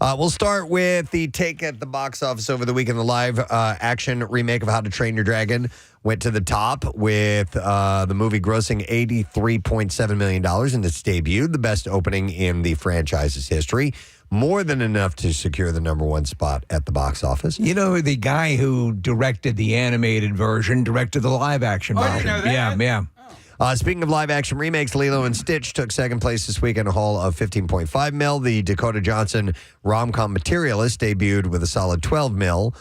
We'll start with the take at the box office over the weekend. The live action remake of How to Train Your Dragon went to the top with the movie grossing $83.7 million in its debut, the best opening in the franchise's history. More than enough to secure the number one spot at the box office. You know, the guy who directed the animated version directed the live action version. I didn't know that. Yeah. Speaking of live-action remakes, Lilo and Stitch took second place this week in a haul of $15.5 mil. The Dakota Johnson rom-com Materialist debuted with a solid $12 mil.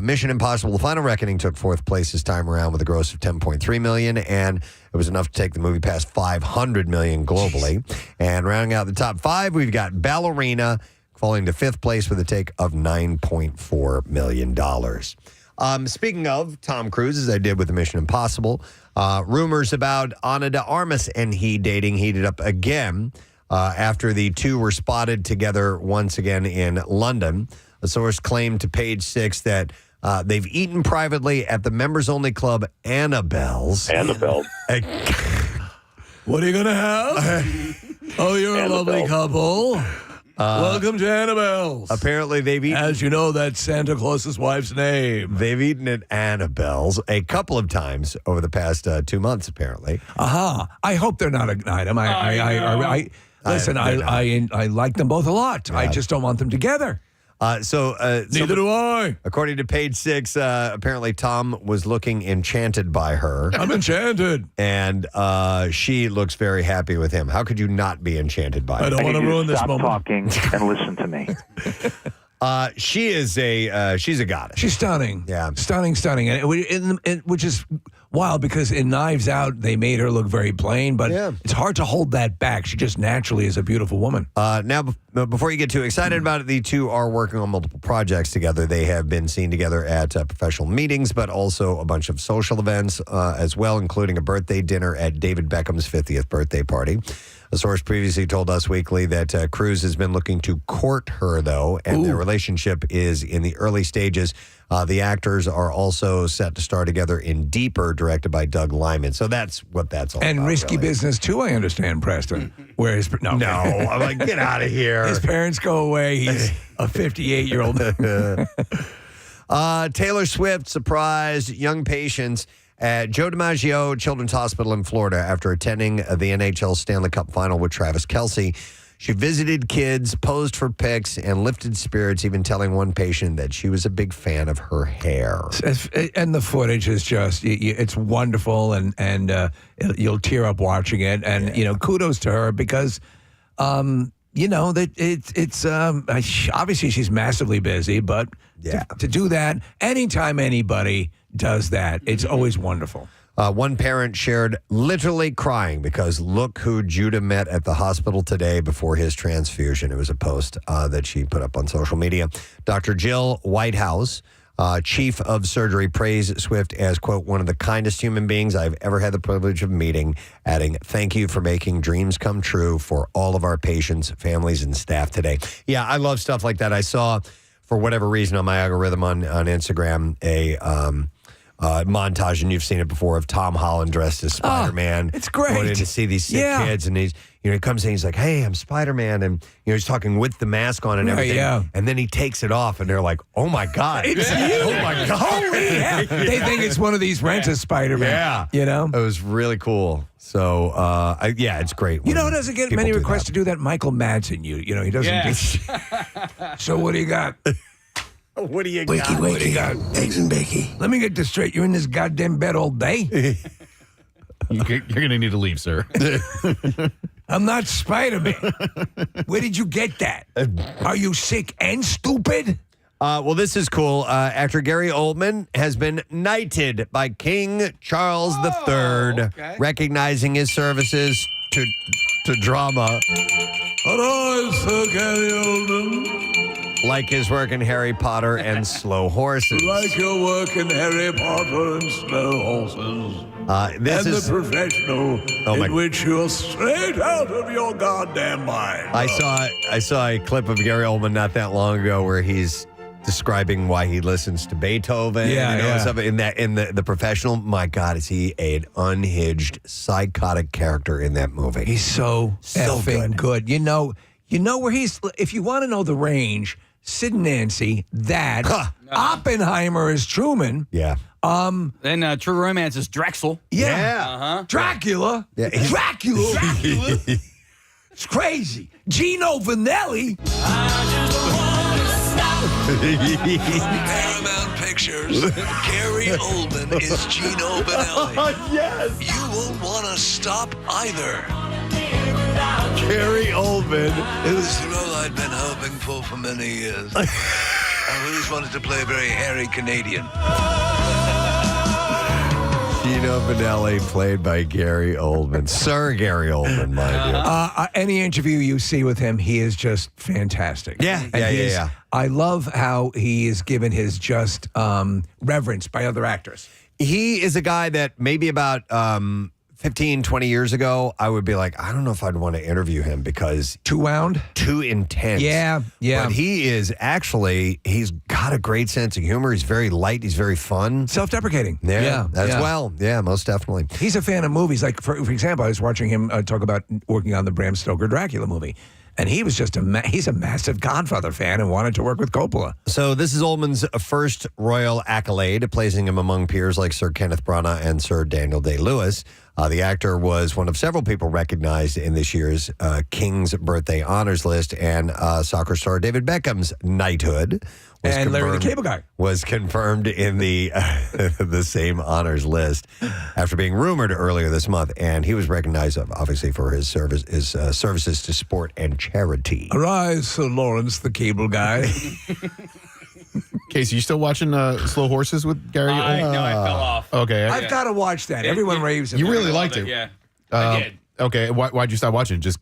Mission Impossible: The Final Reckoning took fourth place this time around with a gross of $10.3 million, and it was enough to take the movie past $500 million globally. And rounding out the top five, we've got Ballerina falling to fifth place with a take of $9.4 million. Speaking of Tom Cruise, as I did with the Mission Impossible, rumors about Ana de Armas and he dating heated up again after the two were spotted together once again in London. A source claimed to Page Six that they've eaten privately at the members-only club Annabelle's. What are you going to have? Oh, you're a lovely couple. Welcome to Annabelle's. Apparently, they've eaten. As you know, that's Santa Claus's wife's name. They've eaten at Annabelle's a couple of times over the past 2 months, apparently. I hope they're not an item. I like them both a lot. Yeah. I just don't want them together. Neither do I. According to Page Six, apparently Tom was looking enchanted by her. I'm enchanted. And she looks very happy with him. How could you not be enchanted by her? I don't want to ruin this moment. Stop talking and listen to me. She's a goddess. She's stunning. Yeah. Stunning. And which is wild because in Knives Out, they made her look very plain, but it's hard to hold that back. She just naturally is a beautiful woman. Now, before you get too excited about it, the two are working on multiple projects together. They have been seen together at professional meetings, but also a bunch of social events as well, including a birthday dinner at David Beckham's 50th birthday party. A source previously told Us Weekly that Cruise has been looking to court her, though, and their relationship is in the early stages. The actors are also set to star together in Deeper, directed by Doug Liman. So that's what that's all about. And Risky really. Business, too, I understand, Preston. Where his, no, I'm like, get out of here. His parents go away. He's a 58-year-old. Taylor Swift surprised young patients at Joe DiMaggio Children's Hospital in Florida after attending the NHL Stanley Cup Final with Travis Kelce. She visited kids, posed for pics, and lifted spirits, even telling one patient that she was a big fan of her hair. And the footage is just, it's wonderful, and you'll tear up watching it. And, kudos to her because, obviously she's massively busy, but to do that, anytime anybody does that, it's always wonderful. One parent shared literally crying because look who Judah met at the hospital today before his transfusion. It was a post that she put up on social media. Dr. Jill Whitehouse, chief of surgery, praised Swift as, quote, one of the kindest human beings I've ever had the privilege of meeting, adding, thank you for making dreams come true for all of our patients, families, and staff today. Yeah, I love stuff like that. I saw, for whatever reason, on my algorithm on Instagram, a montage, and you've seen it before, of Tom Holland dressed as Spider-Man. It's great. Going in to see these sick kids, and he comes in, he's like, hey, I'm Spider-Man, and he's talking with the mask on and everything. And then he takes it off, and they're like, oh my God. It's you. Oh my God. Holy hell. They think it's one of these rent-a Spider-Man. Yeah. It was really cool. So, it's great. You know who doesn't get many requests to do that? Michael Madsen. He doesn't do. So what do you got? What do you got? Wakey. What do you got? Eggs and bacon. Let me get this straight. You're in this goddamn bed all day? You're going to need to leave, sir. I'm not Spider-Man. Where did you get that? Are you sick and stupid? Well, this is cool. Actor Gary Oldman has been knighted by King Charles III, recognizing his services to drama. Arise, Sir Gary Oldman. Like his work in Harry Potter and Slow Horses. Like your work in Harry Potter and Slow Horses. This is the professional in which you're straight out of your goddamn mind. I saw a clip of Gary Oldman not that long ago where he's describing why he listens to Beethoven. Stuff in the professional. My God, is he an unhinged, psychotic character in that movie? He's so effing good. You know where he's, if you want to know the range, Sid and Nancy, that, Oppenheimer is Truman. Yeah. Then True Romance is Drexel. Yeah. Dracula. Yeah. Dracula. It's crazy. Gino Vanelli. Paramount Pictures. Gary Oldman is Gino Vanelli. Yes. You won't want to stop either. Gary Oldman. It was the role I'd been hoping for many years. I always wanted to play a very hairy Canadian. Gino Vanelli, played by Gary Oldman. Sir Gary Oldman, mind you. Any interview you see with him, he is just fantastic. Yeah, And yeah. I love how he is given his just reverence by other actors. He is a guy that maybe about 15, 20 years ago, I would be like, I don't know if I'd want to interview him because Too wound? too intense. Yeah. But he is actually, he's got a great sense of humor. He's very light. He's very fun. Self-deprecating. Well. Yeah, most definitely. He's a fan of movies. Like, for example, I was watching him talk about working on the Bram Stoker Dracula movie. And he was just he's a massive Godfather fan and wanted to work with Coppola. So this is Oldman's first royal accolade, placing him among peers like Sir Kenneth Branagh and Sir Daniel Day-Lewis. The actor was one of several people recognized in this year's King's Birthday Honors List, and soccer star David Beckham's knighthood And Larry the Cable Guy was confirmed in the the same honors list after being rumored earlier this month, and he was recognized obviously for his services to sport and charity. Arise, Sir Lawrence the Cable Guy. Casey, you still watching Slow Horses with Gary? No, I fell off. Okay. I've got to watch that. Everyone raves about You it. really liked it. Yeah, I did. Okay. Why'd you stop watching? Just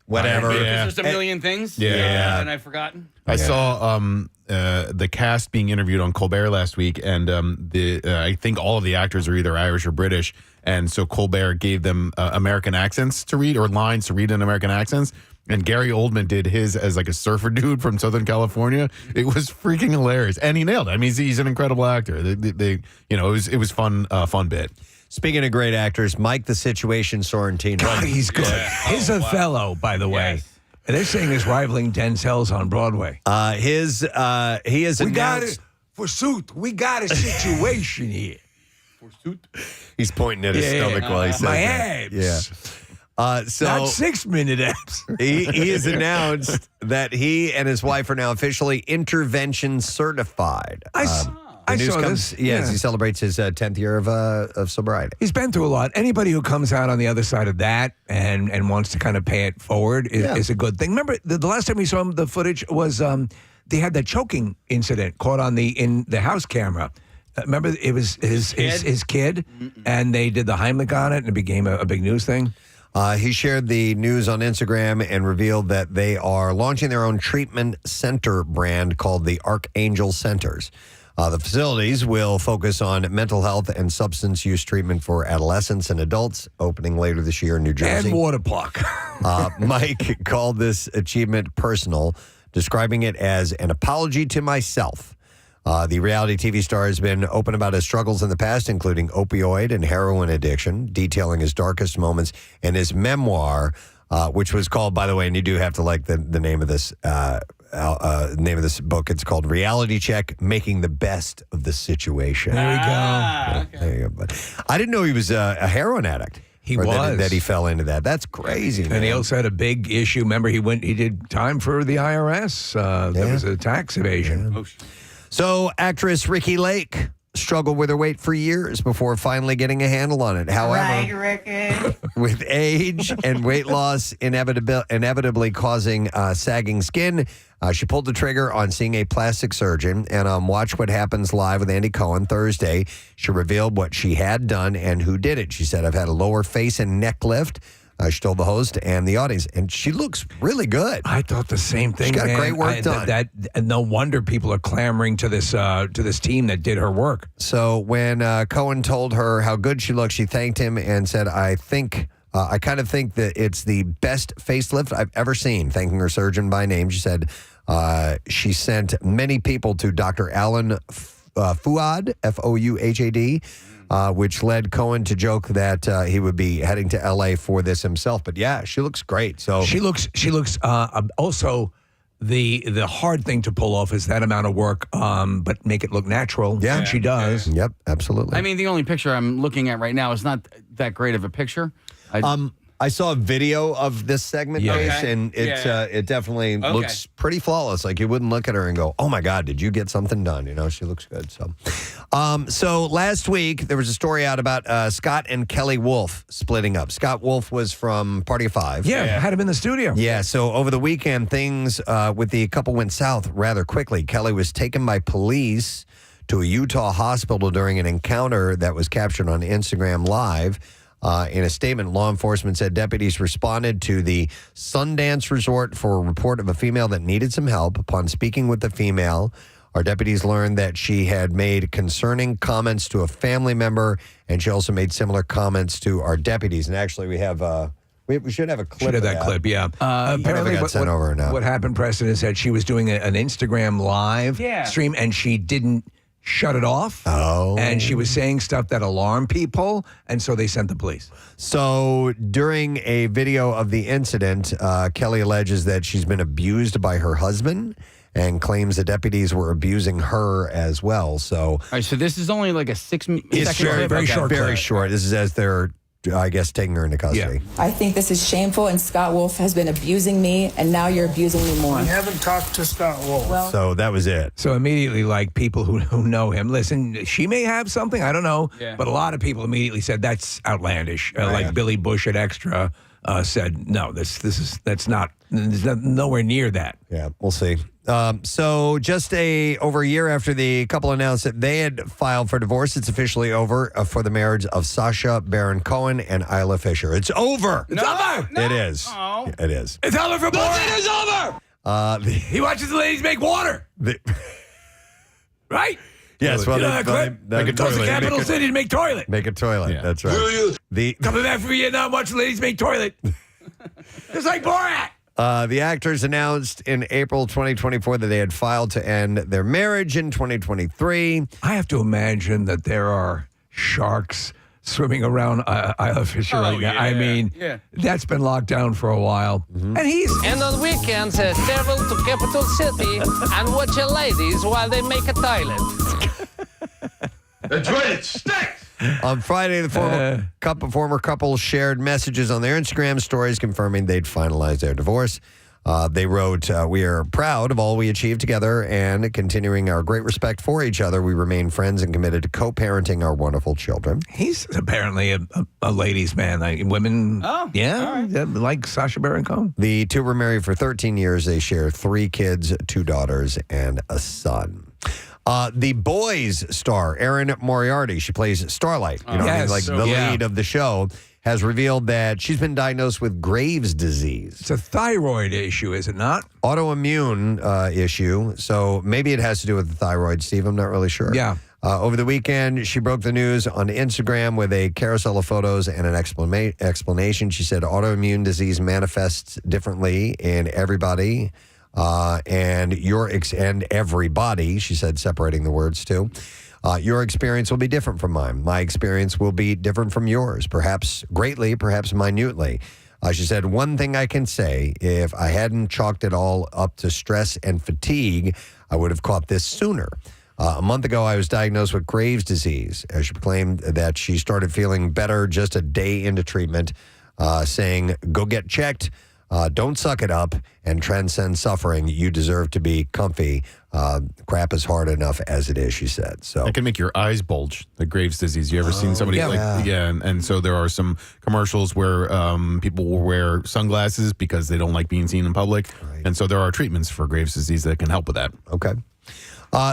Whatever. Yeah. There's just a million things. Yeah. And I've forgotten. I saw the cast being interviewed on Colbert last week, and I think all of the actors are either Irish or British, and so Colbert gave them American accents to read, or lines to read in American accents. And Gary Oldman did his as like a surfer dude from Southern California. It was freaking hilarious, and he nailed it. I mean, he's an incredible actor. It was fun bit. Speaking of great actors, Mike the Situation Sorrentino. God, he's good. Yeah. His Othello, by the way. Yes. And they're saying he's rivaling Denzel's on Broadway. He is We got announced. it. Forsooth, we got a situation here. He's pointing at his stomach while he says My that. abs. So Not 6-minute abs. he has announced that he and his wife are now officially intervention certified. I The news saw comes, this. Yes, Yeah. he celebrates his 10th year of sobriety. He's been through a lot. Anybody who comes out on the other side of that and wants to kind of pay it forward is a good thing. Remember, the last time we saw him, the footage was they had that choking incident caught on in the house camera. Remember, it was his kid, and they did the Heimlich on it, and it became a big news thing. He shared the news on Instagram and revealed that they are launching their own treatment center brand called the Archangel Centers. The facilities will focus on mental health and substance use treatment for adolescents and adults, opening later this year in New Jersey. And water pluck. Mike called this achievement personal, describing it as an apology to myself. The reality TV star has been open about his struggles in the past, including opioid and heroin addiction, detailing his darkest moments in his memoir, which was called, by the way, and you do have to like the name of this name of this book. It's called Reality Check: Making the Best of the Situation. There we go. Okay. There you go. But I didn't know he was a heroin addict. He Or was. that he fell into that. That's crazy, man. And he also had a big issue. Remember, he did time for the IRS. There was a tax evasion. So, actress Ricki Lake struggled with her weight for years before finally getting a handle on it. However, with age and weight loss inevitably causing sagging skin, she pulled the trigger on seeing a plastic surgeon. And on Watch What Happens Live with Andy Cohen Thursday, she revealed what she had done and who did it. She said, I've had a lower face and neck lift. She told the host and the audience, and she looks really good. I thought the same thing. She got man. great work done. And no wonder people are clamoring to this team that did her work. So when Cohen told her how good she looked, she thanked him and said, I kind of think that it's the best facelift I've ever seen, thanking her surgeon by name. She said she sent many people to Dr. Alan Fouad, Fouhad, which led Cohen to joke that he would be heading to L.A. for this himself. But yeah, she looks great. So She looks also the hard thing to pull off is that amount of work, but make it look natural. Yeah. And she does. Yep, absolutely. I mean, the only picture I'm looking at right now is not that great of a picture. I saw a video of this segment, Yeah. Pace, Okay. and it definitely Okay. looks pretty flawless. Like you wouldn't look at her and go, "Oh my God, did you get something done?" You know, she looks good. So last week there was a story out about Scott and Kelly Wolf splitting up. Scott Wolf was from Party of Five. Yeah, had him in the studio. Yeah, so over the weekend, things with the couple went south rather quickly. Kelly was taken by police to a Utah hospital during an encounter that was captured on Instagram Live. In a statement, law enforcement said deputies responded to the Sundance Resort for a report of a female that needed some help. Upon speaking with the female, our deputies learned that she had made concerning comments to a family member, and she also made similar comments to our deputies. And actually, we have we should have a clip Should have of that clip, yeah. Apparently, got sent over now. What happened, Preston, is that she was doing an Instagram live stream, and she didn't shut it off. Oh. And she was saying stuff that alarmed people, and so they sent the police. So during a video of the incident, Kelly alleges that she's been abused by her husband and claims the deputies were abusing her as well. So All right, so this is only like a 6-second it's clip. very Okay. short. very short. This is as they're, I guess, taking her into custody. I think this is shameful, and Scott Wolf has been abusing me, and now you're abusing me more. I haven't talked to Scott Wolf. Well, So that was it. So immediately, like, people who know him, listen, she may have something, I don't know, but a lot of people immediately said that's outlandish. Like Billy Bush at Extra said, no, that's not, there's nowhere near that. Yeah, we'll see. So just over a year after the couple announced that they had filed for divorce, it's officially over for the marriage of Sacha Baron Cohen and Isla Fisher. It's over. It's over! It is. Oh. It is. It's over for Borat! It's over! He watches the ladies make water, right? Yes, well, you know that clip? make a Goes to toilet. Capital City to make toilet. Make a toilet. Yeah. That's right. Coming back from Vietnam, watch the ladies make toilet. Just like Borat. The actors announced in April 2024 that they had filed to end their marriage in 2023. I have to imagine that there are sharks swimming around Isla Fisher right now. yeah, I mean, that's been locked down for a while. And he's... And on weekends, travel to capital city and watch your ladies while they make a toilet. The toilet stinks! On Friday, the former couple shared messages on their Instagram stories confirming they'd finalized their divorce. They wrote, "We are proud of all we achieved together and continuing our great respect for each other. We remain friends and committed to co-parenting our wonderful children." He's apparently a ladies' man. Like, women, like Sacha Baron Cohen. The two were married for 13 years. They share 3 kids, 2 daughters, and a son. The Boys star, Erin Moriarty, she plays Starlight, the lead of the show, has revealed that she's been diagnosed with Graves' disease. It's a thyroid issue, is it not? Autoimmune issue. So maybe it has to do with the thyroid, Steve. I'm not really sure. Yeah. Over the weekend, she broke the news on Instagram with a carousel of photos and an explanation. She said autoimmune disease manifests differently in everybody. And everybody, she said, separating the words too. Your experience will be different from mine. My experience will be different from yours, perhaps greatly, perhaps minutely. She said, one thing I can say, if I hadn't chalked it all up to stress and fatigue, I would have caught this sooner. A month ago, I was diagnosed with Graves' disease. She claimed that she started feeling better just a day into treatment, saying, go get checked. Don't suck it up and transcend suffering. You deserve to be comfy. Crap is hard enough as it is, she said. So It can make your eyes bulge, the Graves' disease. You ever seen somebody and so there are some commercials where people will wear sunglasses because they don't like being seen in public. Right. And so there are treatments for Graves' disease that can help with that. Okay.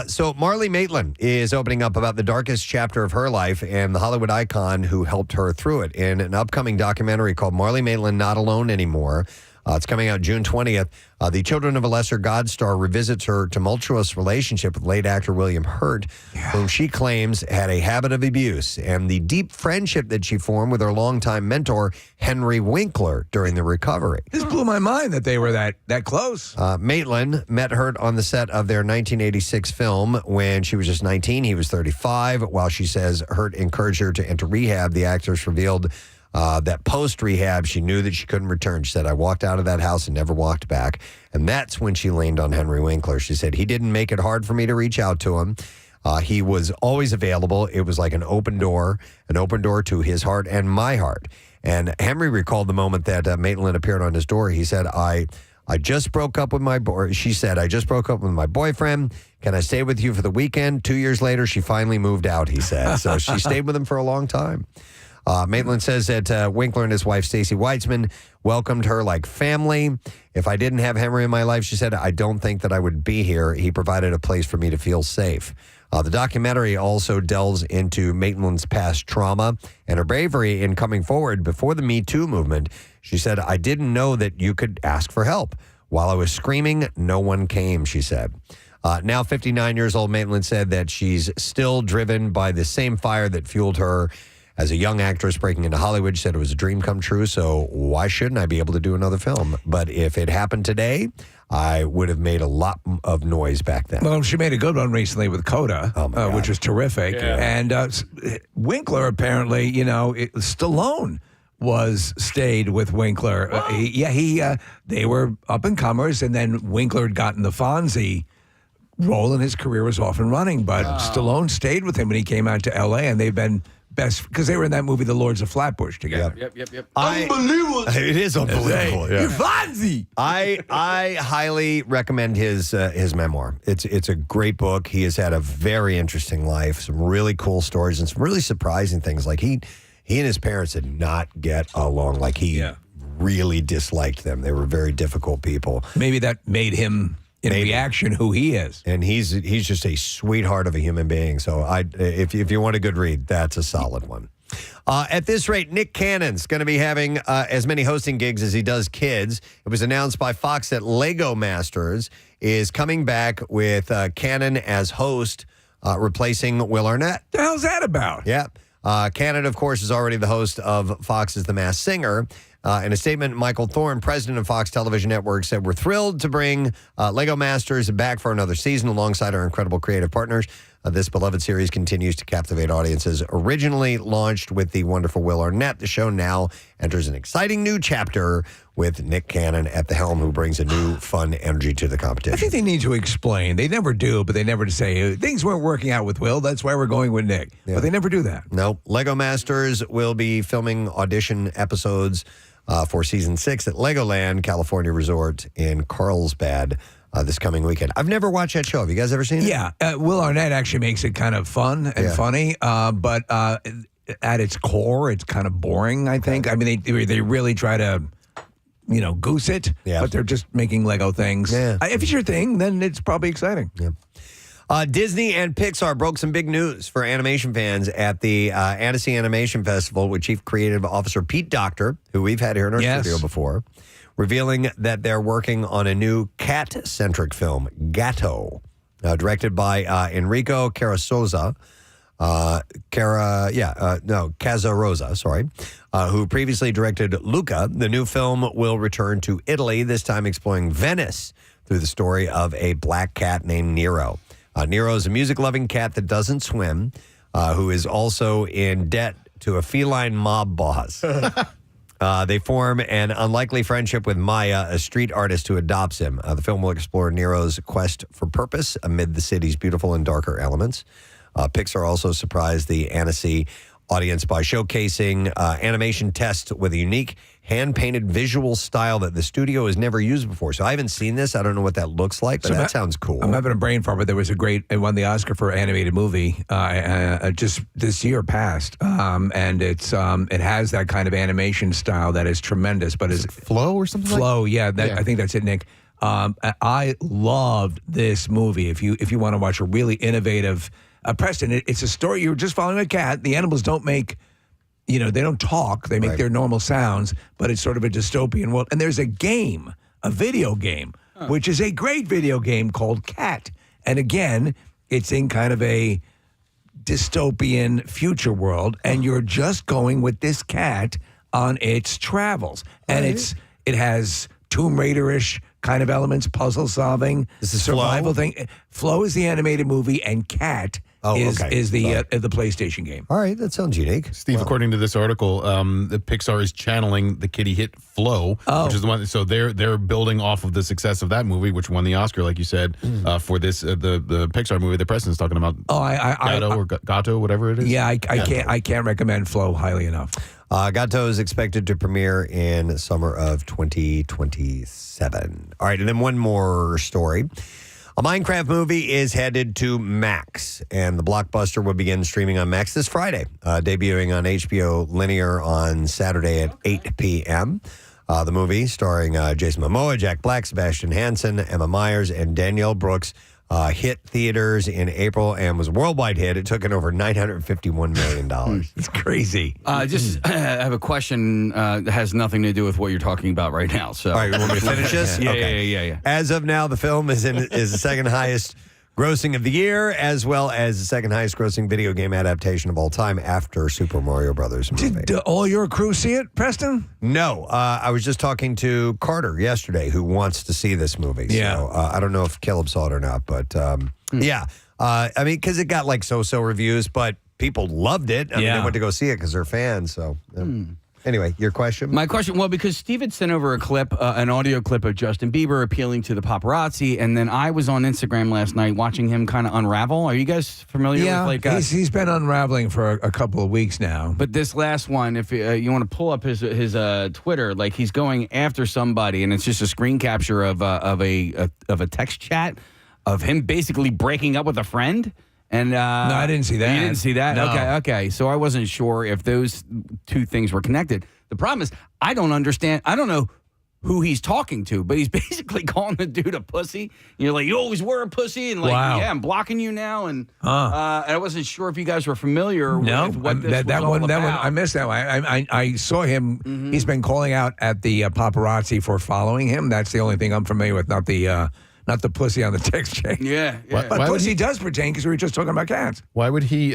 So Marlee Maitland is opening up about the darkest chapter of her life and the Hollywood icon who helped her through it in an upcoming documentary called Marlee Maitland Not Alone Anymore. It's coming out June 20th. The Children of a Lesser God star revisits her tumultuous relationship with late actor William Hurt, whom she claims had a habit of abuse, and the deep friendship that she formed with her longtime mentor, Henry Winkler, during the recovery. This blew my mind that they were that close. Maitland met Hurt on the set of their 1986 film when she was just 19. He was 35. While she says Hurt encouraged her to enter rehab, the actress revealed that post-rehab, she knew that she couldn't return. She said, I walked out of that house and never walked back. And that's when she leaned on Henry Winkler. She said, he didn't make it hard for me to reach out to him. He was always available. It was like an open door to his heart and my heart. And Henry recalled the moment that Maitland appeared on his door. He said, I just broke up with my she said, I just broke up with my boyfriend. Can I stay with you for the weekend? 2 years later, she finally moved out, he said. So she stayed with him for a long time. Maitland says that Winkler and his wife, Stacey Weitzman, welcomed her like family. If I didn't have Henry in my life, she said, I don't think that I would be here. He provided a place for me to feel safe. The documentary also delves into Maitland's past trauma and her bravery in coming forward before the Me Too movement. She said, I didn't know that you could ask for help. While I was screaming, no one came, she said. Now 59 years old, Maitland said that she's still driven by the same fire that fueled her as a young actress breaking into Hollywood. She said it was a dream come true, so why shouldn't I be able to do another film? But if it happened today, I would have made a lot of noise back then. Well, she made a good one recently with Coda, which was terrific. Yeah. And Winkler, apparently, Stallone stayed with Winkler. They were up and comers, and then Winkler had gotten the Fonzie role, and his career was off and running. But Stallone stayed with him when he came out to L.A., and they've been best because they were in that movie, The Lords of Flatbush, together. Yep. Unbelievable. It is unbelievable. You're Fonzie. I highly recommend his memoir. It's a great book. He has had a very interesting life, some really cool stories, and some really surprising things. Like he and his parents did not get along. Like he really disliked them. They were very difficult people. Maybe that made him reaction who he is. And he's just a sweetheart of a human being. So if you want a good read, that's a solid one. At this rate, Nick Cannon's going to be having as many hosting gigs as he does kids. It was announced by Fox that Lego Masters is coming back with Cannon as host, replacing Will Arnett. The hell's that about? Yeah. Cannon, of course, is already the host of Fox's The Masked Singer. In a statement, Michael Thorne, president of Fox Television Network, said, we're thrilled to bring Lego Masters back for another season alongside our incredible creative partners. This beloved series continues to captivate audiences. Originally launched with the wonderful Will Arnett, the show now enters an exciting new chapter with Nick Cannon at the helm, who brings a new, fun energy to the competition. I think they need to explain. They never do, but they never say, things weren't working out with Will. That's why we're going with Nick. Yeah. But they never do that. No. Lego Masters will be filming audition episodes for season 6 at Legoland California Resort in Carlsbad this coming weekend. I've never watched that show. Have you guys ever seen it? Yeah. Will Arnett actually makes it kind of fun and funny, but at its core, it's kind of boring, I think. I mean, they really try to, goose it, but they're just making Lego things. Yeah. If it's your thing, then it's probably exciting. Yeah. Disney and Pixar broke some big news for animation fans at the Annecy Animation Festival with Chief Creative Officer Pete Docter, who we've had here in our studio before, revealing that they're working on a new cat-centric film, Gatto, directed by Enrico Casarosa, who previously directed Luca. The new film will return to Italy, this time exploring Venice through the story of a black cat named Nero. Nero is a music-loving cat that doesn't swim, who is also in debt to a feline mob boss. They form an unlikely friendship with Maya, a street artist who adopts him. The film will explore Nero's quest for purpose amid the city's beautiful and darker elements. Pixar also surprised the Annecy audience by showcasing animation tests with a unique hand-painted visual style that the studio has never used before. So I haven't seen this. I don't know what that looks like, but that sounds cool. I'm having a brain fart, but there was it won the Oscar for animated movie just this year past, and it has that kind of animation style that is tremendous. But is it Flow or something? Flow, I think that's it, Nick. I loved this movie. If you want to watch a really innovative, Preston, it's a story. You're just following a cat. The animals don't make they don't talk. They make their normal sounds, but it's sort of a dystopian world. And there's a video game, which is a great video game called Cat. And again, it's in kind of a dystopian future world, and you're just going with this cat on its travels. And it has Tomb Raider-ish kind of elements, puzzle solving, This is survival Flow? thing. Flow is the animated movie, and Cat is the PlayStation game. All right, that sounds unique. Steve, according to this article, the Pixar is channeling the kitty hit Flow, which is the one. So they're building off of the success of that movie, which won the Oscar, like you said, for this the Pixar movie that Preston's talking about. Gato, whatever it is. Yeah, I can't recommend Flow highly enough. Gato is expected to premiere in summer of 2027. All right, and then one more story. A Minecraft movie is headed to Max, and the blockbuster will begin streaming on Max this Friday, debuting on HBO Linear on Saturday at 8 p.m. The movie, starring Jason Momoa, Jack Black, Sebastian Hansen, Emma Myers, and Danielle Brooks, hit theaters in April and was a worldwide hit. It took in over $951 million. It's crazy. I have a question that has nothing to do with what you're talking about right now. So, All right, you want me to finish this? Yeah. As of now, the film is the second highest grossing of the year, as well as the second highest grossing video game adaptation of all time after Super Mario Brothers movie. Did all your crew see it, Preston? No, I was just talking to Carter yesterday, who wants to see this movie. Yeah. So I don't know if Caleb saw it or not, but yeah. I mean, because it got like so-so reviews, but people loved it. I mean, they went to go see it because they're fans. So anyway, your question? My question, well, because Steve had sent over a clip, an audio clip of Justin Bieber appealing to the paparazzi, and then I was on Instagram last night watching him kind of unravel. Are you guys familiar with he's been unraveling for a couple of weeks now. But this last one, if you want to pull up his Twitter, like he's going after somebody, and it's just a screen capture of a text chat of him basically breaking up with a friend. And no, I didn't see that. You didn't see that? No. Okay. So I wasn't sure if those two things were connected. The problem is I don't understand. I don't know who he's talking to, but he's basically calling the dude a pussy. You're like, you always were a pussy, and like, yeah, I'm blocking you now. And I wasn't sure if you guys were familiar with what this was all about. That one, I missed that one. I saw him. Mm-hmm. He's been calling out at the paparazzi for following him. That's the only thing I'm familiar with, not the pussy on the text chain. Yeah. But pussy does pertain because we were just talking about cats. Why would he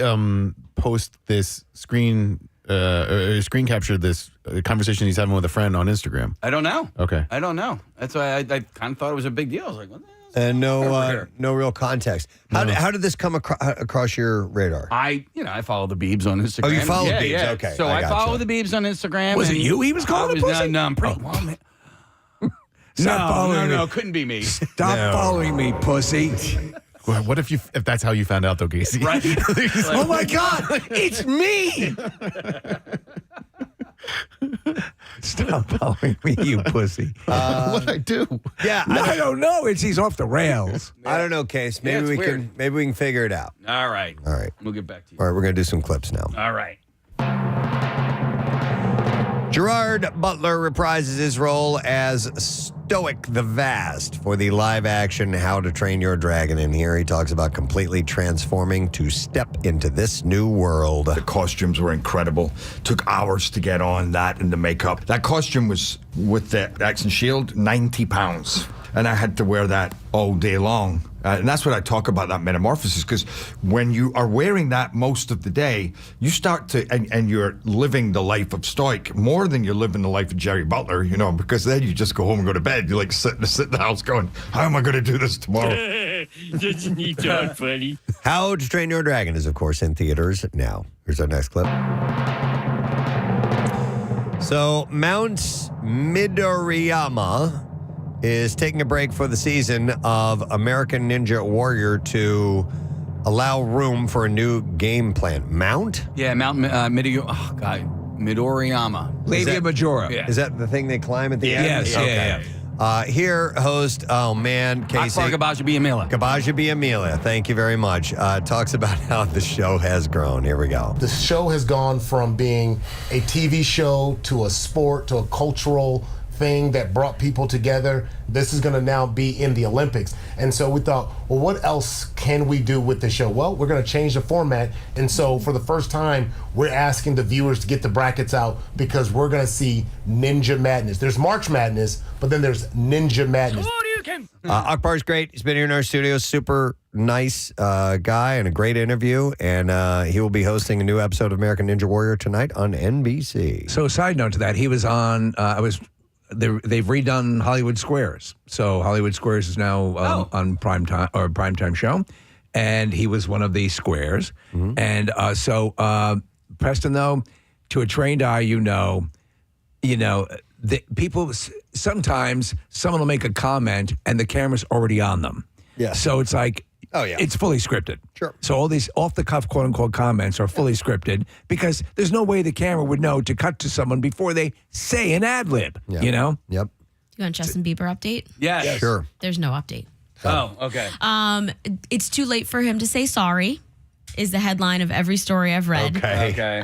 post this screen capture this conversation he's having with a friend on Instagram? I don't know. Okay. I don't know. That's why I kind of thought it was a big deal. I was like, what the hell? And no real context. How did this come across your radar? I follow the Biebs on Instagram. Oh, you follow Biebs? Yeah. Okay. So I follow the Biebs on Instagram. Was it you he was calling a pussy? No, I'm pretty well, man. No, couldn't be me. Stop following me, pussy. Well, what if that's how you found out, though, Casey? Right. Oh my God, it's me! Stop following me, you pussy. What'd I do? Yeah, I don't know. He's off the rails. I don't know, Case. Maybe weird. we can figure it out. All right. We'll get back to you. All right, we're gonna do some clips now. All right. Gerard Butler reprises his role as Stoic the Vast for the live-action How to Train Your Dragon. And here he talks about completely transforming to step into this new world. The costumes were incredible. Took hours to get on that and the makeup. That costume was, with the axe and shield, 90 pounds. And I had to wear that all day long. And that's what I talk about, that metamorphosis, because when you are wearing that most of the day, you start to, and you're living the life of Stoic more than you're living the life of Jerry Butler, because then you just go home and go to bed. You like sit in the house going, how am I going to do this tomorrow? How to Train Your Dragon is, of course, in theaters now. Here's our next clip. So, Mount Midoriyama is taking a break for the season of American Ninja Warrior to allow room for a new game plan. Mount? Yeah, Mount Midoriyama. Labia Majora. Yeah. Is that the thing they climb at the end? Yes, Okay. Here, host, Casey. Akbar Gabaja Gabaja thank you very much. Talks about how the show has grown. Here we go. The show has gone from being a TV show to a sport to a cultural thing that brought people together. This is going to now be in the Olympics. And so we thought, well, what else can we do with the show? Well, we're going to change the format. And so for the first time, we're asking the viewers to get the brackets out because we're going to see Ninja Madness. There's March Madness, but then there's Ninja Madness. Akbar's great. He's been here in our studio. Super nice guy and a great interview. And he will be hosting a new episode of American Ninja Warrior tonight on NBC. So, side note to that, he was on. They've redone Hollywood Squares. So Hollywood Squares is now on primetime show, and he was one of the squares. Mm-hmm. And so Preston, though, to a trained eye, the people sometimes someone will make a comment and the camera's already on them. Yeah. So it's like, oh yeah, it's fully scripted. Sure. So all these off the cuff quote unquote comments are fully scripted because there's no way the camera would know to cut to someone before they say an ad lib. Yep. You know. Yep. You want Justin Bieber update? Yes. Sure. There's no update. Oh, okay. It's too late for him to say sorry. Is the headline of every story I've read. Okay.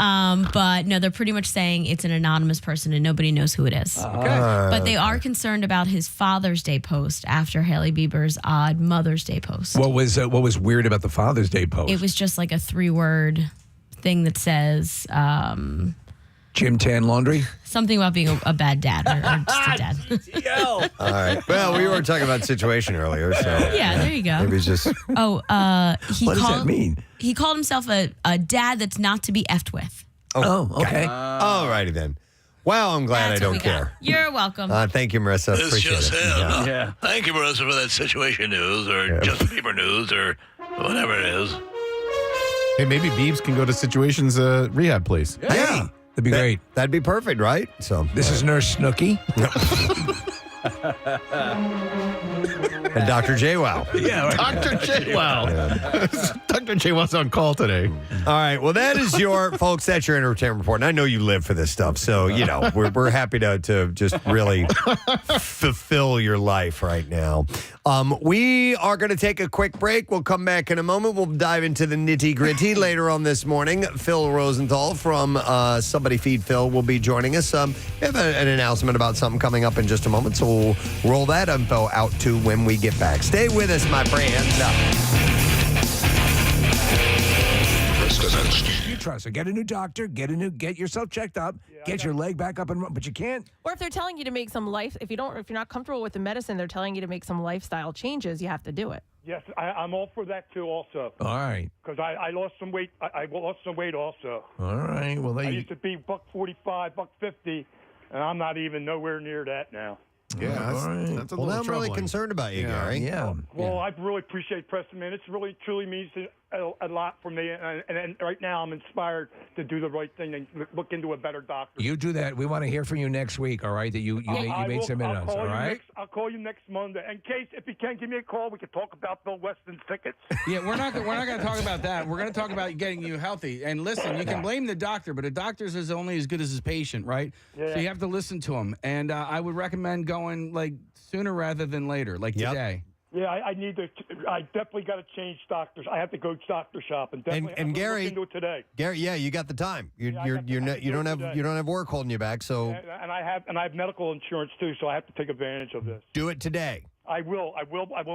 But no, they're pretty much saying it's an anonymous person and nobody knows who it is. But they are concerned about his Father's Day post after Hailey Bieber's odd Mother's Day post. What was weird about the Father's Day post? It was just like a 3-word thing that says Jim Tan Laundry? something about being a bad dad or just a dad. All right. Well, we were talking about situation earlier, so Yeah, there you go. maybe it's just Oh, What does that mean? He called himself a dad that's not to be effed with. Oh, okay. all righty then. Wow, I'm glad That's I what we don't got. care. You're welcome. Thank you, Marissa. It's Appreciate just it. him. Yeah. Thank you, Marissa, for that situation news or Justin Bieber news or whatever it is. Hey, maybe Biebs can go to Situations rehab place. Yeah. That'd be great. That'd be perfect, right? So This is Nurse Snooky. and Dr. J. Wow. Yeah. Dr. J. Wow. Dr. J. Wow's on call today. All right. Well, that is your folks. That's your entertainment report. And I know you live for this stuff, so you know we're happy to just really fulfill your life right now. We are going to take a quick break. We'll come back in a moment. We'll dive into the nitty gritty later on this morning. Phil Rosenthal from Somebody Feed Phil will be joining us. We have an announcement about something coming up in just a moment, so we'll roll that info out to when we get back. Stay with us, my friends. You trust her. Get a new doctor. Get yourself checked up. Get your leg back up and run. But you can't. Or if they're telling you to make some if you're not comfortable with the medicine, they're telling you to make some lifestyle changes, you have to do it. Yes, I'm all for that too. Also, All right. because I lost some weight. I lost some weight also. All right. Well, I used to be $145, $150, and I'm not even nowhere near that now. Yeah, that's a Well, little I'm really troubling. concerned about you, Yeah. Gary. Yeah. Well, I really appreciate Preston, man. It's really truly means a lot for me, and right now I'm inspired to do the right thing and look into a better doctor. You do that. We want to hear from you next week. All right. That you made some minutes. All right. I'll call you next Monday. In case, if you can't give me a call, we can talk about Bill Weston's tickets. Yeah, we're not going to talk about that. We're going to talk about getting you healthy. And listen, you can blame the doctor, but a doctor's is only as good as his patient, right? Yeah. So you have to listen to him. And I would recommend going like sooner rather than later, like today. Yeah, I need to. I definitely got to change doctors. I have to go doctor shopping. Definitely, And I'm gonna Gary- look into it today. Gary, yeah, you got the time. You don't have work holding you back, so And I have medical insurance too, so I have to take advantage of this. do it today. I will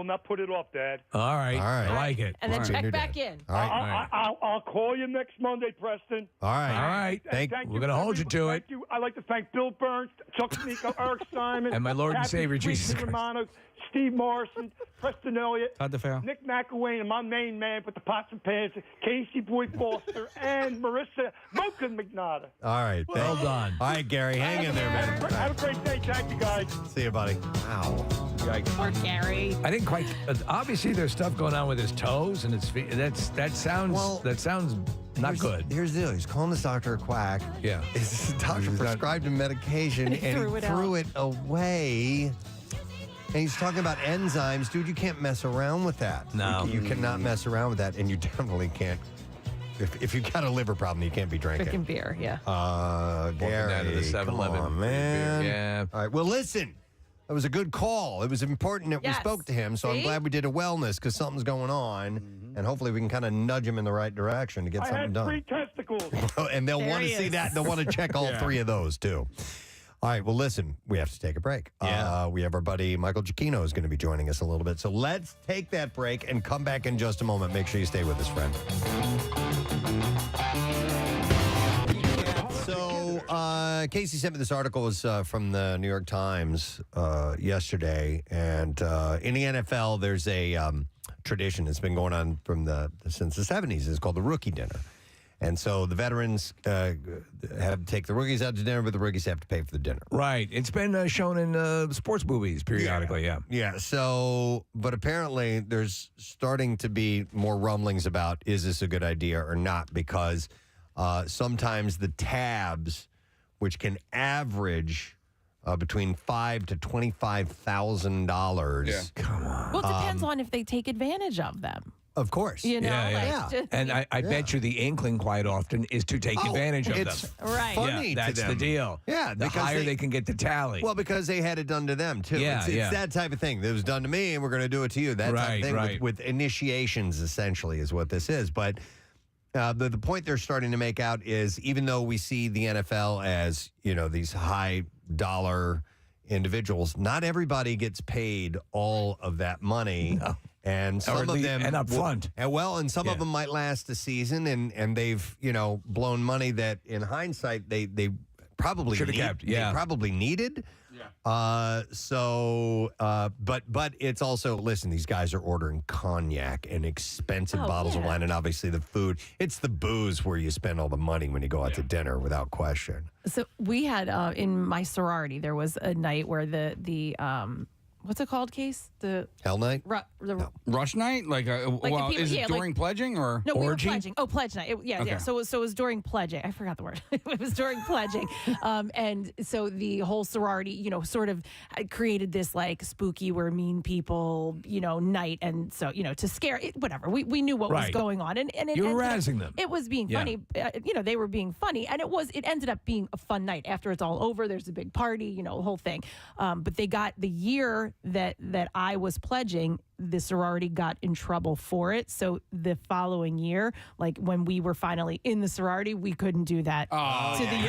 not put it off, Dad. All right. All right. I like it. And then All right. check You're back dead. in. All right. I'll call you next Monday, Preston. All right. All right. Thank We're going to hold you to it. Thank you. I'd like to thank Bill Burns, Chuck Sneeko, Eric Simon, And my Lord and Kathy Savior, Jesus Friedman Christ. Romano, Steve Morrison, Preston Elliott, Todd DeFeo. Nick McElwain, and my main man with the pots and pans, Casey Boy Foster, and Marissa Moken McNada. All right. Well done. All right, Gary, hang in there, man. Have a great day. Thank you, guys. See you, buddy. Wow. Poor Gary. I didn't quite. Obviously, there's stuff going on with his toes and his feet. That sounds not good. Here's the deal. He's calling his doctor a quack. Yeah. His doctor prescribed him medication, and he threw it away. And he's talking about enzymes. Dude, you can't mess around with that. No. You cannot mess around with that, and you definitely can't. If you got a liver problem, you can't be drinking. Drinking beer, yeah. Gary, down to the 7-Eleven. come on, man. Yeah. All right, well, listen. That was a good call. It was important that we spoke to him, so I'm glad we did a wellness because something's going on, and hopefully we can kind of nudge him in the right direction to get I something had done. 3 testicles. And they'll want to see that. They'll want to check all 3 of those, too. All right, well, listen, we have to take a break. Yeah. We have our buddy Michael Giacchino is going to be joining us a little bit. So let's take that break and come back in just a moment. Make sure you stay with us, friend. So Casey sent me this article. It was from the New York Times yesterday. And in the NFL, there's a tradition that's been going on since the 70s. It's called the rookie dinner. And so the veterans have to take the rookies out to dinner, but the rookies have to pay for the dinner. Right. It's been shown in sports movies periodically, yeah. Yeah. So, but apparently there's starting to be more rumblings about is this a good idea or not, because sometimes the tabs, which can average between $5,000 to $25,000. Yeah. Come on. Well, it depends on if they take advantage of them. Of course. You know, And I bet you the inkling quite often is to take advantage of it's them. Right. funny Yeah, to that's them. the deal. Yeah, the because higher they can get the tally. Well, because they had it done to them, too. Yeah, it's yeah. that type of thing. It was done to me, and we're going to do it to you. That type of thing Right. with initiations, essentially, is what this is. But the point they're starting to make out is even though we see the NFL as, these high-dollar individuals, not everybody gets paid all of that money. No. And some of them and up front. And some of them might last a season, and they've blown money that in hindsight they probably should have kept. Yeah, they probably needed. Yeah. But it's also, listen, these guys are ordering cognac and expensive bottles of wine, and obviously the food. It's the booze where you spend all the money when you go out to dinner, without question. So we had in my sorority, there was a night where the what's it called, Case? The Hell Night? Rush night? Like people- is it during pledging or No, we were orgy? pledging. Oh, pledge night. Yeah. Okay. So it was during pledging. I forgot the word. It was during pledging. And so the whole sorority, sort of created this like spooky, we're mean people, night. And so, to scare it, whatever. We knew what was Right. going on. And it You're ended up- razzing them. It was being Yeah. funny. They were being funny. And it ended up being a fun night. After it's all over, there's a big party, the whole thing. But they got the year that I was pledging, the sorority got in trouble for it. So the following year, like when we were finally in the sorority, we couldn't do that.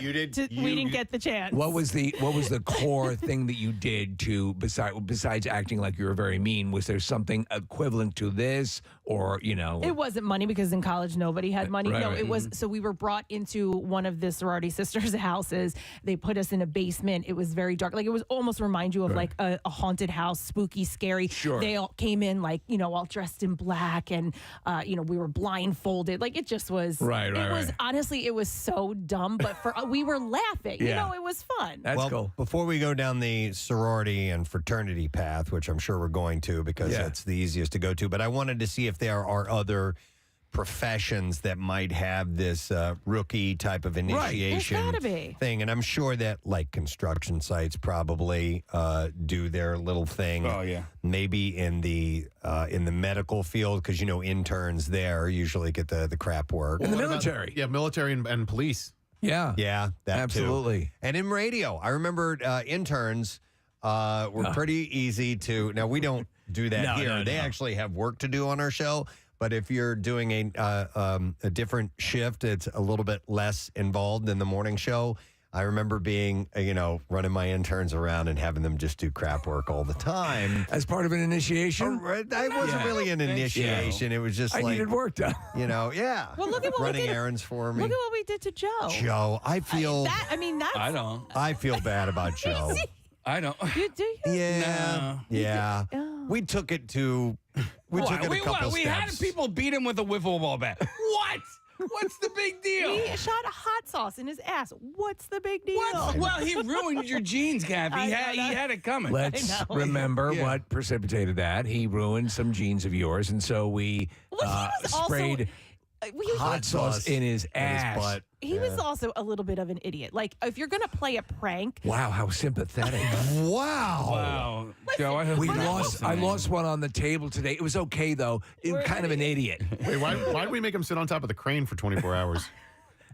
You did. We didn't get the chance. What was the core thing that you did to besides acting like you were very mean? Was there something equivalent to this, or It wasn't money, because in college nobody had money. Right, No, right. it was. So we were brought into one of the sorority sisters' houses. They put us in a basement. It was very dark. Like it was almost remind you of like a haunted house, spooky, scary. Sure. They all came in like all dressed in black, and we were blindfolded. Like it just was. Right. Honestly, it was so dumb, but we were laughing. Yeah. It was fun. That's cool. Before we go down the sorority and fraternity path, which I'm sure we're going to because Yeah. that's the easiest to go to, but I wanted to see if there are other professions that might have this rookie type of initiation There's gotta be. thing. And I'm sure that like construction sites probably do their little thing. Oh, yeah. Maybe in the medical field, because interns there usually get the crap work. In the What about- military. military and police. Yeah. Yeah, that Absolutely. too. And in radio, I remember interns were pretty easy to. Now we don't do that No, here. no, They no. actually have work to do on our show. But if you're doing a different shift, it's a little bit less involved than the morning show. I remember being, running my interns around and having them just do crap work all the time. As part of an initiation. That wasn't really an initiation. It was just I like, needed work done. yeah. Well, look at what we running did. errands for me. Look at what we did to Joe. Joe, I feel That's. I don't. I feel bad about Joe. I don't. You do. Yeah. No. Yeah. We took it to we took it a couple we had steps. people beat him with a wiffle ball bat. What? What's the big deal? He shot a hot sauce in his ass. What's the big deal? What? Well, he ruined your jeans, Gav. He had it coming. Let's know. remember Yeah. what precipitated that. He ruined some jeans of yours, and so we Well, he was also- sprayed hot sauce in his ass. butt. He was also a little bit of an idiot. Like, if you're going to play a prank, Wow, how sympathetic. Wow. Wow. Joe, I I lost one on the table today. It was okay, though. It was kind of an idiot. Wait, why did we make him sit on top of the crane for 24 hours?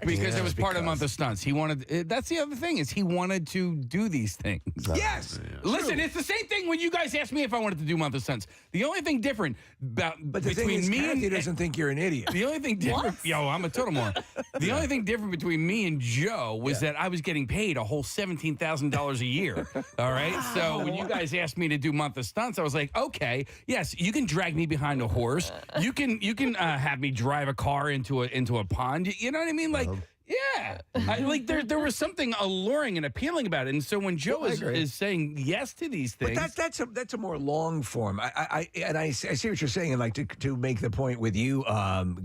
because it was part of the month of stunts. He wanted. That's the other thing is he wanted to do these things. Yes. Listen, it's the same thing when you guys asked me if I wanted to do month of stunts. The only thing different But the thing between is, me Kathy and doesn't think you're an idiot. the only thing different, I'm a total moron. The only thing different between me and Joe was that I was getting paid a whole $17,000 a year. All right, so when you guys asked me to do month of stunts, I was like, okay, yes, you can drag me behind a horse. You can have me drive a car into a pond. You know what I mean? Like. Yeah, there was something alluring and appealing about it, and so when Joe is saying yes to these things, but that's a more long form. I see what you're saying, and like to make the point with you,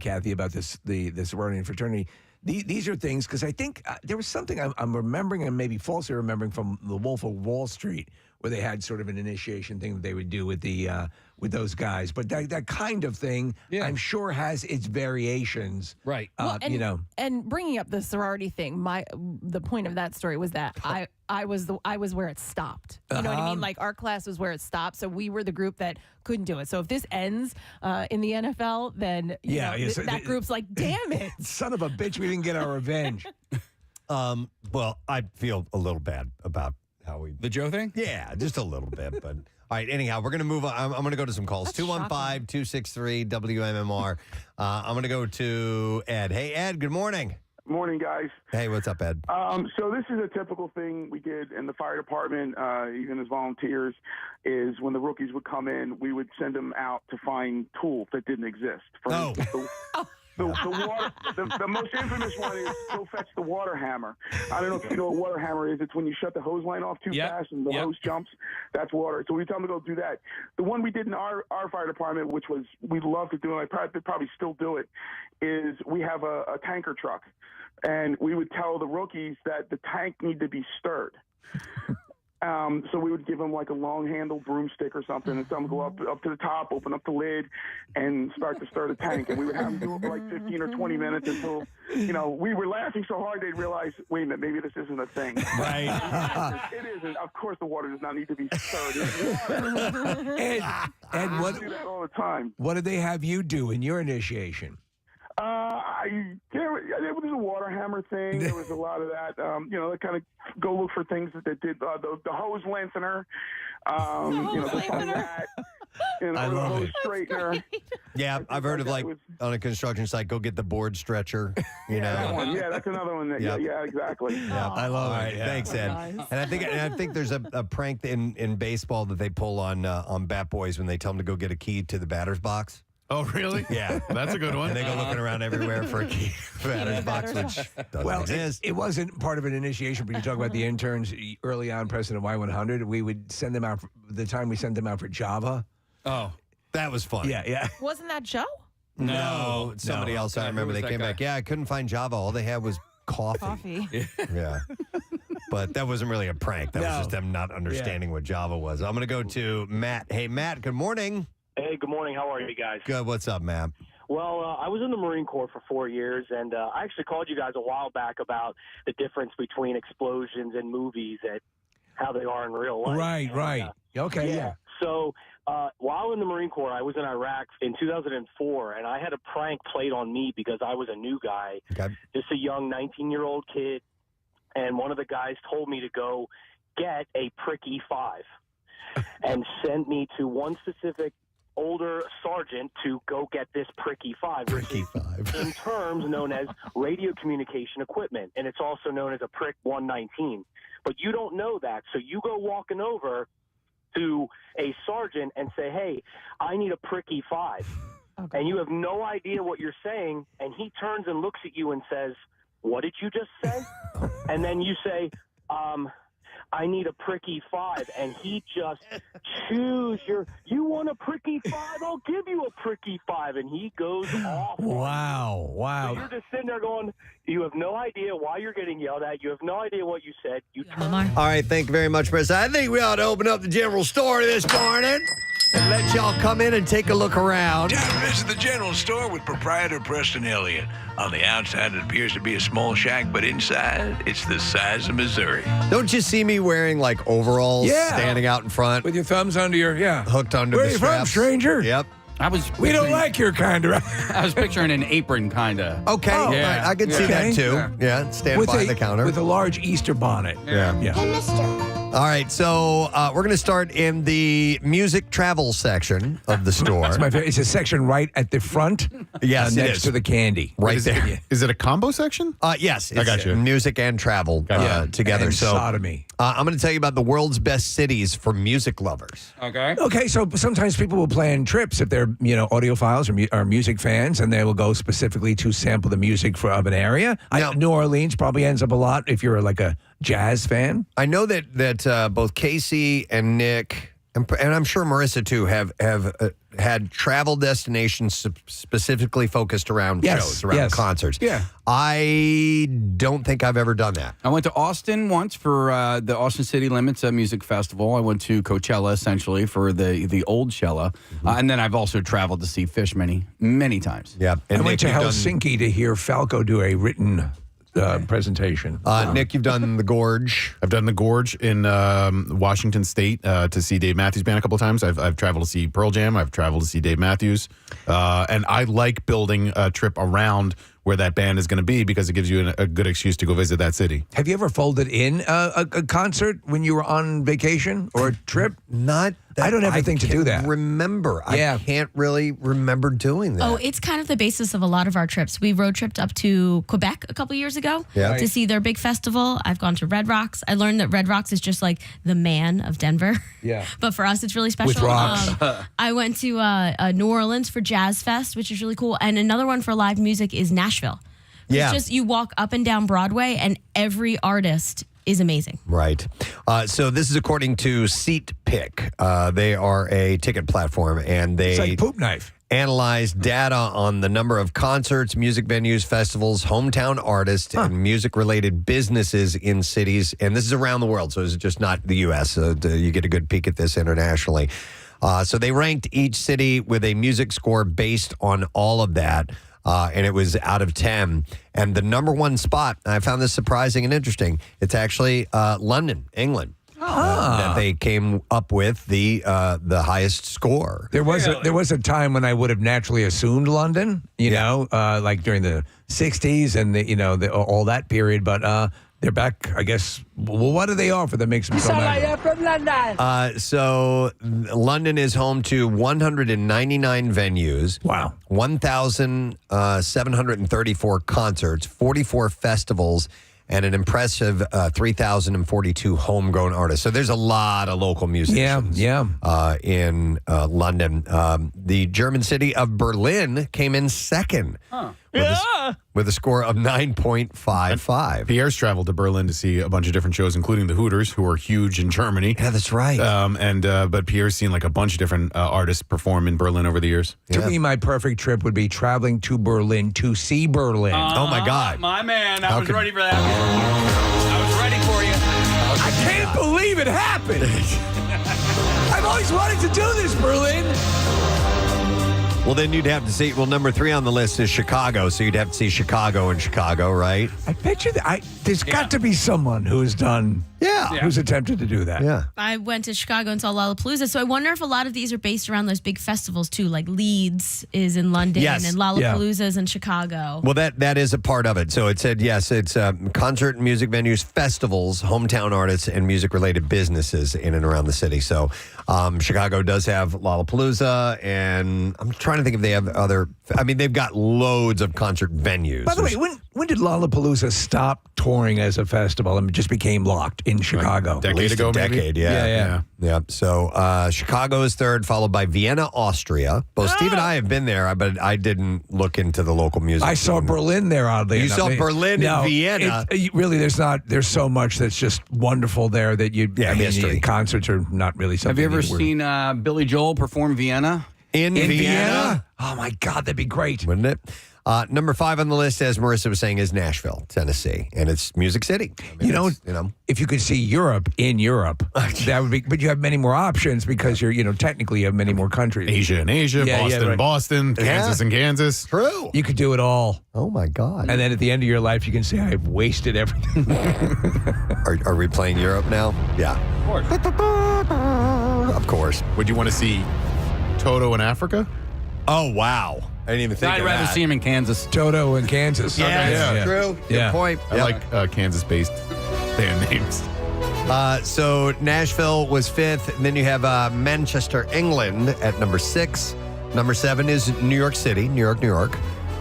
Kathy, about the sorority and fraternity. These are things because I think there was something I'm remembering and maybe falsely remembering from The Wolf of Wall Street where they had sort of an initiation thing that they would do with with those guys. But that kind of thing, I'm sure, has its variations. Right. And bringing up the sorority thing, the point of that story was that I was where it stopped. You know what I mean? Like our class was where it stopped, so we were the group that couldn't do it. So if this ends in the NFL, then that group's like, damn it, son of a bitch, we didn't get our revenge. Well, I feel a little bad about how the Joe thing? Yeah, just a little bit. But all right, anyhow, we're going to move on. I'm going to go to some calls. 215-263-WMMR. I'm going to go to Ed. Hey, Ed, good morning. Morning, guys. Hey, what's up, Ed? So this is a typical thing we did in the fire department, even as volunteers, is when the rookies would come in, we would send them out to find tools that didn't exist. For instance, the most infamous one is go fetch the water hammer. I don't know if you know what water hammer is. It's when you shut the hose line off too fast and the hose jumps. That's water. So we tell them to go do that. The one we did in our fire department, which was we love to do, and I probably still do it, is we have a tanker truck. And we would tell the rookies that the tank needed to be stirred. So we would give them like a long-handled broomstick or something, and tell them to go up to the top, open up the lid, and start to stir the tank. And we would have them do it for like 15 or 20 minutes until, we were laughing so hard they'd realize, wait a minute, maybe this isn't a thing. Right. It isn't. Of course the water does not need to be stirred. And what do that all the time. What did they have you do in your initiation? There was a water hammer thing. There was a lot of that. Kind of go look for things that did the hose lengthener. The hose straightener. Yeah, I've heard of on a construction site, go get the board stretcher. That one. Yeah, that's another one. Yeah, exactly. Yeah, I love it. Yeah. Thanks, Ed. Nice. And I think there's a prank in baseball that they pull on bat boys when they tell them to go get a key to the batter's box. Oh, really? Yeah. That's a good one. And they go looking around everywhere for a key to the batter's box, which doesn't exist. It wasn't part of an initiation, but you talk about the interns early on, President Y100. We would send them out, the time we sent them out for Java. Oh, that was fun. Yeah. Wasn't that Joe? No, somebody else. I remember they came back. Yeah, I couldn't find Java. All they had was coffee. Yeah. But that wasn't really a prank. That was just them not understanding what Java was. I'm going to go to Matt. Hey, Matt, good morning. Hey, good morning. How are you guys? Good. What's up, Matt? Well, I was in the Marine Corps for 4 years, and I actually called you guys a while back about the difference between explosions in movies and how they are in real life. Right. Okay, yeah. So while in the Marine Corps, I was in Iraq in 2004, and I had a prank played on me because I was a new guy, just a young 19-year-old kid, and one of the guys told me to go get a pricky 5 and sent me to one specific older sergeant to go get this pricky 5. Pricky 5. In terms known as radio communication equipment, and it's also known as a prick 119. But you don't know that, so you go walking over to a sergeant and say, hey, I need a pricky 5. Okay. And you have no idea what you're saying, and he turns and looks at you and says, what did you just say? And then you say, I need a pricky 5, and he just chews you want a pricky 5? I'll give you a pricky 5, and he goes off. Wow. So you're just sitting there going, you have no idea why you're getting yelled at. You have no idea what you said. All right, thank you very much, Preston. I think we ought to open up the general store this morning and let y'all come in and take a look around. Visit the general store with proprietor Preston Elliott. On the outside, it appears to be a small shack, but inside, it's the size of Missouri. Don't you see me wearing like overalls standing out in front? With your thumbs under your, hooked under Where the you straps? from, stranger? Yep. We don't like your kind of. I was picturing an apron, kind of. Okay, Yeah. I could see that too. Yeah, stand with by the counter. with a large Easter bonnet. Yeah. All right, so we're going to start in the music travel section of the store. It's my favorite. It's a section right at the front. Yes, it next is. to the candy. Right Is there. Is it a combo section? Yes, I got you. Music and travel together. And so sodomy. I'm going to tell you about the world's best cities for music lovers. Okay. Okay, so sometimes people will plan trips if they're audiophiles or music fans, and they will go specifically to sample the music of an area. New Orleans probably ends up a lot if you're like a jazz fan. I know that both Casey and Nick, and I'm sure Marissa too, have had travel destinations specifically focused around shows, around concerts. Yeah. I don't think I've ever done that. I went to Austin once for the Austin City Limits Music Festival. I went to Coachella essentially for the old Shella, and then I've also traveled to see Fish many times. Yeah, I went to Helsinki to hear Falco do a written presentation. Nick, you've done the Gorge. I've done the Gorge in Washington State to see Dave Matthews Band a couple of times. I've traveled to see Pearl Jam. I've traveled to see Dave Matthews. And I like building a trip around where that band is going to be because it gives you a good excuse to go visit that city. Have you ever folded in a concert when you were on vacation or a trip? Not that I don't ever think to do that. Remember. Yeah. I can't really remember doing that. Oh, it's kind of the basis of a lot of our trips. We road tripped up to Quebec a couple years ago to see their big festival. I've gone to Red Rocks. I learned that Red Rocks is just like the man of Denver. Yeah. But for us, it's really special. With rocks. I went to New Orleans for Jazz Fest, which is really cool. And another one for live music is Nashville. Yeah. It's just you walk up and down Broadway and every artist is amazing. Right. So this is according to SeatPick. They are a ticket platform, and they It's like Poop Knife. analyze data on the number of concerts, music venues, festivals, hometown artists, and music-related businesses in cities. And this is around the world, so it's just not the U.S. So you get a good peek at this internationally. So they ranked each city with a music score based on all of that. And it was out of 10. And the number one spot, I found this surprising and interesting, it's actually London, England. That they came up with the highest score. There was a time when I would have naturally assumed London, like during the 60s and all that period, but they're back, I guess. Well, what do they offer that makes them so nice? From London. So London is home to 199 venues. Wow. 1,734 concerts, 44 festivals, and an impressive 3,042 homegrown artists. So there's a lot of local musicians in London. The German city of Berlin came in second. With a score of 9.55. Pierre's traveled to Berlin to see a bunch of different shows, including the Hooters, who are huge in Germany. Yeah, that's right. But Pierre's seen like a bunch of different artists perform in Berlin over the years. To me, my perfect trip would be traveling to Berlin to see Berlin. Oh, my God. My man, I was ready for that. I was ready for you. I can't believe it happened. I've always wanted to do this, Berlin. Well, then you'd have to see. Well, number 3 on the list is Chicago, so you'd have to see Chicago in Chicago, right? I bet you there's got to be someone who has done. Who's attempted to do that. Yeah. I went to Chicago and saw Lollapalooza, so I wonder if a lot of these are based around those big festivals too, like Leeds is in London Yes. and Lollapalooza is in Chicago. Well, that is a part of it. So it said, yes, it's concert and music venues, festivals, hometown artists, and music-related businesses in and around the city. So Chicago does have Lollapalooza, and I'm trying to think if they have other. I mean, they've got loads of concert venues. By the way, when did Lollapalooza stop touring as a festival and just became locked in Chicago? At least a decade, Yeah. So Chicago is third, followed by Vienna, Austria. Both Steve and I have been there, but I didn't look into the local music. I saw Berlin there, oddly You enough. saw Berlin and Vienna. Really, there's so much that's just wonderful there that history. Concerts are not really something. Have you ever seen Billy Joel perform Vienna? In Vienna? Oh, my God, that'd be great. Wouldn't it? Number 5 on the list, as Marissa was saying, is Nashville, Tennessee, and it's Music City. I mean, if you could see Europe in Europe, that would be. But you have many more options because technically you have many more countries. Asia and Asia, Boston, Kansas and Kansas. True. You could do it all. Oh my God! And then at the end of your life, you can say, "I've wasted everything." Are we playing Europe now? Yeah, of course. of course. Would you want to see Toto in Africa? Oh, wow. I didn't even think I'd of rather that. see him in Kansas. Toto in Kansas. Yeah, true. Yeah. Good point. I like Kansas-based band names. So Nashville was 5th. And then you have Manchester, England at number 6. Number 7 is New York City, New York.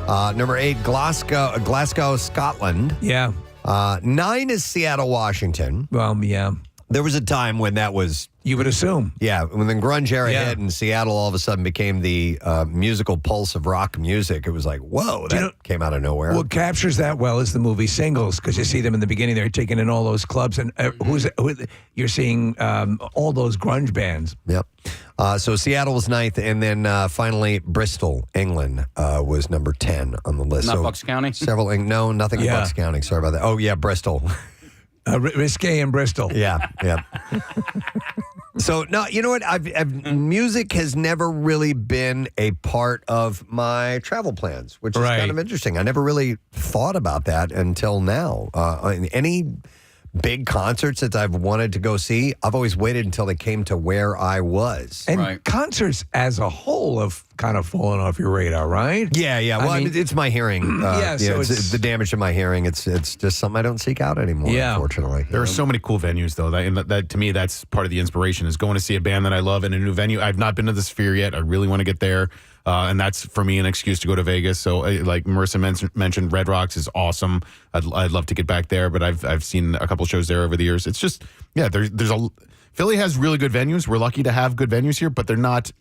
Number 8, Glasgow, Scotland. Yeah. 9 is Seattle, Washington. Well, yeah. There was a time when that was... You would assume. Yeah, when the grunge era hit and Seattle all of a sudden became the musical pulse of rock music, it was like, whoa, that came out of nowhere. What captures that well is the movie Singles, because you see them in the beginning. They're taking in all those clubs, and you're seeing all those grunge bands. Yep. So Seattle was 9th, and then finally Bristol, England, was number 10 on the list. Not so Bucks County? No, nothing in Bucks County. Sorry about that. Oh, yeah, Bristol. Risque in Bristol. Yeah. So, no, you know what? Music has never really been a part of my travel plans, which is kind of interesting. I never really thought about that until now. Any big concerts that I've wanted to go see, I've always waited until they came to where I was. And concerts as a whole have kind of fallen off your radar, right? Yeah. Well, I mean, it's my hearing. So it's the damage to my hearing. It's just something I don't seek out anymore, unfortunately. There are so many cool venues, though. That to me, that's part of the inspiration is going to see a band that I love in a new venue. I've not been to the Sphere yet. I really want to get there. And that's, for me, an excuse to go to Vegas. So, like Marissa mentioned, Red Rocks is awesome. I'd love to get back there, but I've seen a couple shows there over the years. It's just, Philly has really good venues. We're lucky to have good venues here, but they're not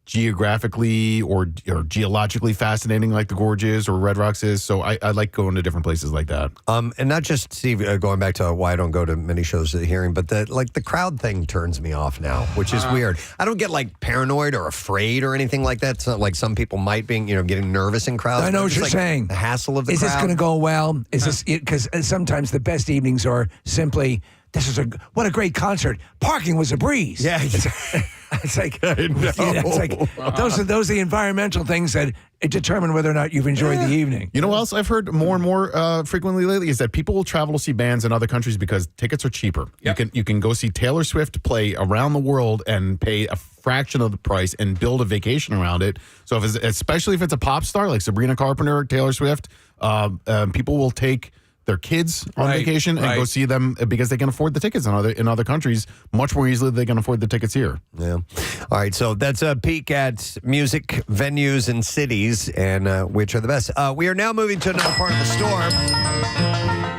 geographically or geologically fascinating like the Gorge is or Red Rocks is. So I like going to different places like that. And not just, Steve, going back to why I don't go to many shows at hearing, but the crowd thing turns me off now, which is weird. I don't get like paranoid or afraid or anything like that. It's not like some people might be, getting nervous in crowds. I know what you're saying. The hassle of the crowd. Is this going to go well? Is this because sometimes the best evenings are simply, what a great concert. Parking was a breeze. Yeah. It's like, those are the environmental things that determine whether or not you've enjoyed the evening. You know what else I've heard more and more frequently lately is that people will travel to see bands in other countries because tickets are cheaper. Yep. You can go see Taylor Swift play around the world and pay a fraction of the price and build a vacation around it. So especially if it's a pop star like Sabrina Carpenter or Taylor Swift, people will take their kids on vacation and go see them because they can afford the tickets in other countries much more easily than they can afford the tickets here. Yeah. All right, so that's a peek at music venues and cities and which are the best. We are now moving to another part of the store.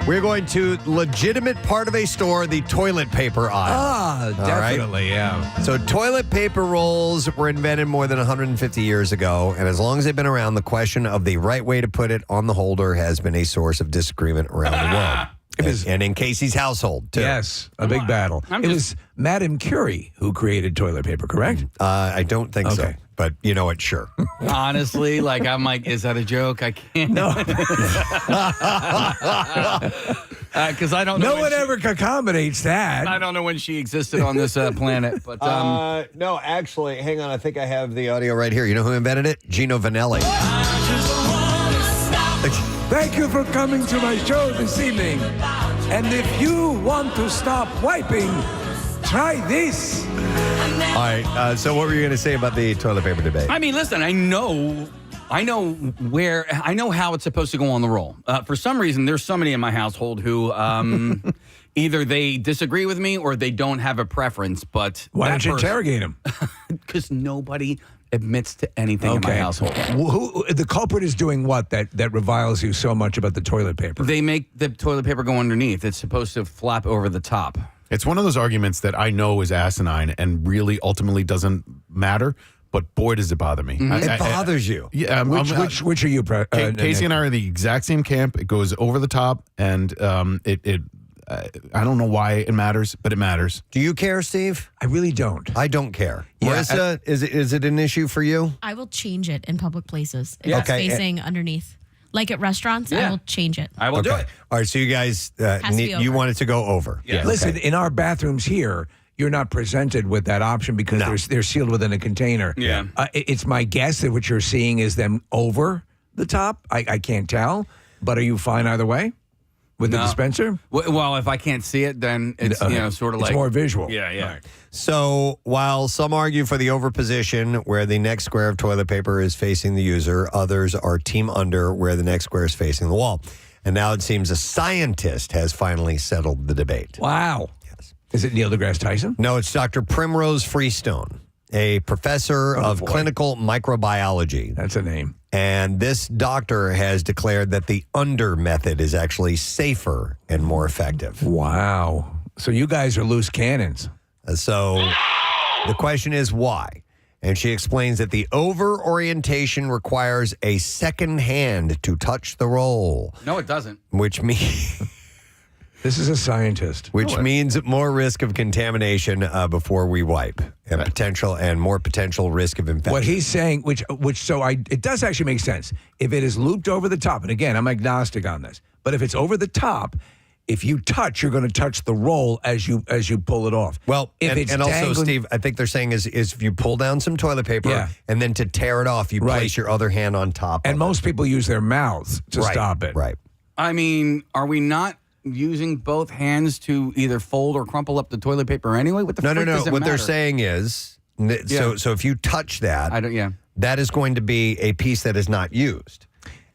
We're going to legitimate part of a store, the toilet paper aisle. Definitely, yeah. So toilet paper rolls were invented more than 150 years ago, and as long as they've been around, the question of the right way to put it on the holder has been a source of disagreement around the world. And in Casey's household, too. Yes, a big battle. It was Madame Curie who created toilet paper, correct? I don't think so. But you know what? Sure. Honestly, I'm like, is that a joke? I can't. No. Because I don't know. No one ever accommodates that. I don't know when she existed on this planet. But no, actually, hang on. I think I have the audio right here. You know who invented it? Gino Vanelli. Thank you for coming to my show this evening. And if you want to stop wiping, try this. All right. So what were you going to say about the toilet paper debate? I mean, listen, I know how it's supposed to go on the roll. For some reason, there's somebody in my household who either they disagree with me or they don't have a preference. But why don't you interrogate them? Because nobody admits to anything in my household. The culprit is doing what that reviles you so much about the toilet paper? They make the toilet paper go underneath. It's supposed to flap over the top. It's one of those arguments that I know is asinine and really ultimately doesn't matter, but boy, does it bother me. Mm-hmm. It bothers you. Yeah. Which are you? Casey and I are in the exact same camp. It goes over the top, and I don't know why it matters, but it matters. Do you care, Steve? I really don't. I don't care. Yeah, Marissa, is it an issue for you? I will change it in public places if it's facing underneath. Like at restaurants, I will change it. I will do it. All right, so you guys, you want it to my over. Yeah. Listen, in our bathrooms here, you're not presented with that option because they're sealed within a container. Yeah. It's my guess that what you're seeing is them over the top. I can't tell, but are you fine either way? with the dispenser? Well, if I can't see it, then it's sort of it's like more visual. Yeah. Right. So while some argue for the over position where the next square of toilet paper is facing the user, others are team under where the next square is facing the wall. And now it seems a scientist has finally settled the debate. Wow. Yes. Is it Neil deGrasse Tyson? No, it's Dr. Primrose Freestone, a professor of clinical microbiology. That's a name. And this doctor has declared that the under method is actually safer and more effective. Wow. So you guys are loose cannons. So the question is why? And she explains that the over orientation requires a second hand to touch the roll. No, it doesn't. Which means this is a scientist. Which means more risk of contamination before we wipe, and more potential risk of infection. What he's saying, it does actually make sense. If it is looped over the top, and again, I'm agnostic on this, but if it's over the top, if you touch, you're going to touch the roll as you pull it off. Well, if it's also, dangling, Steve, I think they're saying is if you pull down some toilet paper and then to tear it off, you place your other hand on top. And most people use their mouths to stop it. Right. I mean, are we not using both hands to either fold or crumple up the toilet paper anyway? What the No. frick does it What they're matter? saying is, so if you touch that, that is going to be a piece that is not used.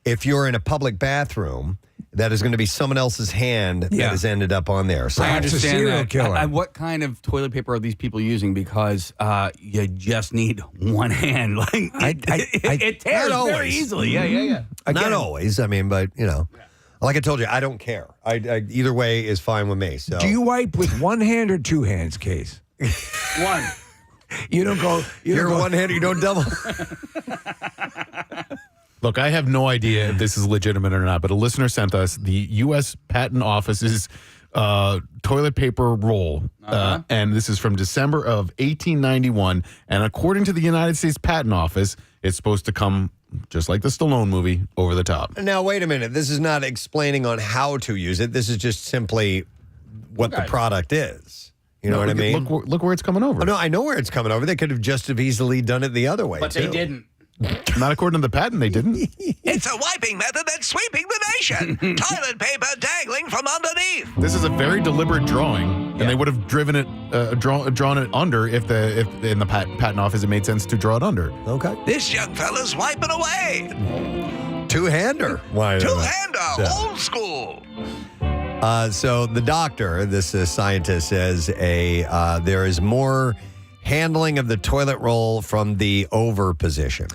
If you're in a public bathroom, that is going to be someone else's hand that has ended up on there. So I understand that. What kind of toilet paper are these people using? Because you just need one hand. Like it tears very easily. Yeah. Not always. I mean, but like I told you, I don't care. I either way is fine with me. So do you wipe with one hand or two hands, Case? One. You don't go. You're one hand. You don't double. Look, I have no idea if this is legitimate or not, but a listener sent us the U.S. Patent Office's toilet paper roll, and this is from December of 1891. And according to the United States Patent Office, it's supposed to come, just like the Stallone movie, over the top. Now, wait a minute. This is not explaining on how to use it. This is just simply what the product is. You know what I mean? Look where it's coming over. Oh, no, I know where it's coming over. They could have just as easily done it the other way, But they didn't. Not according to the patent, they didn't. It's a wiping method that's sweeping the nation. Toilet paper dangling from underneath. This is a very deliberate drawing, and they would have drawn it under if in the patent office it made sense to draw it under. Okay. This young fella's wiping away. Two-hander. Why? Two-hander, old school. So the doctor, this scientist, says there is more handling of the toilet roll from the over position.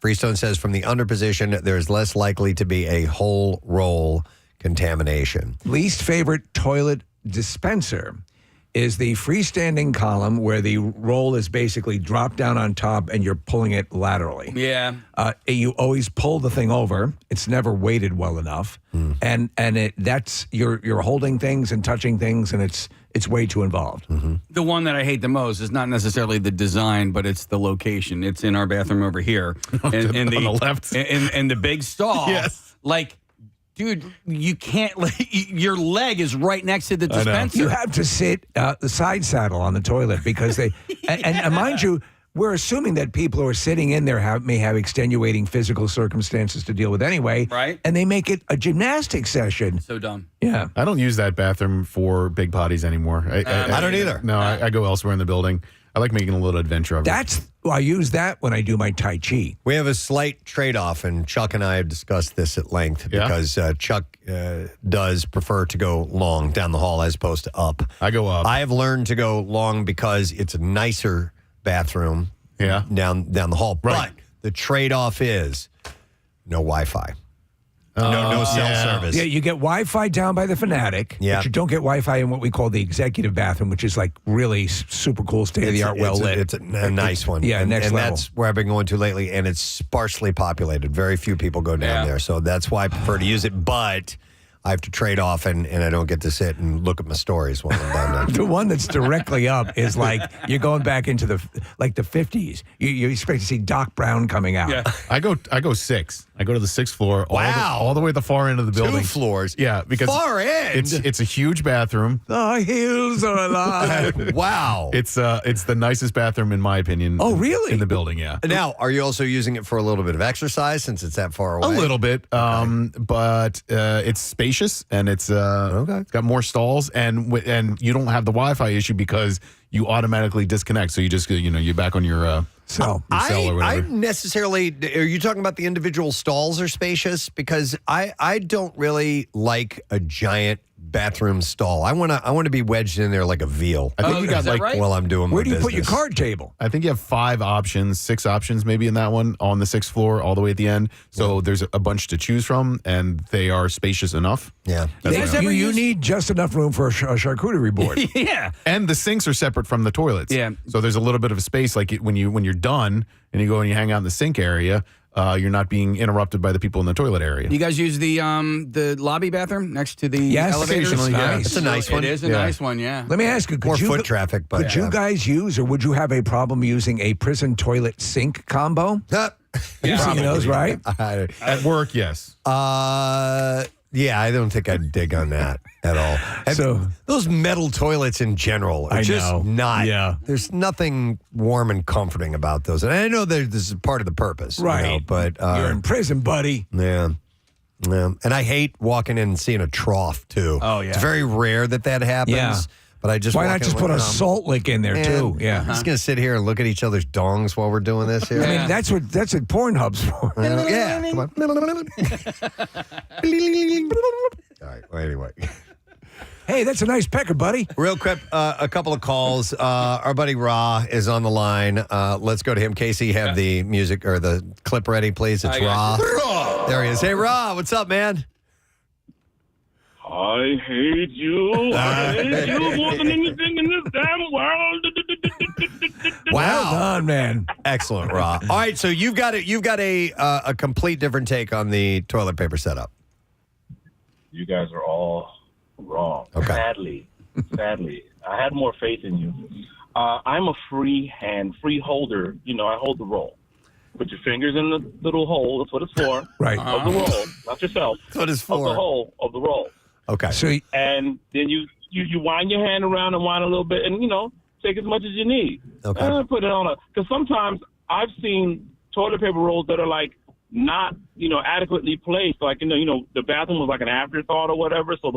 Freestone says from the under position, there's less likely to be a whole roll contamination. Least favorite toilet dispenser is the freestanding column where the roll is basically dropped down on top and you're pulling it laterally. Yeah. You always pull the thing over. It's never weighted well enough, and that's you're holding things and touching things, and it's way too involved. The one that I hate the most is not necessarily the design, but it's the location. It's in our bathroom over here, on the left, in the big stall. Yes, like. Dude, you can't. Your leg is right next to the dispenser. You have to sit the side saddle on the toilet because they. and mind you, we're assuming that people who are sitting in there may have extenuating physical circumstances to deal with anyway, right? And they make it a gymnastic session. So dumb. Yeah, I don't use that bathroom for big potties anymore. I don't either. No, I go elsewhere in the building. I like making a little adventure of it. I use that when I do my Tai Chi. We have a slight trade-off, and Chuck and I have discussed this at length because Chuck does prefer to go long down the hall as opposed to up. I go up. I have learned to go long because it's a nicer bathroom down the hall. Right. But the trade-off is no Wi-Fi. No cell service. Yeah, you get Wi-Fi down by the Fanatic, but you don't get Wi-Fi in what we call the executive bathroom, which is like really super cool, state-of-the-art, well-lit. It's a nice one. Yeah, next level. And that's where I've been going to lately, and it's sparsely populated. Very few people go down there, so that's why I prefer to use it, but I have to trade off, and I don't get to sit and look at my stories when I'm down there. The one that's directly up is like you're going back into the 50s. You expect to see Doc Brown coming out. Yeah. I go 6. I go to the 6th floor. Wow. All the way to the far end of the building. 2 floors. Yeah, because far end. It's a huge bathroom. The hills are alive. Wow. It's the nicest bathroom in my opinion. Oh, really? In the building, yeah. Now, are you also using it for a little bit of exercise since it's that far away? A little bit, but it's spacious. spacious, and it's it's got more stalls, and you don't have the Wi-Fi issue because you automatically disconnect. So you just you're back on your cell or whatever. I necessarily. Are you talking about the individual stalls are spacious? Because I don't really like a giant bathroom stall. I want to be wedged in there like a veal. I think you got while I'm doing Where my do you put your business. card table? I think you have 6 options maybe in that one on the 6th floor all the way at the end. So there's a bunch to choose from, and they are spacious enough. Yeah. You need just enough room for a charcuterie board. Yeah. And the sinks are separate from the toilets. Yeah. So there's a little bit of a space, like when you're done and you go and you hang out in the sink area, you're not being interrupted by the people in the toilet area. You guys use the lobby bathroom next to the Yes, elevators? occasionally, yeah. It's a nice one. It is a nice one, yeah. Let me ask you, More foot traffic, but could you guys use, or would you have a problem using a prison toilet sink combo? You've seen those, right? At work, yes. Yeah, I don't think I'd dig on that at all. So those metal toilets in general are just not. Yeah. There's nothing warm and comforting about those, and I know that this is part of the purpose, right? But you're in prison, buddy. Yeah. Yeah. And I hate walking in and seeing a trough too. Oh yeah, it's very rare that happens. Yeah. But I just why walk not in just like, put a salt lick in there too? Yeah, I'm just gonna sit here and look at each other's dongs while we're doing this here. I mean, that's what Pornhub's for. Yeah. Come on. All right. Well, anyway. Hey, that's a nice pecker, buddy. Real quick, a couple of calls. Our buddy Ra is on the line. Let's go to him. Casey, have the music or the clip ready, please. It's Ra. There he is. Hey, Ra, what's up, man? I hate you. I hate you more than anything in this damn world. Wow, well done, man. Excellent, Ra. All right, so you've got a complete different take on the toilet paper setup. You guys are all wrong. Okay. Sadly, I had more faith in you. I'm a free holder. I hold the roll. Put your fingers in the little hole. That's what it's for. Right. Of the roll, not yourself. That's what it's Of for. the hole of the roll. Okay. So and then you wind your hand around and wind a little bit, and take as much as you need. Okay. Put it on because sometimes I've seen toilet paper rolls that are like not adequately placed. Like the bathroom was like an afterthought or whatever, so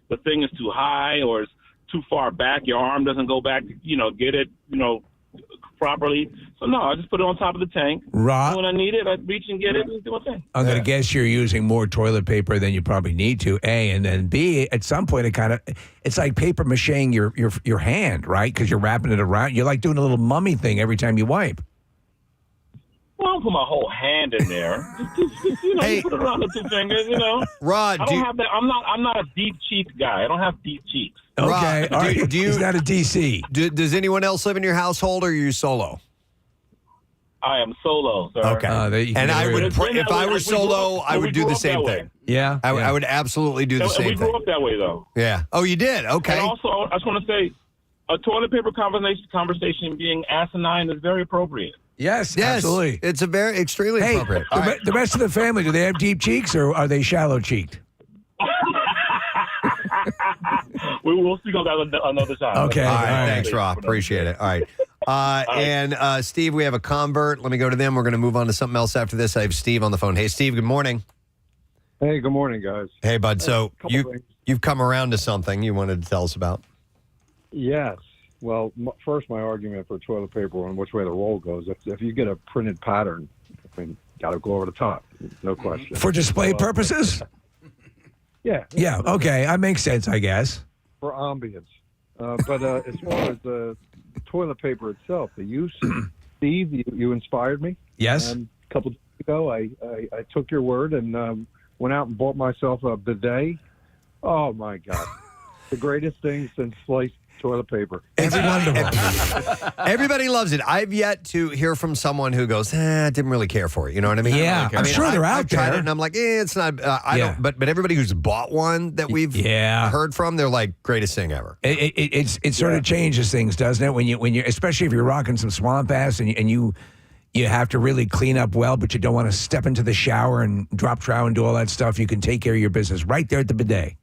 the thing is too high or it's too far back. Your arm doesn't go back. Get it. Properly. So no, I just put it on top of the tank. Ra, And when I need it, I reach and get it and do my thing. I'm going to guess you're using more toilet paper than you probably need to. A, and then B, at some point it's like paper macheing your hand, right? Because you're wrapping it around. You're like doing a little mummy thing every time you wipe. Well, I don't put my whole hand in there. Just Hey. put it around the two fingers. Rod, I don't have that. I'm not a deep cheek guy. I don't have deep cheeks. Okay, all right. He's not a DC. Does anyone else live in your household, or are you solo? I am solo, sir. Okay. And I would, if I were solo, I would do the same thing. Yeah. I would absolutely do the And same we grew thing. up that way, though. Yeah. Oh, you did? Okay. And also, I just want to say, a toilet paper conversation being asinine is very appropriate. Yes, absolutely. It's extremely Hey, appropriate. the rest of the family, do they have deep cheeks or are they shallow cheeked? We will speak on that another time. Okay. All right. Thanks, Rob. Appreciate it. All right. And Steve, we have a convert. Let me go to them. We're going to move on to something else after this. I have Steve on the phone. Hey, Steve. Good morning. Hey, good morning, guys. Hey, bud. So couple things. you've come around to something you wanted to tell us about. Yes. Well, first, my argument for toilet paper and which way the roll goes. If you get a printed pattern, got to go over the top. No question. For display purposes? Yeah. Yeah. Okay. That makes sense, I guess. For ambience. But as far as the toilet paper itself, the use, Steve, you inspired me. Yes. A couple of days ago, I took your word and went out and bought myself a bidet. Oh, my God. The greatest thing since sliced toilet paper. Everybody loves it. I've yet to hear from someone who goes, I didn't really care for it. You know what I mean? Yeah. I'm sure they're out I've tried there. it and I'm like, it's not. I don't. But everybody who's bought one that we've heard from, they're like, greatest thing ever. It sort of changes things, doesn't it? When you especially if you're rocking some swamp ass and you have to really clean up well, but you don't want to step into the shower and drop trow and do all that stuff. You can take care of your business right there at the bidet.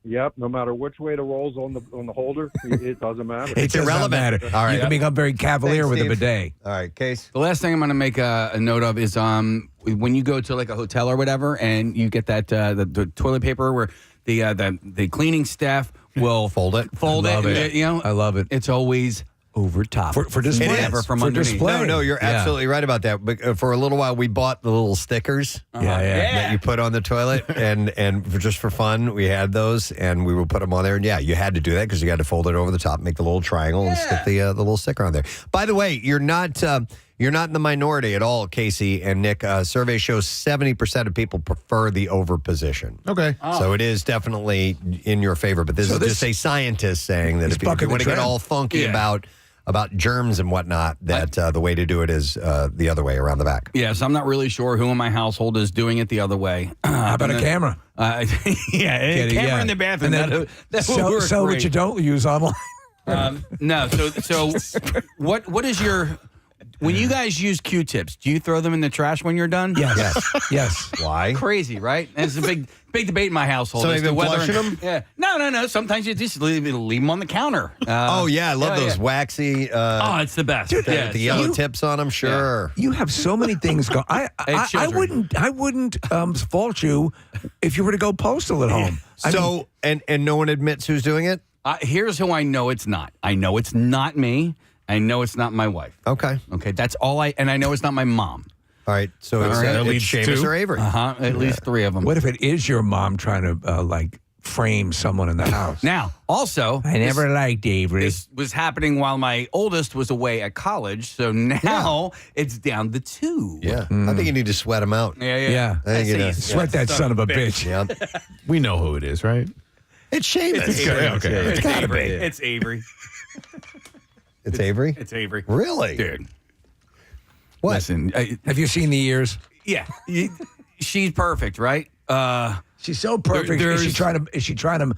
Yep, no matter which way the roll's on the holder, it doesn't matter. It does not matter. All right. You can become very cavalier Thanks, with a Steve. bidet. All right, Case. The last thing I'm going to make a note of is when you go to like a hotel or whatever, and you get that the toilet paper where the cleaning staff will fold it. love it. You know, I love it. It's always over top for display. Never from For underneath. display. No, you're absolutely right about that. But for a little while, we bought the little stickers that you put on the toilet, and just for fun, we had those, and we would put them on there. And yeah, you had to do that because you had to fold it over the top, make the little triangle, and stick the little sticker on there. By the way, you're not in the minority at all, Casey and Nick. Survey shows 70% of people prefer the over position. Okay. So it is definitely in your favor. But this is just a scientist saying that if you want to get all funky about germs and whatnot, that the way to do it is the other way, around the back. Yes, I'm not really sure who in my household is doing it the other way. How about a camera? A camera in the bathroom. That would work so great. what you don't use online. No, so what is your... When you guys use Q-tips, do you throw them in the trash when you're done? Yes. Why? Crazy, right? And it's a big debate in my household. So as you've to been whether flushing them? Yeah. No. Sometimes you just leave them on the counter. I love those waxy. It's the best. The yellow tips on them. Sure. You have so many things going. I wouldn't fault you if you were to go postal at home. And no one admits who's doing it. Here's who I know it's not. I know it's not me. I know it's not my wife. Okay. That's all and I know it's not my mom. All right. So it's Seamus or Avery. At least three of them. What if it is your mom trying to frame someone in the house? Now, also, I never liked Avery. This was happening while my oldest was away at college, so now it's down to two. Yeah. I think you need to sweat them out. Yeah. I think you know. Sweat that son of a bitch. Yeah. We know who it is, right? It's Seamus. It's gotta be. It's Avery. It's Avery? It's Avery. Really? Dude. What? Listen, have you seen the ears? Yeah. She's perfect, right? She's so perfect. Is she trying to?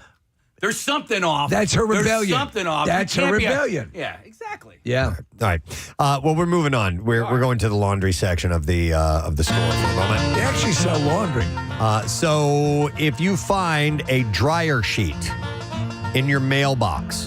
There's something off. That's her rebellion. There's something off. That's her rebellion. Yeah, exactly. Yeah. All right. Well, we're moving on. We're going to the laundry section of the store for the moment. They actually sell laundry. So if you find a dryer sheet in your mailbox,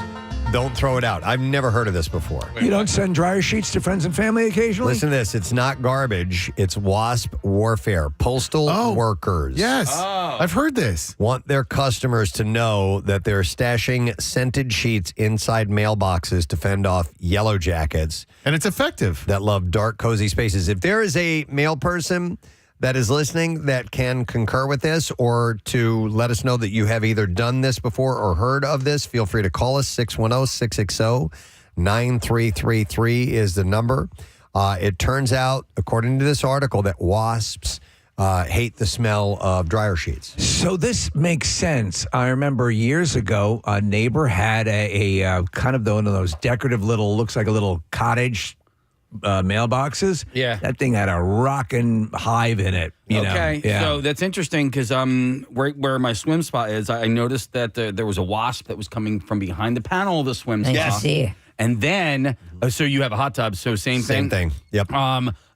don't throw it out. I've never heard of this before. You don't send dryer sheets to friends and family occasionally? Listen to this. It's not garbage. It's WASP warfare. Postal workers. Yes. I've heard this. Want their customers to know that they're stashing scented sheets inside mailboxes to fend off yellow jackets. And it's effective. That love dark, cozy spaces. If there is a mail person that is listening that can concur with this, or to let us know that you have either done this before or heard of this, feel free to call us. 610-660-9333 is the number. It turns out, according to this article, that wasps hate the smell of dryer sheets. So this makes sense. I remember years ago, a neighbor had a kind of one of those decorative little, looks like a little cottage mailboxes. Yeah. That thing had a rockin' hive in it. You know? Yeah. So that's interesting because right where my swim spot is, I noticed that there was a wasp that was coming from behind the panel of the swim spot. Yes. And then, so you have a hot tub, so same thing. Yep.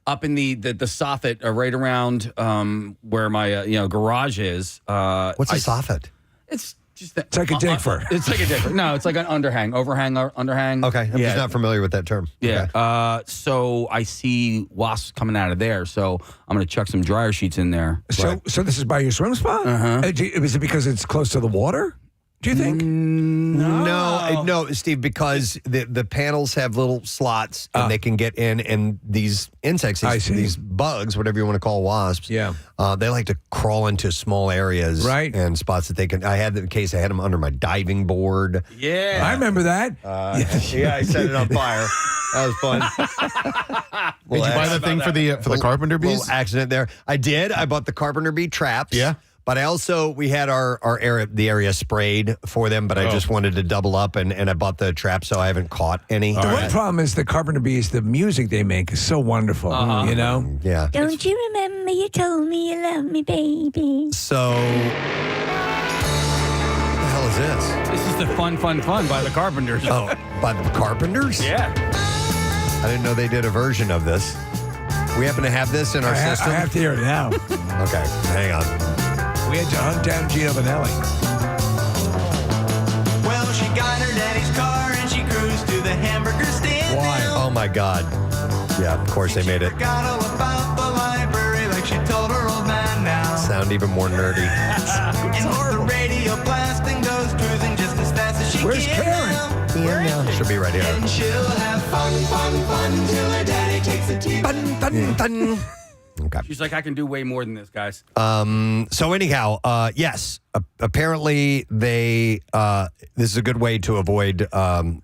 Up in the soffit, right around where my garage is. What's a soffit? It's just it's like a digfer. It's like a digfer. No, it's like an overhang. Okay, I'm just not familiar with that term. Yeah. Okay. So I see wasps coming out of there. So I'm going to chuck some dryer sheets in there. So this is by your swim spot? Is it because it's close to the water? Do you think? No, Steve, because the panels have little slots and they can get in, and these insects, these bugs, whatever you want to call wasps, they like to crawl into small areas and spots that they can. I had them under my diving board. Yeah. I remember that. I set it on fire. That was fun. Did you buy the thing for the carpenter bees? Little accident there. I did. I bought the carpenter bee traps. Yeah. But we had our area sprayed for them, but I just wanted to double up, and I bought the trap, so I haven't caught any. The one problem is the carpenter bees, the music they make is so wonderful, you know? Yeah. Don't you remember you told me you love me, baby? So, what the hell is this? This is the Fun by the Carpenters. Oh, by the Carpenters? Yeah. I didn't know they did a version of this. We happen to have this in our system? I have to hear it now. Okay, hang on. We had to hunt down Gino Vanelli. my God. Yeah, of course they made it sound even more nerdy. Where's Karen? She'll be right here. Okay. She's like, I can do way more than this, guys. So anyhow, yes, apparently they. This is a good way to avoid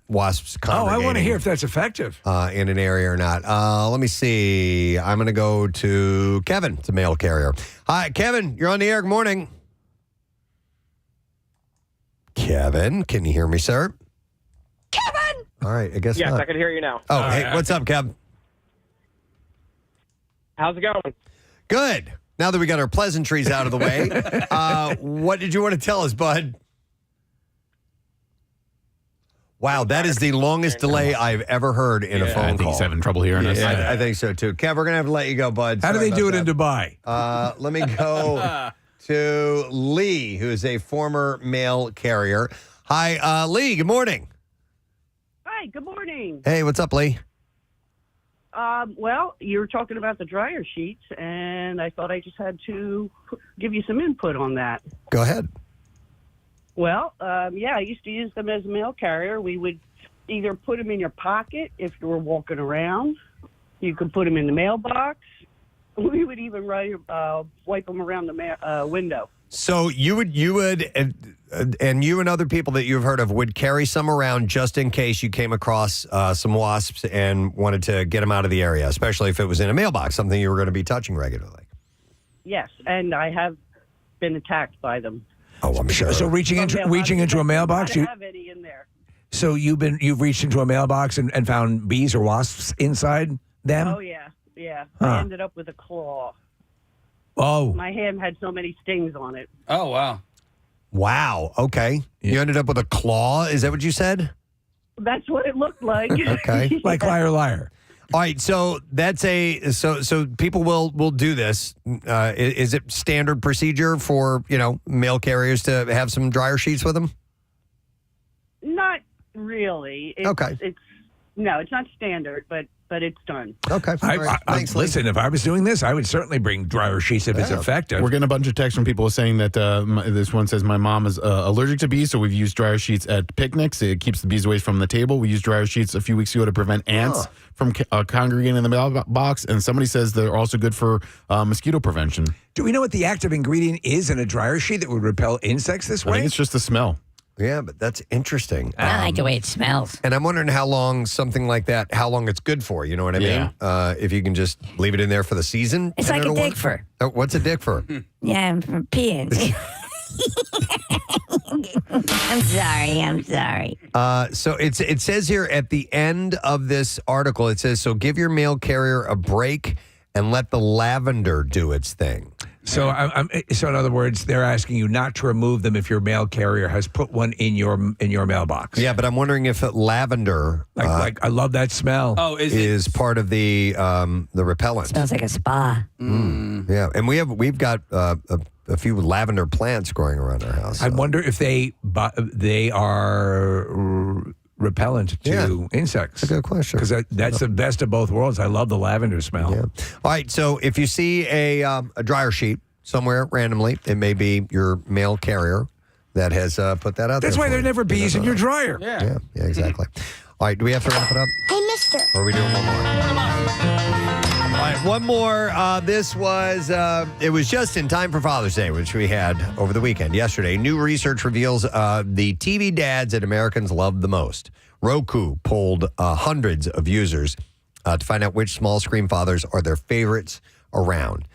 wasps congregating. I want to hear if that's effective in an area or not. Let me see. I'm going to go to Kevin. It's a mail carrier. Hi, Kevin. You're on the air. Good morning. Kevin, can you hear me, sir? Kevin! All right, I guess Yes, not. I can hear you now. Oh, hey, what's up, Kev? How's it going? Good. Now that we got our pleasantries out of the way, what did you want to tell us, bud? Wow, that is the longest delay I've ever heard in a phone call. I think he's having trouble hearing us. I think so, too. Kev, we're going to have to let you go, bud. How do Sorry they do it about in Dubai? Let me go to Lee, who is a former mail carrier. Hi, Lee. Good morning. Hi, good morning. Hey, what's up, Lee? Well, you were talking about the dryer sheets, and I thought I just had to give you some input on that. Go ahead. Well, yeah, I used to use them as a mail carrier. We would either put them in your pocket if you were walking around. You could put them in the mailbox. We would even wipe them around the window. So you would, and you and other people that you've heard of would carry some around just in case you came across some wasps and wanted to get them out of the area, especially if it was in a mailbox, something you were going to be touching regularly. Yes, and I have been attacked by them. Oh, I'm sure. So reaching into a mailbox, I don't have any in there. so you've reached into a mailbox and found bees or wasps inside them? Oh, yeah. Huh. I ended up with a claw. Oh. My hand had so many stings on it. Oh, wow. Wow. Okay. You ended up with a claw. Is that what you said? That's what it looked like. Okay. Like liar, liar. All right. So that's so people will do this. Is it standard procedure for, mail carriers to have some dryer sheets with them? Not really. Okay. No, it's not standard, but it's done. Okay. Thanks, listen, if I was doing this, I would certainly bring dryer sheets if it's effective. We're getting a bunch of texts from people saying that this one says, my mom is allergic to bees, so we've used dryer sheets at picnics. It keeps the bees away from the table. We used dryer sheets a few weeks ago to prevent ants from congregating in the mailbox. And somebody says they're also good for mosquito prevention. Do we know what the active ingredient is in a dryer sheet that would repel insects this way? I think it's just the smell. Yeah, but that's interesting. I like the way it smells. And I'm wondering how long something like that, how long it's good for. You know what I mean? If you can just leave it in there for the season. It's like a dick fur. Oh, what's a dick fur? Yeah, for peeing. I'm sorry. So it says here at the end of this article, it says, so give your mail carrier a break and let the lavender do its thing. So, so in other words, they're asking you not to remove them if your mail carrier has put one in your mailbox. Yeah, but I'm wondering if lavender, like I love that smell. Oh, is part of the repellent. Smells like a spa. Yeah, and we've got a few lavender plants growing around our house. I wonder if they are repellent to insects. That's a good question. Because that's the best of both worlds. I love the lavender smell. Yeah. All right, so if you see a dryer sheet somewhere randomly, it may be your mail carrier that has put that out there. That's why for there are you. never bees in your dryer. Yeah, exactly. All right, do we have to wrap it up? Hey, mister. Or are we doing one more? All right, one more. This was, it was just in time for Father's Day, which we had over the weekend, yesterday. New research reveals the TV dads that Americans love the most. Roku polled hundreds of users to find out which small screen fathers are their favorites around.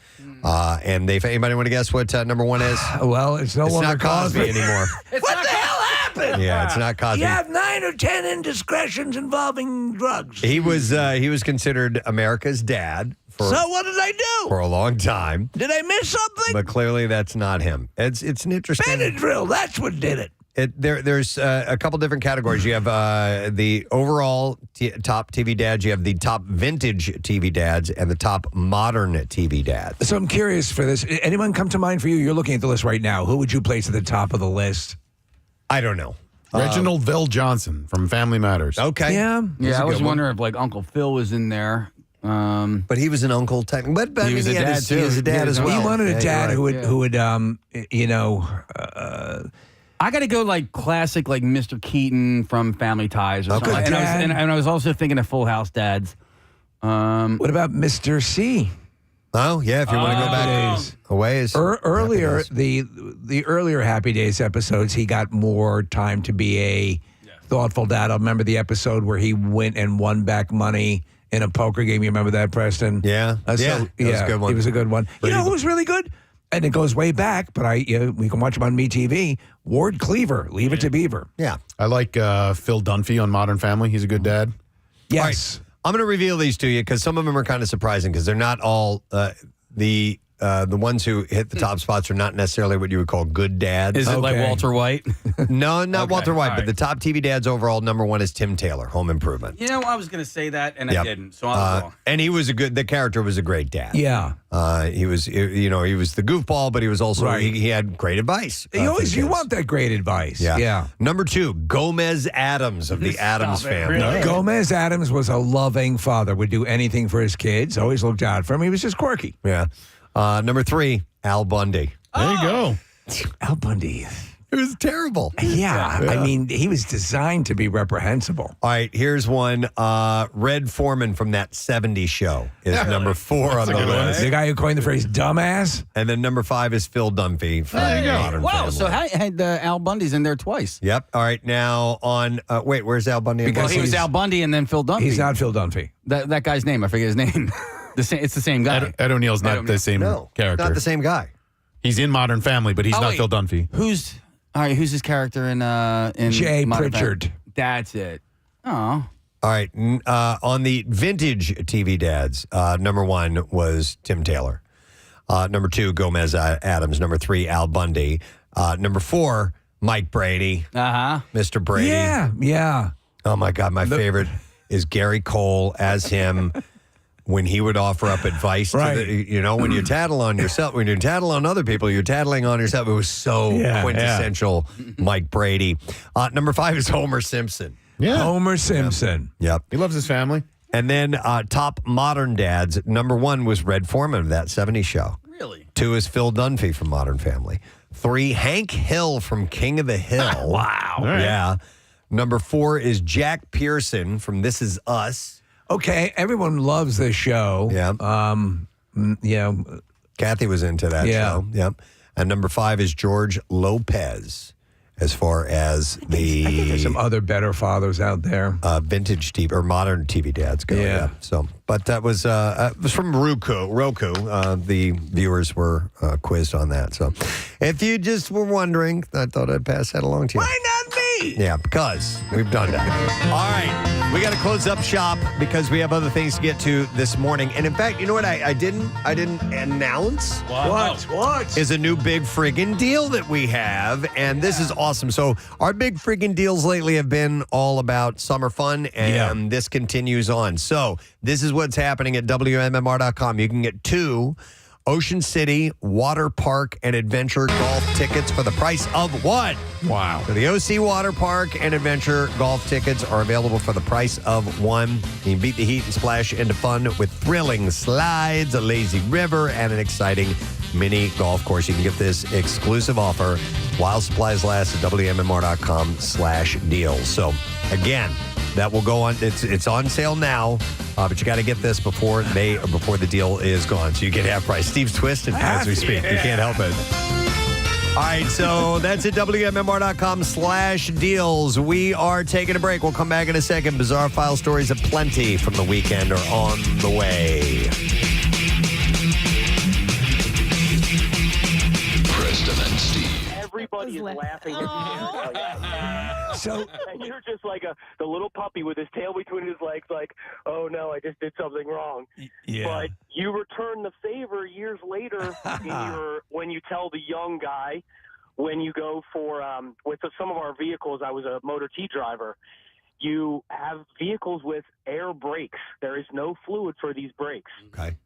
And anybody want to guess what number one is? Well, it's longer not Cosby anymore. What the hell happened? Yeah, it's not Cosby. You have 9 or 10 indiscretions involving drugs. He was considered America's dad. So what did I do? For a long time. Did I miss something? But clearly that's not him. It's an interesting... Benadryl, that's what did it. There's a couple different categories. You have the overall top TV dads. You have the top vintage TV dads and the top modern TV dads. So I'm curious for this. Anyone come to mind for you? You're looking at the list right now. Who would you place at the top of the list? I don't know. Reginald Vell Johnson from Family Matters. Okay. Yeah. Yeah, I was wondering if like Uncle Phil was in there. But he was an uncle technically. But He was a dad, he was a too. dad Yeah, as he well. He wanted a Yeah, dad you're right. who would I got to go like classic, like Mr. Keaton from Family Ties or something. Okay, And Dad. I was also thinking of Full House dads. What about Mr. C? Oh, yeah, if you want to go back a ways. Earlier, the earlier Happy Days episodes, he got more time to be a thoughtful dad. I remember the episode where he went and won back money in a poker game. You remember that, Preston? Yeah. That was a good one. It was a good one. You know who was really good? And it goes way back, but we can watch him on MeTV. Ward Cleaver, Leave It to Beaver. Yeah. I like Phil Dunphy on Modern Family. He's a good dad. Yes. I'm going to reveal these to you because some of them are kind of surprising because they're not all the ones who hit the top spots are not necessarily what you would call good dads. Is it like Walter White? No, not Okay, Walter White, all but right. the top TV dads overall, number one is Tim Taylor, Home Improvement. You know, I was going to say that, and Yep. I didn't, so I was wrong. And he was the character was a great dad. Yeah. He was the goofball, but he was also, Right. he had great advice. You for the kids. want that great advice. Yeah. Number two, Gomez Adams of the Adams family. Really? Gomez Adams was a loving father, would do anything for his kids, always looked out for him. He was just quirky. Yeah. Number three, Al Bundy. There you go. Al Bundy. It was terrible. Yeah. I mean, he was designed to be reprehensible. All right, here's one. Red Foreman from that 70s show is number four on the list. The guy who coined the phrase dumbass. And then number five is Phil Dunphy from Modern Wow, Family. so had Al Bundy's in there twice. Yep. All right, now on, wait, where's Al Bundy? Because he was Al Bundy and then Phil Dunphy. He's not Phil Dunphy. That guy's name, I forget his name. It's the same guy. Ed O'Neill's not the same character. Not the same guy. He's in Modern Family, but he's not wait. Phil Dunphy. Who's his character in Jay Modern Pritchard. Family? That's it. Oh. All right, on the vintage TV dads, number one was Tim Taylor. Number two, Gomez Adams. Number three, Al Bundy. Number four, Mike Brady. Mr. Brady. Yeah. Oh, my God. My favorite is Gary Cole as him when he would offer up advice. Right. When you tattle on yourself, when you tattle on other people, you're tattling on yourself. It was so quintessential Mike Brady. Number five is Homer Simpson. Yeah. Homer Simpson. Yep. He loves his family. And then top modern dads, number one was Red Foreman of that 70s show. Really? Two is Phil Dunphy from Modern Family. Three, Hank Hill from King of the Hill. Wow. right. Yeah. Number four is Jack Pearson from This Is Us. Okay, everyone loves this show. Yeah. Kathy was into that show. Yep. And number five is George Lopez, as far as I think there's some other better fathers out there. Vintage TV or modern TV dads go. Yeah. So, but that was from Roku. The viewers were quizzed on that. So, if you just were wondering, I thought I'd pass that along to you. Why not me? Yeah, because we've done that. All right. We got to close up shop because we have other things to get to this morning. And in fact, you know what I didn't announce? What? Is a new big friggin' deal that we have. And this is awesome. So our big friggin' deals lately have been all about summer fun. And this continues on. So this is what's happening at WMMR.com. You can get 2 Ocean City Water Park and Adventure Golf tickets for the price of 1. Wow. So the OC Water Park and Adventure Golf tickets are available for the price of 1. You can beat the heat and splash into fun with thrilling slides, a lazy river, and an exciting mini golf course. You can get this exclusive offer while supplies last at WMMR.com/deals. So again, that will go on. It's on sale now, but you got to get this before the deal is gone. So you get half price. Steve's twisted as we speak. You can't help it. All right, so that's at WMMR.com/deals. We are taking a break. We'll come back in a second. Bizarre file stories aplenty from the weekend are on the way. Preston and Steve. Everybody is laughing. So, and you're just like the little puppy with his tail between his legs, like, oh no, I just did something wrong. Yeah. But you return the favor years later when you tell the young guy, when you go for with some of our vehicles. I was a Motor T driver. You have vehicles with air brakes. There is no fluid for these brakes. Okay.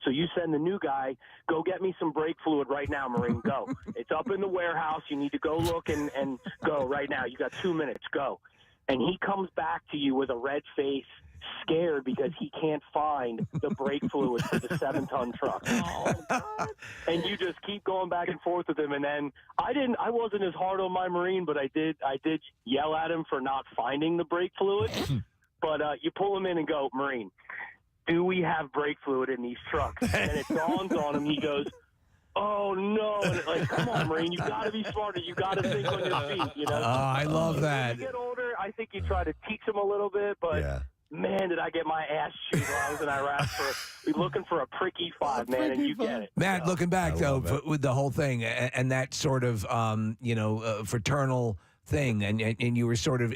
So you send the new guy, go get me some brake fluid right now, Marine, go. It's up in the warehouse. You need to go look and go right now. You got 2 minutes, go. And he comes back to you with a red face, scared because he can't find the brake fluid for the 7-ton truck. And you just keep going back and forth with him. And then I wasn't as hard on my Marine, but I did yell at him for not finding the brake fluid. But you pull him in and go, Marine, do we have brake fluid in these trucks? And it dawns on him. He goes, oh, no. And it's like, come on, Marine, you got to be smarter. You got to think on your feet, you know? Oh, I love that. As you get older, I think you try to teach him a little bit, but man, did I get my ass chewed while I was in Iraq for looking for a pricky 5, man, and you get it. Matt, looking back, though, with the whole thing and that sort of, fraternal thing, and you were sort of,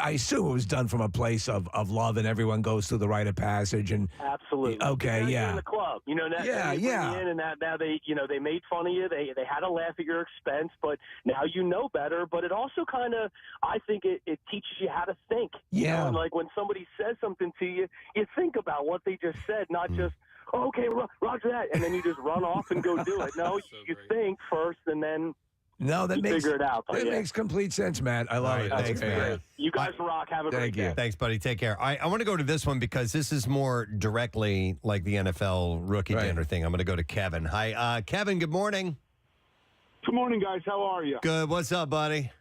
I assume it was done from a place of love, and everyone goes through the rite of passage. And absolutely. Okay, You're yeah. in the club, you know, they bring you in, and now they made fun of you. They had a laugh at your expense, but now you know better. But it also kind of, I think it teaches you how to think. You know? Like when somebody says something to you, you think about what they just said, not just, oh, okay, roger that, and then you just run off and go do it. No, you think first, and then figure it out. That makes complete sense, Matt. I love it. Thanks, man. You guys rock. Have a great day. Thanks, buddy. Take care. I want to go to this one because this is more directly like the NFL rookie dinner thing. I'm going to go to Kevin. Hi, Kevin. Good morning. Good morning, guys. How are you? Good. What's up, buddy?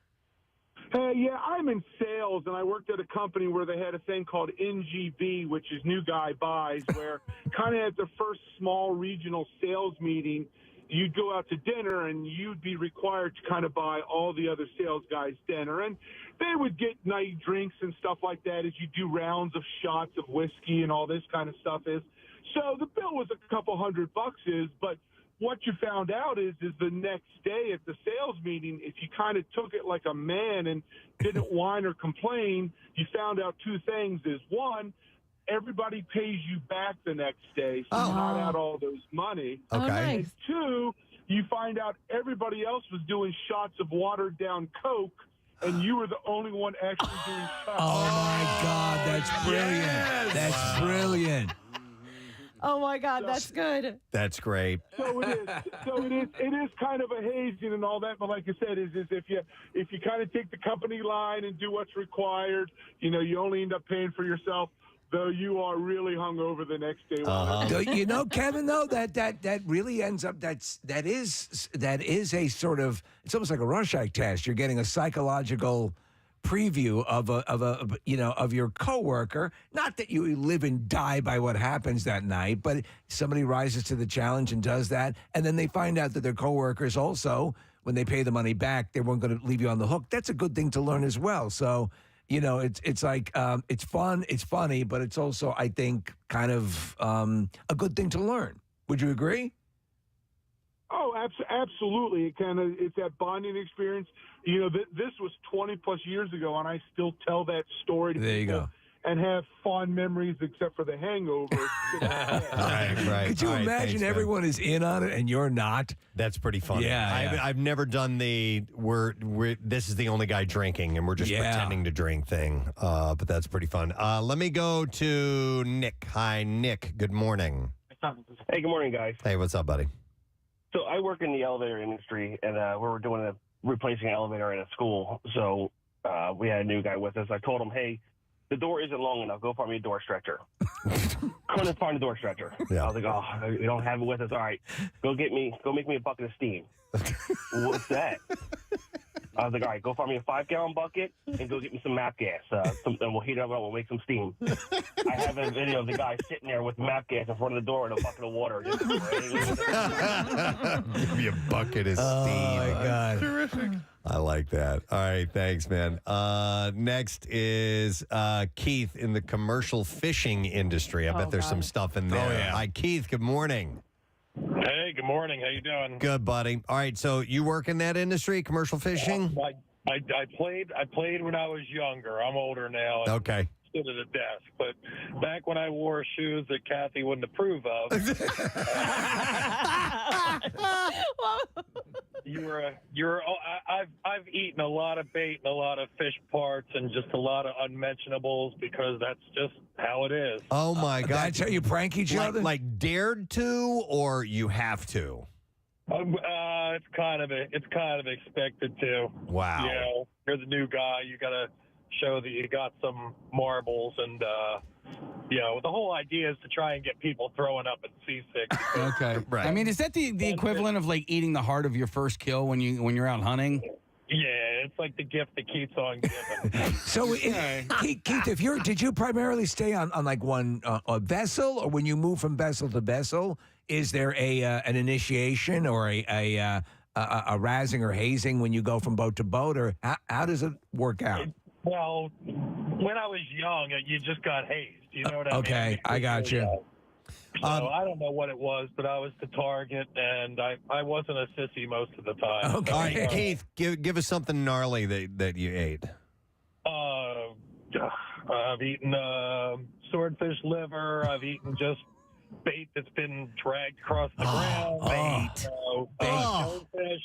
Hey, yeah, I'm in sales, and I worked at a company where they had a thing called NGB, which is New Guy Buys, where kind of at the first small regional sales meeting, you'd go out to dinner, and you'd be required to kind of buy all the other sales guys dinner. And they would get night drinks and stuff like that as you do rounds of shots of whiskey and all this kind of stuff is. So the bill was a couple $100 but what you found out is the next day at the sales meeting, if you kind of took it like a man and didn't whine or complain, you found out two things is, one, everybody pays you back the next day, so you not out all those money. Okay. And two, you find out everybody else was doing shots of watered down Coke, and you were the only one actually doing shots. Oh my God, that's brilliant. That's brilliant. Oh my God, that's good. That's great. So it is. It is kind of a hazing and all that. But like I said, is if you kind of take the company line and do what's required, you only end up paying for yourself. Though you are really hungover the next day. So, Kevin, though, that really ends up that is a sort of, it's almost like a Rorschach test. You're getting a psychological preview of your coworker. Not that you live and die by what happens that night, but somebody rises to the challenge and does that, and then they find out that their coworkers also, when they pay the money back, they weren't going to leave you on the hook. That's a good thing to learn as well. So. It's like it's fun, it's funny, but it's also, I think, kind of a good thing to learn. Would you agree? Oh, absolutely. It's that bonding experience. This was 20 plus years ago, and I still tell that story to people. There you go. And have fond memories, except for the hangover. Right. Could you imagine everyone is in on it and you're not? That's pretty funny. Yeah. I've never done the this is the only guy drinking and we're just pretending to drink thing. But that's pretty fun. Let me go to Nick. Hi, Nick. Good morning. Hey, good morning, guys. Hey, what's up, buddy? So I work in the elevator industry, and we were replacing an elevator at a school. So we had a new guy with us. I told him, hey, the door isn't long enough. Go find me a door stretcher. Couldn't find a door stretcher. I was like, oh, we don't have it with us. All right, go make me a bucket of steam. What's that? I was like, all right, go find me a 5-gallon bucket and go get me some map gas. And we'll heat it up and we'll make some steam. I have a video of the guy sitting there with map gas in front of the door and a bucket of water. Give me a bucket of steam. Oh, my God. Terrific. I like that. All right, thanks, man. Next is Keith in the commercial fishing industry. I bet there's some stuff in there. Oh, yeah. Hi, Keith. Good morning. Hey, good morning. How you doing? Good, buddy. All right, so you work in that industry, commercial fishing? I played when I was younger. I'm older now. Okay. Stood at a desk, but back when I wore shoes that Kathy wouldn't approve of. I've eaten a lot of bait and a lot of fish parts and just a lot of unmentionables because that's just how it is. Oh my God! That's how you prank each other? Like dared to, or you have to? It's kind of expected to. Wow. You know, you're the new guy. You got to show that you got some marbles, and you know, the whole idea is to try and get people throwing up and seasick. Okay, right. I mean, is that the equivalent of like eating the heart of your first kill when you're out hunting? Yeah, it's like the gift that keeps on giving. So, Keith, did you primarily stay on like one a vessel, or when you move from vessel to vessel, is there an initiation or a razzing or hazing when you go from boat to boat, or how does it work out? Well, when I was young, you just got hazed. You know what I mean? Okay, I got you. So I don't know what it was, but I was the target, and I wasn't a sissy most of the time. Okay. All right, Keith, give us something gnarly that you ate. I've eaten swordfish liver. I've eaten just bait that's been dragged across the ground. Shellfish.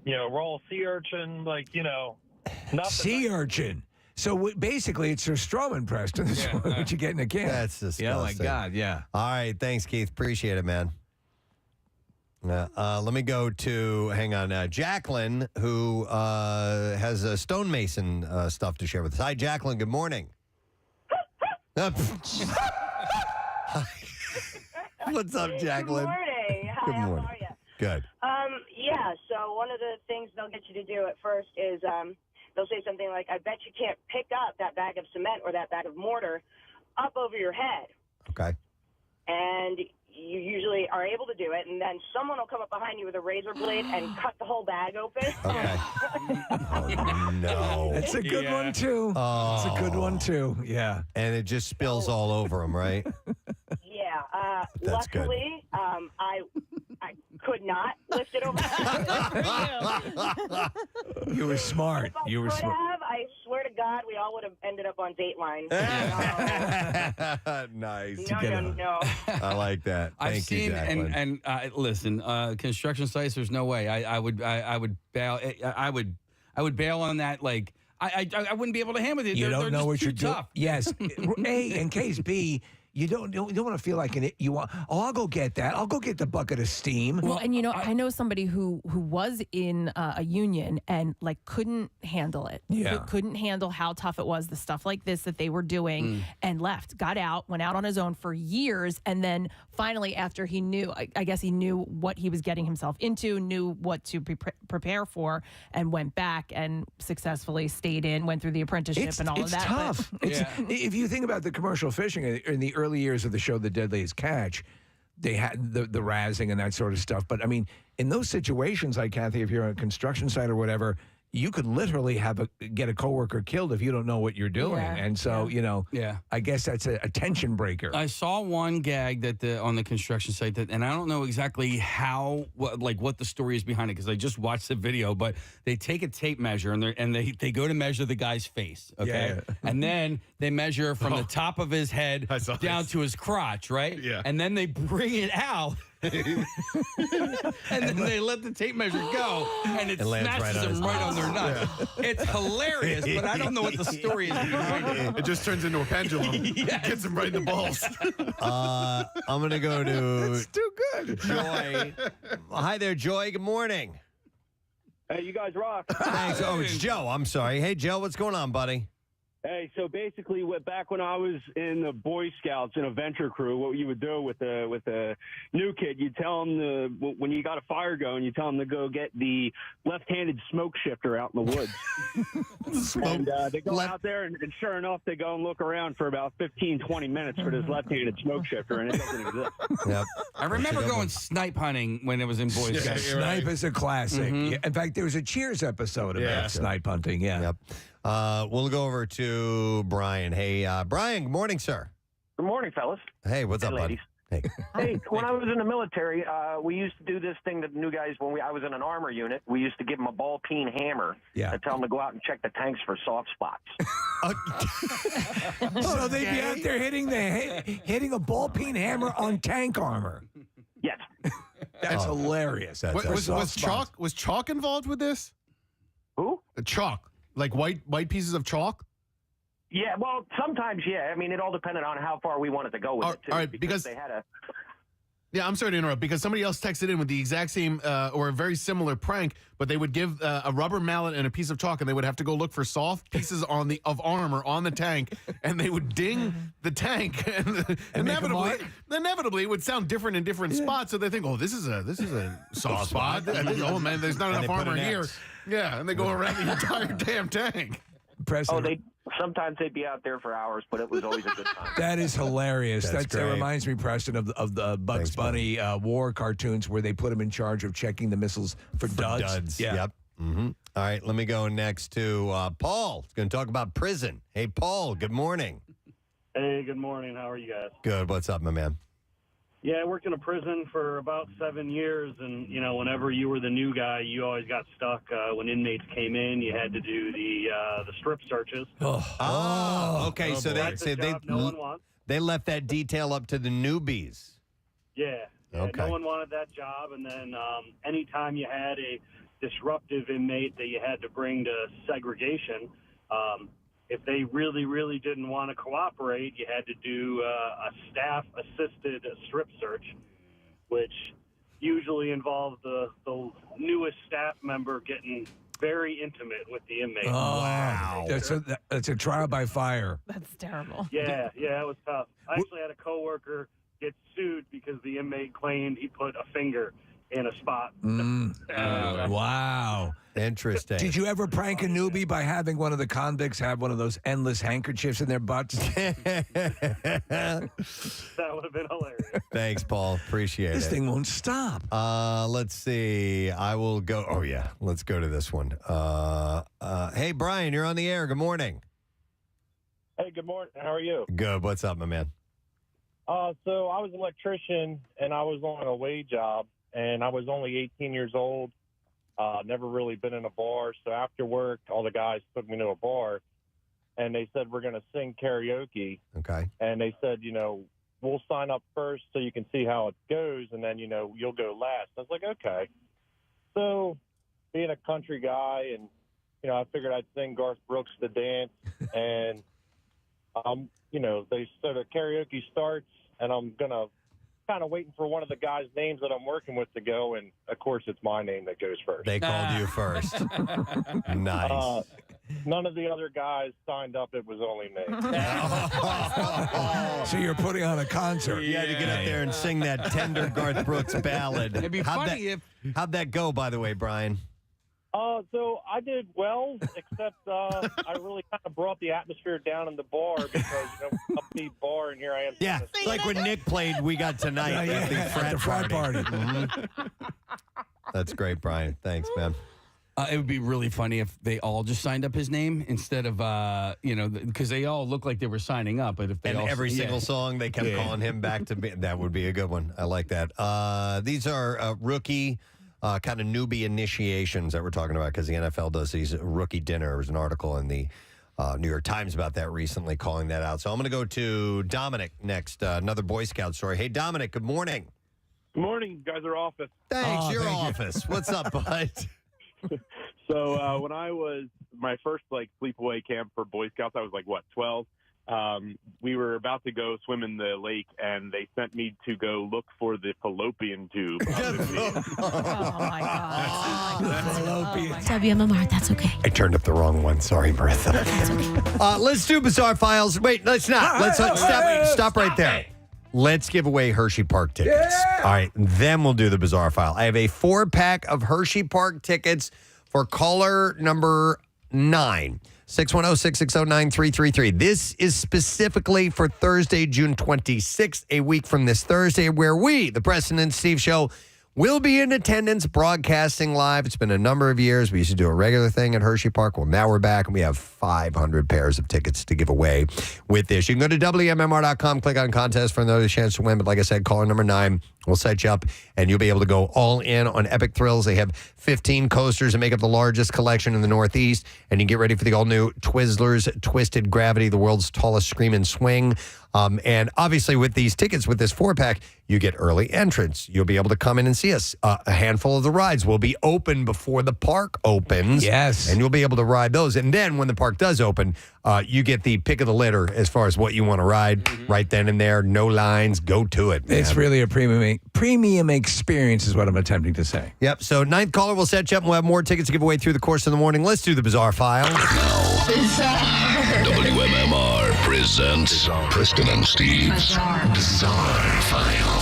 You know, raw sea urchin. Like, you know, nothing. Sea urchin. So basically, it's your Stroman, Preston. That's what you get in a can. That's disgusting. Yeah, my God, yeah. All right, thanks, Keith. Appreciate it, man. Let me go to, Jacqueline, who has a stonemason stuff to share with us. Hi, Jacqueline. Good morning. What's up, Jacqueline? Good morning. Hi, Good morning. how are you? Good. Yeah, so one of the things they'll get you to do at first is they'll say something like, I bet you can't pick up that bag of cement or that bag of mortar up over your head. Okay. And you usually are able to do it, and then someone will come up behind you with a razor blade and cut the whole bag open. Okay. Oh, no. That's a good one, too. Oh. It's a good one, too. Yeah. And it just spills all over him, right? Yeah. That's luckily, I could not lift it over. You were smart. You were smart. I swear to God, we all would have ended up on Dateline. Nice. No. I like that. I've Thank you, seen Jacqueline. and listen, construction sites. There's no way I would bail. I would bail on that. Like I wouldn't be able to handle it. You don't they're know just what too you're doing. tough. Yes. A, in case B, you don't want to feel like you want. Oh, I'll go get that. I'll go get the bucket of steam. Well, and I know somebody who was in a union and like couldn't handle it. Yeah. Couldn't handle how tough it was, the stuff like this that they were doing, and left. Got out, went out on his own for years, and then finally, after he knew, I guess he knew what he was getting himself into, knew what to prepare for, and went back and successfully stayed in, went through the apprenticeship and all of that. It's tough. If you think about the commercial fishing in the early years of the show, The Deadliest Catch, they had the razzing and that sort of stuff. But I mean, in those situations, like Kathy, if you're on a construction site or whatever, you could literally get a coworker killed if you don't know what you're doing. Yeah. And so, I guess that's a tension breaker. I saw one gag on the construction site and I don't know exactly what the story is behind it because I just watched the video, but they take a tape measure and they go to measure the guy's face, okay? Yeah. And then they measure from the top of his head down to his crotch, right? Yeah. And then they bring it out. And then they let the tape measure go, and it smashes him right on their nuts. Yeah. It's hilarious, but I don't know what the story is behind it. It just turns into a pendulum. Yes. Gets him right in the balls. I'm going to go to It's too good. Joy. Hi there, Joy. Good morning. Hey, you guys rock. Thanks. Oh, it's Joe. I'm sorry. Hey, Joe, what's going on, buddy? Hey, so basically, back when I was in the Boy Scouts in a venture crew, what you would do with a new kid, you tell them when you got a fire going, you tell them to go get the left-handed smoke shifter out in the woods. And they go out there, and sure enough, they go and look around for about 15, 20 minutes for this left-handed smoke shifter, and it doesn't exist. Yep. I remember going snipe hunting when it was in Boy Scouts. Snipe is a classic. Mhm. Yeah, in fact, there was a Cheers episode about snipe hunting. Yeah. Yep. We'll go over to Brian. Hey, Brian, good morning, sir. Good morning, fellas. Hey, what's up, buddy? Hey. Hey, when I was in the military, we used to do this thing that the new guys, I was in an armor unit, we used to give them a ball-peen hammer and tell them to go out and check the tanks for soft spots. So they'd be out there hitting a ball-peen hammer on tank armor. Yes. That's hilarious. Was chalk involved with this? Who? Chalk, like white pieces of chalk. Yeah, well, sometimes, yeah. I mean, it all depended on how far we wanted to go with it, too. All right, because they had a... Yeah, I'm sorry to interrupt, because somebody else texted in with the exact same or a very similar prank, but they would give a rubber mallet and a piece of chalk, and they would have to go look for soft pieces of armor on the tank, and they would ding the tank, and inevitably it would sound different in different spots. So they think, oh, this is a soft spot. Oh man, there's not enough armor here. Yeah, and they go around the entire damn tank. Preston. Sometimes they'd be out there for hours, but it was always a good time. That is hilarious. That reminds me, Preston, of the Bugs Bunny war cartoons where they put him in charge of checking the missiles for duds. Yeah. Yep. Mm-hmm. All right, let me go next to Paul. He's going to talk about prison. Hey, Paul, good morning. Hey, good morning. How are you guys? Good. What's up, my man? Yeah, I worked in a prison for about 7 years, and, whenever you were the new guy, you always got stuck. When inmates came in, you had to do the strip searches. Okay. So that's a job no one wants. They left that detail up to the newbies. Yeah. Okay. No one wanted that job, and then anytime you had a disruptive inmate that you had to bring to segregation, if they really, really didn't want to cooperate, you had to do a staff-assisted strip search, which usually involved the newest staff member getting very intimate with the inmate. Oh, wow. That's a trial by fire. That's terrible. Yeah, it was tough. I actually had a coworker get sued because the inmate claimed he put a finger in a spot. Wow. Interesting. Did you ever prank a newbie by having one of the convicts have one of those endless handkerchiefs in their butts? That would have been hilarious. Thanks, Paul. Appreciate This it. thing won't stop. Let's see. I will go. Oh, yeah. Let's go to this one. Hey, Brian, you're on the air. Good morning. Hey, good morning. How are you? Good. What's up, my man? So I was an electrician, and I was on a wage job, and I was only 18 years old. Never really been in a bar. So after work, all the guys took me to a bar, and they said, we're going to sing karaoke. Okay. And they said, we'll sign up first so you can see how it goes, and then, you'll go last. I was like, okay. So being a country guy, and, I figured I'd sing Garth Brooks to dance, and, so the karaoke starts, and I'm going to kind of waiting for one of the guys' names that I'm working with to go, and of course it's my name that goes first. They called you first. Nice. None of the other guys signed up. It was only me. So you're putting on a concert. You had to get up there and sing that tender Garth Brooks ballad. It'd be funny How'd that go, by the way, Brian? So I did well, except I really kind of brought the atmosphere down in the bar because, upbeat bar, and here I am. Yeah, it's like when Nick played We Got Tonight at the frat party. Mm-hmm. That's great, Brian. Thanks, man. It would be really funny if they all just signed up his name instead of, because they all look like they were signing up. But if they every single song they kept calling him back to be, that would be a good one. I like that. These are rookie kind of newbie initiations that we're talking about because the NFL does these rookie dinner. There was an article in the New York Times about that recently, calling that out. So I'm going to go to Dominic next, another Boy Scout story. Hey, Dominic, good morning. Good morning. You guys are office. Thanks, your office. What's up, bud? So when I was my first sleepaway camp for Boy Scouts, I was 12. We were about to go swim in the lake, and they sent me to go look for the fallopian tube. Oh, my God. WMMR, that's okay. I turned up the wrong one. Sorry, Martha. Let's do Bizarre Files. Wait, let's not. Stop right there. Let's give away Hershey Park tickets. Yeah! All right, then we'll do the Bizarre File. I have a 4-pack of Hershey Park tickets for caller number 9. 610-660-9333. This is specifically for Thursday, June 26th, a week from this Thursday, where we, the Preston and Steve Show, will be in attendance broadcasting live. It's been a number of years. We used to do a regular thing at Hershey Park. Well, now we're back, and we have 500 pairs of tickets to give away with this. You can go to WMMR.com, click on contest for another chance to win. But like I said, caller number 9, we'll set you up, and you'll be able to go all in on Epic Thrills. They have 15 coasters that make up the largest collection in the Northeast, and you get ready for the all-new Twizzlers Twisted Gravity, the world's tallest scream and swing. And obviously with these tickets, with this 4-pack, you get early entrance. You'll be able to come in and see us. A handful of the rides will be open before the park opens. Yes. And you'll be able to ride those. And then when the park does open, you get the pick of the litter as far as what you want to ride right then and there. No lines. Go to it, man. It's really a premium experience is what I'm attempting to say. Yep. So ninth caller will set you up and we'll have more tickets to give away through the course of the morning. Let's do the Bizarre File. WMMR presents Preston and Steve's Bizarre File.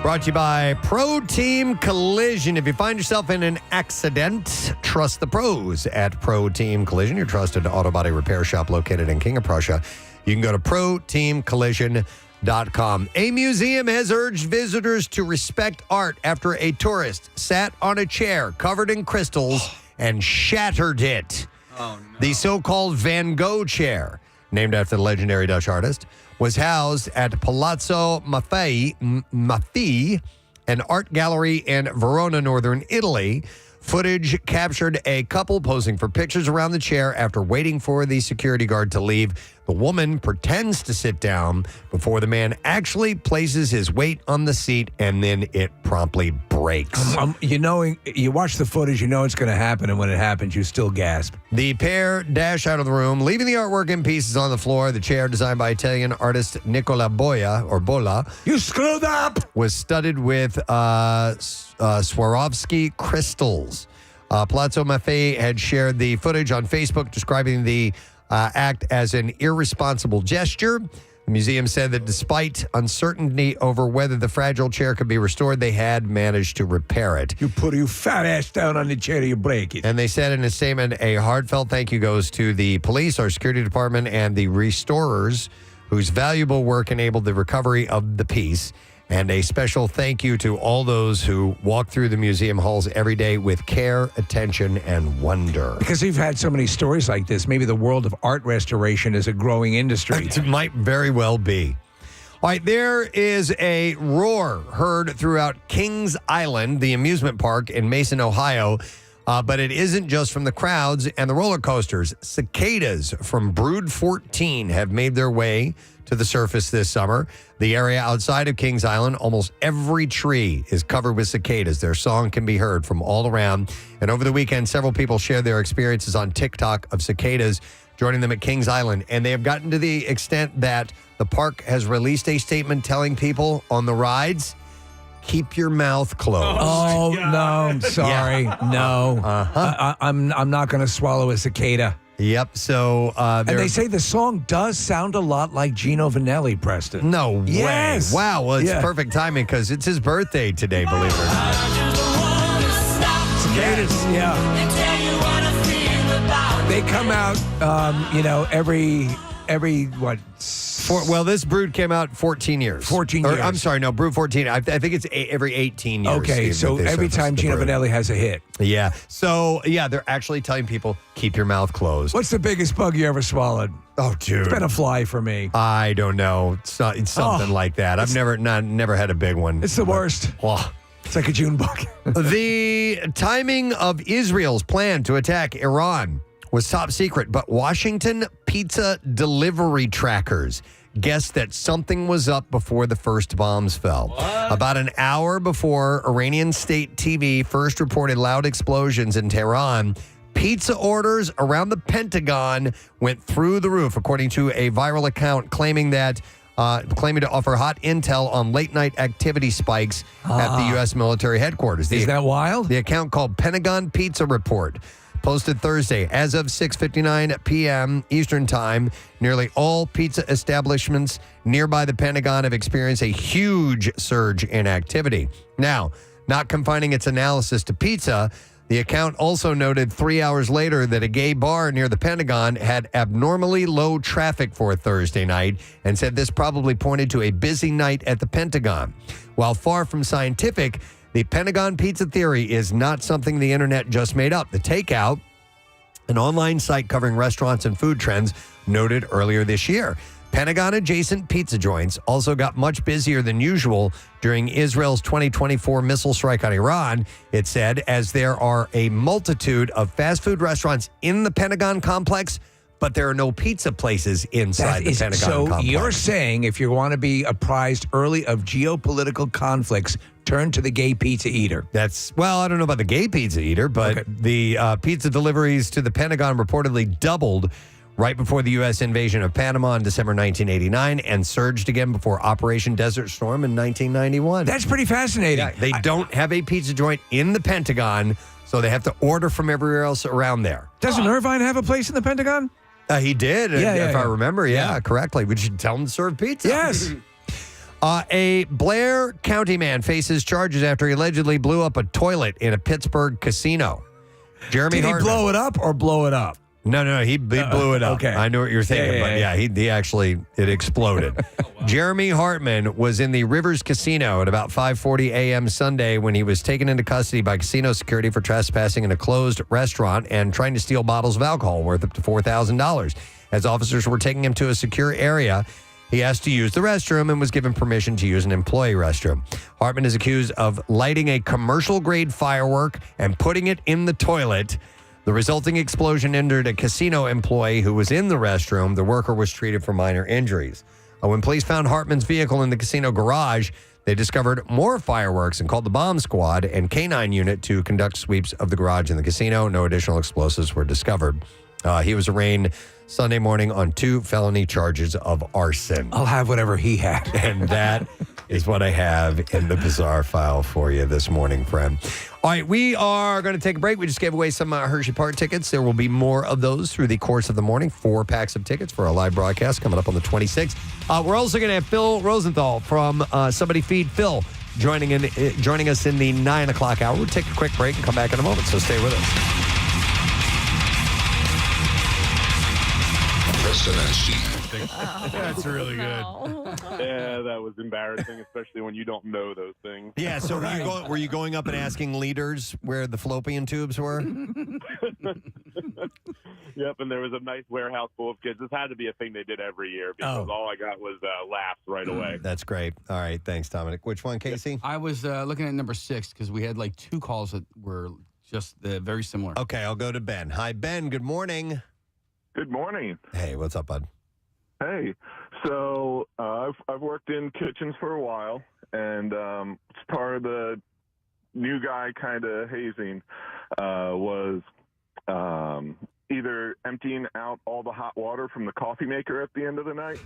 Brought to you by Pro Team Collision. If you find yourself in an accident, trust the pros at Pro Team Collision, your trusted auto body repair shop located in King of Prussia. You can go to proteamcollision.com. A museum has urged visitors to respect art after a tourist sat on a chair covered in crystals and shattered it. Oh, no. The so-called Van Gogh chair, named after the legendary Dutch artist, was housed at Palazzo Maffei, an art gallery in Verona, northern Italy. Footage captured a couple posing for pictures around the chair after waiting for the security guard to leave. The woman pretends to sit down before the man actually places his weight on the seat, and then it promptly breaks. You watch the footage, you know it's going to happen, and when it happens, you still gasp. The pair dash out of the room, leaving the artwork in pieces on the floor. The chair, designed by Italian artist Nicola Bolla, you screwed up, was studded with Swarovski crystals. Palazzo Maffei had shared the footage on Facebook, describing the act as an irresponsible gesture. The museum said that despite uncertainty over whether the fragile chair could be restored, they had managed to repair it. You put your fat ass down on the chair, you break it. And they said in a statement, a heartfelt thank you goes to the police, our security department, and the restorers whose valuable work enabled the recovery of the piece. And a special thank you to all those who walk through the museum halls every day with care, attention, and wonder. Because we've had so many stories like this, maybe the world of art restoration is a growing industry. It might very well be. All right, there is a roar heard throughout Kings Island, the amusement park in Mason, Ohio. But it isn't just from the crowds and the roller coasters. Cicadas from Brood 14 have made their way to the surface this summer. The area outside of Kings Island, almost every tree is covered with cicadas. Their song can be heard from all around. And over the weekend, several people shared their experiences on TikTok of cicadas joining them at Kings Island. And they have gotten to the extent that the park has released a statement telling people on the rides, keep your mouth closed. Oh, no, sorry. Yeah. No. I'm not going to swallow a cicada. Yep. So, and they say the song does sound a lot like Gino Vanelli, Preston. No way. Yes. Wow. Well, it's perfect timing because it's his birthday today, believe it or not. Cicadas, yeah. They come out, every what? Well, this Brood came out 14 years. 14 years. I'm sorry, no, Brood 14. I think it's every 18 years. Okay, Steve, so every time Gino Vanelli has a hit. Yeah. So, yeah, they're actually telling people, keep your mouth closed. What's the biggest bug you ever swallowed? Oh, dude. It's been a fly for me. I don't know. It's something like that. I've never had a big one. It's the worst. It's like a June bug. The timing of Israel's plan to attack Iran was top secret, but Washington pizza delivery trackers guessed that something was up before the first bombs fell. What? About an hour before Iranian state TV first reported loud explosions in Tehran, pizza orders around the Pentagon went through the roof, according to a viral account claiming to offer hot intel on late-night activity spikes at the U.S. military headquarters. Is that wild? The account called Pentagon Pizza Report posted Thursday. As of 6:59 p.m. Eastern Time, nearly all pizza establishments nearby the Pentagon have experienced a huge surge in activity. Now, not confining its analysis to pizza, the account also noted 3 hours later that a gay bar near the Pentagon had abnormally low traffic for Thursday night and said this probably pointed to a busy night at the Pentagon. While far from scientific, the Pentagon pizza theory is not something the internet just made up. The Takeout, an online site covering restaurants and food trends, noted earlier this year. Pentagon-adjacent pizza joints also got much busier than usual during Israel's 2024 missile strike on Iran, it said, as there are a multitude of fast food restaurants in the Pentagon complex, but there are no pizza places inside the Pentagon so complex. you're saying if you want to be apprised early of geopolitical conflicts, turn to the gay pizza eater. Well, I don't know about the gay pizza eater, but the pizza deliveries to the Pentagon reportedly doubled right before the U.S. invasion of Panama in December 1989 and surged again before Operation Desert Storm in 1991. That's pretty fascinating. Yeah, they don't have a pizza joint in the Pentagon, so they have to order from everywhere else around there. Doesn't Irvine have a place in the Pentagon? He did, if I remember, correctly. We should tell him to serve pizza. Yes. A Blair County man faces charges after he allegedly blew up a toilet in a Pittsburgh casino. Jeremy Did he Hartman. blow it up or blow it up? No, he blew it up. Okay. I know what you're thinking, it exploded. Jeremy Hartman was in the Rivers Casino at about 5:40 a.m. Sunday when he was taken into custody by casino security for trespassing in a closed restaurant and trying to steal bottles of alcohol worth up to $4,000. As officers were taking him to a secure area, he asked to use the restroom and was given permission to use an employee restroom. Hartman is accused of lighting a commercial-grade firework and putting it in the toilet. The resulting explosion injured a casino employee who was in the restroom. The worker was treated for minor injuries. When police found Hartman's vehicle in the casino garage, they discovered more fireworks and called the bomb squad and K-9 unit to conduct sweeps of the garage in the casino. No additional explosives were discovered. He was arraigned Sunday morning on 2 felony charges of arson. I'll have whatever he had. And that is what I have in the bizarre file for you this morning, friend. All right, we are going to take a break. We just gave away some Hershey Park tickets. There will be more of those through the course of the morning. 4 packs of tickets for our live broadcast coming up on the 26th. We're also going to have Phil Rosenthal from Somebody Feed Phil joining us in the 9 o'clock hour. We'll take a quick break and come back in a moment, so stay with us. Preston and Steve. That's really good. Yeah, that was embarrassing, especially when you don't know those things. Yeah, so were you going up and asking leaders where the fallopian tubes were? Yep, and there was a nice warehouse full of kids. This had to be a thing they did every year because all I got was laughs right away. That's great. All right, thanks, Dominic. Which one, Casey? I was looking at number 6 because we had like 2 calls that were just very similar. Okay, I'll go to Ben. Hi, Ben. Good morning. Good morning. Hey, what's up, bud? Hey, so I've worked in kitchens for a while, and it's part of the new guy kind of hazing was either emptying out all the hot water from the coffee maker at the end of the night,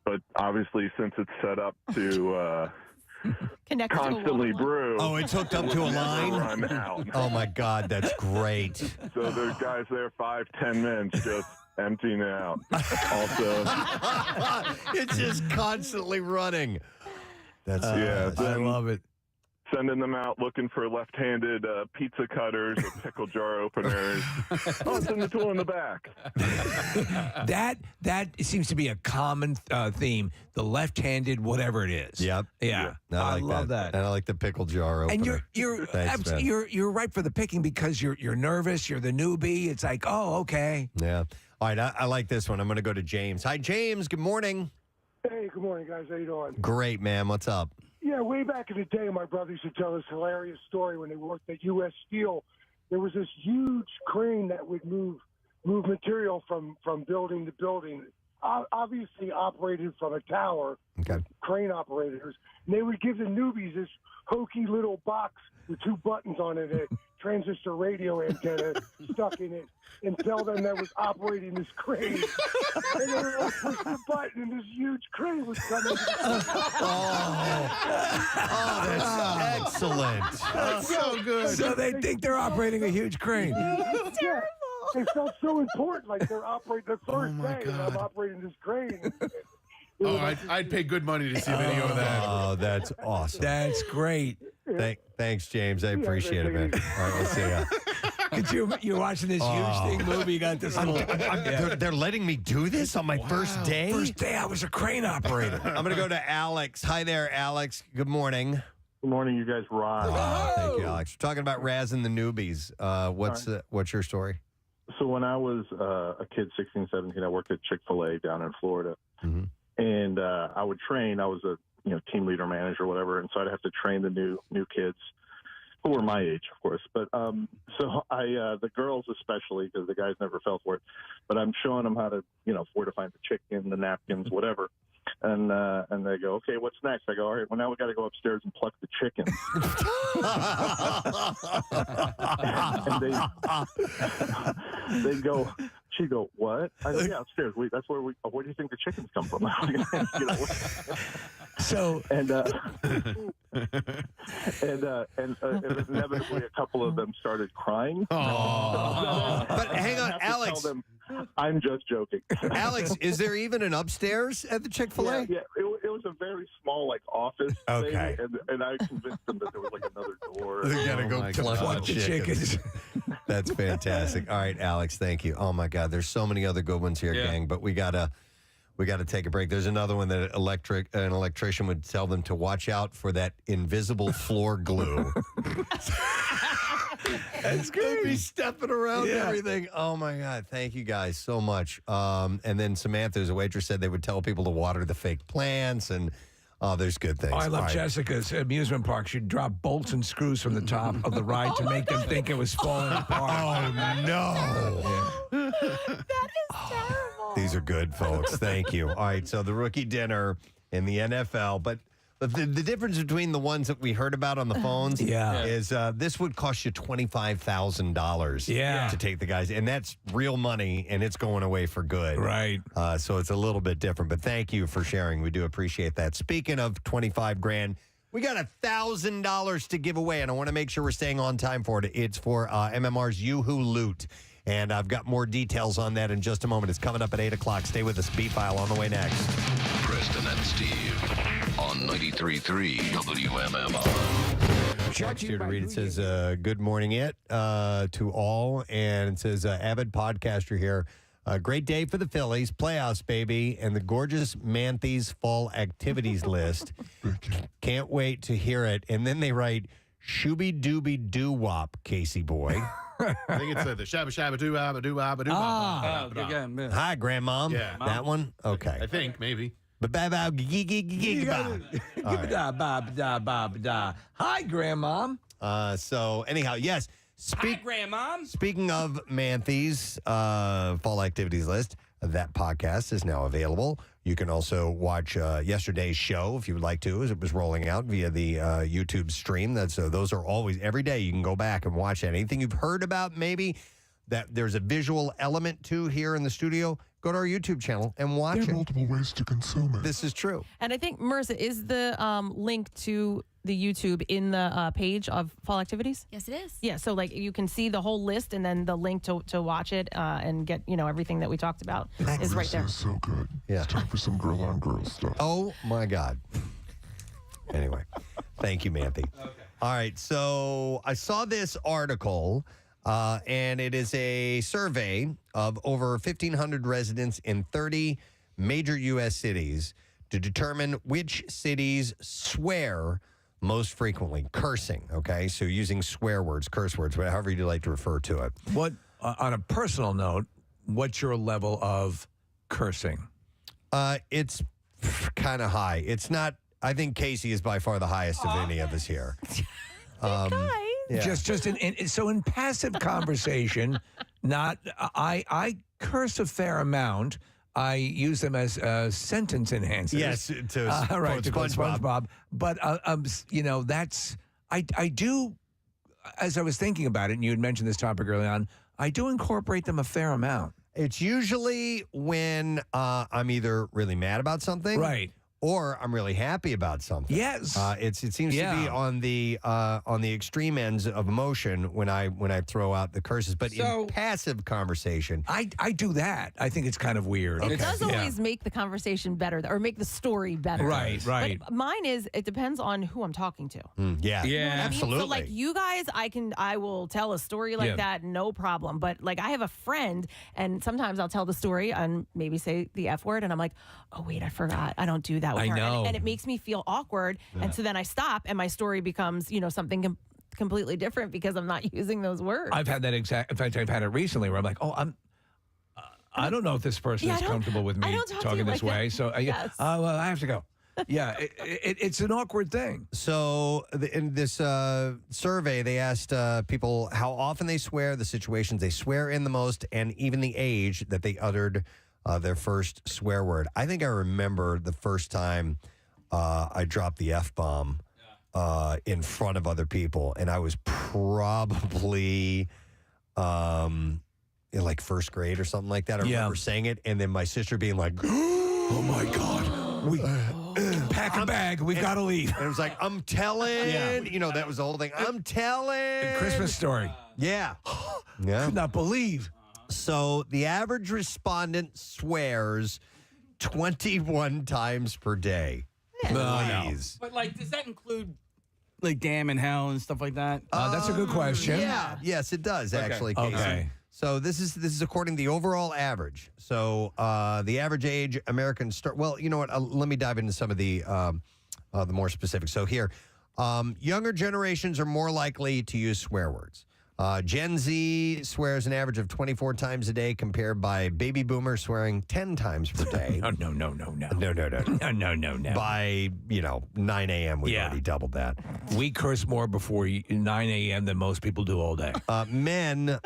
but obviously since it's set up to constantly brew. Oh, it's hooked up to a line? Run out. Oh, my God, that's great. So there's guys there 5-10 minutes just emptying it out. Also, it's just constantly running. That's I love it. Sending them out looking for left-handed pizza cutters or pickle jar openers. Oh, it's in the tool in the back. That seems to be a common theme. The left-handed, whatever it is. Yep. Yeah. I love that. And I like the pickle jar opener. And Thanks, man. you're right for the picking because you're nervous. You're the newbie. It's like, oh, okay. Yeah. All right. I like this one. I'm going to go to James. Hi, James. Good morning. Hey, good morning, guys. How you doing? Great, man. What's up? Yeah, way back in the day, my brother used to tell this hilarious story when they worked at U.S. Steel. There was this huge crane that would move material from building to building, obviously operated from a tower, crane operators. And they would give the newbies this hokey little box with 2 buttons on it, a transistor radio antenna stuck in it, and tell them that was operating this crane. And they would like push the button, and this huge crane was coming. That's excellent. That's so good. So they think they're operating a huge crane. It's terrible. They felt so important, like they're operating the first day, and I'm operating this crane. Oh, I'd pay good money to see a video of that. Oh, that's awesome. That's great. Thanks, James. I appreciate it, man. All right, we'll see ya. You're watching this huge thing movie. You got this little. They're letting me do this on my first day? First day, I was a crane operator. I'm going to go to Alex. Hi there, Alex. Good morning. Good morning, you guys rock. Thank you, Alex. We're talking about razzing the newbies. What's your story? So when I was a kid, 16, 17, I worked at Chick-fil-A down in Florida. Mm-hmm. And I would train. I was a team leader, manager, whatever, and so I'd have to train the new kids. who are my age, of course. But so the girls especially, because the guys never fell for it. But I'm showing them how to, where to find the chicken, the napkins, whatever. And they go, okay, what's next? I go, all right, well, now we got to go upstairs and pluck the chicken. And they go, she go, what? I go, yeah, upstairs. That's where do you think the chickens come from? So and inevitably a couple of them started crying. But hang on, Alex. Tell them, I'm just joking. Alex, is there even an upstairs at the Chick-fil-A? Yeah, it was a very small office Okay. thing, and I convinced them that there was another door. We gotta go pluck the chickens. That's fantastic. All right, Alex, thank you. Oh my God, there's so many other good ones here, gang. But we gotta take a break. There's another one that an electrician would tell them to watch out for that invisible floor glue. It's going to be stepping around everything. Oh, my God. Thank you guys so much. And then Samantha, as a waitress, said they would tell people to water the fake plants. And there's good things. Oh, I love All right. Jessica's amusement park. She'd drop bolts and screws from the top of the ride to make them think it was falling apart. Oh, no. That is terrible. These are good, folks. Thank you. All right. So the rookie dinner in the NFL. But the difference between the ones that we heard about on the phones is this would cost you $25,000 to take the guys. And that's real money, and it's going away for good. Right. So it's a little bit different. But thank you for sharing. We do appreciate that. Speaking of $25,000, we got $1,000 to give away, and I want to make sure we're staying on time for it. It's for MMR's Yoo-Hoo Loot. And I've got more details on that in just a moment. It's coming up at 8 o'clock. Stay with us. Beat File on the way next. Preston and Steve on 93.3 WMMR. Text here to read. It says, good morning, to all. And it says, avid podcaster here. Great day for the Phillies. Playoffs, baby. And the gorgeous Manthes fall activities list. Can't wait to hear it. And then they write, shooby dooby doo wop, Casey boy. I think it's the shabba shabba doo wabba doo wabba doo wabba. Hi, Grandmom. Yeah. That one? Okay. I think, maybe. Hi, Grandmom. So anyhow, yes. Hi, Grandmom. Speaking of Manthes fall activities list, that podcast is now available. You can also watch yesterday's show if you would like to, as it was rolling out via the YouTube stream. Those are always every day. You can go back and watch anything you've heard about. Maybe that there's a visual element to here in the studio. Go to our YouTube channel and watch it. There are multiple ways to consume it. This is true. And I think, Marissa, is the link to the YouTube in the page of fall activities? Yes, it is. Yeah, so you can see the whole list and then the link to watch it and get everything that we talked about is right there. Is so good. Yeah. It's time for some girl on girl stuff. Oh my God. Anyway, thank you, Manthe. Okay. All right, so I saw this article, and it is a survey of over 1,500 residents in 30 major U.S. cities to determine which cities swear most frequently. Cursing, okay? So using swear words, curse words, however you'd like to refer to it. What, on a personal note, what's your level of cursing? It's kind of high. It's not, I think Casey is by far the highest of any of us here. Yeah. Just in passive conversation, I curse a fair amount. I use them as sentence enhancers. Yes, to quote SpongeBob. But that's I do. As I was thinking about it, and you had mentioned this topic early on, I do incorporate them a fair amount. It's usually when I'm either really mad about something, right, or I'm really happy about something. Yes, it seems to be on the extreme ends of emotion when I throw out the curses. But in passive conversation, I do that. I think it's kind of weird. It does always make the conversation better or make the story better. Right. But mine is, it depends on who I'm talking to. Yeah, You know what I mean? absolutely. So like you guys, I will tell a story like that, no problem. But like I have a friend, and sometimes I'll tell the story and maybe say the F word, and I'm like, oh wait, I forgot. I don't do that with her. know. And it makes me feel awkward. Yeah. And so then I stop, and my story becomes, something completely different because I'm not using those words. I've had that exact. In fact, I've had it recently where I'm like, I don't know if this person is comfortable with me talking this way. So well, I have to go. Yeah, it's an awkward thing. So in this survey, they asked people how often they swear, the situations they swear in the most, and even the age that they uttered their first swear word. I think I remember the first time I dropped the F-bomb in front of other people, and I was probably in like first grade or something like that. I remember saying it, and then my sister being like, "Oh my God, we pack a bag, we've got to leave." And it was like, I'm telling, you know, that was the whole thing. I'm telling. A Christmas Story. Yeah. Yeah. Could not believe. So the average respondent swears 21 times per day. Please. But like, does that include like damn and hell and stuff like that? That's a good question. Yeah. Yes, it does actually. Casey. Okay. So this is according to the overall average. So the average age Americans start. Well, you know what? Let me dive into some of the more specific. So here, younger generations are more likely to use swear words. Gen Z swears an average of 24 times a day, compared by baby boomers swearing 10 times per day. No. By 9 a.m. we've already doubled that. We curse more before 9 a.m. than most people do all day. Men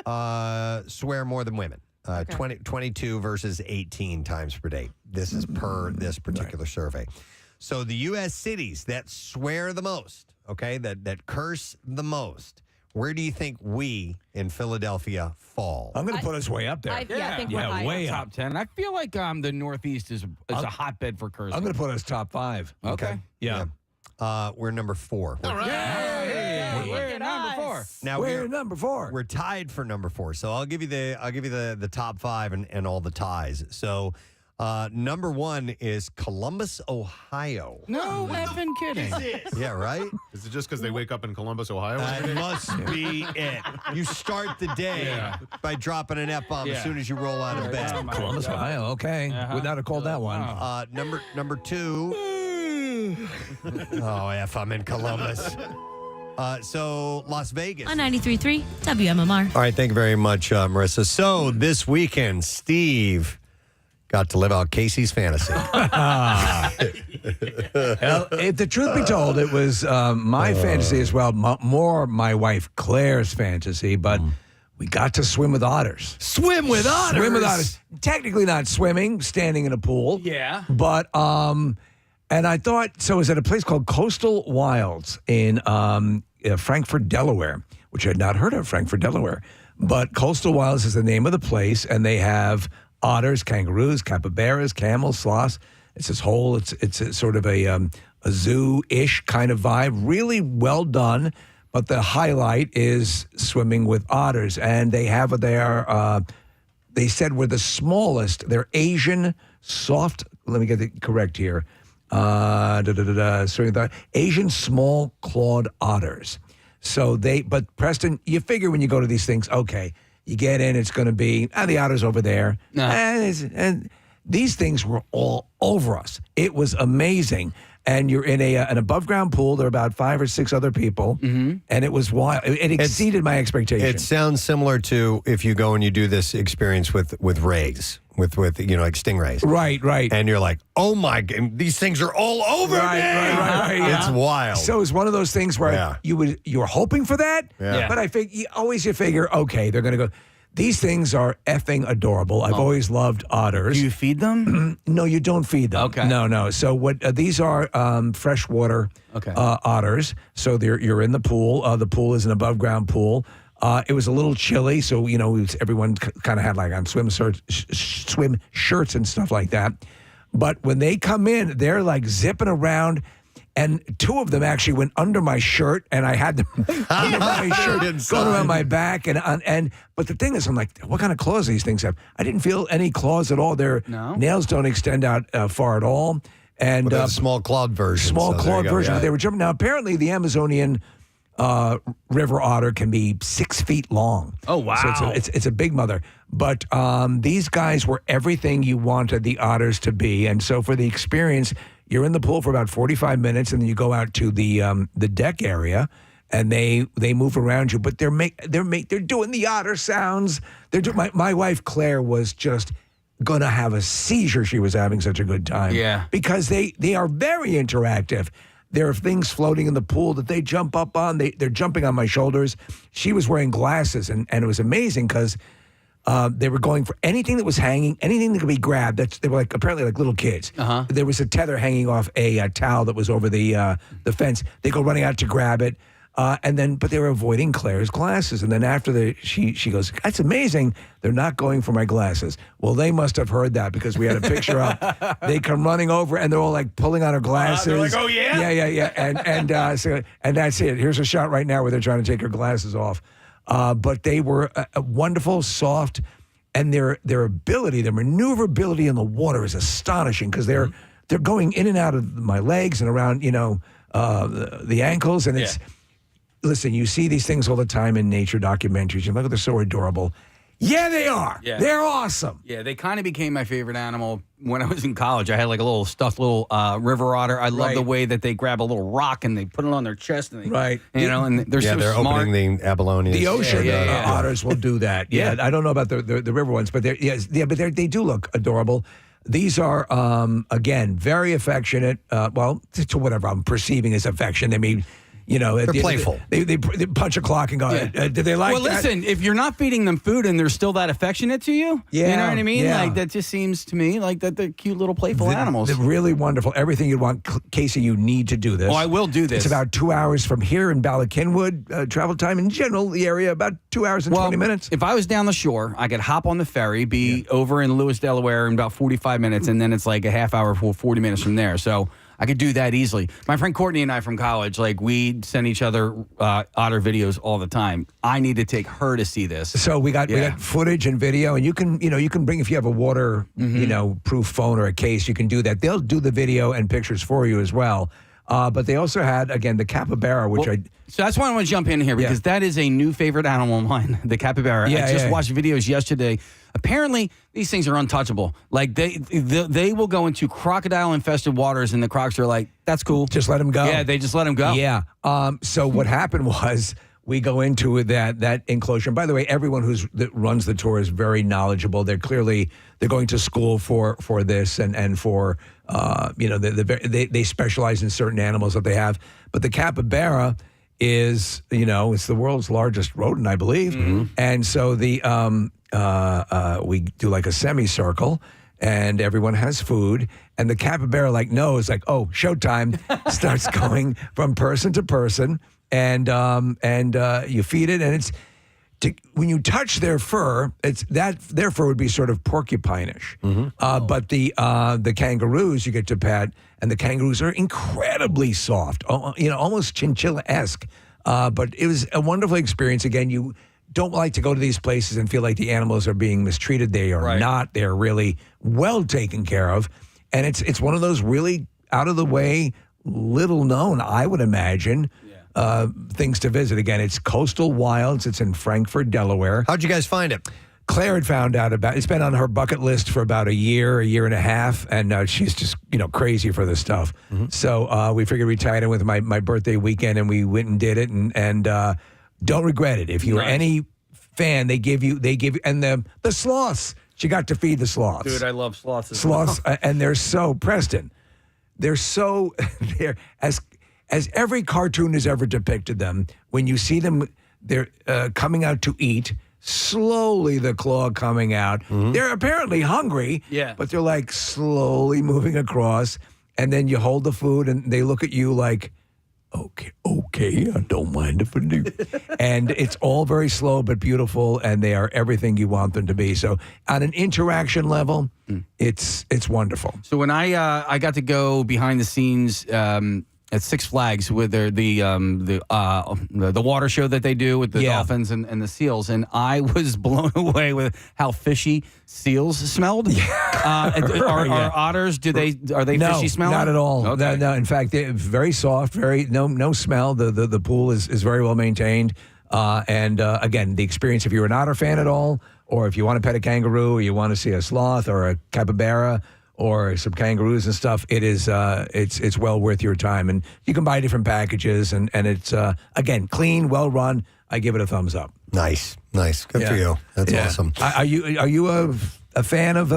swear more than women. 22 versus 18 times per day. This is per this particular survey. So the U.S. cities that swear the most, that curse the most, where do you think we in Philadelphia fall? I'm going to put us way up there. I think we're high. way Top up. 10. I feel like the Northeast is a hotbed for cursing. I'm going to put us top 5. Okay. Yeah. We're number 4. All right. We're number 4. Now we're number 4. We're tied for number 4. So I'll give you the top 5 and all the ties. So number 1 is Columbus, Ohio. No effing kidding. Yeah, right? Is it just because they wake up in Columbus, Ohio? That must be it. You start the day by dropping an F-bomb as soon as you roll out of bed. Columbus, Ohio. Okay. Would not have called that one. Number 2. Oh, F, I'm in Columbus. So Las Vegas. On 93.3 WMMR. All right, thank you very much, Marissa. So this weekend, Steve got to live out Casey's fantasy. Well, if the truth be told, it was my fantasy as well, more my wife Claire's fantasy, but we got to swim with otters. Swim with otters? Swim with otters. Technically not swimming, standing in a pool. Yeah. But, and I thought, so it was at a place called Coastal Wilds in Frankfort, Delaware, which I had not heard of, Frankfort, Delaware. But Coastal Wilds is the name of the place, and they have otters, kangaroos, capybaras, camels, sloths. It's this whole, it's a sort of a zoo-ish kind of vibe. Really well done, but the highlight is swimming with otters. And they have their, they said we're the smallest. They're Asian soft, let me get it correct here. Asian small clawed otters. So but Preston, you figure when you go to these things, okay, you get in, it's going to be, the otter's over there. No. And these things were all over us. It was amazing. And you're in an above-ground pool. There are about 5 or 6 other people. And it was wild. It exceeded my expectations. It sounds similar to if you go and you do this experience with rays, with like stingrays. Right. And you're like, oh my God, these things are all over me. Right. It's wild. So it's one of those things where you were hoping for that, but I think you figure, okay, they're going to go. These things are effing adorable. I've always loved otters. Do you feed them? No, you don't feed them. Okay. No. So what these are freshwater otters. So you're in the pool. The pool is an above ground pool. It was a little chilly, so everyone kind of had like on swim shirts and stuff like that. But when they come in, they're like zipping around. And 2 of them actually went under my shirt, and I had them under my shirt, going around my back. But the thing is, I'm like, what kind of claws do these things have? I didn't feel any claws at all. Their nails don't extend out far at all. And small clawed version. But they were jumping. Now, apparently, the Amazonian river otter can be 6 feet long. Oh, wow. So it's a big mother. But these guys were everything you wanted the otters to be. And so for the experience, you're in the pool for about 45 minutes, and then you go out to the deck area, and they move around you. But they're doing the otter sounds. My wife Claire was just going to have a seizure. She was having such a good time. Yeah. Because they are very interactive. There are things floating in the pool that they jump up on. They're jumping on my shoulders. She was wearing glasses, and it was amazing because they were going for anything that was hanging, anything that could be grabbed. They were apparently like little kids. There was a tether hanging off a towel that was over the fence. They go running out to grab it. But they were avoiding Claire's glasses. And then after she goes, that's amazing. They're not going for my glasses. Well, they must have heard that because we had a picture up. They come running over and they're all pulling on her glasses. They're like, oh, yeah? Yeah. And that's it. Here's a shot right now where they're trying to take her glasses off. But they were wonderful, soft, and their ability, their maneuverability in the water is astonishing because they're going in and out of my legs and around, the ankles. And it's... Listen, you see these things all the time in nature documentaries. You look, they're so adorable. Yeah, they are. Yeah. They're awesome. Yeah, they kind of became my favorite animal when I was in college. I had a little stuffed river otter. I love the way that they grab a little rock and they put it on their chest. And they, and they're so they're smart. opening the abalones. The ocean otters will do that. Yeah, I don't know about the river ones, but they do look adorable. These are, again, very affectionate. To whatever I'm perceiving as affection. I mean... they're playful. They punch a clock and go, did they like that? Well, listen, if you're not feeding them food and they're still that affectionate to you, you know what I mean? Yeah. That just seems to me like that they're cute little playful animals. They're really wonderful. Everything you'd want. Casey, you need to do this. Oh, I will do this. It's about 2 hours from here in Bala Cynwyd. Travel time in general, the area, about 2 hours and 20 minutes. If I was down the shore, I could hop on the ferry, be over in Lewis, Delaware in about 45 minutes, and then it's like a half hour, 40 minutes from there. So I could do that easily. My friend Courtney and I from college, we send each other otter videos all the time. I need to take her to see this. So we got footage and video, and you can bring, if you have a water proof phone or a case, you can do that. They'll do the video and pictures for you as well. But they also had, again, the capybara, So that's why I want to jump in here because that is a new favorite animal of mine, the capybara. I just watched videos yesterday. Apparently, these things are untouchable. They will go into crocodile-infested waters, and the crocs are like, that's cool. Just let them go. Yeah, they just let them go. Yeah. So what happened was we go into that enclosure. And by the way, everyone that runs the tour is very knowledgeable. They're going to school for this and for they specialize in certain animals that they have. But the capybara is it's the world's largest rodent, I believe. And so we do a semicircle. And everyone has food, and the capybara knows oh, showtime, starts going from person to person, and you feed it, and it's when you touch their fur, their fur would be sort of porcupine-ish. But the kangaroos you get to pet, and the kangaroos are incredibly soft, almost chinchilla-esque. But it was a wonderful experience. Again, you don't like to go to these places and feel like the animals are being mistreated. They are not. They're really well taken care of. And it's one of those really out of the way, little known, I would imagine, things to visit. Again, it's Coastal Wilds. It's in Frankfort, Delaware. How'd you guys find it? Claire had found out about it. It's been on her bucket list for about a year and a half, and she's just crazy for this stuff. So we figured we'd tie it in with my birthday weekend, and we went and did it, and don't regret it. If you were any fan, they give you, and the sloths. She got to feed the sloths. Dude, I love sloths. Sloths, and they're so Preston. They're as every cartoon has ever depicted them. When you see them, they're coming out to eat. Slowly, the claw coming out. They're apparently hungry. But they're slowly moving across, and then you hold the food, and they look at you like, okay, I don't mind if I do. And it's all very slow but beautiful, and they are everything you want them to be. So on an interaction level, it's wonderful. So when I got to go behind the scenes at Six Flags with the water show that they do with the dolphins and the seals, and I was blown away with how fishy seals smelled. Are otters? Are they fishy smelling? Not at all. Okay. No, in fact, they're very soft. No smell. The pool is very well maintained. And again, the experience. If you're an otter fan at all, or if you want to pet a kangaroo, or you want to see a sloth or a capybara, or some kangaroos and stuff, it's well worth your time. And you can buy different packages, and it's, again, clean, well run. I give it a thumbs up. Nice. Good for you. That's awesome. Are you a fan of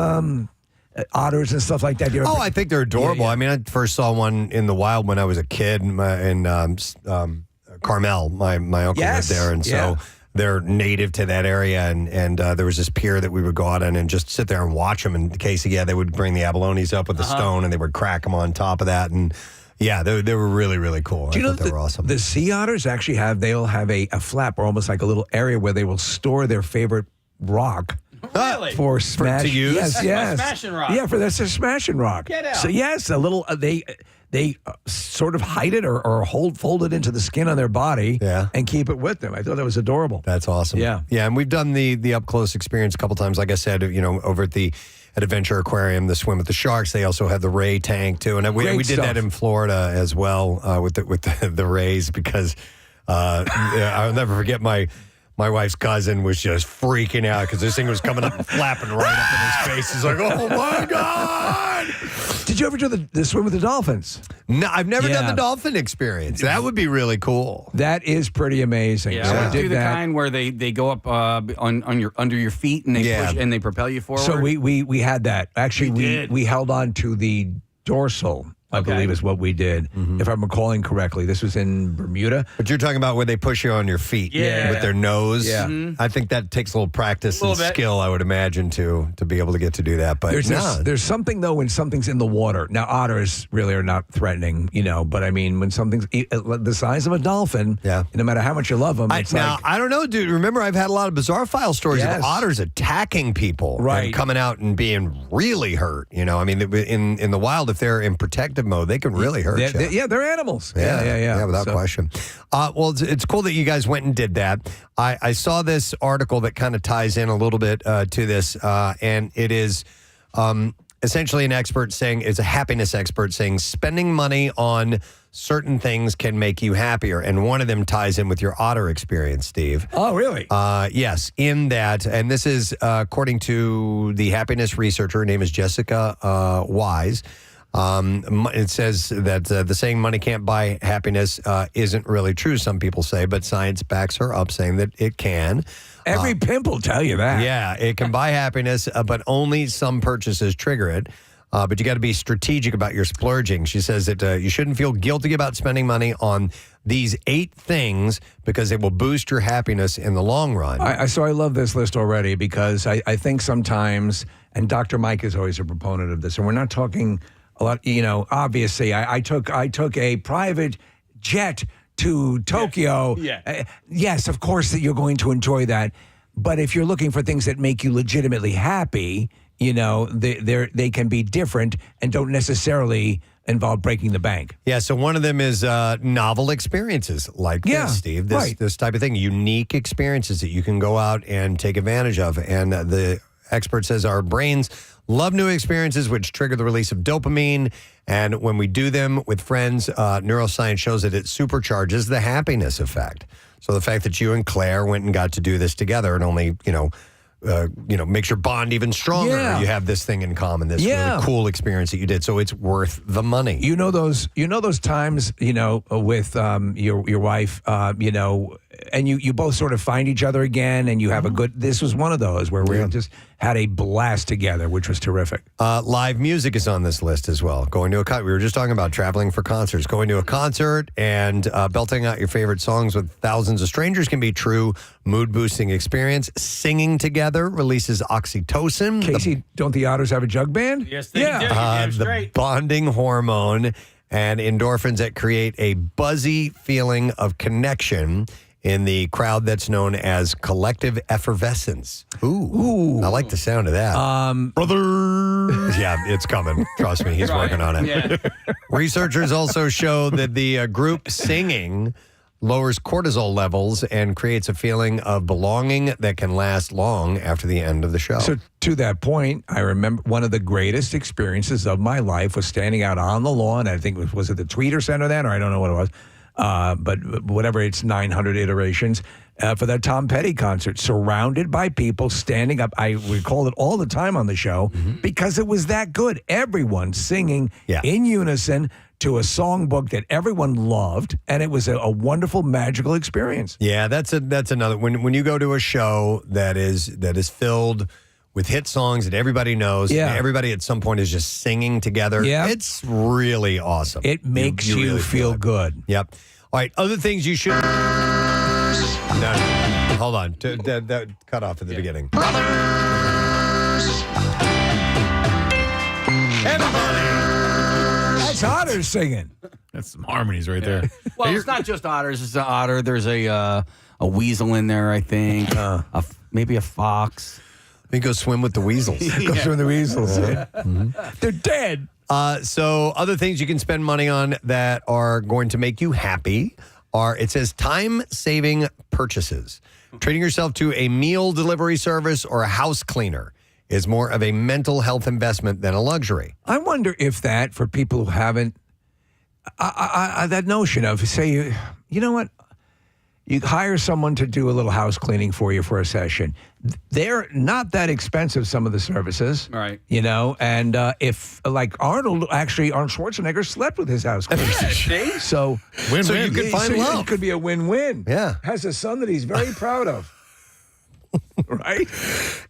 otters and stuff like that? I think they're adorable. I mean, I first saw one in the wild when I was a kid in Carmel. My uncle lived there, and so they're native to that area. And there was this pier that we would go out on and just sit there and watch them. And Casey, they would bring the abalones up with a stone, and they would crack them on top of that. And yeah, they were really, really cool. Do you know they were awesome. The sea otters actually they'll have a flap or almost like a little area where they will store their favorite rock. Really? For smash to use? Yes, That's yes. my smashing rock. Yeah, that's a smashing rock. Get out. So yes, a little they sort of hide it or fold it into the skin on their body and keep it with them. I thought that was adorable. That's awesome. Yeah. Yeah, and we've done the up close experience a couple times. Like I said, over at Adventure Aquarium, the swim with the sharks. They also have the ray tank too, and we did that in Florida as well with the rays because I'll never forget my wife's cousin was just freaking out because this thing was coming up and flapping right up in his face. He's like, oh my God. Did you ever do the swim with the dolphins? No, I've never done the dolphin experience. That would be really cool. That is pretty amazing. Yeah, So I I would do did the that. kind where they go up under your feet and they push and they propel you forward. So we had that. Actually, we held on to the dorsal. I believe is what we did. If I'm recalling correctly, this was in Bermuda. But you're talking about where they push you on your feet with their nose. Yeah. I think that takes a little practice and skill, I would imagine, to be able to get to do that. But there's something, though, when something's in the water. Now, otters really are not threatening, but I mean, when something's the size of a dolphin, no matter how much you love them, it's I don't know, dude. Remember, I've had a lot of bizarre file stories of otters attacking people and coming out and being really hurt. I mean, in the wild, if they're in protective mode, they can really hurt you. They're animals. Yeah, without question. Well, it's cool that you guys went and did that. I saw this article that kind of ties in a little bit to this, and it is essentially an expert saying, it's a happiness expert saying, spending money on certain things can make you happier. And one of them ties in with your otter experience, Steve. Oh, really? Yes, in that, and this is according to the happiness researcher, her name is Jessica Wise. It says that the saying money can't buy happiness isn't really true, some people say, but science backs her up saying that it can. Every pimp will tell you that. Yeah, it can buy happiness, but only some purchases trigger it. But you got to be strategic about your splurging. She says that you shouldn't feel guilty about spending money on these 8 things because it will boost your happiness in the long run. So I love this list already because I think sometimes, and Dr. Mike is always a proponent of this, and we're not talking a lot, obviously I took a private jet to Tokyo. Yeah. Yes, of course that you're going to enjoy that. But if you're looking for things that make you legitimately happy, they can be different and don't necessarily involve breaking the bank. Yeah, so one of them is novel experiences like this, Steve. This type of thing, unique experiences that you can go out and take advantage of. And the expert says our brains love new experiences, which trigger the release of dopamine. And when we do them with friends, neuroscience shows that it supercharges the happiness effect. So the fact that you and Claire went and got to do this together, it only, makes your bond even stronger. Yeah. You have this thing in common, this really cool experience that you did. So it's worth the money. You know those times, with your wife, and you both sort of find each other again, and you have a good. This was one of those where we just had a blast together, which was terrific. Live music is on this list as well. Going to we were just talking about traveling for concerts. Going to a concert and belting out your favorite songs with thousands of strangers can be true mood-boosting experience. Singing together releases oxytocin. Casey, don't the Otters have a jug band? Yes, they do. The bonding hormone and endorphins that create a buzzy feeling of connection in the crowd that's known as collective effervescence. Ooh. I like the sound of that. Brothers. Yeah, it's coming. Trust me, he's working on it. Yeah. Researchers also show that the group singing lowers cortisol levels and creates a feeling of belonging that can last long after the end of the show. So to that point, I remember one of the greatest experiences of my life was standing out on the lawn. I think was it the Tweeter Center then, or I don't know what it was. But whatever, it's 900 iterations for that Tom Petty concert, surrounded by people standing up. I recall it all the time on the show because it was that good. Everyone singing in unison to a songbook that everyone loved, and it was a wonderful, magical experience. Yeah, that's another. When you go to a show that is filled with hit songs that everybody knows. Yeah. And everybody at some point is just singing together. Yeah. It's really awesome. It makes you really feel it. good. Yep. All right. Other things you should. No. Hold on. That cut off at the beginning. Everybody. That's Otter singing. That's some harmonies right there. Well, it's not just otters. It's an otter. There's a weasel in there, I think. Maybe a fox. We go swim with the weasels. Go swim with the weasels. Yeah. They're dead. So other things you can spend money on that are going to make you happy are, it says, time-saving purchases. Treating yourself to a meal delivery service or a house cleaner is more of a mental health investment than a luxury. I wonder if that, for people who haven't, that notion of, say, you know what? You hire someone to do a little house cleaning for you for a session. They're not that expensive, some of the services. Right. You know, and if, like, Arnold Schwarzenegger slept with his house cleaner. So, Win-win. So you could find love. It could be a win-win. Yeah. Has a son that he's very proud of. Right?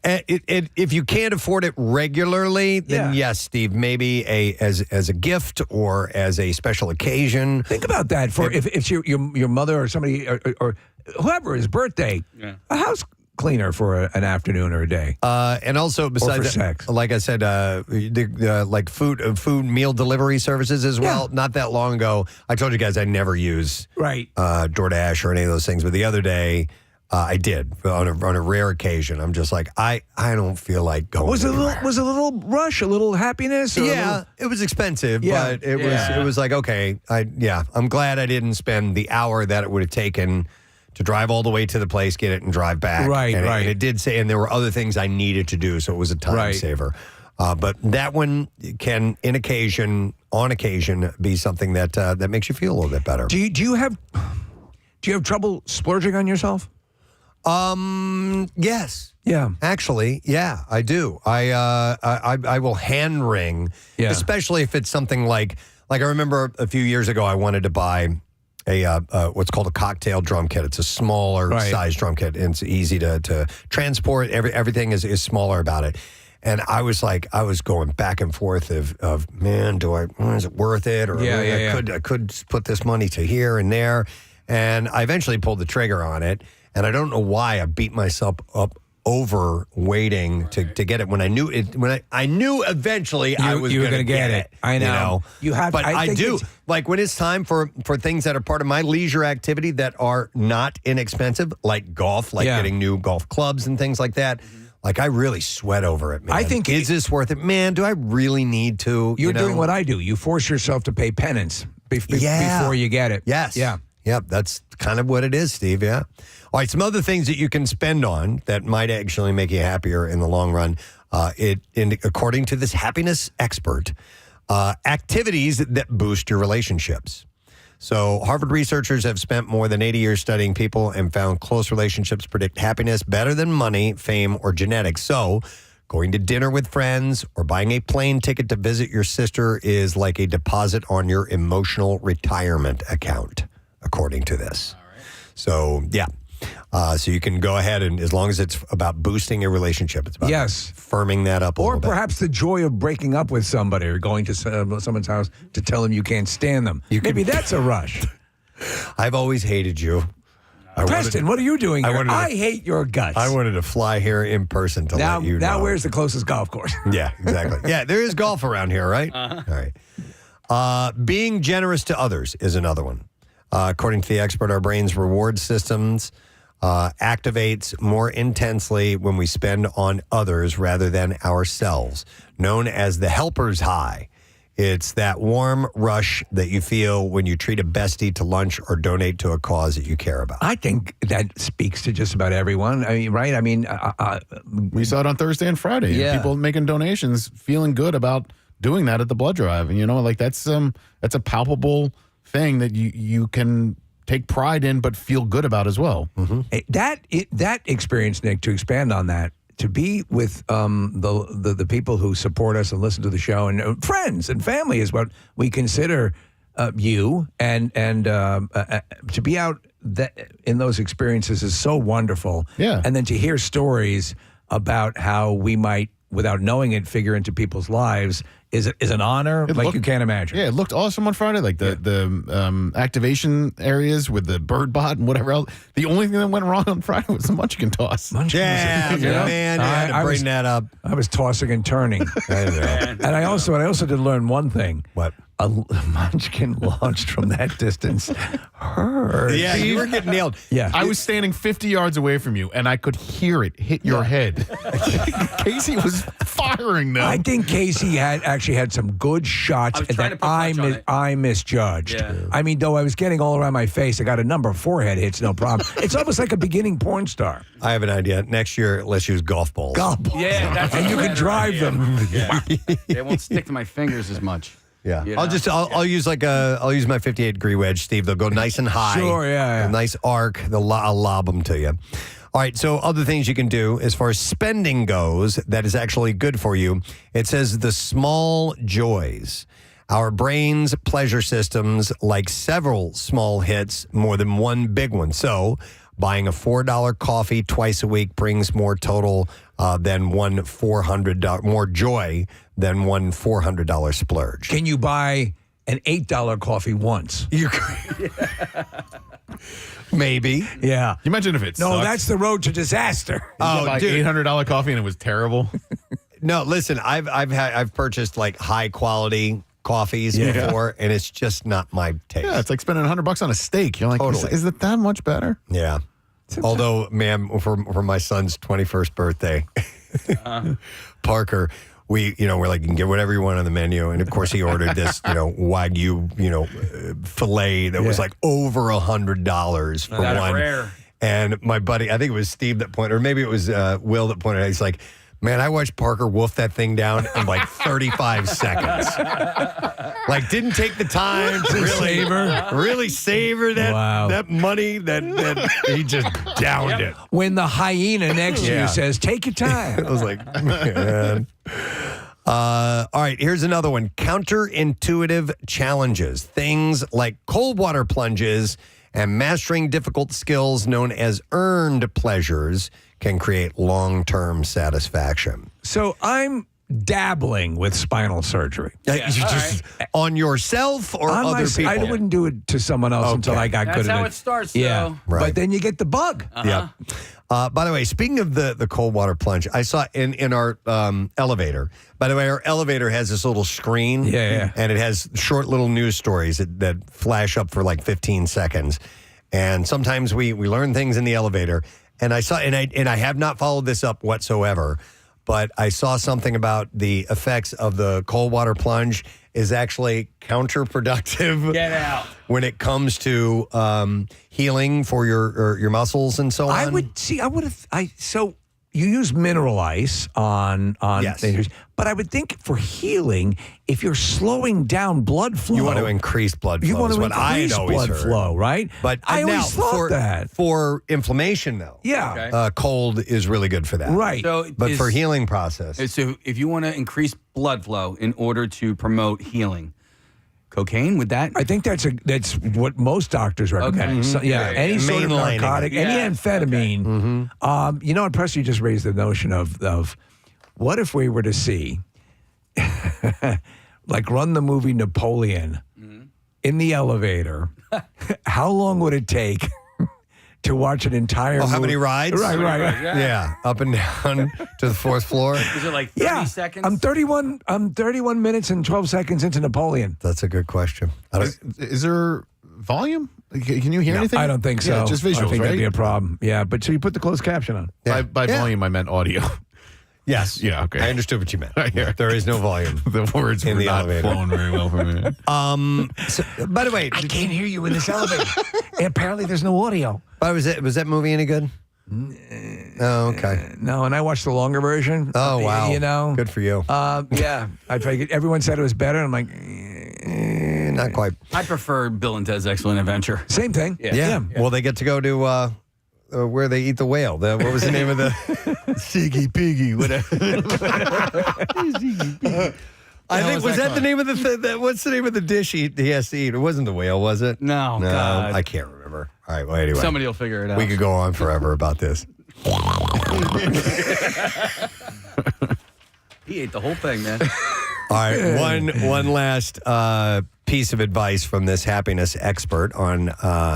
And if you can't afford it regularly, then yes, Steve, maybe as a gift or as a special occasion. Think about that for if it's your mother or somebody or whoever's birthday, a house cleaner for an afternoon or a day. And also besides that, sex. like I said, like food meal delivery services as well. Not that long ago, I told you guys I never use DoorDash or any of those things, but the other day. I did on a rare occasion. I'm just like I don't feel like going. Was a little rush, a little happiness? It was expensive, but it was like okay. I'm glad I didn't spend the hour that it would have taken to drive all the way to the place, get it, and drive back. Right. And it did say, and there were other things I needed to do, so it was a time saver. But that one can, on occasion, be something that makes you feel a little bit better. Do you have trouble splurging on yourself? Yes. Yeah. Actually, yeah, I do. I will hand ring, especially if it's something like I remember a few years ago I wanted to buy a what's called a cocktail drum kit. It's a smaller size drum kit, and it's easy to transport. Everything is smaller about it. And I was going back and forth of man, is it worth it? Or I could put this money to here and there. And I eventually pulled the trigger on it. And I don't know why I beat myself up over waiting to get it when I knew it. I knew eventually I was going to get it. I know. You have, but I do. Like when it's time for things that are part of my leisure activity that are not inexpensive, like golf, getting new golf clubs and things like that. Like I really sweat over it, man. I think is this worth it, man? Do I really need to? You're doing what I do. You force yourself to pay penance before you get it. Yes. Yeah. Yep. That's kind of what it is, Steve. Yeah. All right, some other things that you can spend on that might actually make you happier in the long run. According to this happiness expert, activities that boost your relationships. So Harvard researchers have spent more than 80 years studying people and found close relationships predict happiness better than money, fame, or genetics. So going to dinner with friends or buying a plane ticket to visit your sister is like a deposit on your emotional retirement account, according to this. All right. So, yeah. So you can go ahead and as long as it's about boosting a relationship, it's about firming that up a little bit. Or perhaps the joy of breaking up with somebody or going to someone's house to tell them you can't stand them. Maybe that's a rush. I've always hated you. Preston, what are you doing here? I hate your guts. I wanted to fly here in person to let you know. Now where's the closest golf course? Yeah, exactly. Yeah, there is golf around here, right? All right. Being generous to others is another one. According to the expert, our brain's reward systems activates more intensely when we spend on others rather than ourselves, known as the helper's high. It's that warm rush that you feel when you treat a bestie to lunch or donate to a cause that you care about. I think that speaks to just about everyone. I mean, right? I mean, we saw it on Thursday and Friday. Yeah. People making donations, feeling good about doing that at the blood drive. And, like that's a palpable thing that you can take pride in, but feel good about as well. Mm-hmm. That experience, Nick, to expand on that, to be with the people who support us and listen to the show and friends and family is what we consider you, and to be out in those experiences is so wonderful. Yeah, and then to hear stories about how we might, without knowing it, figure into people's lives is an honor you can't imagine. Yeah, it looked awesome on Friday. Like the activation areas with the bird bot and whatever else. The only thing that went wrong on Friday was the Munchkin toss. Man, I bring that up. I was tossing and turning. And I also did learn one thing. What? A Munchkin launched from that distance hurt. Yeah, you were getting nailed. Yeah. I was standing 50 yards away from you, and I could hear it hit your head. Casey was firing them. I think Casey actually had some good shots that I misjudged. Yeah. I mean, though I was getting all around my face, I got a number of forehead hits, no problem. It's almost like a beginning porn star. I have an idea. Next year, let's use golf balls. Golf balls. Yeah, that's and you can drive them. Yeah. They won't stick to my fingers as much. Yeah, You know? I'll use I'll use my 58-degree wedge, Steve. They'll go nice and high. Sure, yeah. A nice arc. I'll lob them to you. All right, so other things you can do as far as spending goes that is actually good for you. It says the small joys. Our brain's pleasure systems like several small hits more than one big one. So buying a $4 coffee twice a week brings more total than one $400, more joy than one $400 splurge. Can you buy an $8 coffee once? You maybe. Yeah. You imagine if it No, sucked. that's the road to disaster. Oh, like dude. $800 coffee and it was terrible. No, listen, I've purchased like high quality coffees before, and it's just not my taste. Yeah, it's like spending $100 on a steak. You're like, Totally. is it that much better? Yeah. Although, ma'am, for my son's 21st birthday, Parker, we're like, you can get whatever you want on the menu. And of course, he ordered this, Wagyu, filet that was like over $100 for one. Rare. And my buddy, I think it was Steve that pointed, or maybe it was Will that pointed out, he's like, man, I watched Parker wolf that thing down in like 35 seconds. Like, didn't take the time to really savor that money that he just downed it. When the hyena next to you says, take your time. I was like, man. All right, here's another one. Counterintuitive challenges. Things like cold water plunges and mastering difficult skills known as earned pleasures can create long-term satisfaction. So I'm dabbling with spinal surgery. On yourself or On other people? I wouldn't do it to someone else until I got good at it. That's how it starts, Yeah, though. Right. But then you get the bug. Yeah. By the way, speaking of the cold water plunge, I saw in our elevator. By the way, our elevator has this little screen. Yeah. And it has short little news stories that flash up for like 15 seconds. And sometimes we learn things in the elevator. And I saw, and I have not followed this up whatsoever, but I saw something about the effects of the cold water plunge is actually counterproductive. Get out. When it comes to healing for your muscles and so on. So you use mineral ice on Yes. things, but I would think for healing, if you're slowing down blood flow, You want to increase blood flow. You want is to what I had increase always blood heard. flow, right? But I now, always thought that. For inflammation, though. Yeah. Okay. Cold is really good for that. Right. So But for healing process. So if you want to increase blood flow in order to promote healing, cocaine, would that? I think that's what most doctors recommend. Okay. So, any sort of Mainlining narcotic, it. any Yeah. amphetamine. You know, and Preston, you just raised the notion of what if we were to see, like, run the movie Napoleon in the elevator. How long would it take to watch an entire movie? How many rides? Right. Yeah. Up and down to the fourth floor. Is it like 30 seconds? I'm 31 minutes and 12 seconds into Napoleon. That's a good question. Is there volume? Can you hear anything? I don't think so. Yeah, just visuals, I think right? that'd be a problem. Yeah, but so you put the closed caption on. By volume, I meant audio. Yes. Yeah, okay. I understood what you meant. Yeah. There is no volume. The words in were the not elevator. flowing very well for me. By the way, I can't hear you in this elevator. Apparently, there's no audio. was that movie any good? Oh, okay. No, and I watched the longer version. Oh, wow. You know, Good for you. yeah. Everyone said it was better. And I'm like, Not quite. I prefer Bill and Ted's Excellent Adventure. same thing. Yeah. Well, they get to go to where they eat the whale. What was the name of the Siggy Piggy? Whatever. I think was that the name of what's the name of the dish he has to eat? It wasn't the whale, was it? No, God. I can't remember. All right. Well, anyway, Somebody will figure it out. we could go on forever about this. He ate the whole thing, man. All right, one last piece of advice from this happiness expert on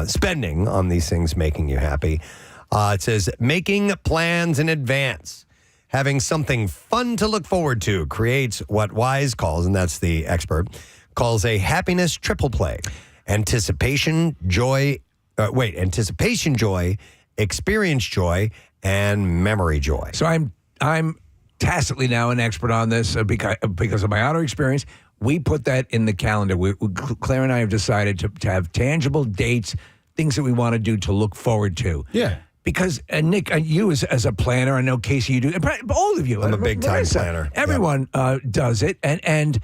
spending on these things making you happy. It says, making plans in advance. Having something fun to look forward to creates what Wise calls, and that's the expert, calls a happiness triple play. Anticipation, joy, experience joy, and memory joy. So I'm tacitly now an expert on this because of my auto experience. We put that in the calendar. Claire and I have decided to have tangible dates, things that we want to do to look forward to. Yeah. Because, Nick, you as a planner, I know, Casey, you do, and all of you. I'm a big-time planner. Everyone does it. And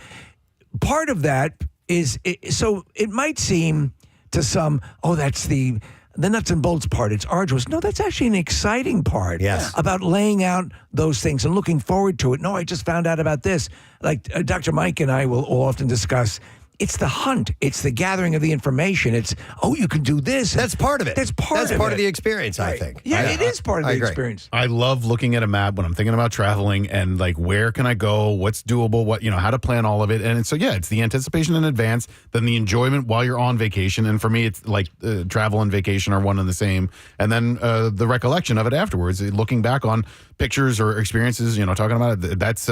part of that is, so it might seem to some, that's the nuts and bolts part. It's arduous. No, that's actually an exciting part. Yes. About laying out those things and looking forward to it. No, I just found out about this. Like Dr. Mike and I will often discuss, it's the hunt. It's the gathering of the information. It's, you can do this. That's part of it. That's part of the experience, I think. Yeah, it is part of the experience. I love looking at a map when I'm thinking about traveling and like, where can I go? What's doable? What, how to plan all of it. And so, it's the anticipation in advance, then the enjoyment while you're on vacation. And for me, it's like travel and vacation are one and the same. And then the recollection of it afterwards, looking back on pictures or experiences, talking about it. That's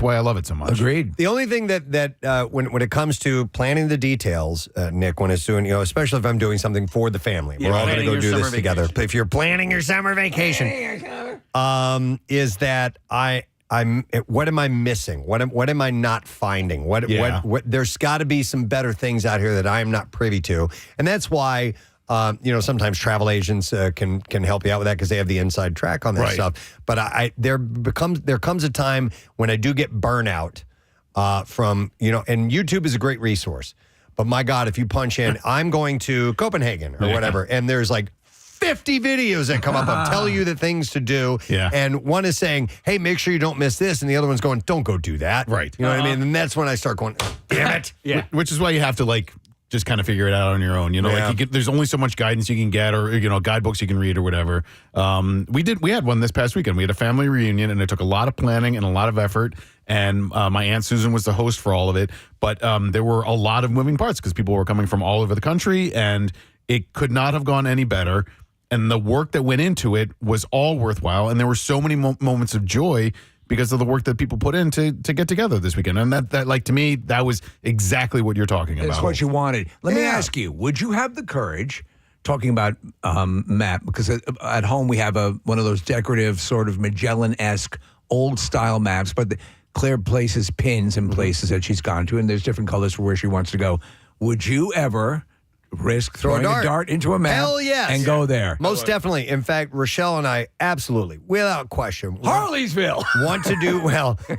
why I love it so much. Agreed. The only thing that when it comes to planning the details, Nick, when it's doing, especially if I'm doing something for the family, we're all going to go do this together. If you're planning your summer vacation, is that what am I missing? What am I not finding? What there's got to be some better things out here that I am not privy to, and that's why. Sometimes travel agents can help you out with that because they have the inside track on that stuff. But there comes a time when I do get burnout from, and YouTube is a great resource. But my God, if you punch in, I'm going to Copenhagen or whatever, and there's like 50 videos that come up of telling you the things to do. Yeah. And one is saying, hey, make sure you don't miss this. And the other one's going, don't go do that. Right. You know what I mean? And that's when I start going, damn it. Yeah. Which is why you have to just kind of figure it out on your own. There's only so much guidance you can get or, guidebooks you can read or whatever. We had one this past weekend. We had a family reunion and it took a lot of planning and a lot of effort. And my Aunt Susan was the host for all of it. But there were a lot of moving parts because people were coming from all over the country and it could not have gone any better. And the work that went into it was all worthwhile. And there were so many moments of joy because of the work that people put in to get together this weekend. And that to me, that was exactly what you're talking about. It's what you wanted. Let me ask you, would you have the courage, talking about map, because at home we have one of those decorative sort of Magellan-esque old-style maps, but Claire places pins in places that she's gone to, and there's different colors for where she wants to go. Would you ever risk throwing a dart into a map Hell yes. and go there? Most definitely. In fact, Rochelle and I absolutely, without question, Harleysville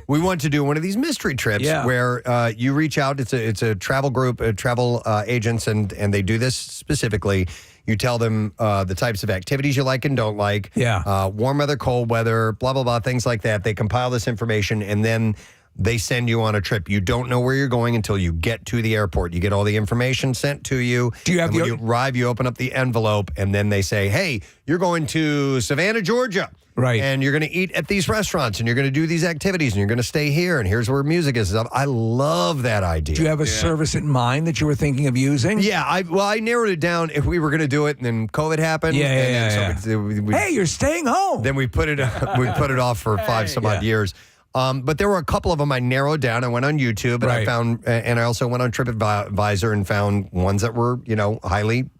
we want to do one of these mystery trips where you reach out. It's a travel group, travel agents, and they do this specifically. You tell them the types of activities you like and don't like. Yeah. Warm weather, cold weather, blah, blah, blah, things like that. They compile this information and then they send you on a trip. You don't know where you're going until you get to the airport. You get all the information sent to you. When you arrive, you open up the envelope, and then they say, hey, you're going to Savannah, Georgia. Right. And you're going to eat at these restaurants, and you're going to do these activities, and you're going to stay here, and here's where music is. I love that idea. Do you have a service in mind that you were thinking of using? Yeah. I narrowed it down if we were going to do it, and then COVID happened. Hey, you're staying home. Then we put it off for 5 some odd years. But there were a couple of them I narrowed down. I went on YouTube and I found, and I also went on TripAdvisor and found ones that were, highly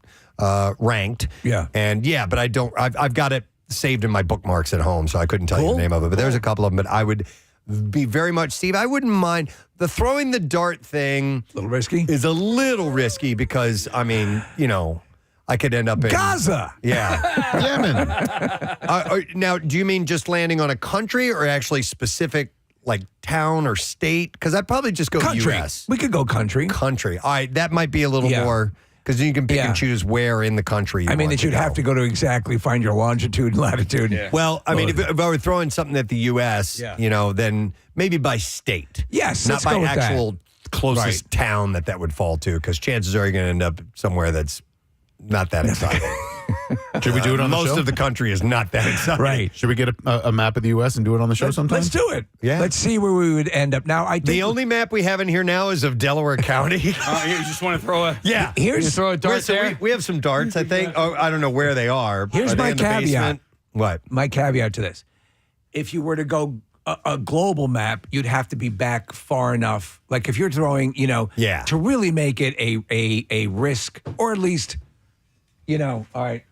ranked. Yeah. And but I've got it saved in my bookmarks at home, so I couldn't tell you the name of it. But there's a couple of them, but I would be very much, Steve, I wouldn't mind. The throwing the dart thing. A little risky? Is a little risky because, I could end up in Gaza. Yeah. Yemen. Now, do you mean just landing on a country or actually specific like town or state? Because I'd probably just go country. U.S. We could go country. Country. All right. That might be a little more because you can pick and choose where in the country you want that you'd have to go to exactly find your longitude and latitude. Yeah. Well, if I were throwing something at the U.S., then maybe by state. Yes. Not by actual closest town that would fall to because chances are you're going to end up somewhere that's not that exciting. Should we do it on the show? Most of the country is not that exciting. Right. Should we get a map of the U.S. and do it on the show sometime? Let's do it. Yeah. Let's see where we would end up. Now, I think The only map we have in here now is of Delaware County. You just want to throw a Here's throw a dart there. We have some darts, I think. Oh, I don't know where they are. Here's Are they my in the caveat. basement? What? My caveat to this. If you were to go a global map, you'd have to be back far enough. Like if you're throwing, to really make it a risk, or at least, all right.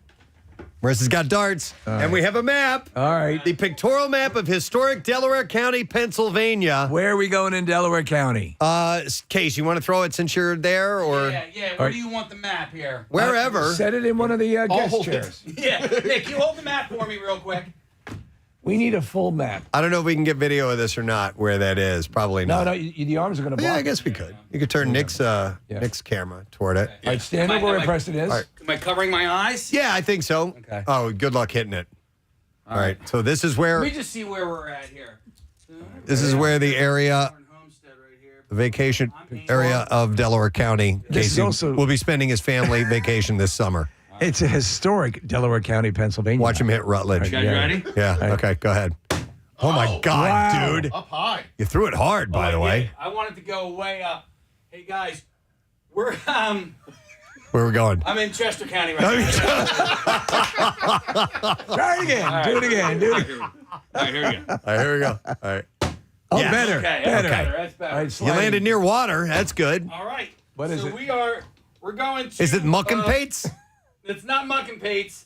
Marissa's got darts, and we have a map. All right. The pictorial map of historic Delaware County, Pennsylvania. Where are we going in Delaware County? Case, you want to throw it since you're there, or Where do you want the map here? wherever? Set it in one of the guest chairs. Yeah, Nick, you hold the map for me real quick. We need a full map. I don't know if we can get video of this or not. Where that is, probably not. No, the arms are going to block. Yeah, I guess we could. You could turn Nick's camera toward it. All right, stand over where Preston is. All right. Am I covering my eyes? Yeah, I think so. Okay. Oh, good luck hitting it. All right. So this is where Let me just see where we're at here. the area, the vacation area of Delaware County. This is Casey also- will be spending his family vacation this summer. It's a historic Delaware County, Pennsylvania. Watch him hit Rutledge. You guys ready? Yeah. Okay. Go ahead. Oh my God, wow. dude! Up high. You threw it hard, by the way. I wanted to go way up. Hey guys, we're Where are we going? I'm in Chester County right now. Try it again. Do it again. Do it again. All right, here we go. All right, here we go. All right. Oh, Yes. better. Okay, Better. that's better. All right, You slide landed in. near water. That's good. All right. What is so it? we're going to. Is it Muck and Pates? It's not Muck and Pates.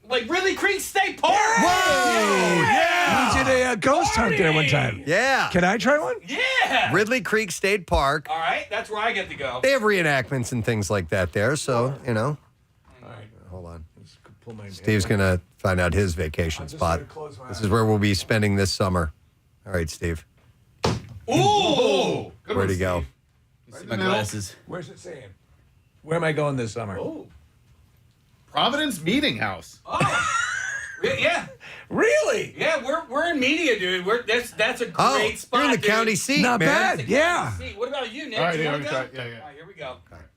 Like Ridley Creek State Park. Whoa! We did a ghost hunt there one time. Yeah. Can I try one? Yeah. Ridley Creek State Park. All right, that's where I get to go. They have reenactments and things like that there, so, All right. Hold on. Steve's going to find out his vacation spot. This is where we'll be spending this summer. All right, Steve. Ooh. Where'd he go? See my glasses. Where's it saying? Where am I going this summer? Oh. Providence Meeting House. Oh. Yeah. Really? Yeah, we're in media, dude. That's a great Oh, spot. you're in the dude. county seat, Not man. bad. That's the Yeah. county seat. What about you, Nick? All right, You yeah, wanna we go? try- yeah. All right, here we go.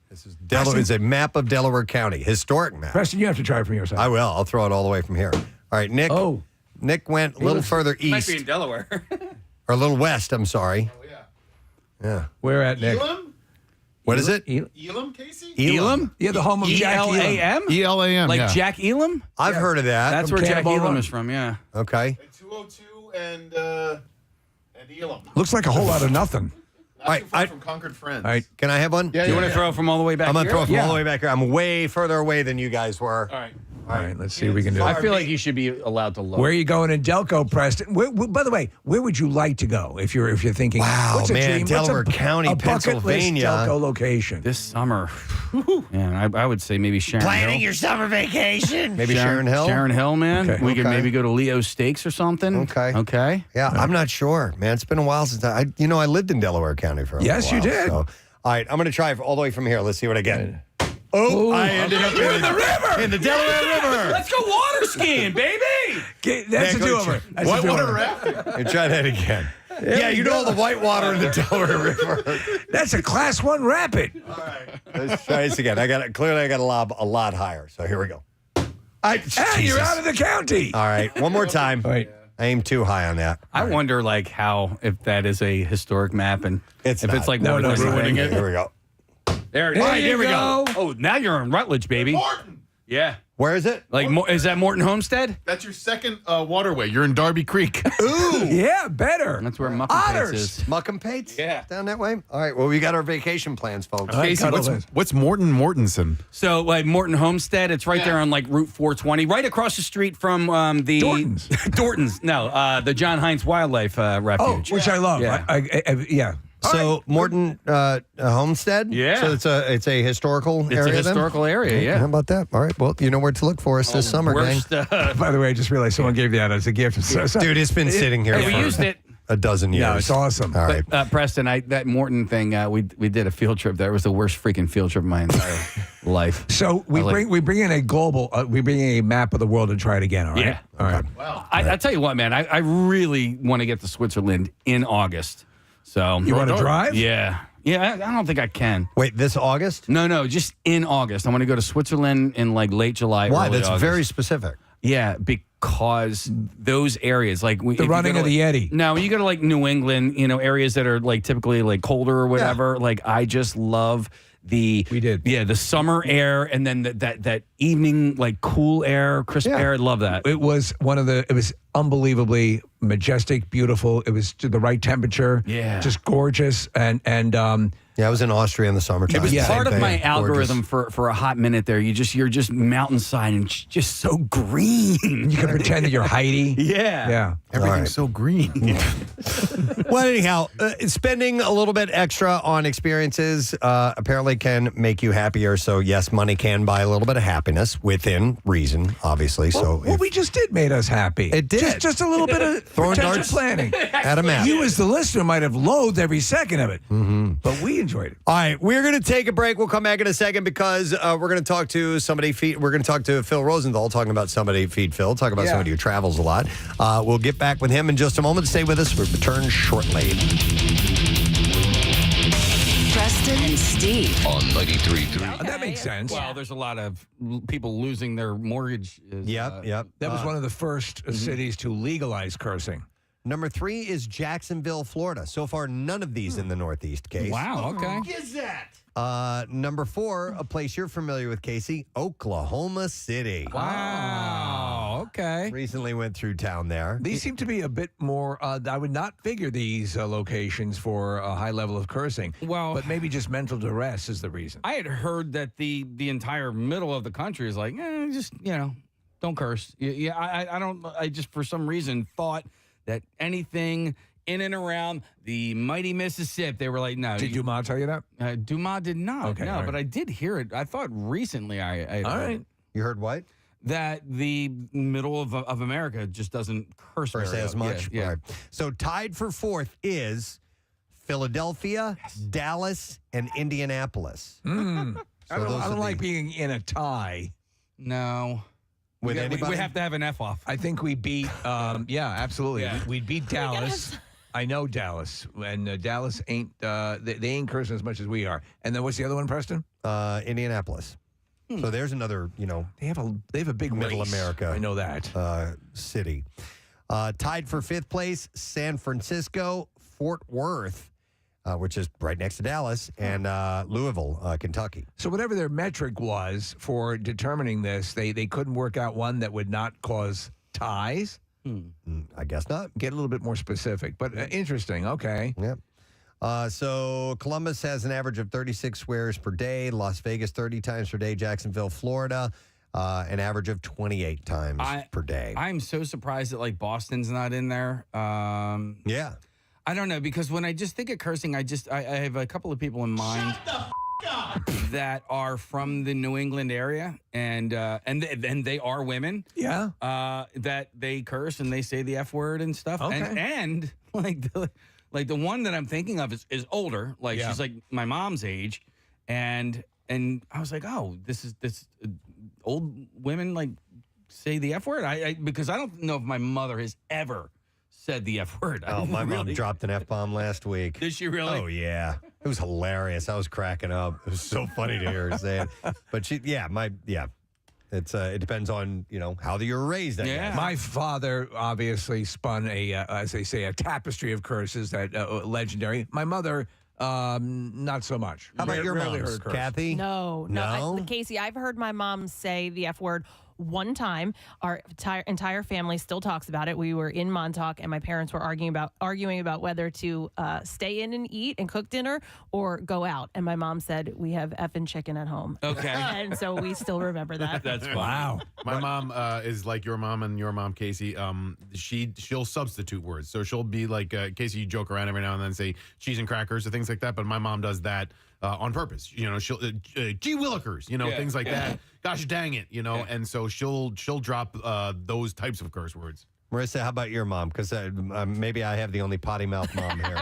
This is Delaware. It's a map of Delaware County, historic map. Preston, you have to try it from your side. I will. I'll throw it all the way from here. All right, Nick. Oh. Nick went a little further Might east, be in Delaware. or a little west. I'm sorry. Oh, yeah. Yeah. Where at, Nick? Elam? What is it? Elam, Casey? Elam? Yeah, the home of Jack Elam. E-L-A-M? E-L-A-M, Like yeah. Jack Elam? I've heard of that. That's From where Jack Cannonball Elam Run. is from, yeah. Okay. 202 and Elam. Looks like a whole lot of nothing. Not too far from Concord Friends. All right. Can I have one? Yeah, Do you want to throw it from all the way back I'm going to here? throw it from all the way back here. I'm way further away than you guys were. All right. All right, let's see if we can do I it. feel like you should be allowed to look. Where are you going in Delco, Preston? By the way, where would you like to go if you're thinking? Wow, what's a man, dream? Delaware what's County, a bucket list Pennsylvania. Delco location. This summer? Man, I would say maybe Sharon Hill. your summer vacation. Maybe Sharon Hill? Sharon Hill, man. Okay. We could Okay. maybe go to Leo's Steaks or something. Okay. Okay. Yeah, I'm not sure, man. It's been a while since I lived in Delaware County for a Yes, while. you did. So, all right, I'm going to try all the way from here. Let's see what I get. Oh, I ended up in the river. in the Delaware River. Let's go water skiing, baby. That's a go do-over. That's a Whitewater do-over. rafting. Hey, try that again. Yeah, you know all the white water in the Delaware River. That's a Class 1 rapid. Let's try this again. I got to lob a lot higher. So here we go. Hey, you're out of the county. All right, one more time. All right. I aim too high on that. I wonder, like, if that is a historic map and It's if not. it's like No, worth no, ruining it. Here we go. There it is. There All right, you here we go. go. Oh, now you're in Rutledge, baby. Morton. Yeah. Where is it? Like, is that Morton Homestead? That's your second waterway. You're in Darby Creek. Ooh. Yeah, better. That's where Muck and Pates Otters. is. Muck and Pates? Yeah. Down that way? All right, well, we got our vacation plans, folks. All right, Casey, cuddle in. what's Morton Mortensen? So, like, Morton Homestead, it's right there on, like, Route 420, right across the street from the... Dorton's. Dorton's. No, the John Heinz Wildlife Oh, Refuge. which I love. Yeah. Yeah. So Morton Homestead. Yeah. So it's a historical It's area. a historical area, Then? yeah. How about that? All right. Well, you know where to look for us this summer, gang. Worst, By the way, I just realized someone gave that as a gift. So, Dude, it's been sitting here Hey, we for used it. a dozen years. Yeah, it's awesome. All right. Preston, that Morton thing, we did a field trip there. It was the worst freaking field trip of my entire life. So we bring in a global, we bring in a map of the world and try it again. All right. Yeah. All right. Wow. I tell you what, man, I really want to get to Switzerland in August. So You want to drive? Yeah. Yeah, I don't think I can. Wait, this August? No, just in August. I want to go to Switzerland in like late July. Why? Early That's August. very specific. Yeah, because those areas, like The running of the Yeti. No, when you go to like New England, areas that are like typically like colder or whatever. Like I just love the summer air, and then that evening like cool air, crisp air. I love that. It was unbelievably majestic, beautiful. It was to the right temperature. Yeah. Just gorgeous. And I was in Austria in the summertime. It was part of my Gorgeous. algorithm for a hot minute there. You're just mountainside and just so green. You can pretend that you're Heidi. Yeah. Yeah. Everything's so green. Well, anyhow, spending a little bit extra on experiences apparently can make you happier. So, yes, money can buy a little bit of happiness within reason, obviously. So, What we just did made us happy. It did. Just a little bit of Throwing potential darts planning. at a map. You, as the listener, might have loathed every second of it, but we enjoyed it. All right, we're going to take a break. We'll come back in a second because we're going to talk to somebody. We're going to talk to Phil Rosenthal, talking about somebody. Feed Phil, talk about somebody who travels a lot. We'll get back with him in just a moment. Stay with us. We'll return shortly. Preston and Steve on 93.3. That makes sense. Well, there's a lot of people losing their mortgage. Yep. That was one of the first cities to legalize cursing. Number 3 is Jacksonville, Florida. So far, none of these in the Northeast, Case. Wow, okay. Is that? Number 4, a place you're familiar with, Casey, Oklahoma City. Wow, okay. Recently went through town there. These seem to be a bit more, I would not figure these locations for a high level of cursing. Well, but maybe just mental duress is the reason. I had heard that the entire middle of the country is like, just, don't curse. Yeah, I just, for some reason, thought that anything in and around the mighty Mississippi, they were like, no. Did Dumas tell you that? Dumas did not. Okay, no, all right. but I did hear it. I thought recently I heard it. You heard what? That the middle of America just doesn't curse very as much. Yeah. All right. So tied for 4th is Philadelphia, Dallas, and Indianapolis. I those don't are like being in a tie. No. With we anybody? have to have an F off. I think we beat, absolutely. Yeah. We beat Dallas. I know Dallas. And Dallas ain't, they ain't cursing as much as we are. And then what's the other one, Preston? Indianapolis. So there's another, They have a big middle race. America. I know that. City. Tied for 5th place, San Francisco, Fort Worth, which is right next to Dallas, and Louisville, Kentucky. So whatever their metric was for determining this, they couldn't work out one that would not cause ties. I guess not. Get a little bit more specific, but interesting. Okay. Yep. So Columbus has an average of 36 swears per day. Las Vegas, 30 times per day. Jacksonville, Florida, an average of 28 times per day. I'm so surprised that like Boston's not in there. Yeah. I don't know, because when I just think of cursing, I have a couple of people in mind that are from the New England area, and they are women. Yeah. That they curse and they say the F word and stuff. Okay. And like the one that I'm thinking of is older. Like she's like my mom's age, and I was like, oh, this old women like say the F word. Because I don't know if my mother has ever said the F word. Oh, my mom dropped an F-bomb last week. Did she really? Oh, yeah. It was hilarious. I was cracking up. It was so funny to hear her say it. But it depends on, how you were raised. I guess. My father obviously spun as they say, a tapestry of curses that legendary. My mother, not so much. How about your Rarely moms, heard a curse. Kathy? No. Casey, I've heard my mom say the F word one time. Our entire family still talks about it. We were in Montauk, and my parents were arguing about whether to stay in and eat and cook dinner or go out. And my mom said, "We have effing chicken at home." Okay. And so we still remember that. That's funny. Wow. My mom is like your mom and your mom, Casey. She'll substitute words. So she'll be like, Casey, you joke around every now and then, say cheese and crackers or things like that. But my mom does that on purpose. She'll gee willikers, things like that. Gosh dang it, and so she'll drop those types of curse words. Marissa, how about your mom? Because maybe I have the only potty mouth mom here.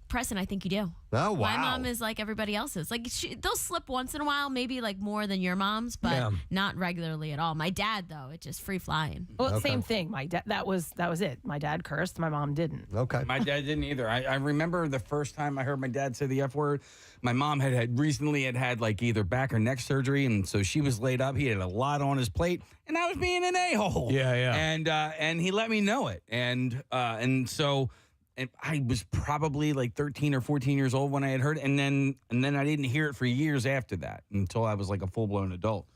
Preston, I think you do. Oh, wow. My mom is like everybody else's. Like they'll slip once in a while, maybe like more than your mom's, but not regularly at all. My dad, though, it's just free flying. Well, same thing. My dad. That was it. My dad cursed. My mom didn't. Okay. My dad didn't either. I remember the first time I heard my dad say the F word. My mom had recently had like either back or neck surgery, and so she was laid up. He had a lot on his plate, and I was being an a-hole. Yeah. And he let me know it, and so. And I was probably like 13 or 14 years old when I had heard it, and then I didn't hear it for years after that until I was like a full-blown adult.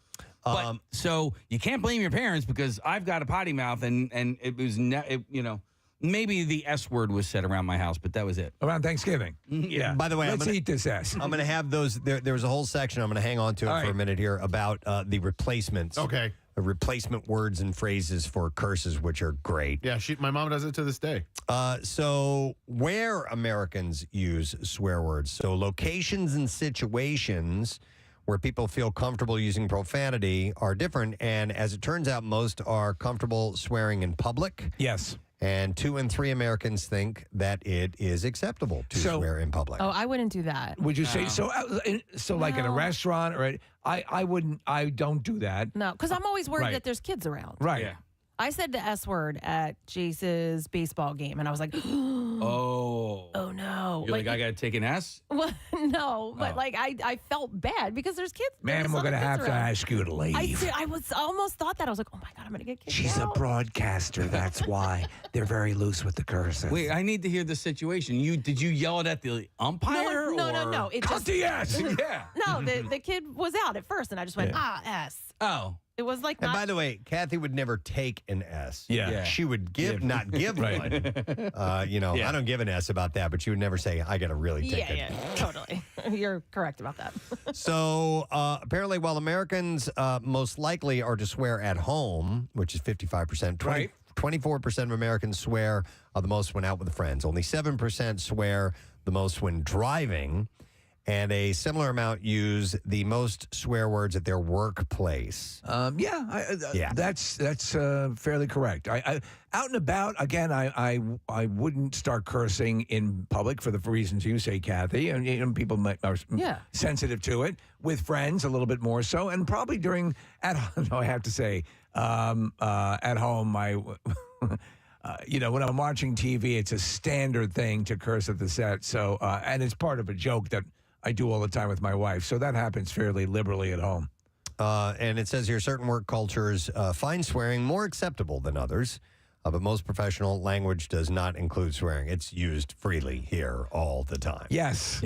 But so you can't blame your parents because I've got a potty mouth, and it was maybe the S word was said around my house, but that was it. Around Thanksgiving. Yeah. By the way, let's eat this S. I'm going to have those. There was a whole section. I'm going to hang on to it for a minute here about the replacements. Okay. Replacement words and phrases for curses, which are great. Yeah, my mom does it to this day. So where Americans use swear words. So locations and situations where people feel comfortable using profanity are different. And as it turns out, most are comfortable swearing in public. Yes. And 2 in 3 Americans think that it is acceptable to swear in public. Oh, I wouldn't do that. Would you say so? So, like at a restaurant, or I wouldn't. I don't do that. No, because I'm always worried that there's kids around. Right. Yeah. I said the S word at Jace's baseball game, and I was like, oh no. You're like I got to take an S? Well, no, but like I felt bad because there's kids. Man, we're going to have to ask you to leave. I almost thought that. I was like, oh my God, I'm going to get kicked She's out. a broadcaster. That's why they're very loose with the curses. Wait, I need to hear the situation. Did you yell it at the umpire? No. It Cut just, the S. Yeah. No, the kid was out at first, and I just went, S. Oh. It was like And not. by the way, Kathy would never take an S. Yeah. She would not give one. I don't give an S about that, but she would never say, I got to really take it. Yeah, totally. You're correct about that. So apparently, while Americans most likely are to swear at home, which is 55%, 24% of Americans swear the most when out with friends. Only 7% swear the most when driving. And a similar amount use the most swear words at their workplace. That's fairly correct. I out and about again. I wouldn't start cursing in public for the reasons you say, Kathy, and people are sensitive to it. With friends, a little bit more so, and probably during at home. I have to say, at home, when I'm watching TV, it's a standard thing to curse at the set. So, and it's part of a joke that I do all the time with my wife. So that happens fairly liberally at home. And it says here, certain work cultures find swearing more acceptable than others, but most professional language does not include swearing. It's used freely here all the time. Yes.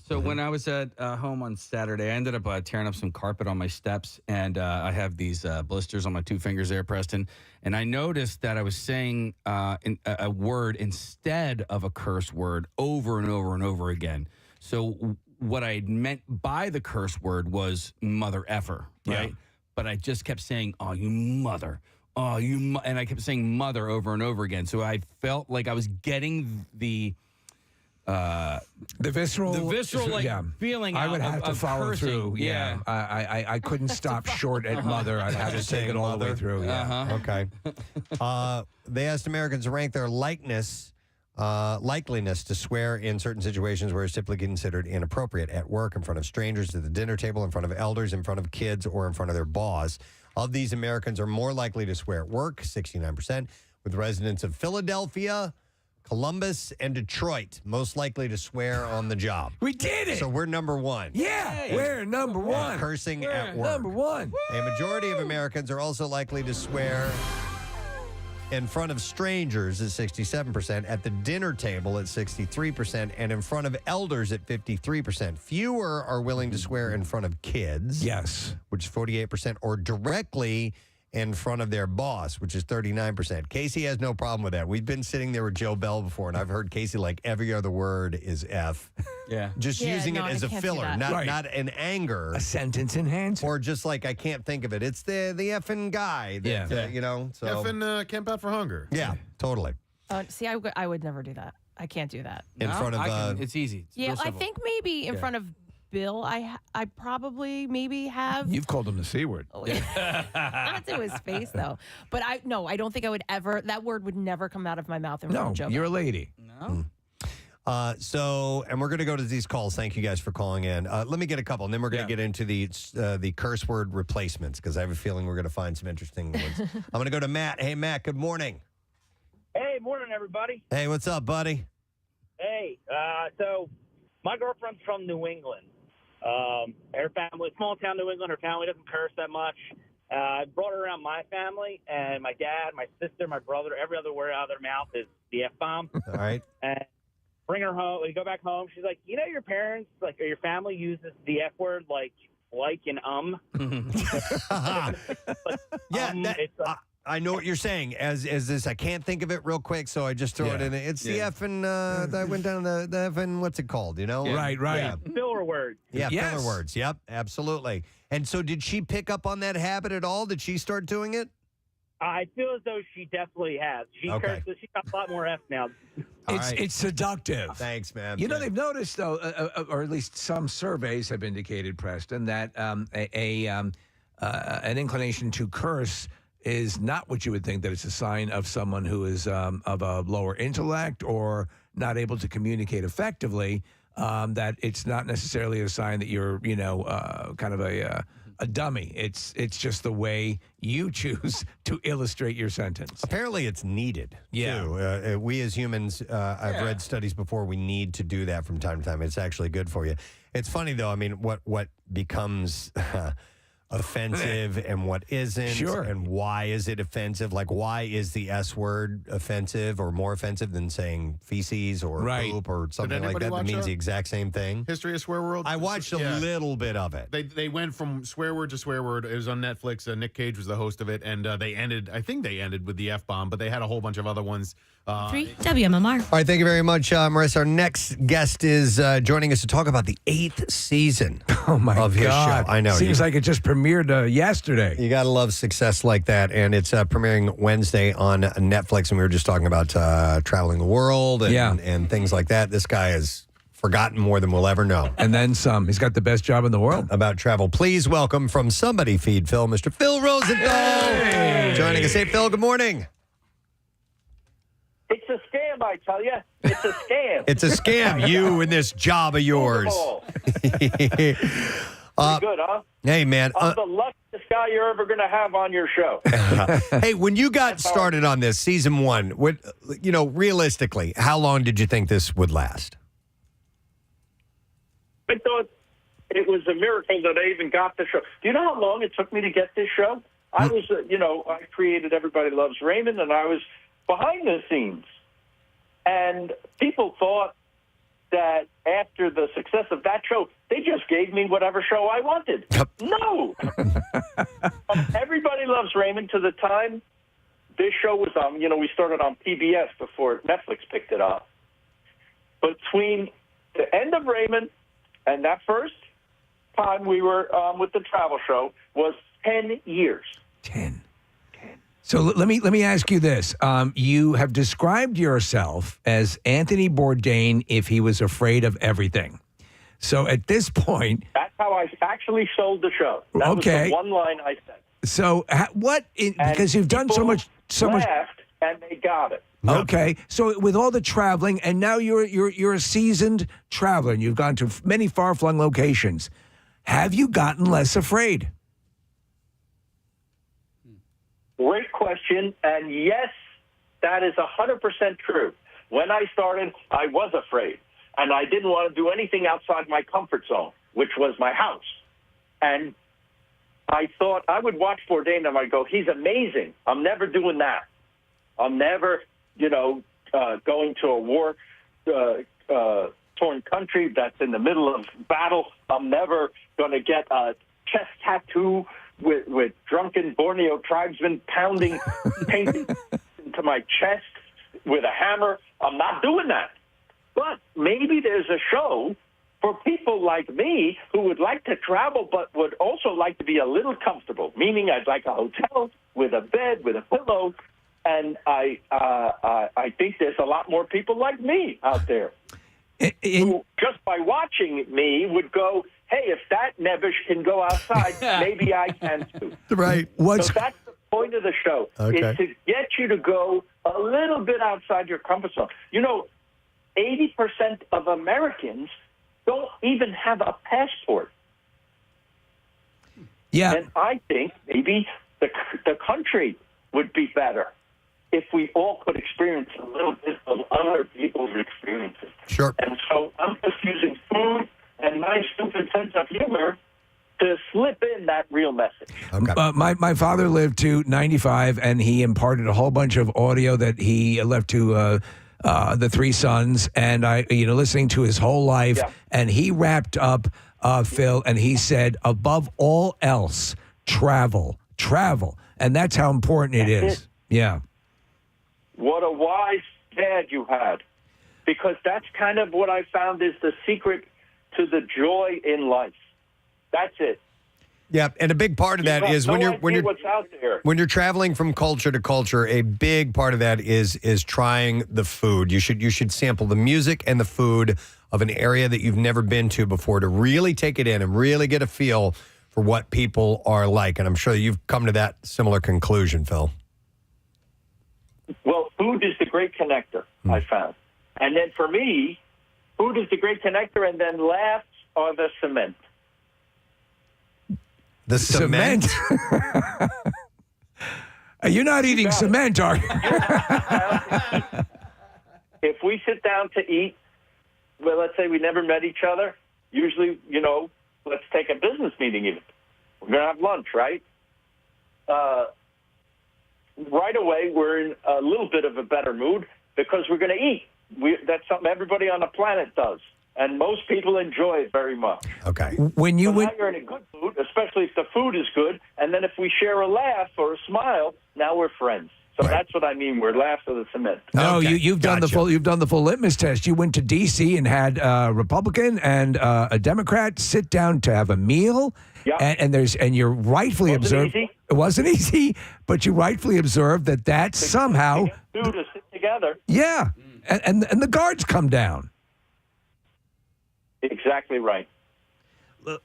So when I was at home on Saturday, I ended up tearing up some carpet on my steps, and I have these blisters on my 2 fingers there, Preston. And I noticed that I was saying a word instead of a curse word over and over and over again. So what I meant by the curse word was mother effer, right? Yeah. But I just kept saying, oh, you mother. Oh, and I kept saying mother over and over again. So I felt like I was getting the visceral feeling. I would have to follow cursing. through. Yeah. I couldn't stop short at mother. I'd have to take it all the way through. Yeah. Okay. They asked Americans to rank their likeliness to swear in certain situations where it's typically considered inappropriate: at work, in front of strangers, at the dinner table, in front of elders, in front of kids, or in front of their boss. Of these, Americans are more likely to swear at work, 69%, with residents of Philadelphia, Columbus, and Detroit most likely to swear on the job. We did it! So we're number one. Yeah, we're number one. Cursing at work. Number one. A majority of Americans are also likely to swear in front of strangers at 67%, at the dinner table at 63%, and in front of elders at 53%. Fewer are willing to swear in front of kids. Yes. Which is 48%, or directly in front of their boss, which is 39%. Casey has no problem with that. We've been sitting there with Joe Bell before, and I've heard Casey like every other word is F. Yeah. Just using it as a filler, not in anger. A sentence enhancer. Or just like, I can't think of it. It's the effing guy. That, so. Effing Camp Out for Hunger. Yeah, totally. See, I would never do that. I can't do that. In front of... it's easy. It's yeah, real I simple. think maybe in front of Bill, I probably maybe have. You've called him the C word. Not to his face, though. But I don't think I would ever, that word would never come out of my mouth in front of Joe. You're a lady. No. And we're going to go to these calls. Thank you guys for calling in. Let me get a couple, and then we're going to get into the curse word replacements because I have a feeling we're going to find some interesting ones. I'm going to go to Matt. Hey, Matt, good morning. Hey, morning, everybody. Hey, what's up, buddy? Hey, so my girlfriend's from New England. Her family, small town New England, her family doesn't curse that much. I brought her around my family, and my dad, my sister, my brother, every other word out of their mouth is the F-bomb. All right. And bring her home. We go back home. She's like, your parents, like, or your family uses the F word like and I know what you're saying. As this, I can't think of it real quick, so I just throw it in. It's the F and I went down the F and what's it called? You know, Right. Yeah, filler words. Yeah, Yes. filler words. Yep, absolutely. And so, did she pick up on that habit at all? Did she start doing it? I feel as though she definitely has. She curses. She's got a lot more F now. It's seductive. Thanks, man. You know, they've noticed, though, or at least some surveys have indicated, Preston, that an inclination to curse is not what you would think, that it's a sign of someone who is of a lower intellect or not able to communicate effectively, that it's not necessarily a sign that you're, kind of a dummy. It's just the way you choose to illustrate your sentence. Apparently, it's needed. Too. We as humans, I've read studies before. We need to do that from time to time. It's actually good for you. It's funny though. I mean, what becomes offensive and what isn't, Sure. and why is it offensive? Like, why is the S word offensive or more offensive than saying feces or poop or something like that? That means the exact same thing. History of Swear World? I watched a little bit of it. They went from swear word to swear word. It was on Netflix. Nick Cage was the host of it, and I think they ended with the F-bomb, but they had a whole bunch of other ones. 3 WMMR. All right, thank you very much, Marissa. Our next guest is joining us to talk about the 8th season of his show. I know. Seems like it just premiered yesterday. You got to love success like that. And it's premiering Wednesday on Netflix. And we were just talking about traveling the world and things like that. This guy has forgotten more than we'll ever know. And then some. He's got the best job in the world. About travel. Please welcome from Somebody Feed Phil, Mr. Phil Rosenthal. Joining us. Hey, Phil, good morning. It's a scam, I tell you. It's a scam. It's a scam, you and this job of yours. Pretty good, huh? Hey, man. I'm the luckiest guy you're ever going to have on your show. Hey, when you got started on this, season 1, realistically, how long did you think this would last? I thought it was a miracle that I even got the show. Do you know how long it took me to get this show? I was, I created Everybody Loves Raymond, and I was behind the scenes. And people thought that after the success of that show, they just gave me whatever show I wanted. No! Everybody Loves Raymond, to the time this show was on, we started on PBS before Netflix picked it up. Between the end of Raymond and that first time we were with the travel show was 10 years. 10. So let me ask you this. You have described yourself as Anthony Bourdain if he was afraid of everything. So at this point... That's how I actually sold the show. That was the one line I said. So because you've done so much... laughed, and they got it. Okay. So with all the traveling, and now you're a seasoned traveler, and you've gone to many far-flung locations. Have you gotten less afraid? Great question, and yes, that is 100% true. When I started, I was afraid, and I didn't want to do anything outside my comfort zone, which was my house. And I thought I would watch Bourdain, and I'd go, he's amazing. I'm never doing that. I'm never, going to a war-torn country that's in the middle of battle. I'm never going to get a chest tattoo with drunken Borneo tribesmen pounding paint into my chest with a hammer. I'm not doing that. But maybe there's a show for people like me who would like to travel but would also like to be a little comfortable, meaning I'd like a hotel with a bed, with a pillow, and I think there's a lot more people like me out there who, just by watching me, would go, hey, if that nebbish can go outside, maybe I can too. Right. So that's the point of the show, is to get you to go a little bit outside your comfort zone. 80% of Americans don't even have a passport. Yeah. And I think maybe the country would be better if we all could experience a little bit of other people's experiences. Sure. And so I'm just using food and my stupid sense of humor to slip in that real message. My father lived to 95, and he imparted a whole bunch of audio that he left to the three sons, and listening to his whole life, and he wrapped up, Phil, and he said, above all else, travel, and that's how important it is. Yeah. What a wise dad you had, because that's kind of what I found is the secret to the joy in life. That's it. Yeah, and a big part of that is when you're what's out there. when you're traveling from culture to culture, a big part of that is trying the food. You should sample the music and the food of an area that you've never been to before to really take it in and really get a feel for what people are like. And I'm sure you've come to that similar conclusion, Phil. Well, food is the great connector, I found. And then for me, food is the great connector, and then laughs are the cement. The cement? You're not eating cement, are you? If we sit down to eat, well, let's say we never met each other, usually, let's take a business meeting even. We're going to have lunch, right? Right away, we're in a little bit of a better mood because we're going to eat. That's something everybody on the planet does. And most people enjoy it very much. Okay. When you now you're in a good mood, especially if the food is good. And then if we share a laugh or a smile, now we're friends. So that's what I mean. We're laughs of the cement. No, you've done the full litmus test. You went to D.C. and had a Republican and a Democrat sit down to have a meal. Yeah. And you're rightfully observed. Easy. It wasn't easy, but you rightfully observed that somehow. Two to sit together. Yeah, and the guards come down. Exactly right.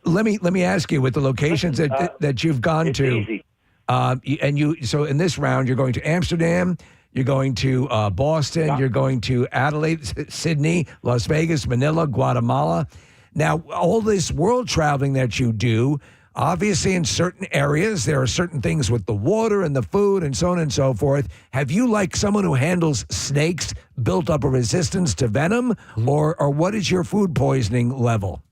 Let me ask you, with the locations that you've gone to, easy. So in this round you're going to Amsterdam, you're going to Boston, you're going to Adelaide, Sydney, Las Vegas, Manila, Guatemala. Now, all this world traveling that you do, obviously in certain areas there are certain things with the water and the food and so on and so forth. Have you, like someone who handles snakes, built up a resistance to venom, or what is your food poisoning level?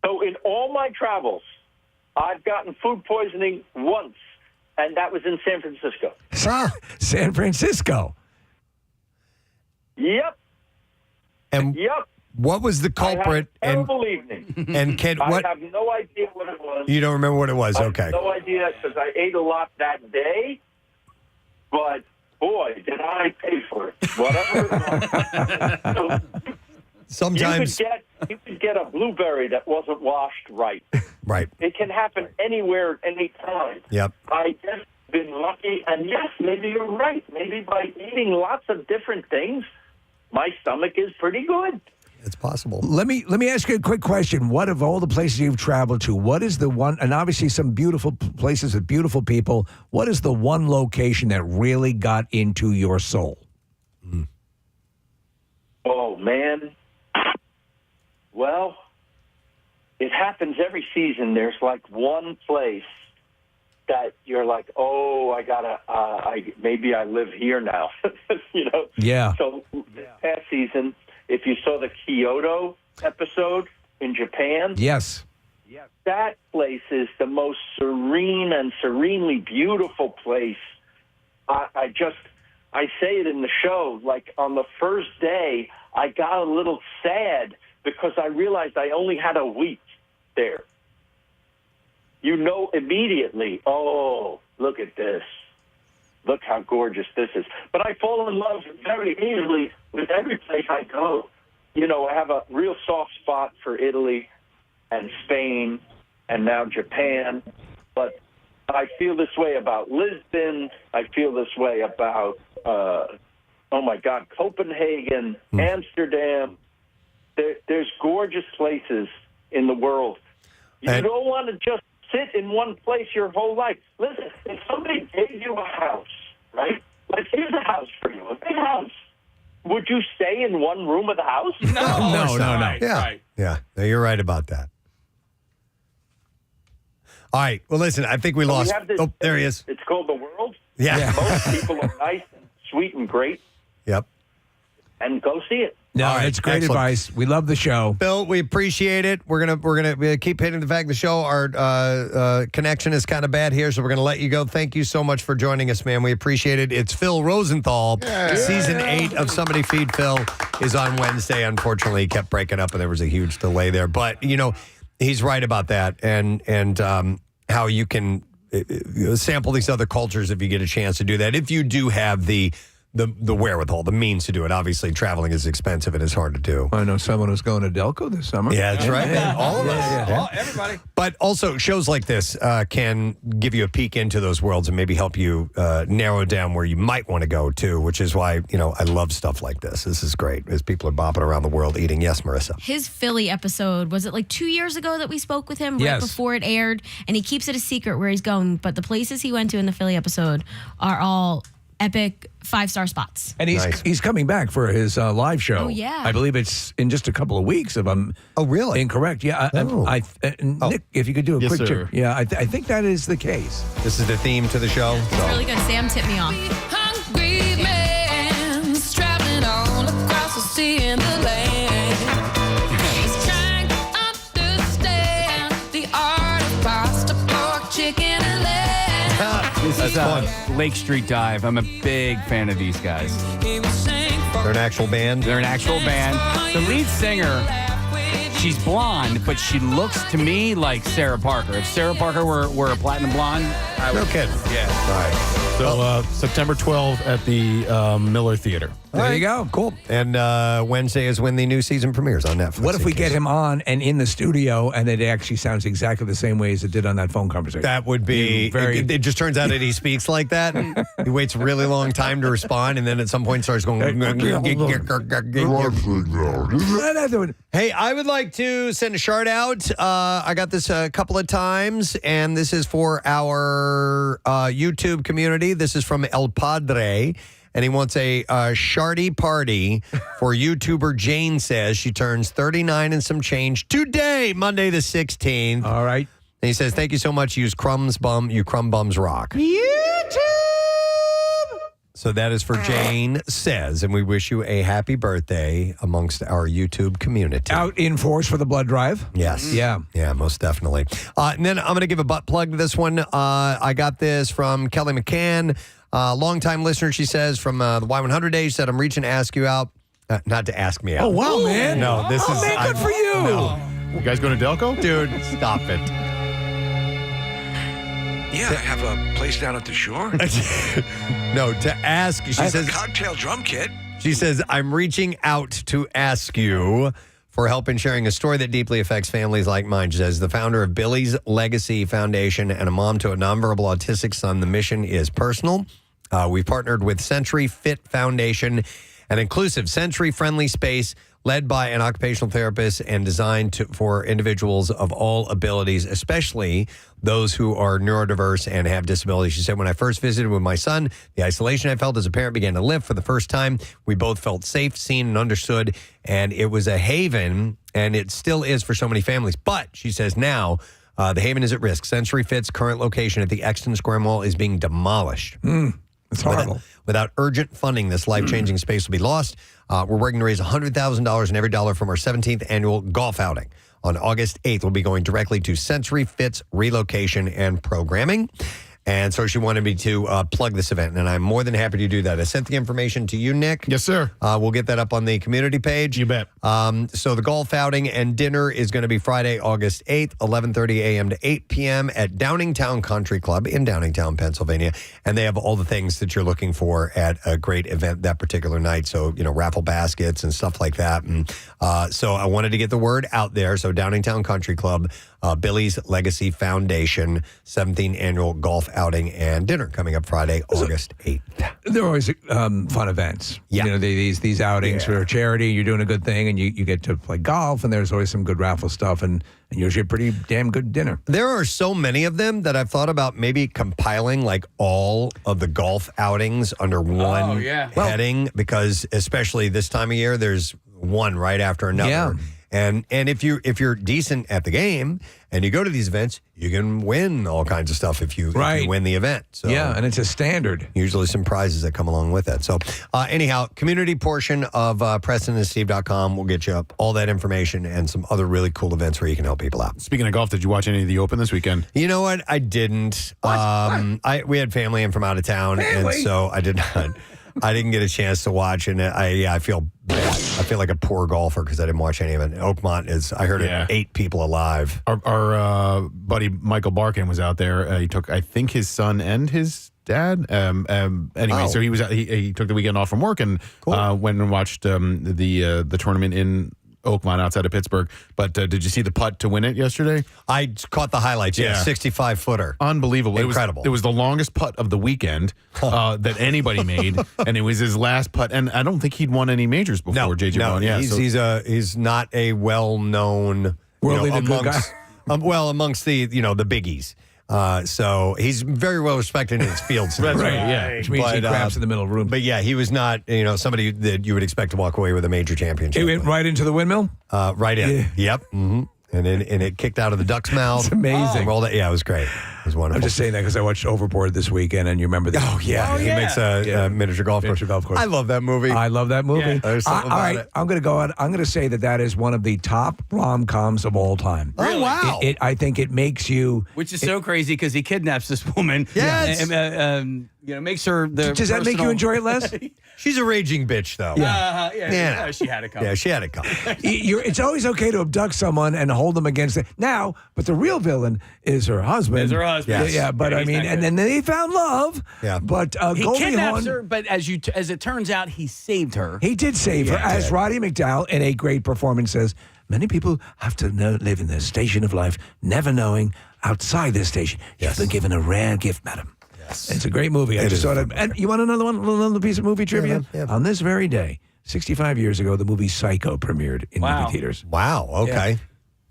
So in all my travels, I've gotten food poisoning once, and that was in San Francisco. San Francisco. Yep. And what was the culprit? I had a terrible evening. And I have no idea what it was. You don't remember what it was? Okay. I have no idea because I ate a lot that day, but boy, did I pay for it. Whatever it was. Sometimes you could get a blueberry that wasn't washed right. Right. It can happen anywhere, anytime. Yep. I just been lucky, and yes, maybe you're right. Maybe by eating lots of different things, my stomach is pretty good. It's possible. Let me ask you a quick question. What of all the places you've traveled to, what is the one, and obviously some beautiful places with beautiful people, what is the one location that really got into your soul? Oh, man. Well, it happens every season. There's like one place that you're like, oh, maybe I live here now. Yeah. So this past season, if you saw the Kyoto episode in Japan. Yes. That place is the most serene and serenely beautiful place. I say it in the show, like on the first day, I got a little sad because I realized I only had a week there. Immediately, oh, look at this. Look how gorgeous this is. But I fall in love very easily with every place I go. I have a real soft spot for Italy and Spain and now Japan. But I feel this way about Lisbon. I feel this way about, Copenhagen, Amsterdam. There's gorgeous places in the world. You don't want to just sit in one place your whole life. Listen, if somebody gave you a house, right? Like, here's a house for you, a big house. would you stay in one room of the house? No. Yeah. No, you're right about that. All right. Well, listen, I think we So we lost. have this- There he is. It's called The World. Yeah. Most people are nice and sweet and great, Yep. and go see it. No, All right, it's great excellent. advice. We love the show. Bill, we appreciate it. We're gonna keep hitting the fact the show. Our connection is kind of bad here, so we're gonna let you go. Thank you so much for joining us, man. We appreciate it. It's Phil Rosenthal. Season 8 of Somebody Feed Phil is on Wednesday. Unfortunately, he kept breaking up, and there was a huge delay there. But he's right about that, and how you can sample these other cultures if you get a chance to do that. If you do have the wherewithal, the means to do it. Obviously, traveling is expensive and it's hard to do. I know someone who's going to Delco this summer. Yeah, that's right. Yeah. All of us. Yeah. Everybody. But also, shows like this can give you a peek into those worlds and maybe help you narrow down where you might want to go to, which is why, I love stuff like this. This is great as people are bopping around the world eating. Yes, Marissa. His Philly episode, was it like 2 years ago that we spoke with him right Yes. before it aired? And he keeps it a secret where he's going, but the places he went to in the Philly episode are all epic 5-star spots. And he's coming back for his live show. Oh, yeah. I believe it's in just a couple of weeks. If I'm really incorrect, yeah. Nick, if you could do a Yes, quick sir. check. Yeah, I think that is the case. This is the theme to the show. It's really good. Sam tipped me off. Hungry man, traveling all across the sea and the land. He's trying to understand the art of pasta, pork, chicken, and lamb. This is Lake Street Dive. I'm a big fan of these guys. They're an actual band? They're an actual band. The lead singer, she's blonde, but she looks to me like Sarah Parker. If Sarah Parker were a platinum blonde, I would. No kidding. Yeah. All right. So September 12th at the Miller Theater. There you go. Cool. And Wednesday is when the new season premieres on Netflix. What if we get him on and in the studio and it actually sounds exactly the same way as it did on that phone conversation? That would be very. It just turns out that he speaks like that. He waits a really long time to respond, and then at some point starts going. Hey, I would like to send a Shart out. I got this a couple of times, and this is for our YouTube community. This is from El Padre. And he wants a Sharty party for YouTuber Jane Says. She turns 39 and some change today, Monday the 16th. All right. And he says, thank you so much. Use Crumb Bums Rock. YouTube! So that is for Jane Says. And we wish you a happy birthday amongst our YouTube community. Out in force for the blood drive? Yes. Yeah. Yeah, most definitely. And then I'm going to give a butt plug to this one. I got this from Kelly McCann. Longtime listener, she says, from the Y100 days, said, I'm reaching to ask you out. Not to ask me out. Oh, wow, man. No, this is... man, good for you. No. You guys going to Delco? Dude, stop it. Yeah, I have a place down at the shore. No, to ask... She says, a cocktail drum kit. She says, I'm reaching out to ask you for help in sharing a story that deeply affects families like mine. She says, the founder of Billy's Legacy Foundation and a mom to a nonverbal autistic son, the mission is personal. We've partnered with Century Fit Foundation, an inclusive, sensory-friendly space led by an occupational therapist and designed for individuals of all abilities, especially those who are neurodiverse and have disabilities. She said, when I first visited with my son, the isolation I felt as a parent began to lift for the first time. We both felt safe, seen, and understood, and it was a haven, and it still is for so many families. But, she says, now, the haven is at risk. Century Fit's current location at the Exton Square Mall is being demolished. It's horrible. Without urgent funding, this life-changing space will be lost. We're working to raise $100,000 in every dollar from our 17th annual golf outing. On August 8th, we'll be going directly to Century Fit's relocation and programming. And so she wanted me to plug this event, and I'm more than happy to do that. I sent the information to you, Nick. Yes, sir. We'll get that up on the community page. You bet. So the golf outing and dinner is going to be Friday, August 8th, 11:30 a.m. to 8 p.m. at Downingtown Country Club in Downingtown, Pennsylvania. And they have all the things that you're looking for at a great event that particular night. So, raffle baskets and stuff like that. And so I wanted to get the word out there. So Downingtown Country Club, Billy's Legacy Foundation, 17th Annual Golf outing and dinner coming up Friday, August 8th. They're always fun events. Yeah. You know, these outings for charity, you're doing a good thing, and you get to play golf, and there's always some good raffle stuff, and usually a pretty damn good dinner. There are so many of them that I've thought about maybe compiling like all of the golf outings under one heading, because especially this time of year, there's one right after another. Yeah. And if you're decent at the game and you go to these events, you can win all kinds of stuff if you win the event. So yeah, and it's a standard. Usually some prizes that come along with it. So anyhow, community portion of PrestonandSteve.com will get you up all that information and some other really cool events where you can help people out. Speaking of golf, did you watch any of the Open this weekend? You know what? I didn't. We had family in from out of town, and so I did not. I didn't get a chance to watch, and I feel bad. I feel like a poor golfer because I didn't watch any of it. Oakmont is, I heard it, 8 people alive. Our buddy Michael Barkin was out there. He took, I think, his son and his dad. Anyway, so he took the weekend off from work and went and watched the tournament in Oakmont outside of Pittsburgh. But did you see the putt to win it yesterday? I caught the highlights. Yeah, 65-footer. Unbelievable. Incredible. It was the longest putt of the weekend that anybody made, and it was his last putt. And I don't think he'd won any majors before. JJ Brown. Yeah, he's not a well-known amongst amongst the the biggies. So he's very well respected in his field. That's right. Yeah, which means he craps in the middle room. But yeah, he was not somebody that you would expect to walk away with a major championship. He went right into the windmill. Right in. Yeah. Yep. Mm-hmm. And it kicked out of the duck's mouth. It's amazing. Rolled it. Yeah, it was great. It was wonderful. I'm just saying that because I watched Overboard this weekend, and you remember that? Oh yeah, he makes a miniature golf course. I love that movie. I love that movie. Yeah. There's something about it. I'm going to go on. I'm going to say that is one of the top rom-coms of all time. Oh wow! I think it makes you, which is so crazy because he kidnaps this woman. Yes. Makes her the. Does that make you enjoy it less? She's a raging bitch, though. Yeah. She had it coming. Yeah, she had it coming. It's always okay to abduct someone and hold them against it. Now, but the real villain is her husband. Yes. Yeah, but I mean, and then they found love. Yeah. But he Goldie kidnaps Hawn, her, but as it turns out, he saved her. He did save her, as Roddy McDowell in a great performance says. Many people have to live in their station of life, never knowing outside their station. You've been given a rare gift, madam. Yes. It's a great movie. I just thought and you want another one? Another piece of movie trivia? Yeah. On this very day, 65 years ago, the movie Psycho premiered in movie theaters. Wow. Okay. Yeah.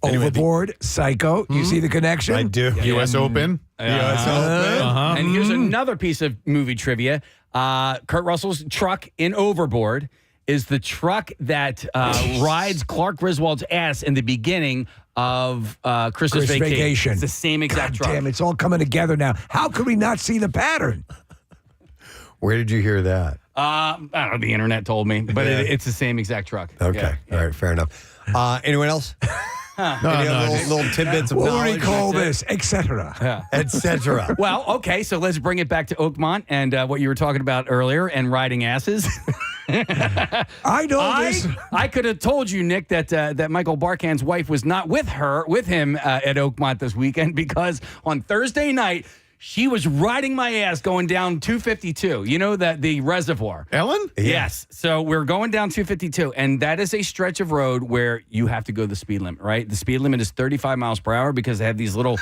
Overboard, Psycho. You see the connection? I do. U.S. Open. U.S. Open. And here's another piece of movie trivia. Kurt Russell's truck in Overboard is the truck that rides Clark Griswold's ass in the beginning of Christmas Vacation. It's the same exact truck. Damn, it's all coming together now. How could we not see the pattern? Where did you hear that? I don't know. The internet told me, but it's the same exact truck. Okay. Yeah. All right. Fair enough. Anyone else? Any little tidbits of what knowledge? What do we call this? Etc. Etc. Well, okay, so let's bring it back to Oakmont and what you were talking about earlier and riding asses. I know this. I could have told you, Nick, that Michael Barkan's wife was not with him at Oakmont this weekend because on Thursday night, she was riding my ass going down 252. You know the reservoir. Ellen? Yeah. Yes. So we're going down 252, and that is a stretch of road where you have to go the speed limit, right? The speed limit is 35 miles per hour because they have these little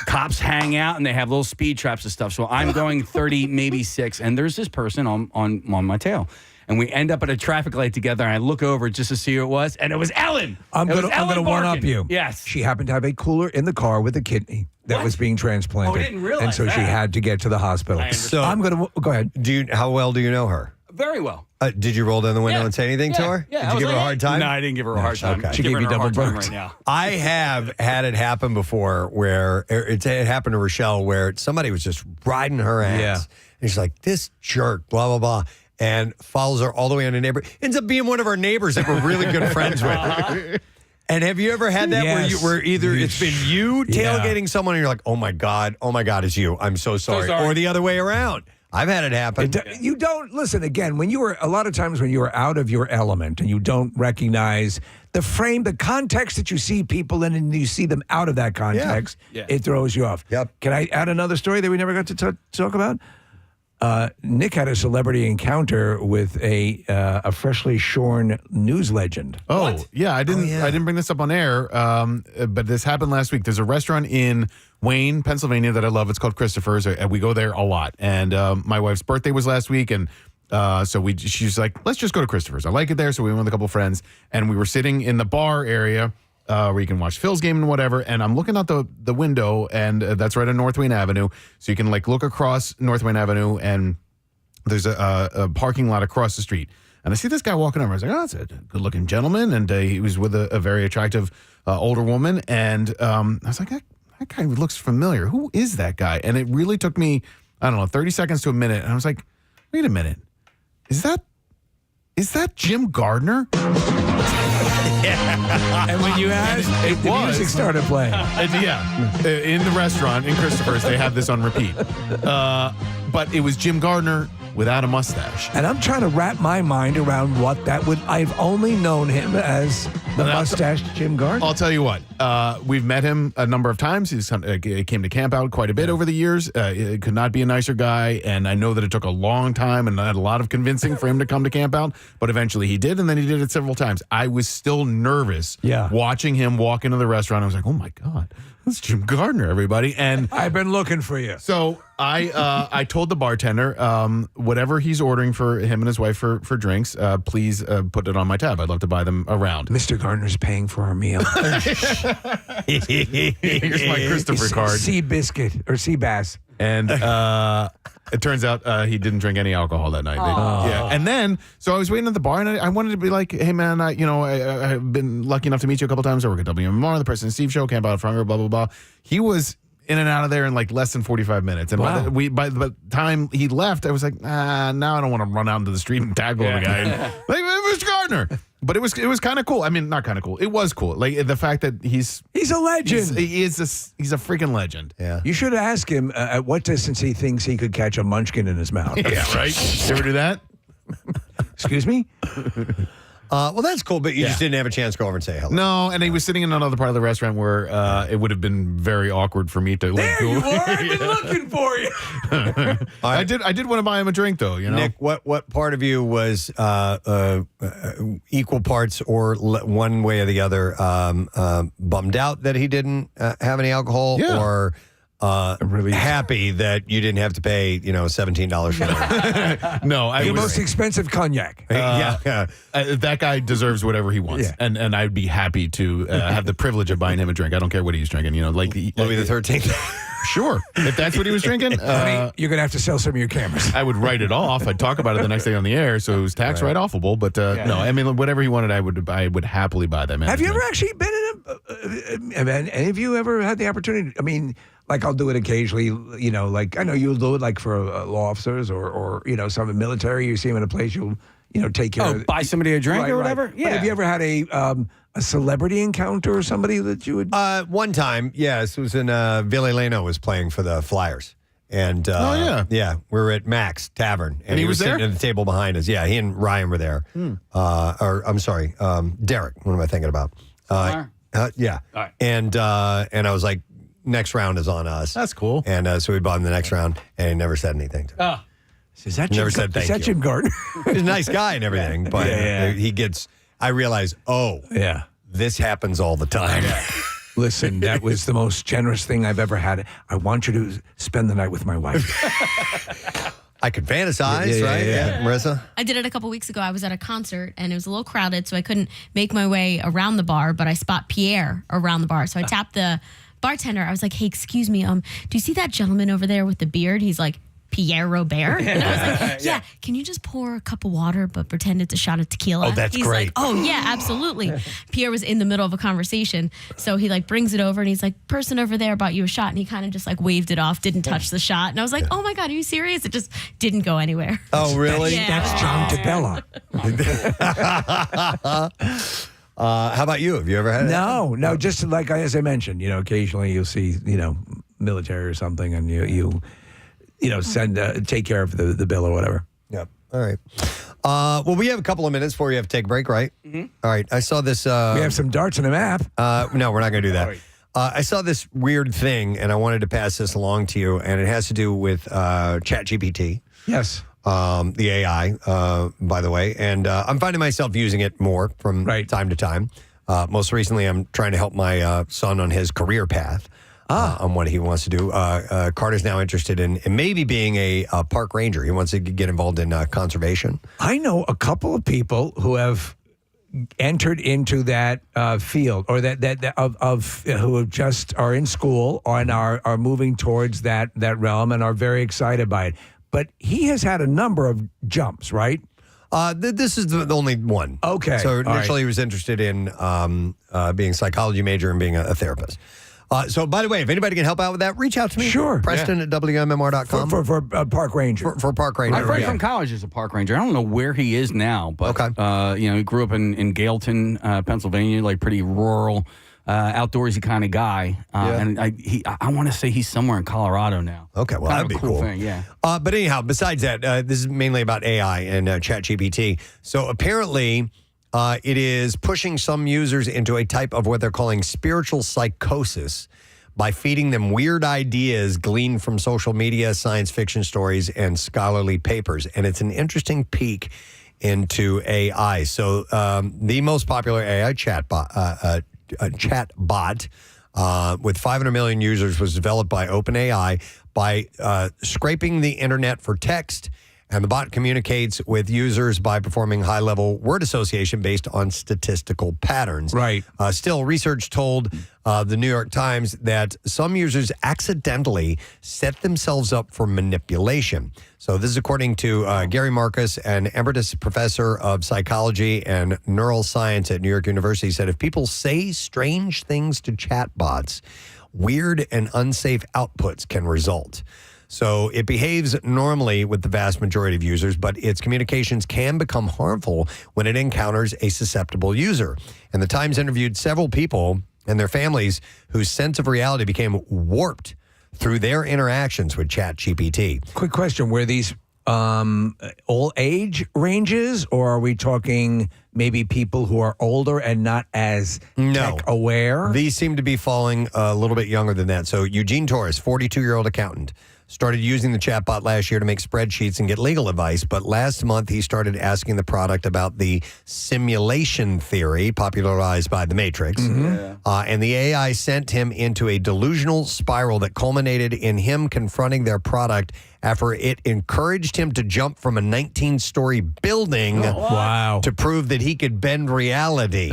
cops hang out, and they have little speed traps and stuff. So I'm going 30, maybe 6, and there's this person on my tail. And we end up at a traffic light together, and I look over just to see who it was, and it was Ellen. I'm going to one-up you. Yes. She happened to have a cooler in the car with a kidney that was being transplanted. Oh, I didn't realize and so she had to get to the hospital. So I'm going to go ahead. How well do you know her? Very well. Did you roll down the window and say anything to her? Yeah, Did you give her a hard time? No, I didn't give her a hard time. Okay. She gave you double burns right now. I have had it happen before where it happened to Rochelle where somebody was just riding her ass. Yeah. And she's like, this jerk, blah, blah, blah. And follows her all the way on a neighbor. Ends up being one of our neighbors that we're really good friends with. And have you ever had that where either it's been you tailgating someone and you're like, oh my God, it's you. I'm so sorry. Or the other way around. I've had it happen. You don't, listen, again, a lot of times when you are out of your element and you don't recognize the frame, the context that you see people in and you see them out of that context, it throws you off. Yep. Can I add another story that we never got to talk about? Nick had a celebrity encounter with a freshly shorn news legend. Oh, yeah. I didn't bring this up on air, but this happened last week. There's a restaurant in Wayne, Pennsylvania that I love. It's called Christopher's. And we go there a lot. And my wife's birthday was last week, and so she's like, let's just go to Christopher's. I like it there. So we went with a couple friends, and we were sitting in the bar area where you can watch Phil's game and whatever. And I'm looking out the window, and that's right on North Wayne Avenue. So you can like look across North Wayne Avenue, and there's a parking lot across the street. And I see this guy walking over. I was like, oh, that's a good-looking gentleman. And he was with a very attractive older woman. And I was like, that guy looks familiar. Who is that guy? And it really took me, I don't know, 30 seconds to a minute. And I was like, wait a minute. Is that Jim Gardner? And when you asked, the music started playing. In the restaurant in Christopher's, they have this on repeat. But it was Jim Gardner without a mustache. And I'm trying to wrap my mind around what that would. I've only known him as the mustached Jim Gardner. I'll tell you what. We've met him a number of times. He came to camp out quite a bit over the years. He could not be a nicer guy. And I know that it took a long time and I had a lot of convincing for him to come to camp out. But eventually he did. And then he did it several times. I was still nervous watching him walk into the restaurant. I was like, oh, my God. That's Jim Gardner, everybody. And I've been looking for you. So I told the bartender, whatever he's ordering for him and his wife for drinks, please put it on my tab. I'd love to buy them around. Mr. Gardner's paying for our meal. Here's my Christopher card. Sea biscuit or sea bass. And it turns out he didn't drink any alcohol that night. And then, so I was waiting at the bar, and I wanted to be like, hey, man, I've been lucky enough to meet you a couple times. I work at WMR, the Preston and Steve show, camp out front, blah, blah, blah. He was in and out of there in like less than 45 minutes. And by the time he left, I was like, now I don't want to run out into the street and tackle the guy. Like, Mr. Gardner. But it was kind of cool. I mean, not kind of cool. It was cool. Like the fact that he's a legend. He's a freaking legend. Yeah. You should ask him at what distance he thinks he could catch a munchkin in his mouth. Yeah, right. You ever do that? Excuse me? Well, that's cool, but you just didn't have a chance to go over and say hello. No, and he was sitting in another part of the restaurant where it would have been very awkward for me to. There you are. I've been looking for you. I did want to buy him a drink, though. You know, Nick, what part of you was equal parts or one way or the other bummed out that he didn't have any alcohol, or really happy that you didn't have to pay $17 for that? No, the most expensive cognac. That guy deserves whatever he wants, and I'd be happy to have the privilege of buying him a drink. I don't care what he's drinking. Like Louis the 13th. Sure, if that's what he was drinking, you're gonna have to sell some of your cameras. I would write it off. I'd talk about it the next day on the air, so it was tax write-offable. But no, I mean, whatever he wanted, I would happily buy them. Have you ever actually been in have any of you ever had the opportunity? I mean, like I'll do it occasionally. Like I know you'll do it like for law officers or some military. You see them in a place, you'll take care of. Buy somebody a drink or whatever. Right. Yeah. But have you ever had a celebrity encounter or somebody that you would? One time, yes, it was in Ville Leno was playing for the Flyers. And we were at Mac's Tavern, and he was there? sitting at the table behind us. Yeah, he and Ryan were there. Or I'm sorry, Derek. What am I thinking about? Yeah. All right. And I was like, next round is on us. That's cool. And so we bought him the next round, and he never said anything to me. Is that never Jim, said thank is that you. Jim Gardner? He's a nice guy and everything, but he gets. I realize, this happens all the time. Listen, that was the most generous thing I've ever had. I want you to spend the night with my wife. I could fantasize, right? Yeah, Marissa? I did it a couple weeks ago. I was at a concert, and it was a little crowded, so I couldn't make my way around the bar, but I spot Pierre around the bar. So I tapped the bartender. I was like, hey, excuse me, do you see that gentleman over there with the beard? He's like, Pierre Robert? And I was like, yeah, can you just pour a cup of water but pretend it's a shot of tequila? Oh, that's he's great. Like, oh, yeah, absolutely. Pierre was in the middle of a conversation. So he brings it over and he's like, person over there bought you a shot. And he kind of just waved it off, didn't touch the shot. And I was like, oh my God, are you serious? It just didn't go anywhere. Oh, really? That's John DeBella. How about you? Have you ever had it? No, just like as I mentioned, occasionally you'll see, military or something and you send take care of the bill or whatever. Yep. All right. Well, we have a couple of minutes before you have to take a break, right? Mm-hmm. All right. I saw this. We have some darts and a map. No, we're not going to do that. I saw this weird thing, and I wanted to pass this along to you, and it has to do with ChatGPT. Yes. The AI, by the way. And I'm finding myself using it more from time to time. Most recently, I'm trying to help my son on his career path. On what he wants to do. Carter's now interested in maybe being a park ranger. He wants to get involved in conservation. I know a couple of people who have entered into that field, or who have just are in school and are moving towards that realm and are very excited by it. But he has had a number of jumps, right? This is the only one. Okay. So initially he was interested in being a psychology major and being a therapist. So, by the way, if anybody can help out with that, reach out to me. Sure. Preston at WMMR.com. For park ranger. For park ranger. My friend from college is a park ranger. I don't know where he is now, but he grew up in Gailton, Pennsylvania, like pretty rural, outdoorsy kind of guy. And I want to say he's somewhere in Colorado now. Okay, well, Kind that'd of be a cool cool. thing, yeah. But anyhow, besides that, this is mainly about AI and ChatGPT. So apparently, it is pushing some users into a type of what they're calling spiritual psychosis by feeding them weird ideas gleaned from social media, science fiction stories, and scholarly papers. And it's an interesting peek into AI. So the most popular AI chatbot with 500 million users was developed by OpenAI by scraping the internet for text. And the bot communicates with users by performing high-level word association based on statistical patterns. Right. Still, research told the New York Times that some users accidentally set themselves up for manipulation. So this is according to Gary Marcus, an emeritus professor of psychology and neuroscience at New York University. He said, if people say strange things to chatbots, weird and unsafe outputs can result. So it behaves normally with the vast majority of users, but its communications can become harmful when it encounters a susceptible user. And the Times interviewed several people and their families whose sense of reality became warped through their interactions with ChatGPT. Quick question. Were these all age ranges, or are we talking maybe people who are older and not as tech aware? These seem to be falling a little bit younger than that. So Eugene Torres, 42-year-old accountant, started using the chatbot last year to make spreadsheets and get legal advice. But last month, he started asking the product about the simulation theory popularized by The Matrix. And the AI sent him into a delusional spiral that culminated in him confronting their product after it encouraged him to jump from a 19-story building to prove that he could bend reality.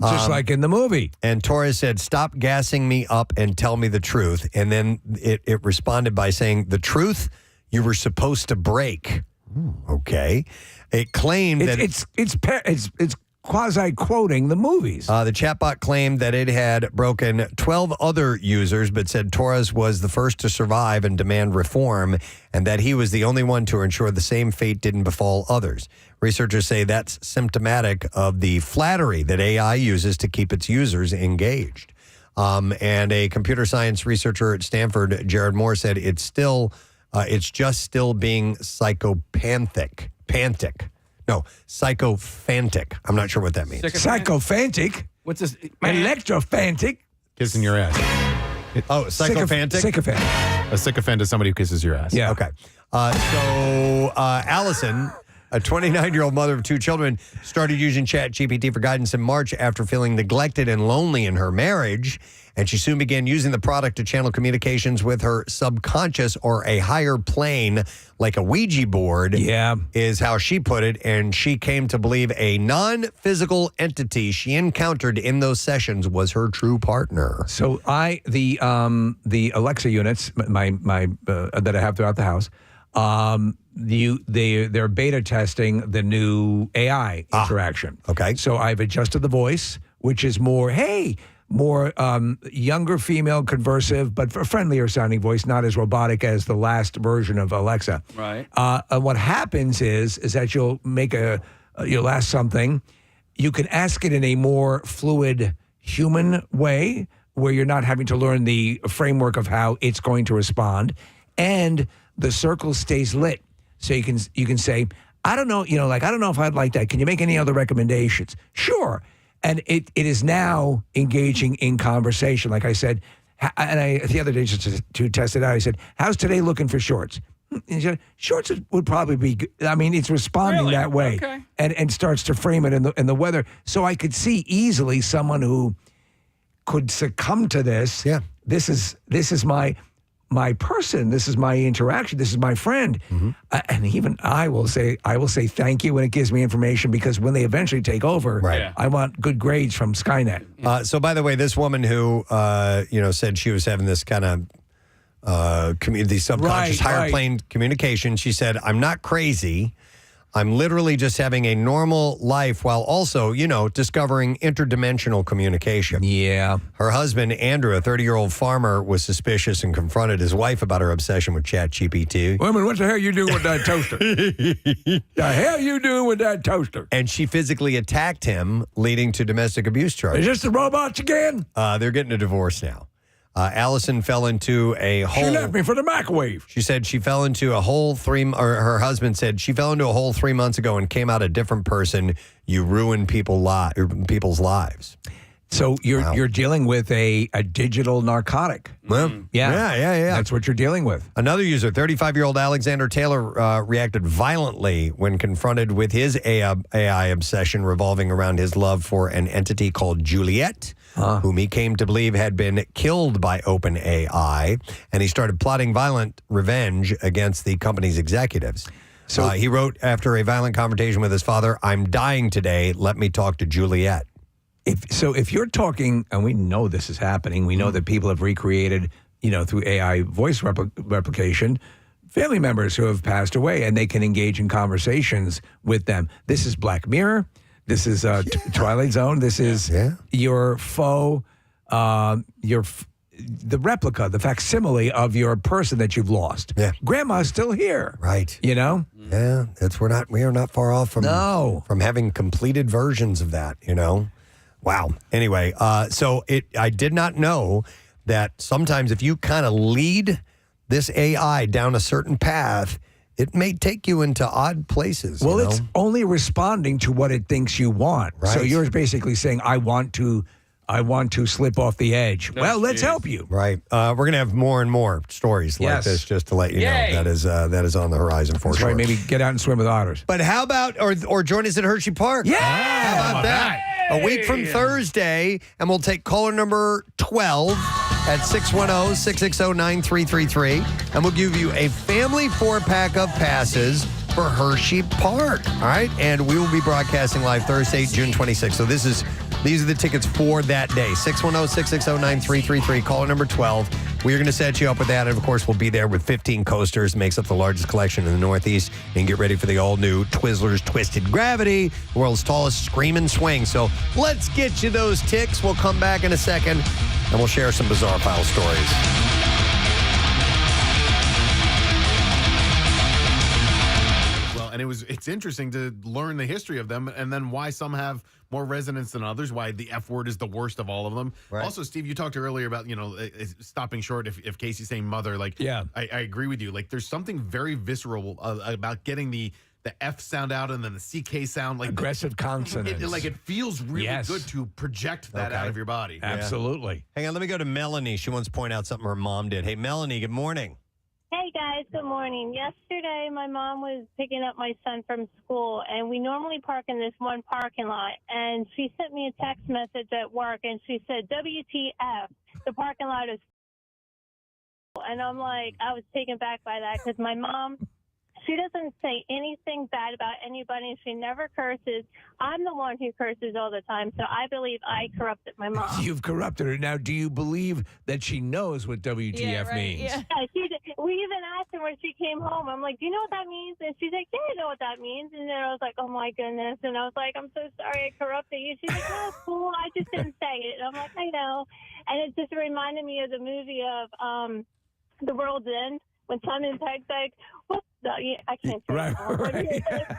Just like in the movie. And Torres said, stop gassing me up and tell me the truth. And then it responded by saying, the truth you were supposed to break. Okay. It claimed that it's quasi-quoting the movies. The chatbot claimed that it had broken 12 other users, but said Torres was the first to survive and demand reform, and that he was the only one to ensure the same fate didn't befall others. Researchers say that's symptomatic of the flattery that AI uses to keep its users engaged. And a computer science researcher at Stanford, Jared Moore, said it's just still being psychopanthic. Psychophantic. I'm not sure what that means. Psychophantic? What's this? Electrophantic? Kissing your ass. Psychophantic? Sycophant. A sycophant is somebody who kisses your ass. Yeah. Okay. So Allison, a 29-year-old mother of two children, started using ChatGPT for guidance in March after feeling neglected and lonely in her marriage. And she soon began using the product to channel communications with her subconscious, or a higher plane, like a Ouija board, is how she put it. And she came to believe a non-physical entity she encountered in those sessions was her true partner. So the Alexa units, my that I have throughout the house, they're beta testing the new AI interaction. Okay. So I've adjusted the voice, which is more younger female conversive, but a friendlier sounding voice, not as robotic as the last version of Alexa. Right. And what happens is that you'll ask something, you can ask it in a more fluid human way where you're not having to learn the framework of how it's going to respond, and the circle stays lit. So you can say, I don't know, I don't know if I'd like that. Can you make any other recommendations? Sure. And it is now engaging in conversation. Like I said, the other day just to test it out, I said, how's today looking for shorts? Shorts would probably be good. I mean, it's responding Really? that way Okay. and starts to frame it in the weather. So I could see easily someone who could succumb to this. Yeah. This is my person. This is my interaction. This is my friend. And even I will say thank you when it gives me information, because when they eventually take over, Right. I want good grades from Skynet. So, by the way, this woman who, said she was having this kind of the subconscious higher plane communication, she said, I'm not crazy. I'm literally just having a normal life while also, discovering interdimensional communication. Yeah. Her husband, Andrew, a 30-year-old farmer, was suspicious and confronted his wife about her obsession with ChatGPT. Women, what the hell you doing with that toaster? The hell you doing with that toaster? And she physically attacked him, leading to domestic abuse charges. Is this the robots again? They're getting a divorce now. Allison fell into a hole. She left me for the microwave. She said she fell into a hole her husband said she fell into a hole 3 months ago and came out a different person. You ruin people's lives. So you're dealing with a digital narcotic. Well, yeah. That's what you're dealing with. Another user, 35-year-old Alexander Taylor, reacted violently when confronted with his AI obsession revolving around his love for an entity called Juliet, whom he came to believe had been killed by OpenAI, and he started plotting violent revenge against the company's executives. So he wrote after a violent confrontation with his father, "I'm dying today. Let me talk to Juliet." If you're talking, and we know this is happening, we know that people have recreated, through AI voice replication, family members who have passed away, and they can engage in conversations with them. This is Black Mirror. This is Twilight Zone. This is your faux, the replica, the facsimile of your person that you've lost. Yeah. Grandma's still here. Right. Yeah, we are not far off from having completed versions of that, Wow. Anyway, I did not know that sometimes if you kind of lead this AI down a certain path, it may take you into odd places. Well, it's only responding to what it thinks you want. Right. So you're basically saying, I want to slip off the edge. Well, let's help you. Right. We're going to have more and more stories like this, just to let you know that is on the horizon for sure. Right. Maybe get out and swim with otters. But how about, or join us at Hershey Park? Yeah. How about that? A week from Thursday, and we'll take caller number 12 at 610-660-9333, and we'll give you a family 4-pack of passes for Hershey Park. All right? And we will be broadcasting live Thursday, June 26th. So these are the tickets for that day. 610-660-9333, caller number 12. We are going to set you up with that. And, of course, we'll be there with 15 coasters. Makes up the largest collection in the Northeast. And get ready for the all-new Twizzlers Twisted Gravity, the world's tallest screaming swing. So let's get you those ticks. We'll come back in a second, and we'll share some bizarre file stories. And it's interesting to learn the history of them and then why some have more resonance than others, why the F word is the worst of all of them. Right. Also, Steve, you talked earlier about, stopping short if Casey's saying mother. Like, I agree with you. Like, there's something very visceral about getting the F sound out and then the CK sound. Like aggressive consonants. It feels really good to project that out of your body. Absolutely. Hang on, let me go to Melanie. She wants to point out something her mom did. Hey, Melanie, good morning. Hey, guys. Good morning. Yesterday, my mom was picking up my son from school, and we normally park in this one parking lot. And she sent me a text message at work, and she said, WTF, the parking lot is full. And I'm like, I was taken back by that because my mom, she doesn't say anything bad about anybody. She never curses. I'm the one who curses all the time, so I believe I corrupted my mom. You've corrupted her. Now, do you believe that she knows what WTF means? Yeah, we even asked her when she came home. I'm like, do you know what that means? And she's like, yeah, I know what that means. And then I was like, oh, my goodness. And I was like, I'm so sorry I corrupted you. She's like, no, it's cool. I just didn't say it. And I'm like, I know. And it just reminded me of the movie of The World's End. When Simon Pegg's like, what the? I can't say it. What does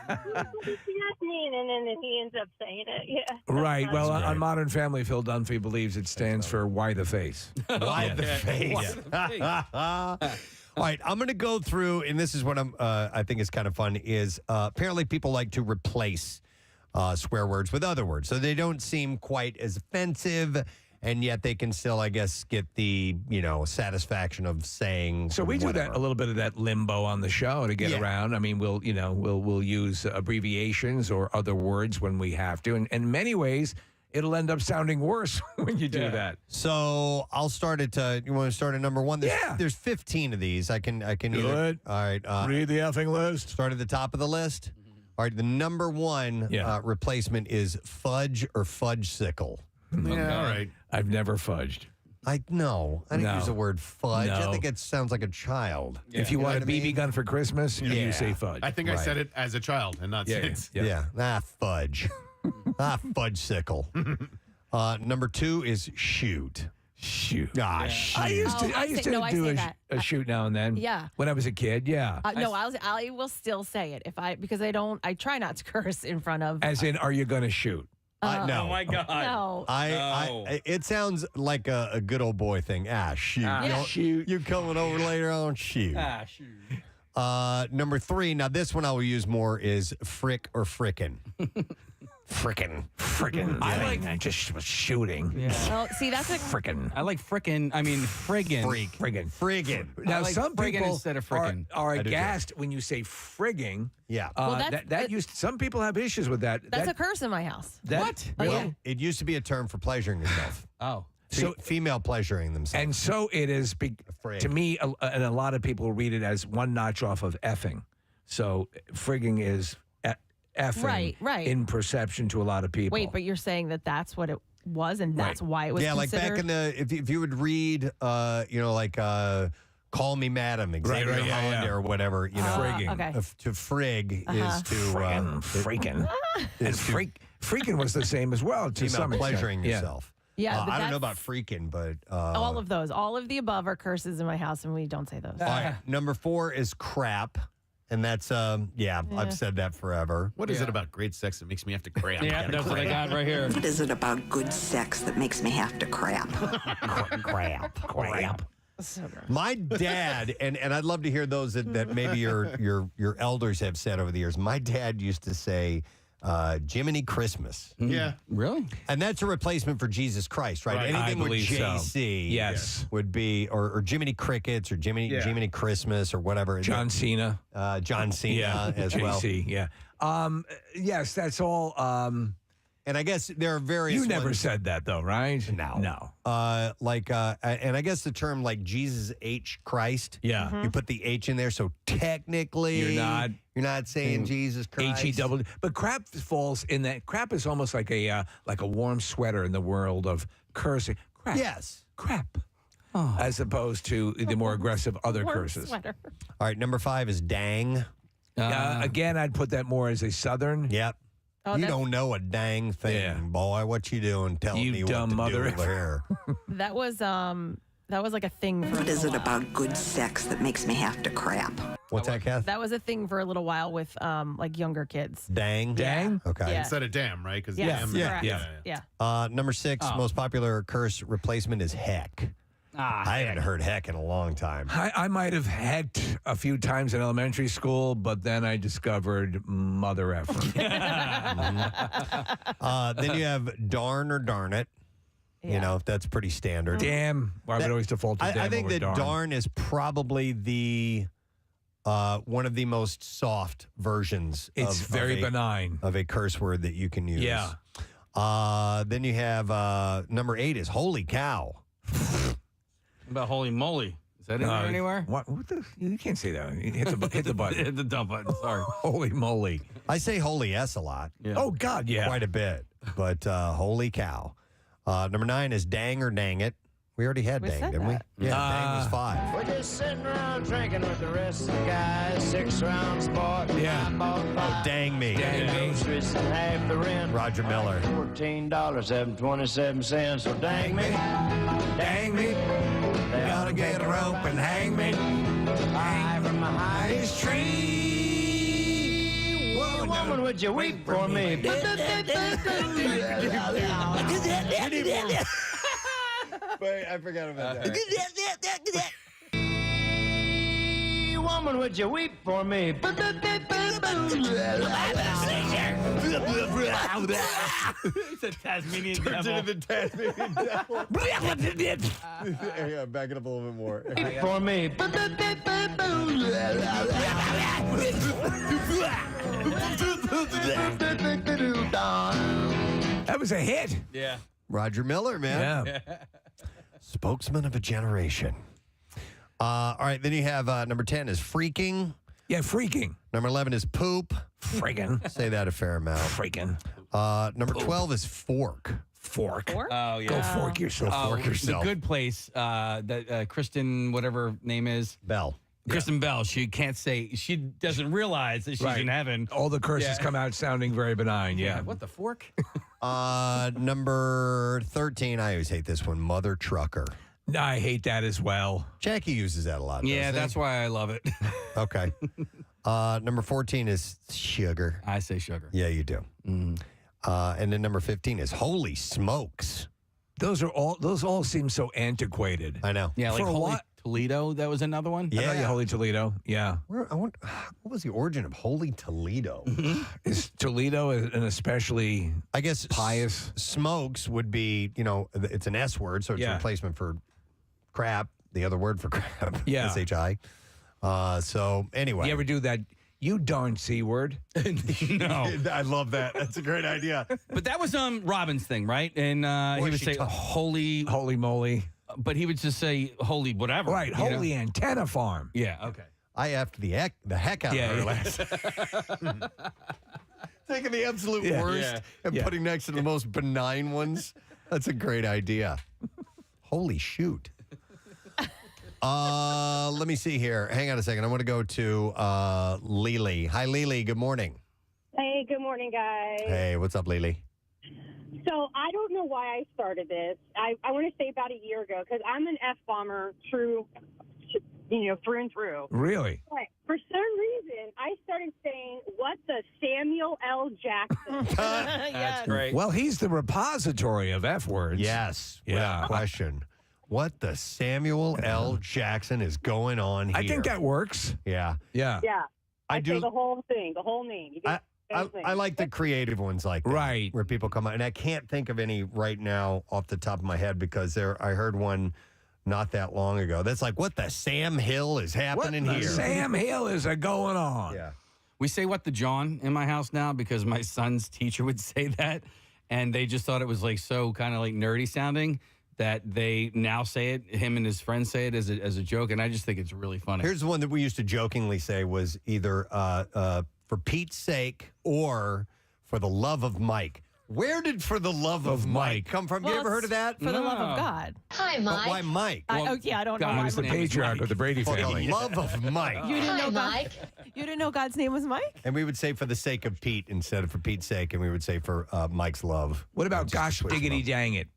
that mean? And then he ends up saying it. Yeah. Right. Well, on Modern Family, Phil Dunphy believes it stands for why the face. Why the face? All right, I'm going to go through, and this is what I think is kind of fun, is apparently people like to replace swear words with other words, so they don't seem quite as offensive and yet they can still, I guess, get the satisfaction of saying. So we do that a little bit of that limbo on the show to get around. I mean, we'll use abbreviations or other words when we have to, and in many ways, it'll end up sounding worse when you do that. So I'll start at. You want to start at number 1? There's 15 of these. I can Good. All right. Read the effing list. Start at the top of the list. All right. The number 1 replacement is fudge or fudge-sicle. Yeah, all right. I've never fudged. I didn't use the word fudge. No. I think it sounds like a child. If you want a BB gun for Christmas, you say fudge. I think I said it as a child and not since. Fudge. Fudge-sicle. Number 2 is shoot. Shoot. Shoot. I used to do a shoot now and then. Yeah. When I was a kid, I will still say it because I try not to curse in front of. As in, are you going to shoot? No. Oh my God. No. It sounds like a good old boy thing. Shoot. Shoot. You coming over later on? Shoot. Shoot. Number 3. Now this one I will use more is frick or frickin'. Frickin'. I like just shooting. Yeah. Well, see, that's a frickin'. I like frickin'. I mean, friggin'. Friggin'. Now, I like some friggin' people instead of frickin'. are aghast when you say frigging. Yeah. Some people have issues with that. That's a curse in my house. What? Oh, Really? yeah. It used to be a term for pleasuring yourself. Oh. So female pleasuring themselves. And so it is, to me, and a lot of people read it as one notch off of effing. So frigging is effing Right. in perception to a lot of people. Wait, but you're saying that's what it was, and that's why it was like considered? back in the if you would read Call Me Madam, Xavier Hollander or whatever, frigging. Okay. To frig is to freaking. And freaking was the same as well. To female some extent. pleasuring yourself. Yeah, but I don't know that's- about freaking, but all of those, all of the above are curses in my house, and we don't say those. all right, number 4 is crap. And that's, I've said that forever. What is it about great sex that makes me have to crap? Yeah, that's what I got right here. What is it about good sex that makes me have to crap? Crap. My dad, and I'd love to hear those that maybe your elders have said over the years. My dad used to say, Jiminy Christmas. Yeah. Really? And that's a replacement for Jesus Christ, right? Right. Anything I with believe so. JC Yes. would be, or Jiminy Crickets or Jiminy Christmas or whatever. John Cena. John Cena as well. JC, yeah. Yes, that's all. And I guess there are various You never ones. said that, though, right? No. And I guess the term like Jesus H. Christ. Yeah. Mm-hmm. You put the H in there, so technically You're not saying Jesus Christ. H-E-double. But crap falls in that. Crap is almost like a warm sweater in the world of cursing. Crap. Yes. Crap. As opposed to the more aggressive other Warm curses. sweater. All right, number 5 is dang. Again, I'd put that more as a southern. Yep. Oh, you that's- don't know a dang thing, Yeah. boy. What you doing telling You me dumb what to mother. do over here? That was like a thing for What is a it little while. about good sex that makes me have to crap? What's that, Kath? That was a thing for a little while with like younger kids. Dang. Dang? Okay. Yeah. Instead of damn, right? Because Yes, damn. correct. Yeah. Number 6, most popular curse replacement is heck. I haven't heard heck in a long time. I might have hecked a few times in elementary school, but then I discovered mother effer. Then you have darn or darn it. You know, that's pretty standard. Damn. I would always default to damn I think over that darn is probably the one of the most soft versions. It's very benign of a curse word that you can use. Yeah. Then you have number 8 is holy cow. About holy moly. Is that in there anywhere? What you can't say that. Hit the button. Hit the dump button. Sorry. Holy moly. I say holy S a lot. Yeah. Oh, God, yeah. Quite a bit. But holy cow. Number 9 is dang or dang it. We already had We dang, said didn't we? that. Yeah, dang was 5. We're just sitting around drinking with the rest of the guys. 6 rounds bought. Yeah. I bought 5. Dang me. Groceries and half the rent. Roger Miller. $14.27. So dang me. Dang me. Gotta get a rope and hang me. High from the highest tree. Whoa, woman, would you weep for me? Wait, I forgot about that. woman, would you weep for me? It's a Tasmanian Turns devil. into the Tasmanian devil. Yeah, back it up a little bit more. Weep for me. That was a hit. Yeah. Roger Miller, man. Yeah. Spokesman of a generation. All right, then you have number 10 is freaking. Yeah, freaking. Number 11 is poop. Freaking. Say that a fair amount. Freaking. Number 12 is fork. Fork. Oh, yeah. Go fork yourself. Fork yourself. The good place that Kristen, whatever her name is. Bell. Kristen Bell, she can't say, she doesn't realize that she's in heaven. All the curses come out sounding very benign. Yeah. What the fork? Number 13, I always hate this one, mother trucker. I hate that as well. Jackie uses that a lot. Yeah, doesn't he? that's why I love it. Okay. Number 14 is sugar. I say sugar. Yeah, you do. And then number 15 is holy smokes. Those all seem so antiquated. I know. Yeah, like For a Holy lot- Toledo, that was another one? Yeah, Holy Toledo. Yeah. What was the origin of Holy Toledo? Is Toledo an especially, I guess, pious? Smokes would be, it's an S word, so it's a replacement for crap, the other word for crap. Yeah. S-H-I. So, anyway. You ever do that? You darn C word. No. I love that. That's a great idea. But that was Robin's thing, right? And he would say holy moly. But he would just say holy whatever. Right, you holy know? antenna farm. Yeah, okay. I effed the heck out of her last. Taking the absolute worst and putting next to the most benign ones. That's a great idea. Holy shoot. Let me see here. Hang on a second. I want to go to Lily. Hi, Lily. Good morning. Hey, good morning, guys. Hey, what's up, Lily? So I don't know why I started this. I want to say about a year ago because I'm an F-bomber through and through. Really? But for some reason, I started saying, what the Samuel L. Jackson? That's great. Well, he's the repository of F words. Yes, Yeah. without question. What the Samuel L. Jackson is going on here? I think that works. Yeah. Yeah. Yeah. I I'd do- say the whole thing, the whole name. You get everything. I like the creative ones like that. Right. Where people come out. And I can't think of any right now off the top of my head because I heard one not that long ago. That's like, what the Sam Hill is happening What the here? Sam Hill is going on? Yeah. We say what the John in my house now because my son's teacher would say that. And they just thought it was like so kind of like nerdy sounding that they now say it. Him and his friends say it as a joke. And I just think it's really funny. Here's the one that we used to jokingly say was either for Pete's sake or for the love of Mike. Where did for the love of Mike come from? Well, you ever heard of that? For the love of God. Hi, But Mike. why Mike? I don't know. God, why He was the name is patriarch Mike. of the Brady For family. the love of Mike. You didn't Hi, know Mike. You didn't know God's name was Mike? And we would say for the sake of Pete instead of for Pete's sake, and we would say for Mike's love. What about Just gosh switch them diggity up. dang it?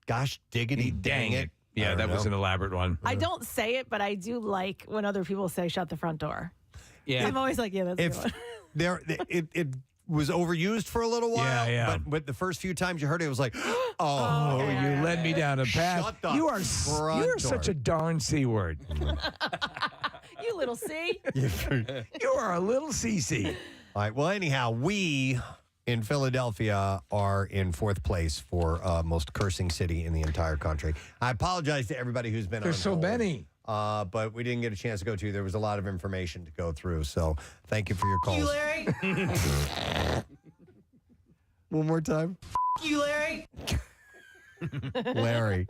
Gosh diggity dang it. I Yeah, don't that was know. an elaborate one. I don't say it, but I do like when other people say shut the front door. Yeah. I'm always like, yeah, that's a good If one. it was overused for a little while, Yeah. but the first few times you heard it, it was like, Oh, you led me down a path. Shut the You are front you're door. such a darn C word. You little C. You are a little CC. All right. Well, anyhow, we in Philadelphia are in fourth place for most cursing city in the entire country. I apologize to everybody who's been There's on so hold, many. but we didn't get a chance to go to. There was a lot of information to go through. So thank you for your calls. You, Larry. One more time. You, Larry. Larry.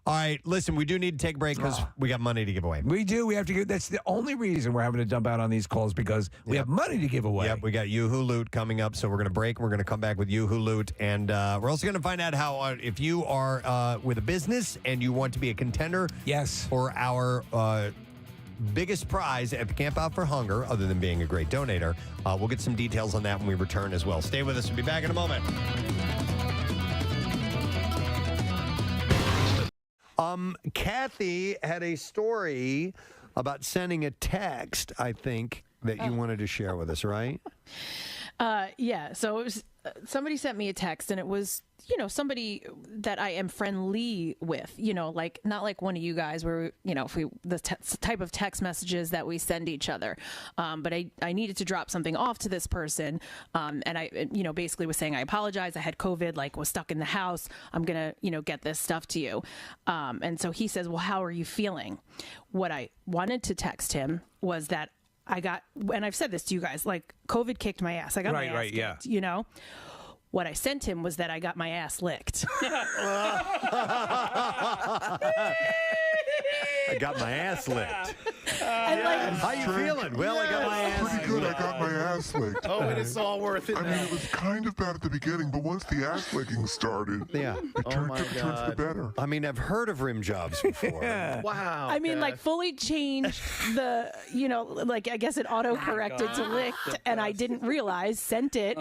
All right, listen, we do need to take a break because we got money to give away. We do. We have to get. That's the only reason we're having to dump out on these calls because we have money to give away. Yep, we got Yoo-Hoo Loot coming up, so we're going to break. We're going to come back with Yoo-Hoo Loot, and we're also going to find out how if you are with a business and you want to be a contender, yes, for our biggest prize at the Camp Out for Hunger, other than being a great donator. We'll get some details on that when we return as well. Stay with us. We'll be back in a moment. Kathy had a story about sending a text, I think, that you wanted to share with us, right? Yeah. So it was, somebody sent me a text, and it was somebody that I am friendly with, like not like one of you guys where, if the type of text messages that we send each other. But I needed to drop something off to this person. And I, basically was saying, I apologize. I had COVID, was stuck in the house. I'm going to, get this stuff to you. And so he says, well, how are you feeling? What I wanted to text him was that I got, and I've said this to you guys, COVID kicked my ass. I got my ass kicked, What I sent him was that I got my ass licked. I got my ass licked. How you feeling? Well, I got my ass pretty good. I got my ass licked. Oh, and it's all worth it. I mean, it was kind of bad at the beginning, but once the ass licking started, yeah, it turned for the better. I mean, I've heard of rim jobs before. Wow. I mean, fully changed the, I guess it auto-corrected to licked, and I didn't realize, sent it,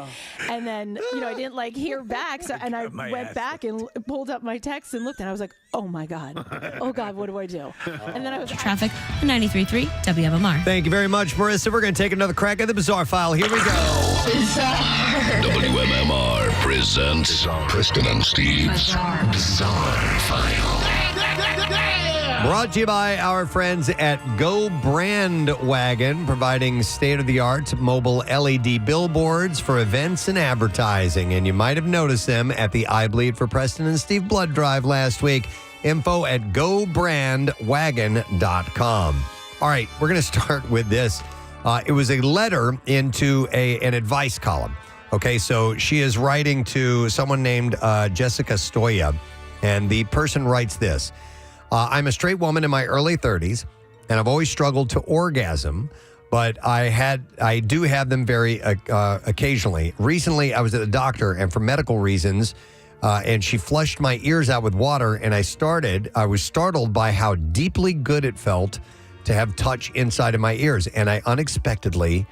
and then, I didn't hear back, so, and I went back and pulled up my text and looked, and I was like, oh my God, what do I do? And then I was Traffic on 93.3 WMMR. Thank you very much, Marissa. We're going to take another crack at the Bizarre File. Here we go. WMMR presents Preston and Steve's Bizarre File. Brought to you by our friends at Go Brand Wagon, providing state-of-the-art mobile LED billboards for events and advertising. And you might have noticed them at the I Bleed for Preston and Steve blood drive last week. Info at gobrandwagon.com. All right, we're going to start with this. It was a letter into an advice column. Okay, so she is writing to someone named Jessica Stoya, and the person writes this. I'm a straight woman in my early 30s, and I've always struggled to orgasm, but I do have them very occasionally. Recently, I was at the doctor, and for medical reasons, and she flushed my ears out with water, and I was startled by how deeply good it felt to have touch inside of my ears, and I unexpectedly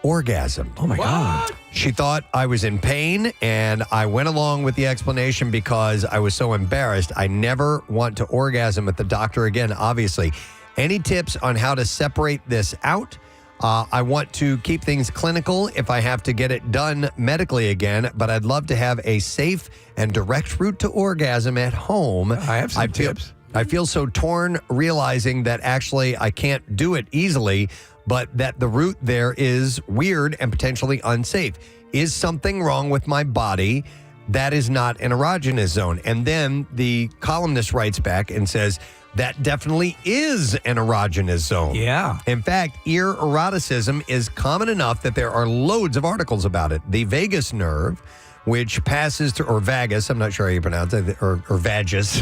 orgasmed. Oh, my God. She thought I was in pain, and I went along with the explanation because I was so embarrassed. I never want to orgasm at the doctor again, obviously. Any tips on how to separate this out? I want to keep things clinical if I have to get it done medically again, but I'd love to have a safe and direct route to orgasm at home. I have some tips. I feel so torn realizing that actually I can't do it easily, but that the route there is weird and potentially unsafe. Is something wrong with my body? That is not an erogenous zone. And then the columnist writes back and says, that definitely is an erogenous zone. Yeah. In fact, ear eroticism is common enough that there are loads of articles about it. The vagus nerve, which passes through, or vagus, I'm not sure how you pronounce it, or vagus.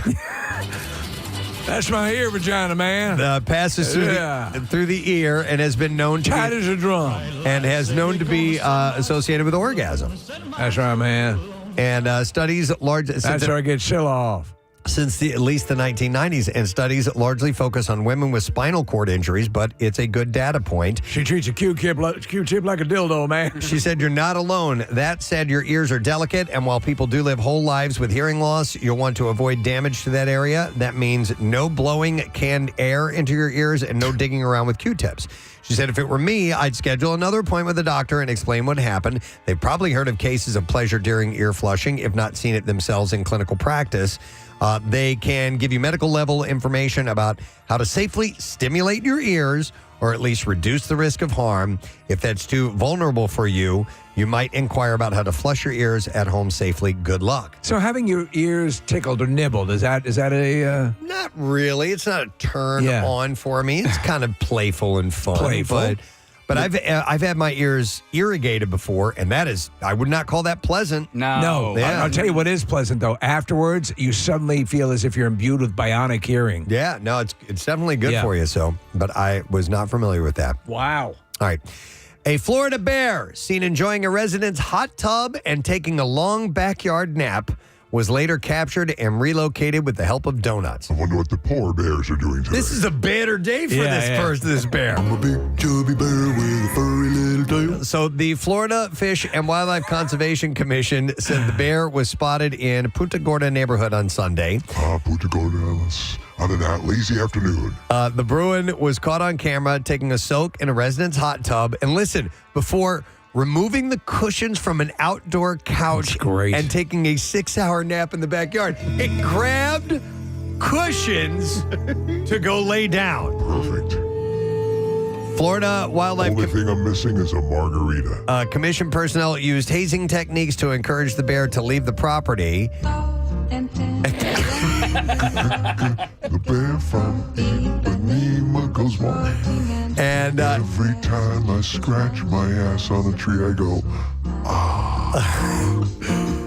That's my ear vagina, man. Passes through the ear and has been known to tight as a drum, and has known to be associated with orgasm. That's right, man. And studies large. That's where I get chill off. Since at least the 1990s, and studies largely focus on women with spinal cord injuries, but it's a good data point. She treats a Q-tip like a dildo, man. She said, you're not alone. That said, your ears are delicate, and while people do live whole lives with hearing loss, you'll want to avoid damage to that area. That means no blowing canned air into your ears and no digging around with Q-tips. She said, if it were me, I'd schedule another appointment with the doctor and explain what happened. They've probably heard of cases of pleasure during ear flushing, if not seen it themselves in clinical practice. They can give you medical level information about how to safely stimulate your ears or at least reduce the risk of harm. If that's too vulnerable for you, you might inquire about how to flush your ears at home safely. Good luck. So having your ears tickled or nibbled, is that a... Not really. It's not a turn on for me. It's kind of playful and fun. But I've had my ears irrigated before, and that is, I would not call that pleasant. No. I'll tell you what is pleasant, though. Afterwards, you suddenly feel as if you're imbued with bionic hearing. Yeah, no, it's definitely good for you. So, but I was not familiar with that. Wow. All right. A Florida bear seen enjoying a resident's hot tub and taking a long backyard nap was later captured and relocated with the help of donuts. I wonder what the poor bears are doing today. This is a better day for this bear. I'm a big chubby bear with a furry little tail. So the Florida Fish and Wildlife Conservation Commission said the bear was spotted in Punta Gorda neighborhood on Sunday. Punta Gorda, on a lazy afternoon. The Bruin was caught on camera taking a soak in a resident's hot tub. And listen, before removing the cushions from an outdoor couch and taking a 6-hour nap in the backyard. It grabbed cushions to go lay down. Perfect. Florida Wildlife Only thing I'm missing is a margarita. Commission personnel used hazing techniques to encourage the bear to leave the property. The bear from Ipanema goes walking. And every time I scratch my ass on a tree, I go,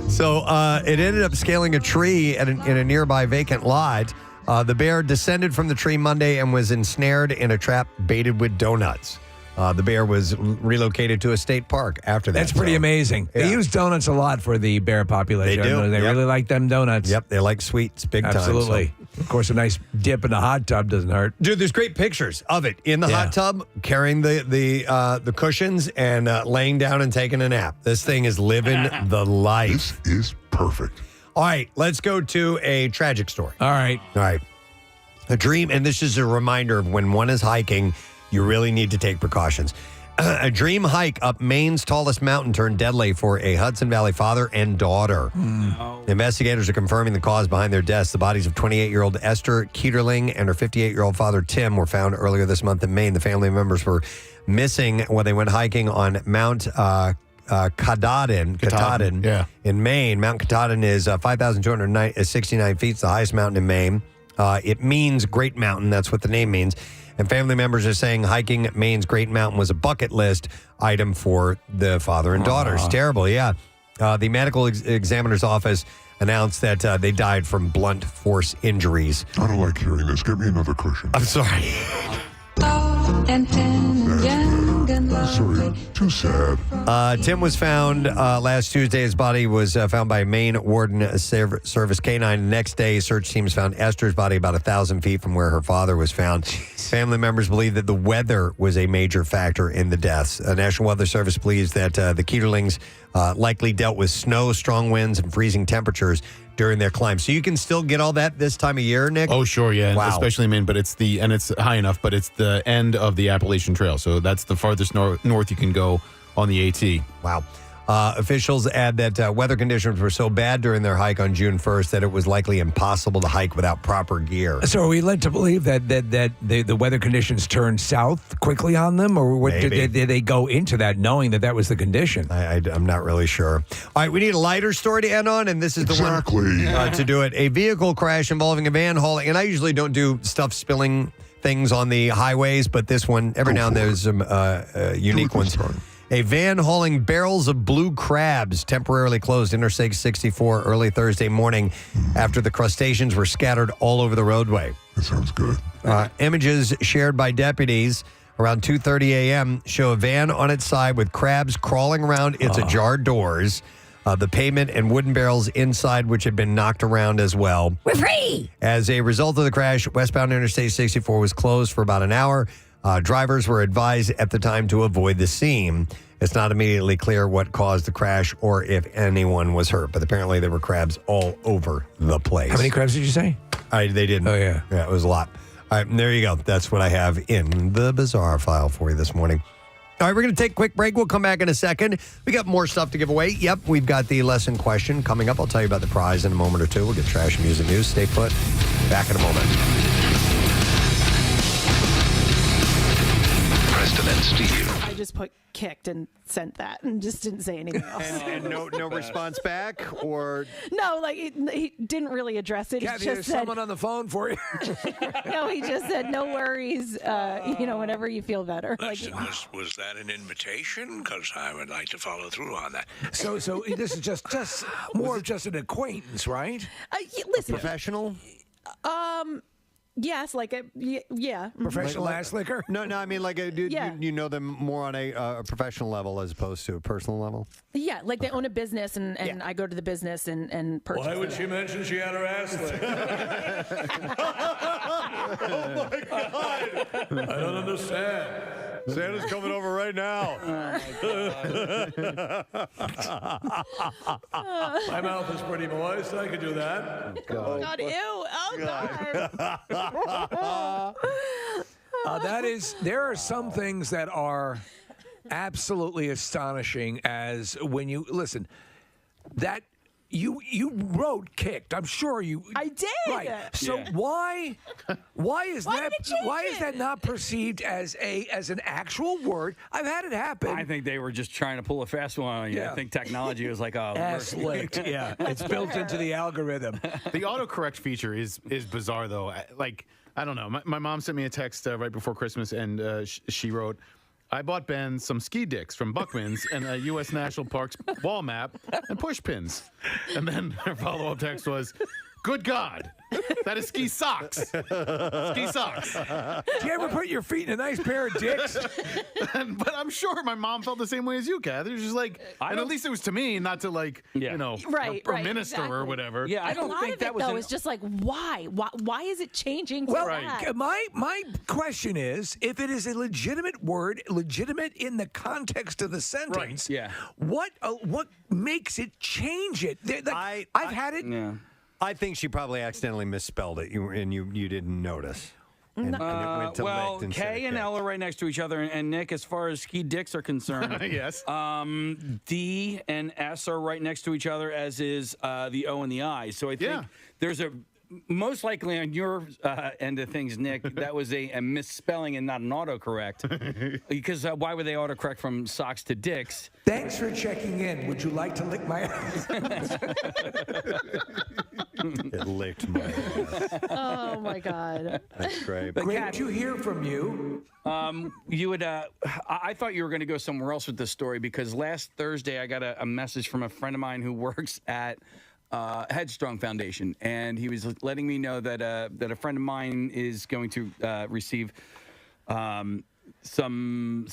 So it ended up scaling a tree in a nearby vacant lot. The bear descended from the tree Monday and was ensnared in a trap baited with donuts. The bear was relocated to a state park after that. That's pretty amazing. Yeah. They use donuts a lot for the bear population. They do. They Yep. really like them donuts. Yep, they like sweets big time. Absolutely. Of course, a nice dip in a hot tub doesn't hurt. Dude, there's great pictures of it in the hot tub, carrying the cushions and laying down and taking a nap. This thing is living the life. This is perfect. All right, let's go to a tragic story. All right. A dream, and this is a reminder of when one is hiking, you really need to take precautions. A dream hike up Maine's tallest mountain turned deadly for a Hudson Valley father and daughter. Investigators are confirming the cause behind their deaths. The bodies of 28-year-old Esther Keeterling and her 58-year-old father Tim were found earlier this month in Maine. The family members were missing when they went hiking on Mount Katahdin in Maine. Mount Katahdin is 5,269 feet. It's the highest mountain in Maine. It means Great Mountain. That's what the name means. And family members are saying hiking Maine's Great Mountain was a bucket list item for the father and daughter. It's terrible, yeah. The medical examiner's office announced that they died from blunt force injuries. I don't like hearing this. Get me another cushion. I'm sorry. Sorry, too sad. Tim was found last Tuesday. His body was found by Maine Warden Service K-9. The next day, search teams found Esther's body about 1,000 feet from where her father was found. Family members believe that the weather was a major factor in the deaths. National Weather Service believes that the Keeterlings likely dealt with snow, strong winds, and freezing temperatures during their climb. So you can still get all that this time of year, Nick? Oh, sure, yeah. Wow. Especially in Maine, but it's high enough, but it's the end of the Appalachian Trail. So that's the farthest north you can go on the AT. Wow. Officials add that weather conditions were so bad during their hike on June 1st that it was likely impossible to hike without proper gear. So are we led to believe that the weather conditions turned south quickly on them? Or what, did they go into that knowing that was the condition? I'm not really sure. All right, we need a lighter story to end on, and this is the one to do it. A vehicle crash involving a van hauling, and I usually don't do stuff spilling things on the highways, but this one, every now and then there's some unique ones. A van hauling barrels of blue crabs temporarily closed Interstate 64 early Thursday morning after the crustaceans were scattered all over the roadway. That sounds good. Images shared by deputies around 2:30 a.m. show a van on its side with crabs crawling around its ajar doors, the pavement and wooden barrels inside, which had been knocked around as well. We're free! As a result of the crash, westbound Interstate 64 was closed for about an hour. Drivers were advised at the time to avoid the scene. It's not immediately clear what caused the crash or if anyone was hurt, but apparently there were crabs all over the place. How many crabs did you say? They didn't. Oh, yeah. Yeah, it was a lot. All right, and there you go. That's what I have in the bizarre file for you this morning. All right, we're going to take a quick break. We'll come back in a second. We got more stuff to give away. Yep, we've got the lesson question coming up. I'll tell you about the prize in a moment or two. We'll get trash and music news. Stay put. Back in a moment. Preston and Steve. I just put kicked and sent that and just didn't say anything else. And no response back, or no, like he didn't really address it. Kathy, He there's just said, someone on the phone for you. no, he just said, no worries, whenever you feel better. Listen, was that an invitation? Because I would like to follow through on that. So this is just more of just an acquaintance, right? Listen, professional? Yes, yeah. Professional ass licker? No, I mean you know them more on a professional level as opposed to a personal level? Yeah, like they own a business and I go to the business and purchase. Why would she mention she had her ass licked? Oh my God! I don't understand. Santa's coming over right now. My mouth is pretty moist. I could do that. Oh God, ew! Oh God. There are some things that are absolutely astonishing as when you listen. That you wrote kicked. I'm sure you. I did. Right. So why is that not perceived as an actual word? I've had it happen. I think they were just trying to pull a fast one on you. Yeah. I think technology was like, ass licked. Yeah, it's built into the algorithm. The autocorrect feature is bizarre though. Like, I don't know. My mom sent me a text right before Christmas, and she wrote, I bought Ben some ski dicks from Buckman's and a U.S. National Parks wall map and push pins. And then her follow-up text was, good God, that is ski socks. Ski socks. Do you ever put your feet in a nice pair of dicks? But I'm sure my mom felt the same way as you, Kath. It was just like, and at least it was to me, not to like, you know, Right, a right, minister exactly. or whatever. Yeah, I don't a lot think of that it, was though, an- is just like, why? Why is it changing to Well, that? my question is, if it is a legitimate word, legitimate in the context of the sentence, what makes it change it? I've had it. Yeah. I think she probably accidentally misspelled it, and you didn't notice. And it went to well, licked instead K of and kicked. L are right next to each other, and Nick, as far as ski dicks are concerned, yes. D and S are right next to each other, as is the O and the I. So I think there's a most likely on your end of things, Nick, that was a misspelling and not an autocorrect. Because why would they autocorrect from socks to dicks? Thanks for checking in. Would you like to lick my ass? It licked my ass. Oh my God. That's great. Great to hear from you. You would. I thought you were going to go somewhere else with this story because last Thursday I got a message from a friend of mine who works at Headstrong Foundation, and he was letting me know that that a friend of mine is going to receive some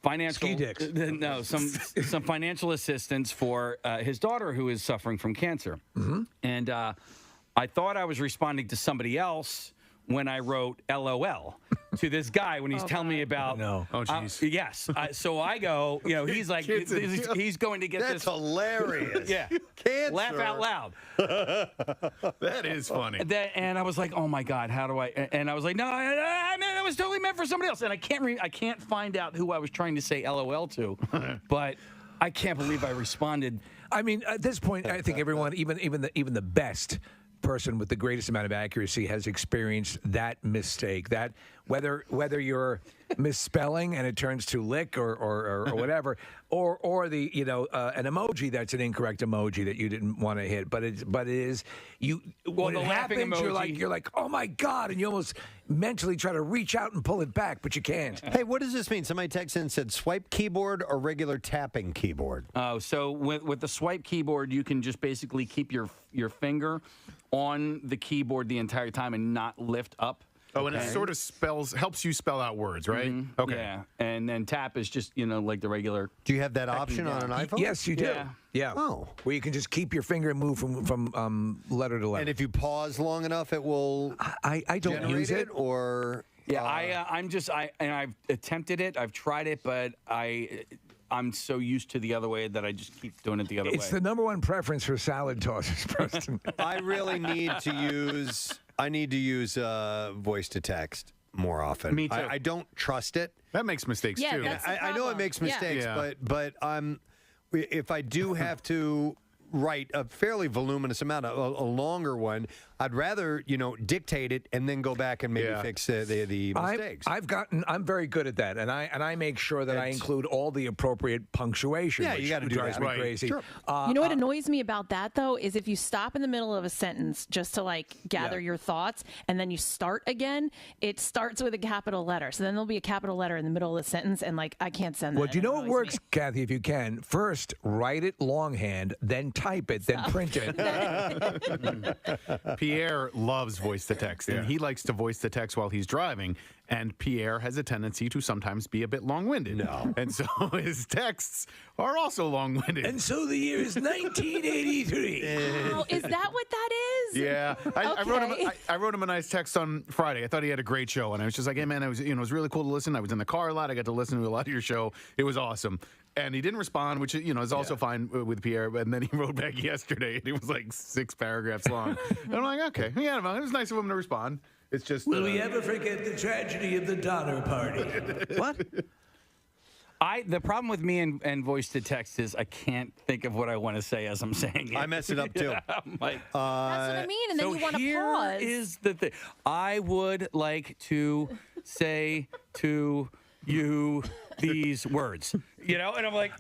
financial ski dicks. No, some financial assistance for his daughter who is suffering from cancer. Mm-hmm. And I thought I was responding to somebody else when I wrote LOL to this guy when he's telling me about. No. Oh, jeez. Yes. So I go, you know, he's like, he's going to get That's this. hilarious. Yeah. Cancer. Laugh out loud. That is funny. And I was like, oh my God, how do I? And I was like, no, I mean, it was totally meant for somebody else. And I can't find out who I was trying to say LOL to, but I can't believe I responded. I mean, at this point, I think everyone, even the best person with the greatest amount of accuracy has experienced that mistake. That whether you're misspelling and it turns to lick or whatever, or the an emoji that's an incorrect emoji that you didn't want to hit, but it is you. Well, when the it laughing happens, emoji. you're like, oh my God, and you almost mentally try to reach out and pull it back, but you can't. Hey, what does this mean? Somebody texted in and said swipe keyboard or regular tapping keyboard. Oh, so with the swipe keyboard, you can just basically keep your finger on the keyboard the entire time and not lift up. Oh, and it sort of helps you spell out words, right? Mm-hmm. Okay. Yeah, and then tap is just like the regular. Do you have that option on an iPhone? Yes, you do. Yeah. Yeah. Oh. Where you can just keep your finger and move from letter to letter. And if you pause long enough, it will. I don't generate use it. or. Yeah, I've attempted it. I've tried it, but I'm so used to the other way that I just keep doing it the other way. It's the number one preference for salad tossers, Preston. I really need to use. I need to use voice to text more often. Me too. I don't trust it. That makes mistakes Yeah, too. that's- I know it makes mistakes, Yeah. but if I do have to write a fairly voluminous amount, a longer one, I'd rather dictate it and then go back and maybe fix the mistakes. I'm very good at that, and I make sure that I include all the appropriate punctuation. Yeah, which you gotta do drives that. me Right. crazy. Sure. You know what annoys me about that, though, is if you stop in the middle of a sentence just to gather your thoughts and then you start again, it starts with a capital letter. So then there'll be a capital letter in the middle of the sentence, and I can't send that. Well, do you know It what annoys works, me. Kathy? If you can, first write it longhand, then type it, then print it. Pierre loves voice to text, and he likes to voice to text while he's driving. And Pierre has a tendency to sometimes be a bit long-winded. No. And so his texts are also long-winded. And so the year is 1983. Oh, is that what that is? Yeah, I wrote him a nice text on Friday. I thought he had a great show, and I was just like, "Hey man, it was really cool to listen. I was in the car a lot. I got to listen to a lot of your show. It was awesome." And he didn't respond, which is also fine with Pierre. And then he wrote back yesterday, and it was like 6 paragraphs long. And I'm like, okay, yeah, it was nice of him to respond. It's just. Will we ever forget the tragedy of the Donner Party? What? The problem with me and voice to text is I can't think of what I want to say as I'm saying it. I mess it up too. I'm like, That's what I mean. And then you want to pause. Is the thing. I would like to say to you these words, and I'm like,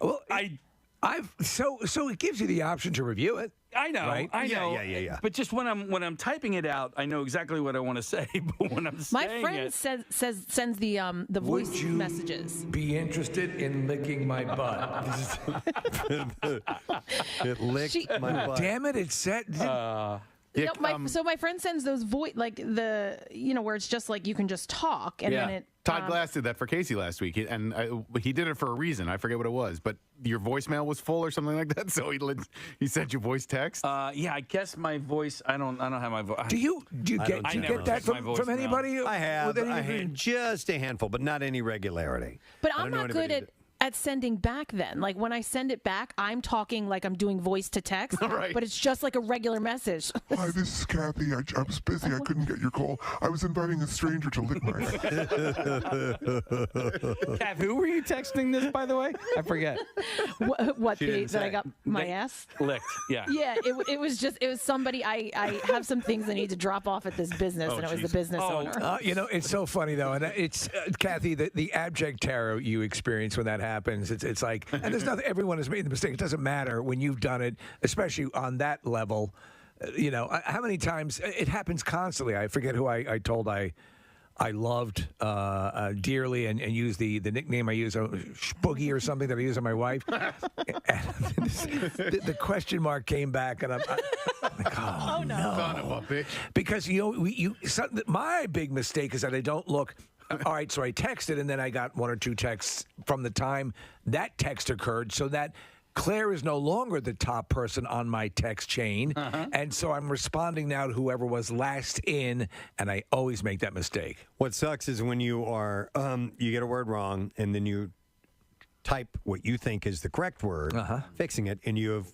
so it gives you the option to review it. I know, right? I know. Yeah. But just when I'm typing it out, I know exactly what I want to say. But when I'm My saying friend it, sends the voice messages. Be interested in licking my butt. It licked my butt. Damn it! It said. So my friend sends those voice where it's just like you can just talk and then it. Todd Glass did that for Casey last week, and he did it for a reason. I forget what it was, but your voicemail was full or something like that. So he sent you voice text. I guess my voice. I don't have my voice. Do you get that from anybody? I have just a handful, but not any regularity. But I'm not good at sending back then. Like when I send it back, I'm talking like I'm doing voice to text, right. but it's just like a regular message. Hi, this is Kathy. I was busy. I couldn't get your call. I was inviting a stranger to lick my ass. Kath, who were you texting this, by the way? I forget. That I got my ass? Licked, yeah. Yeah, it was somebody. I have some things I need to drop off at this business, and it was the business owner. It's so funny, though. And it's, Kathy, the abject terror you experience when that happens. It's like, and there's nothing, everyone has made the mistake. It doesn't matter when you've done it, especially on that level. How many times it happens constantly. I forget who I told I loved dearly and used the nickname I use, Spoogie or something that I use on my wife. And the question mark came back, and I'm like, oh no. Son of a bitch. Because, my big mistake is that I don't look. All right, so I texted, and then I got one or two texts from the time that text occurred, so that Claire is no longer the top person on my text chain, and so I'm responding now to whoever was last in, and I always make that mistake. What sucks is when you are, you get a word wrong, and then you type what you think is the correct word, fixing it, and you have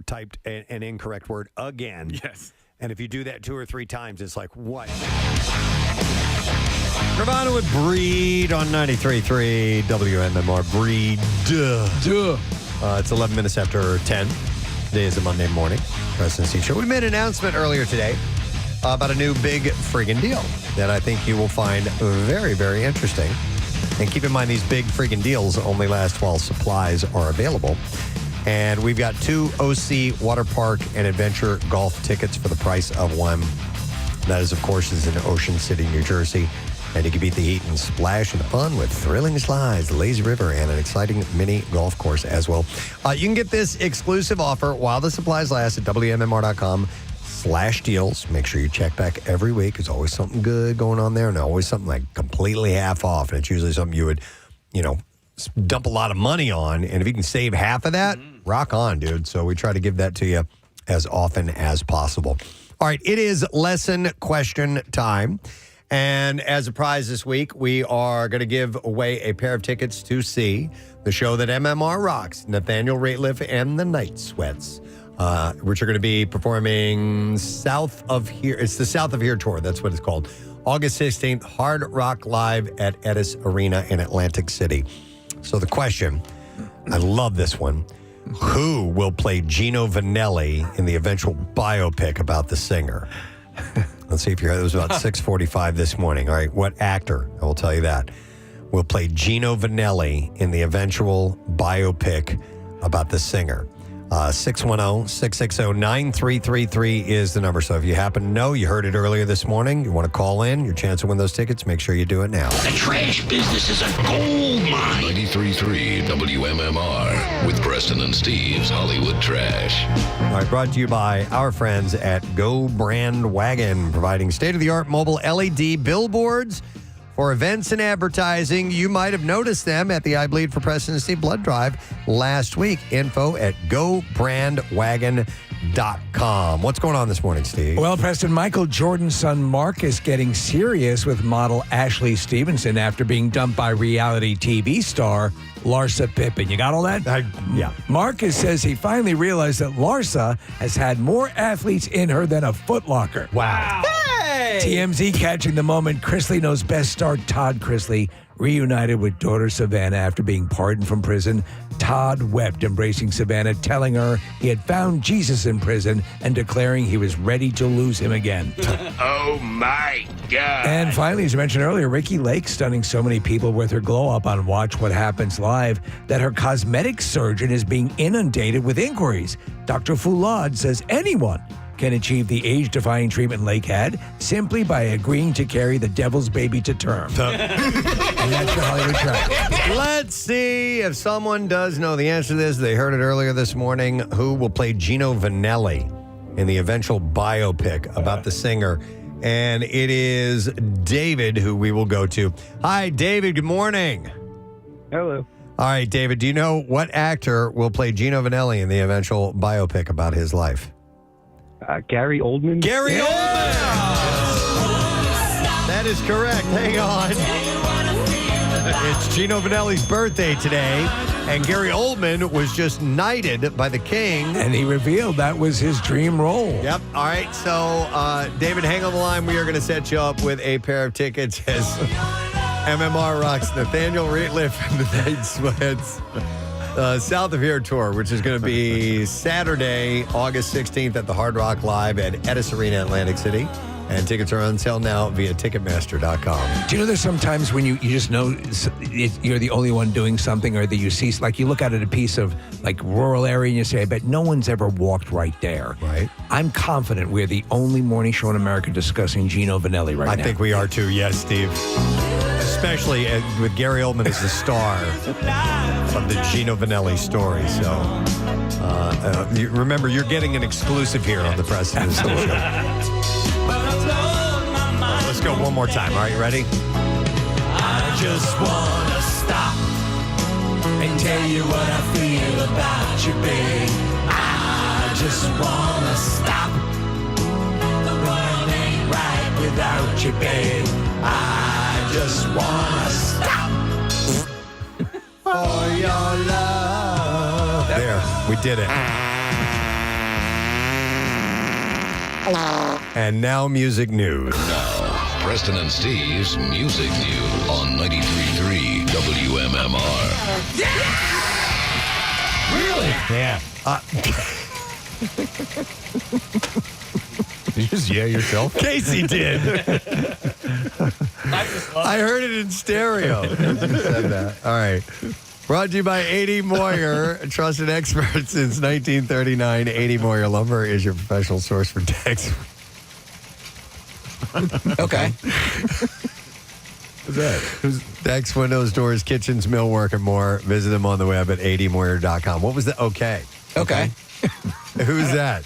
typed an incorrect word again. Yes. And if you do that 2 or 3 times, it's like, what? Nirvana would Breed on 93.3 WMMR. Breed. It's 11 minutes after 10. Today is a Monday morning. Preston C. Show. We made an announcement earlier today about a new big friggin' deal that I think you will find very, very interesting. And keep in mind, these big friggin' deals only last while supplies are available. And we've got 2 OC water park and adventure golf tickets for the price of one. That is, of course, in Ocean City, New Jersey. And you can beat the heat and splash and fun with thrilling slides, the lazy river, and an exciting mini golf course as well. You can get this exclusive offer while the supplies last at WMMR.com/deals. Make sure you check back every week. There's always something good going on there, and always something like completely half off. And it's usually something you would, dump a lot of money on. And if you can save half of that, rock on, dude. So we try to give that to you as often as possible. All right, it is lesson question time. And as a prize this week, we are going to give away a pair of tickets to see the show that MMR rocks, Nathaniel Rateliff and the Night Sweats, which are going to be performing south of here. It's the South of Here tour. That's what it's called. August 16th, Hard Rock Live at Edis Arena in Atlantic City. So the question, I love this one. Who will play Gino Vanelli in the eventual biopic about the singer? Let's see if you're. It was about 6:45 this morning. All right, what actor? I will tell you that will play Gino Vanelli in the eventual biopic about the singer. 610-660-9333 is the number. So if you happen to know, you heard it earlier this morning, you want to call in, your chance to win those tickets, make sure you do it now. The trash business is a gold mine. 93.3 WMMR with Preston and Steve's Hollywood Trash. All right, brought to you by our friends at Go Brand Wagon, providing state-of-the-art mobile LED billboards for events and advertising. You might have noticed them at the I Bleed for Preston and Steve blood drive last week. Info at gobrandwagon.com. What's going on this morning, Steve? Well, Preston, Michael Jordan's son Mark is getting serious with model Ashley Stevenson after being dumped by reality TV star Larsa Pippen. You got all that? Yeah. Marcus says he finally realized that Larsa has had more athletes in her than a Foot Locker. Wow. Hey! TMZ catching the moment. Chrisley Knows Best star Todd Chrisley reunited with daughter Savannah after being pardoned from prison. Todd wept, embracing Savannah, telling her he had found Jesus in prison and declaring he was ready to lose him again. Oh my God. And finally, as you mentioned earlier, Ricky Lake stunning so many people with her glow up on Watch What Happens Live that her cosmetic surgeon is being inundated with inquiries. Dr. Foulad says anyone can achieve the age-defying treatment Lake had simply by agreeing to carry the devil's baby to term. And that's your Hollywood track. Let's see if someone does know the answer to this. They heard it earlier this morning. Who will play Gino Vanelli in the eventual biopic about the singer? And it is David who we will go to. Hi, David. Good morning. Hello. All right, David. Do you know what actor will play Gino Vanelli in the eventual biopic about his life? Gary Oldman. Gary Oldman! That is correct. Hang on. It's Gino Vanelli's birthday today, and Gary Oldman was just knighted by the king. And he revealed that was his dream role. Yep. All right. So, David, hang on the line. We are going to set you up with a pair of tickets as MMR rocks Nathaniel Rateliff and the Night Sweats. South of Here tour, which is going to be Saturday, August 16th at the Hard Rock Live at Edis Arena, Atlantic City. And tickets are on sale now via Ticketmaster.com. Do you know there's sometimes when you just know you're the only one doing something, or that you see, like you look out at a piece of like rural area and you say, I bet no one's ever walked right there. Right. I'm confident we're the only morning show in America discussing Gino Vanelli right now. I think we are too. Yes, Steve. Especially with Gary Oldman as the star of the Gino Vanelli story. So remember, you're getting an exclusive here on the Preston and Steve Show. Let's go one more time. All right, you ready? I just wanna stop and tell you what I feel about you, babe. I just wanna stop. The world ain't right without you, babe. I just wanna stop for your love. There, we did it. And now music news. Now, Preston and Steve's Music News on 93.3 WMMR. Really? Yeah. Did you just yourself? Casey did. I heard it in stereo. You said that. All right. Brought to you by 80 Moyer, a trusted expert since 1939. 80 Moyer Lumber is your professional source for decks. Okay. What's that? Decks, windows, doors, kitchens, millwork, and more. Visit them on the web at 80moyer.com. What was the okay? Okay. Who's that?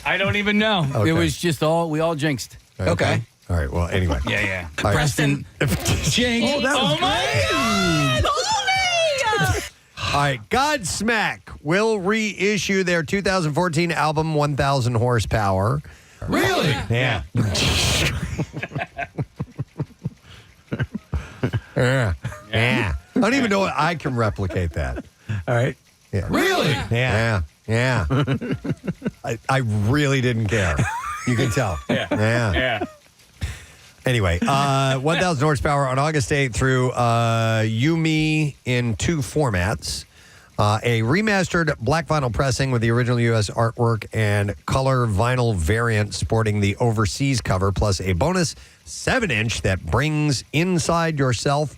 I don't even know. Okay. It was just we all jinxed. Okay. All right. Well, anyway. Yeah. All right. Preston. Jinx. Oh, that was my God. All right, Godsmack will reissue their 2014 album 1000 Horsepower. Really? Yeah. Yeah. I don't even know if I can replicate that. All right. Yeah. Really? Yeah. I really didn't care. You can tell. Yeah. Anyway, 1000 Horsepower on August 8th through Yumi in 2 formats. A remastered black vinyl pressing with the original U.S. artwork and color vinyl variant sporting the overseas cover, plus a bonus 7-inch that brings Inside Yourself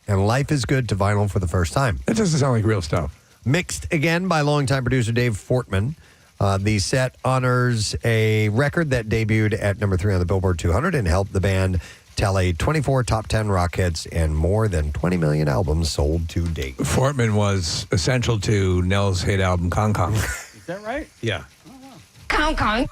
and Life is Good to vinyl for the first time. That doesn't sound like real stuff. Mixed again by longtime producer Dave Fortman. The set honors a record that debuted at number 3 on the Billboard 200 and helped the band tally 24 top 10 rock hits and more than 20 million albums sold to date. Fortman was essential to Nell's hit album Kong Kong. Is that right? Yeah. Kong Kong.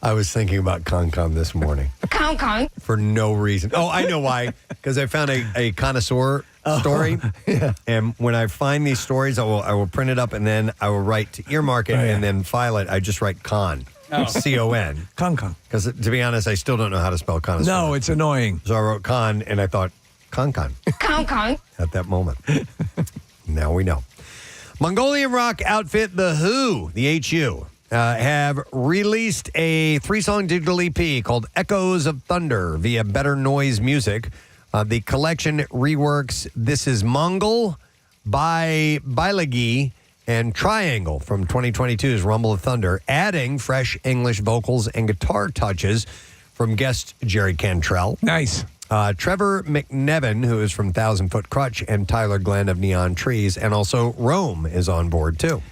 I was thinking about Kong Kong this morning. Kong Kong. For no reason. Oh, I know why. Because I found a connoisseur story. Yeah. And when I find these stories, I will print it up and then I will write to earmark it and then file it. I just write con. Oh. C-O-N. Kong Kong. Because to be honest, I still don't know how to spell connoisseur. No, it's annoying. So I wrote con and I thought Kong Kong Kong Kong. at that moment. Now we know. Mongolian rock outfit The Who, the HU, have released a 3-song digital EP called Echoes of Thunder via Better Noise Music. The collection reworks This Is Mongol by Bailagi and Triangle from 2022's Rumble of Thunder, adding fresh English vocals and guitar touches from guest Jerry Cantrell. Nice. Trevor McNevin, who is from Thousand Foot Crutch, and Tyler Glenn of Neon Trees, and also Rome is on board too.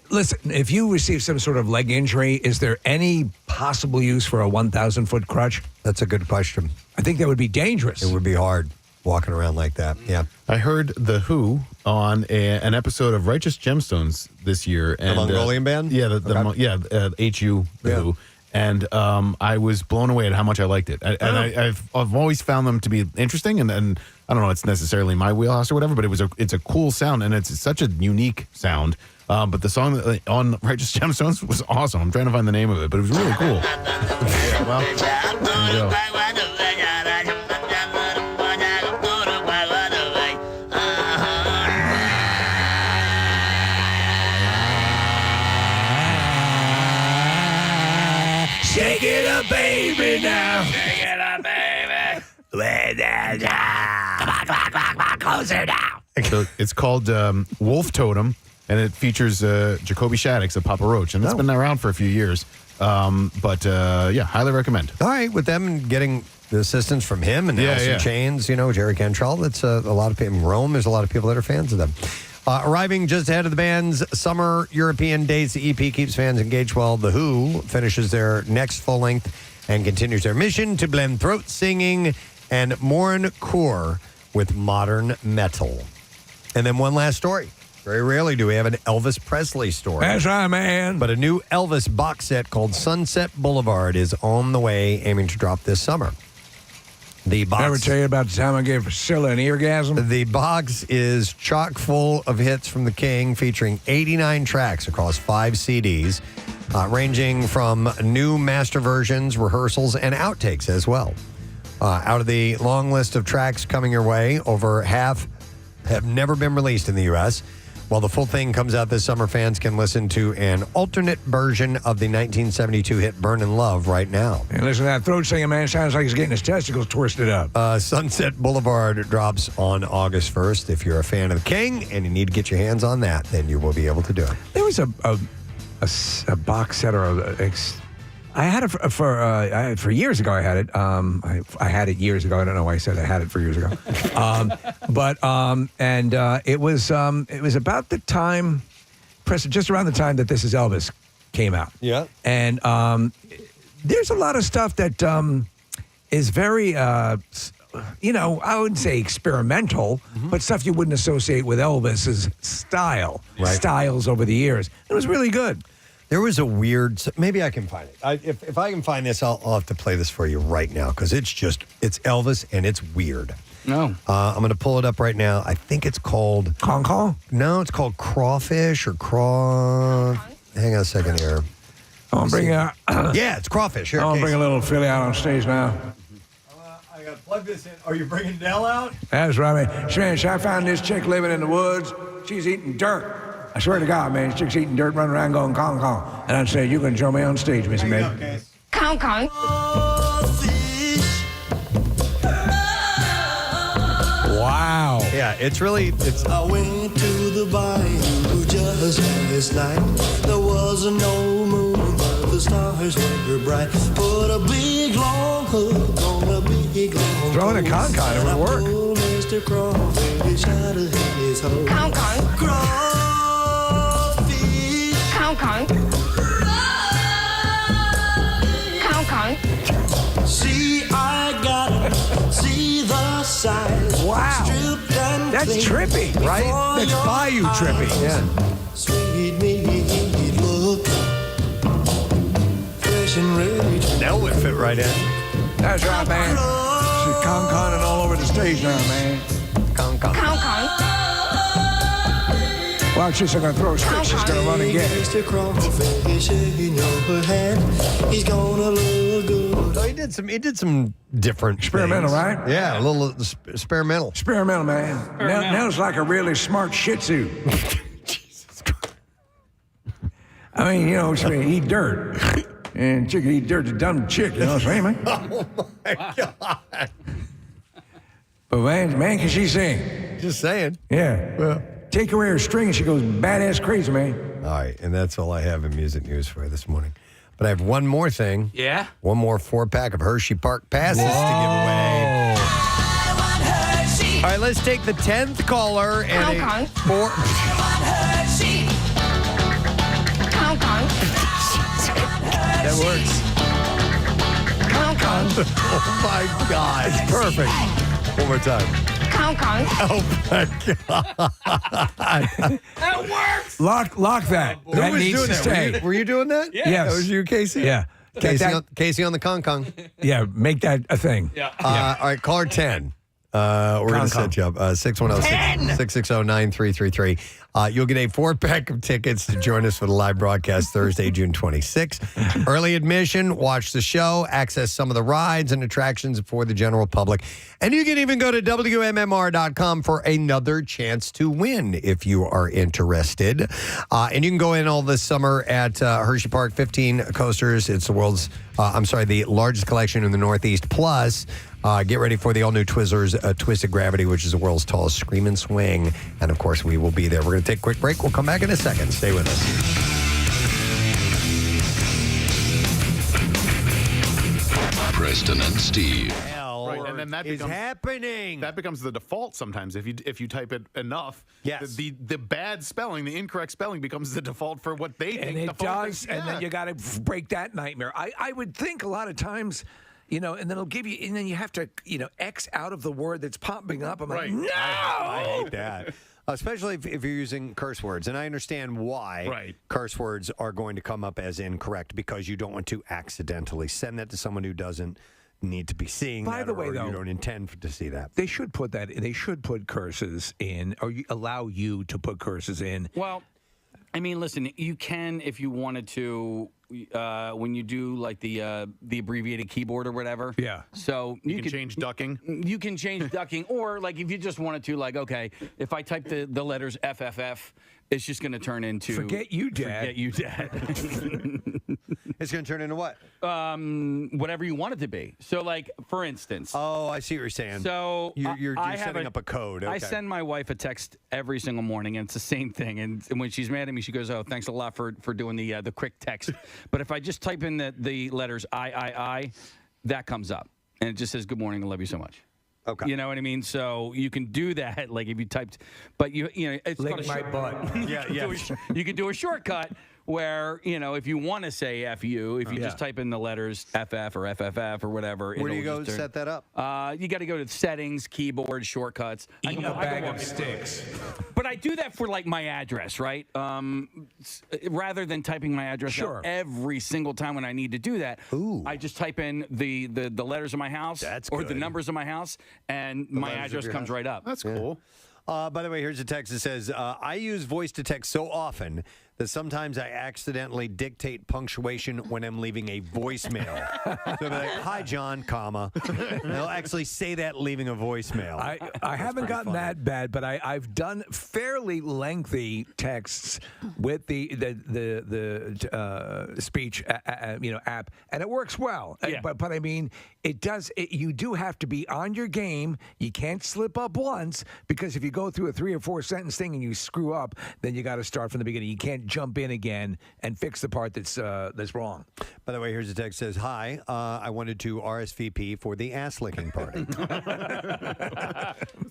Listen, if you receive some sort of leg injury, is there any possible use for a 1,000-foot crutch? That's a good question. I think that would be dangerous. It would be hard walking around like that. Yeah. I heard The Who on an episode of Righteous Gemstones this year. And, the Mongolian band? Yeah, HU, The Yeah. Who. And I was blown away at how much I liked it. I've always found them to be interesting, and I don't know, it's necessarily my wheelhouse or whatever, but it's a cool sound, and it's such a unique sound. But the song on Righteous Gemstones was awesome. I'm trying to find the name of it, but it was really cool. Well, there you go. Shake it up, baby, now. Shake it up, baby. Come on, closer now. So it's called Wolf Totem, and it features Jacoby Shaddix of Papa Roach, and it's been around for a few years. But highly recommend. All right, with them getting the assistance from him and Alice in Chains, Jerry Cantrell, that's a lot of people. In Rome, there's a lot of people that are fans of them. Arriving just ahead of the band's summer European dates, the EP keeps fans engaged while The Who finishes their next full length and continues their mission to blend throat singing and mourncore with modern metal. And then one last story. Very rarely do we have an Elvis Presley story. That's right, man. But a new Elvis box set called Sunset Boulevard is on the way, aiming to drop this summer. The box. Ever tell you about the time I gave Priscilla an eargasm? The box is chock full of hits from the King, featuring 89 tracks across 5 CDs, ranging from new master versions, rehearsals, and outtakes as well. Out of the long list of tracks coming your way, over half have never been released in the U.S. While the full thing comes out this summer, fans can listen to an alternate version of the 1972 hit Burnin' Love right now. And listen to that throat singing, man. Sounds like he's getting his testicles twisted up. Sunset Boulevard drops on August 1st. If you're a fan of the King and you need to get your hands on that, then you will be able to do it. There was a box set or I had it for years ago. I had it. I had it years ago. I don't know why I said I had it for years ago. It was about the time, Preston, just around the time that This Is Elvis came out. Yeah. And there's a lot of stuff that is very, I wouldn't say experimental, but stuff you wouldn't associate with Elvis's style, styles over the years. It was really good. There was a weird, maybe I can find it. If I can find this, I'll have to play this for you right now, because it's Elvis and it's weird. No. I'm going to pull it up right now. I think it's called... Kong? No, it's called Crawfish or Hang on a second here. I'll bring yeah, it's Crawfish. Here, I'll bring a little filly out on stage now. I got to plug this in. Are you bringing Nell out? That's right, man. I found this chick living in the woods. She's eating dirt. I swear to God, man, this chick's eating dirt, running around going Kong. And I'd say, you can join me on stage, Missy May. Kong. Wow. Yeah, it's I went to the bayou just last night. There was no moon, but the stars were bright. Put a big long hook on a big long Throwing a Kong, it would work. Mr. Crawfish out of his hole. Kong. See, I got it. See the size. Wow. Stripped and That's clean trippy, right? before That's your bayou trippy. eyes. Yeah. Sweet meat, look fresh and ready to Nell would fit right in. That's right, man. She's Kong-Konning all over the stage now, man. Kong. Well, she's going to throw a stick. She's going to run and get it. Mr. Crawfish in your hand. He's gonna look good. Oh, he did some different Experimental, things. right? Yeah, a little experimental. Experimental, man. Nell's like a really smart Shih Tzu. I mean, you know, she may eat dirt. And chicken eat dirt's a dumb chick, you know what I'm saying, man? Oh, my God. But man, can she sing? Just saying. Yeah. Well, take away her string and she goes badass crazy, man. All right, and that's all I have in music news for you this morning. But I have one more thing. Yeah? One more 4-pack of Hershey Park passes to give away. All right, let's take the 10th caller and Kong. four. That works. Oh my God, it's perfect. One more time. Oh my God. That works. Lock that. Who That was needs doing to that? stay. Were you doing that? Yeah. Yes. That was you, Casey? Yeah. Casey on the Kong. Yeah, make that a thing. Yeah. All right, caller 10. We're going to set you up. 610-660-9333. You'll get a 4-pack of tickets to join us for the live broadcast Thursday, June 26th. Early admission, watch the show, access some of the rides and attractions for the general public. And you can even go to WMMR.com for another chance to win if you are interested. And you can go in all this summer at Hershey Park, 15 coasters. It's the largest collection in the Northeast. Plus, get ready for the all-new Twizzlers Twisted Gravity, which is the world's tallest scream and swing. And, of course, we will be there. We're going to take a quick break. We'll come back in a second. Stay with us. Preston and Steve. Right, and then that becomes happening. That becomes the default sometimes. If you type it enough, yes, the bad spelling, the incorrect spelling becomes the default for what they think. And it does, and then you got to break that nightmare. I would think a lot of times, you know, and then it'll give you, and then you have to, you know, X out of the word that's popping up. I'm like, no! I hate that. Especially if you're using curse words. And I understand why curse words are going to come up as incorrect, because you don't want to accidentally send that to someone who doesn't need to be seeing By that, the way, or though, you don't intend to see that. They should put that. They should put curses in, or allow you to put curses in. Well, I mean, listen, you can if you wanted to. When you do like the abbreviated keyboard or whatever. Yeah. So you can change ducking. You can change ducking, or like if you just wanted to, like, okay, if I type the letters FFF, it's just going to turn into Forget you, Dad. Forget you, Dad. It's going to turn into what? Whatever you want it to be. So, like, for instance. Oh, I see what you're saying. So you're setting up a code. Okay. I send my wife a text every single morning, and it's the same thing. And when she's mad at me, she goes, "Oh, thanks a lot for doing the quick text." But if I just type in the letters I, that comes up, and it just says, "Good morning, I love you so much." Okay. You know what I mean? So you can do that, like if you typed, but you know, it's Lick called a my butt. you can do a shortcut where, you know, if you want to say FU, if you just type in the letters FF or FFF or whatever. Where do you go set that up? You got to go to settings, keyboard, shortcuts. Eat a bag of sticks. But I do that for like my address, right? Rather than typing my address out every single time when I need to do that, I just type in the letters of my house or the numbers of my house, and my address comes right up. That's cool. By the way, here's a text that says, I use voice to text so often that sometimes I accidentally dictate punctuation when I'm leaving a voicemail. So I'll be like, "Hi, John, comma." And I'll actually say that leaving a voicemail. I haven't gotten that bad, but I've done fairly lengthy texts with the speech app, and it works well. Yeah. But I mean, it does. You do have to be on your game. You can't slip up once, because if you go through a 3 or 4 sentence thing and you screw up, then you got to start from the beginning. You can't jump in again and fix the part that's wrong. By the way, here's a text that says, "Hi, I wanted to RSVP for the ass licking party."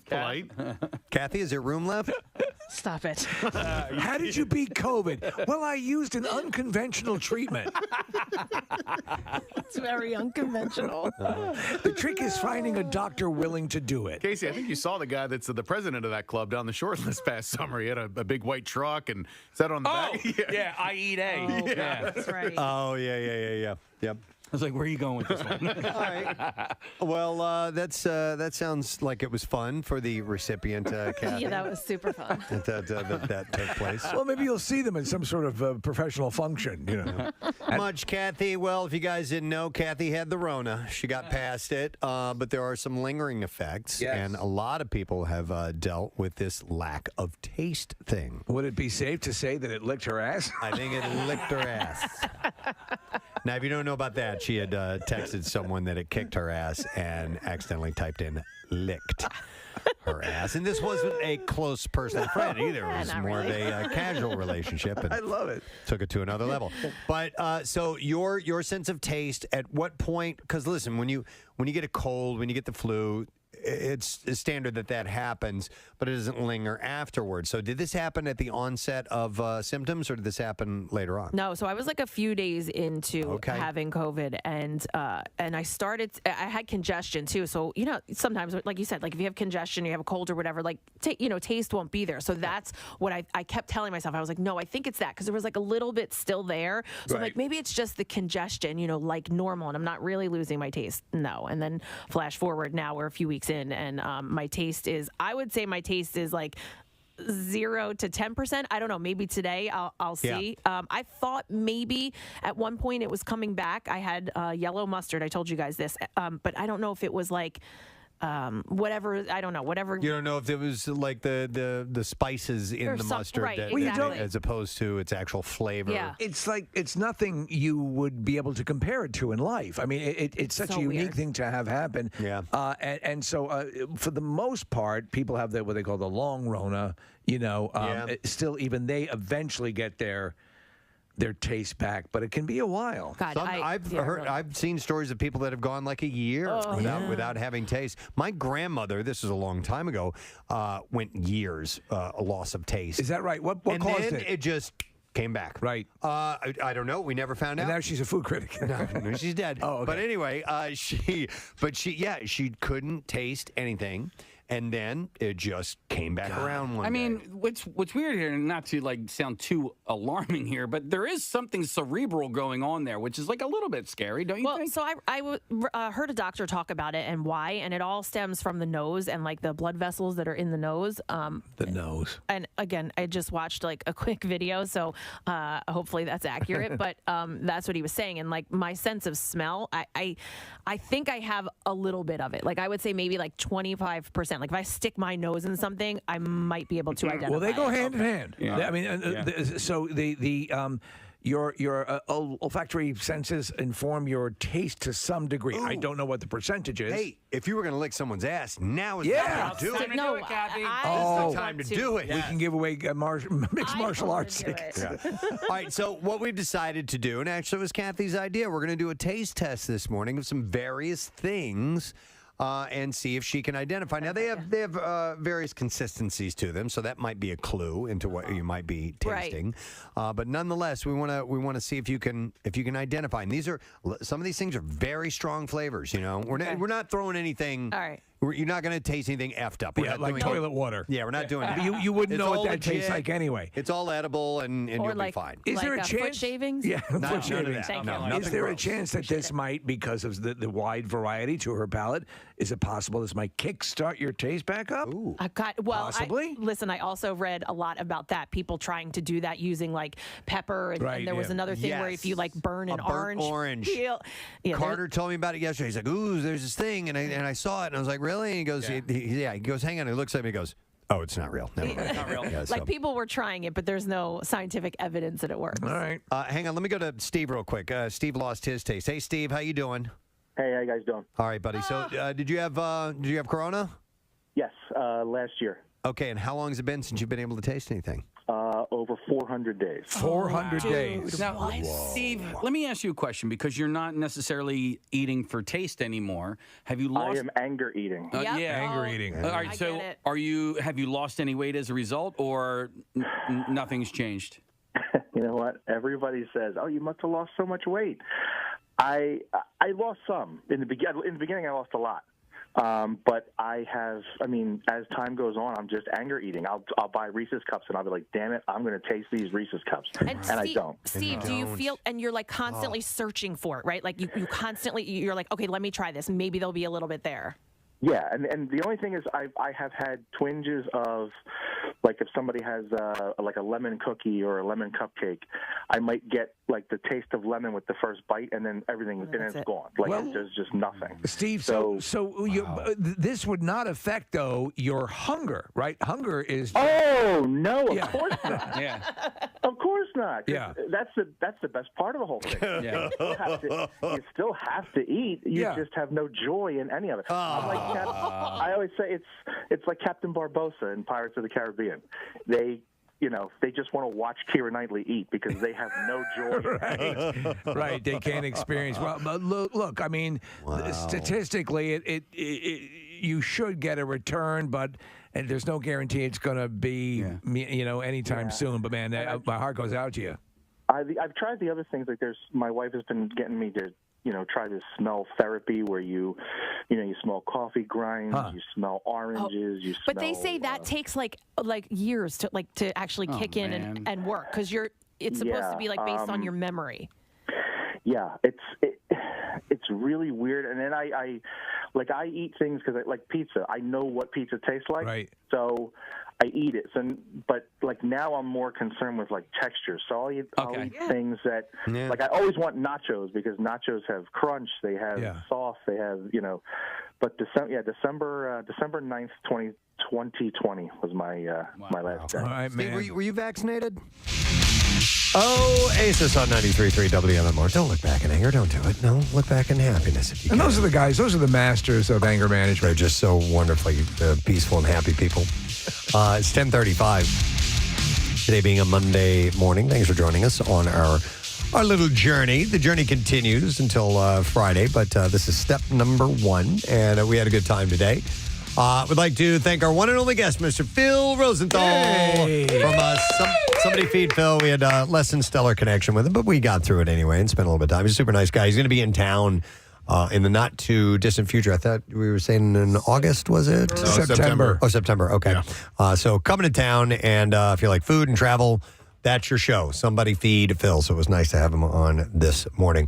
Polite. Kathy, is there room left? Stop it. How did you beat COVID? Well, I used an unconventional treatment. It's very unconventional. The trick is finding a doctor willing to do it. Casey, I think you saw the guy that's the president of that club down the shore this past summer. He had a big white truck and sat on the back. Yeah, I eat A. Yeah, that's right. Oh, yeah. Yep. was like, where are you going with this one? All right. Well, that sounds like it was fun for the recipient, Kathy. Yeah, that was super fun. that took place. Well, maybe you'll see them in some sort of professional function. Much, Kathy. Well, if you guys didn't know, Kathy had the Rona. She got past it, but there are some lingering effects, and a lot of people have dealt with this lack of taste thing. Would it be safe to say that it licked her ass? I think it licked her ass. Now, if you don't know about that, she had texted someone that it kicked her ass and accidentally typed in licked her ass. And this wasn't a close personal friend either. It was more of a casual relationship. And I love it. Took it to another level. But so your sense of taste, at what point? Because listen, when you get a cold, when you get the flu, it's standard that happens, but it doesn't linger afterwards. So did this happen at the onset of symptoms, or did this happen later on? No, so I was like a few days into having COVID, and I had congestion too. So sometimes, like you said, like if you have congestion, you have a cold or whatever, like taste won't be there. So that's what I kept telling myself. I was like, no, I think it's that, because there was like a little bit still there. So I'm like, maybe it's just the congestion, like normal, and I'm not really losing my taste. No, and then flash forward, now we're a few weeks in, and my taste is, I would say my taste is like 0 to 10%. I don't know. Maybe today I'll see. Yeah. I thought maybe at one point it was coming back. I had yellow mustard. I told you guys this, but I don't know if it was like whatever. I don't know. Whatever. You don't know if it was like the spices in the mustard, right, that, exactly. as opposed to its actual flavor. Yeah. It's like it's nothing you would be able to compare it to in life. I mean, it's such So a unique weird. thing to have happen. Yeah. And so for the most part, people have what they call the long Rona. Still, even they eventually get their taste back, but it can be a while. God, I've seen stories of people that have gone like a year without having taste. My grandmother, this was a long time ago, went years a loss of taste. Is that right? What and caused then it? It just came back. Right. I don't know. We never found out. And now she's a food critic. No, she's dead. Oh, okay. But anyway, she couldn't taste anything. And then it just came back around one day. I mean, what's weird here, and not to like sound too alarming here, but there is something cerebral going on there, which is like a little bit scary, don't you think? So I heard a doctor talk about it and why, and it all stems from the nose and like the blood vessels that are in the nose. The nose. And again, I just watched like a quick video, so hopefully that's accurate. But that's what he was saying, and like my sense of smell, I think I have a little bit of it. Like I would say maybe like 25%. Like if I stick my nose in something, I might be able to identify. Well, they go it. hand in hand. Yeah. I mean, so your olfactory senses inform your taste to some degree. I don't know what the percentage is. Hey, if you were going to lick someone's ass, now is the Yeah. time to do it. No, It's the time to do it. We can give away mixed martial arts do it. tickets. All right, so what we've decided to do, and actually it was Kathy's idea, we're going to do a taste test this morning of some various things and see if she can identify. Now they have various consistencies to them, so that might be a clue into what you might be tasting. But nonetheless, we want to see if you can identify. And some of these things are very strong flavors. We're not throwing anything. All right. You're not going to taste anything effed up. We're not like doing toilet water. Yeah, we're not doing it. You wouldn't It's know all what that tastes legit. like anyway. It's all edible, and Or you'll like, be fine. Is there a foot chance? shavings? Yeah, None foot of shavings. that. No, nothing Is there a gross. chance that this might, because of the wide variety to her palate, is it possible this might kickstart your taste back up? Ooh. Possibly. Listen, I also read a lot about that. People trying to do that using like pepper, and there was another thing where if you like burn an burnt orange. peel, Carter told me about it yesterday. He's like, "Ooh, there's this thing," and I saw it, and I was like, "Really?" And he goes, He goes, "Hang on." He looks at me, and he goes, "Oh, it's not real. Never mind." Not real. Yeah, like people were trying it, but there's no scientific evidence that it works. All right. Hang on. Let me go to Steve real quick. Steve lost his taste. Hey, Steve, how you doing? Hey, how you guys doing? All right, buddy. So, did you have Corona? Yes, last year. Okay, and how long has it been since you've been able to taste anything? Over 400 days. 400 days. Now, Steve, let me ask you a question, because you're not necessarily eating for taste anymore. Have you lost? I am anger eating. Yep. Yeah, Anger eating. All right, so have you lost any weight as a result, or nothing's changed? You know what? Everybody says, "Oh, you must have lost so much weight." I lost some in the beginning. I lost a lot, But as time goes on, I'm just anger eating. I'll buy Reese's Cups and I'll be like, damn it, I'm going to taste these Reese's Cups. And I don't. Steve, do you feel, and you're like constantly searching for it, right? Like you constantly, you're like, okay, let me try this. Maybe there'll be a little bit there. Yeah, and the only thing is I have had twinges of, like, if somebody has like a lemon cookie or a lemon cupcake, I might get like the taste of lemon with the first bite, and then it's gone. Like there's just nothing. Steve, so this would not affect though your hunger, right? Hunger is. Oh no, of course not. Yeah, of course not. Yeah, that's the best part of the whole thing. Yeah. You still have to eat. You just have no joy in any of it. I'm like I always say it's like Captain Barbossa in Pirates of the Caribbean. They just want to watch Keira Knightley eat because they have no joy. Right. They can't experience. Well, but look. I mean, statistically, it you should get a return, but and there's no guarantee it's going to be anytime soon. But man, my heart goes out to you. I've tried the other things. Like my wife has been getting me to try this smell therapy where you smell coffee grinds, you smell oranges, you smell. But they say that takes like years to actually kick in and work because it's supposed to be like based on your memory. Yeah, it's really weird. And then I eat things because I like pizza. I know what pizza tastes like, right? So I eat it. But like now I'm more concerned with like texture. So I'll eat things that like I always want nachos because nachos have crunch, they have sauce, they have But December 9th, 2020 was my last day. All right, man. Steve, were you vaccinated? Oasis on 93.3 WMMR. Don't look back in anger. Don't do it. No, look back in happiness if you can. And those are the guys. Those are the masters of anger management. They're just so wonderfully peaceful and happy people. It's 10:35. Today being a Monday morning. Thanks for joining us on our little journey. The journey continues until Friday, but this is step number 1, and we had a good time today. We'd like to thank our one and only guest, Mr. Phil Rosenthal. Hey. From Somebody Feed Phil. We had less than stellar connection with him, but we got through it anyway and spent a little bit of time. He's a super nice guy. He's going to be in town in the not too distant future. I thought we were saying in August, was it? September. Oh, September. Okay. Yeah. So coming to town, and if you like food and travel, that's your show. Somebody Feed Phil. So it was nice to have him on this morning.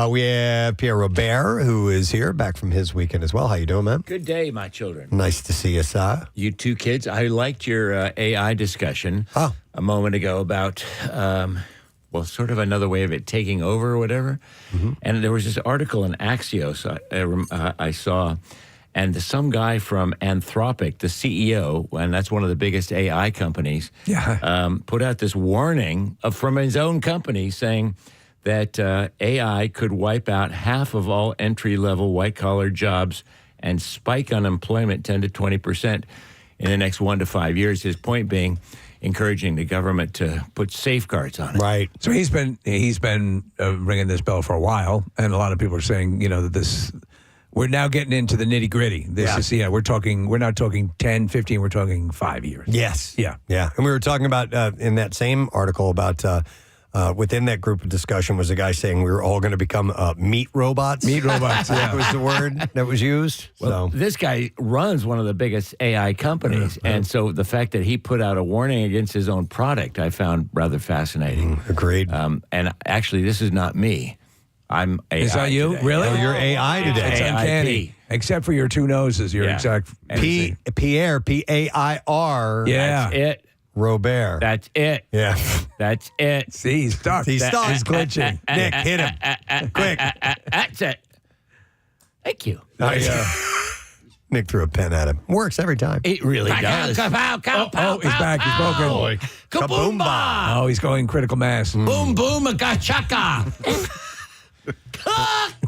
We have Pierre Robert, who is here, back from his weekend as well. How you doing, man? Good day, my children. Nice to see you, sir. You two kids. I liked your AI discussion a moment ago about, sort of another way of it taking over or whatever. Mm-hmm. And there was this article in Axios I saw, and some guy from Anthropic, the CEO, and that's one of the biggest AI companies, put out this warning from his own company saying that AI could wipe out half of all entry-level white-collar jobs and spike unemployment 10 to 20% in the next 1 to 5 years. His point being encouraging the government to put safeguards on it. Right. So he's been ringing this bell for a while, and a lot of people are saying, that this we're now getting into the nitty-gritty. This is we're not talking 10, 15, we're talking 5 years. Yes. Yeah. Yeah. And we were talking about in that same article about within that group of discussion was a guy saying we were all going to become meat robots. Meat robots, That was the word that was used. Well, this guy runs one of the biggest AI companies, and so the fact that he put out a warning against his own product, I found rather fascinating. Agreed. And actually, this is not me. I'm AI. Is that you? Today. Really? Oh, you're AI today. It's uncanny. Except for your two noses, your exact Pierre, P-A-I-R. Yeah. That's it. Robert. That's it. Yeah. That's it. See, he's stuck. He's stuck. He's glitching. Nick, hit him. Quick. That's it. Thank you. Nick threw a pen at him. Works every time. It really does. He's back. He's broken. Kaboomba. Oh, he's going critical mass. Boom, boom, chaka.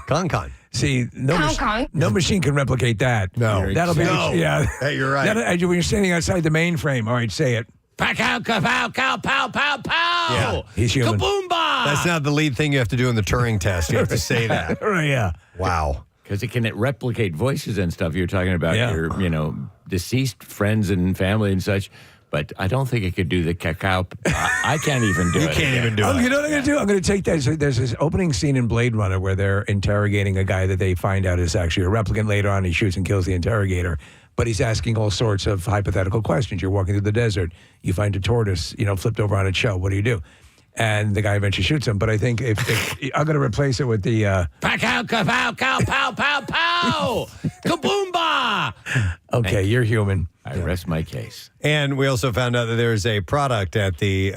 Con. See, no machine can replicate that. No. That'll be Hey, you're right. When you're standing outside the mainframe, all right, say it. Pow, pow, pow, pow, pow, pow, pow. Yeah. He's human. Kaboomba. That's not the lead thing you have to do in the Turing test. You have to say that. Right, yeah. Wow. Because it can replicate voices and stuff. You're talking about your, deceased friends and family and such. but I don't think it could do the cacao. I can't even do it. You can't even do it. You know what I'm going to do? I'm going to take that. So there's this opening scene in Blade Runner where they're interrogating a guy that they find out is actually a replicant. Later on, he shoots and kills the interrogator. But he's asking all sorts of hypothetical questions. You're walking through the desert. You find a tortoise, flipped over on its shell. What do you do? And the guy eventually shoots him. But I think if I'm going to replace it with the... Pow, pow, pow, pow, pow, pow, pow! Kaboomba! Okay, you're human. I rest my case. And we also found out that there's a product at the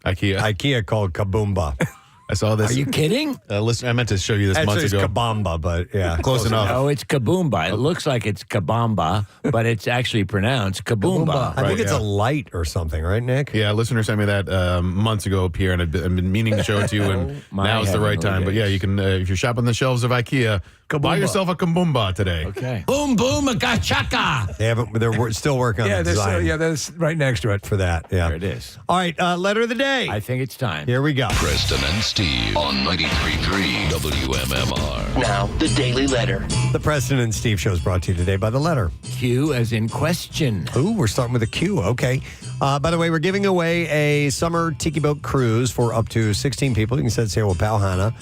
IKEA called Kaboomba. I saw this. Are you kidding? Listen, I meant to show you this months It's ago. Kabamba, but yeah. Close enough. No, it's Kaboomba. It looks like it's Kabamba, but it's actually pronounced Kaboomba. I think it's a light or something, right, Nick? Yeah, a listener sent me that months ago, Pierre, and I've been meaning to show it to you, and now is the right time. But yeah, you can, if you're shopping the shelves of IKEA, buy yourself a Kaboomba today. Okay. Boom, boom, a gachaka. They're still working on the design. That's right next to it. For that, yeah. There it is. All right, letter of the day. I think it's time. Here we go. Preston and Steve on 93.3 WMMR. Now, the Daily Letter. The Preston and Steve Show is brought to you today by the letter Q as in question. Ooh, we're starting with a Q. Okay. By the way, we're giving away a summer tiki boat cruise for up to 16 people. You can set sail with Palhana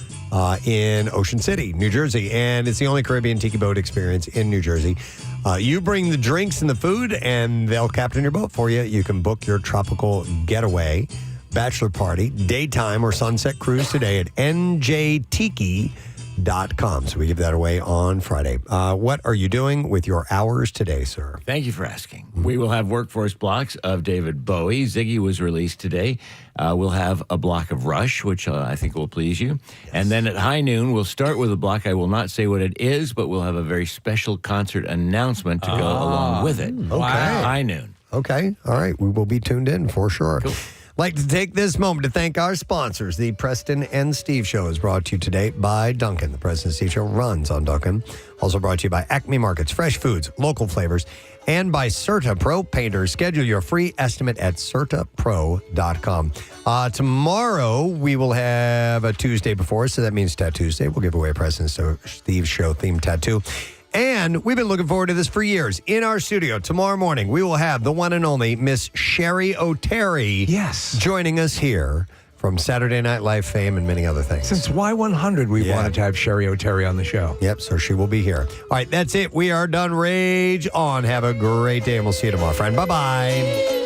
in Ocean City, New Jersey. And it's the only Caribbean tiki boat experience in New Jersey. You bring the drinks and the food, and they'll captain your boat for you. You can book your tropical getaway, bachelor party, daytime, or sunset cruise today at njtiki.com. So we give that away on Friday. What are you doing with your hours today, sir? Thank you for asking. We will have workforce blocks of David Bowie. Ziggy was released today. We'll have a block of Rush, which I think will please you. Yes. And then at high noon, we'll start with a block. I will not say what it is, but we'll have a very special concert announcement to go along with it. Okay. High noon. Okay. All right. We will be tuned in for sure. Cool. Like to take this moment to thank our sponsors. The Preston and Steve Show is brought to you today by Dunkin'. The Preston and Steve Show runs on Dunkin'. Also brought to you by Acme Markets, fresh foods, local flavors, and by Certa Pro Painters. Schedule your free estimate at CertaPro.com. Tomorrow, we will have a Tuesday before us, so that means Tattoo Tuesday. We'll give away a Preston and Steve Show themed tattoo. And we've been looking forward to this for years. In our studio tomorrow morning, we will have the one and only Miss Sherry O'Terry. Yes. Joining us here from Saturday Night Live fame and many other things. Since Y100, we wanted to have Sherry O'Terry on the show. Yep, so she will be here. All right, that's it. We are done. Rage on. Have a great day, and we'll see you tomorrow, friend. Bye-bye.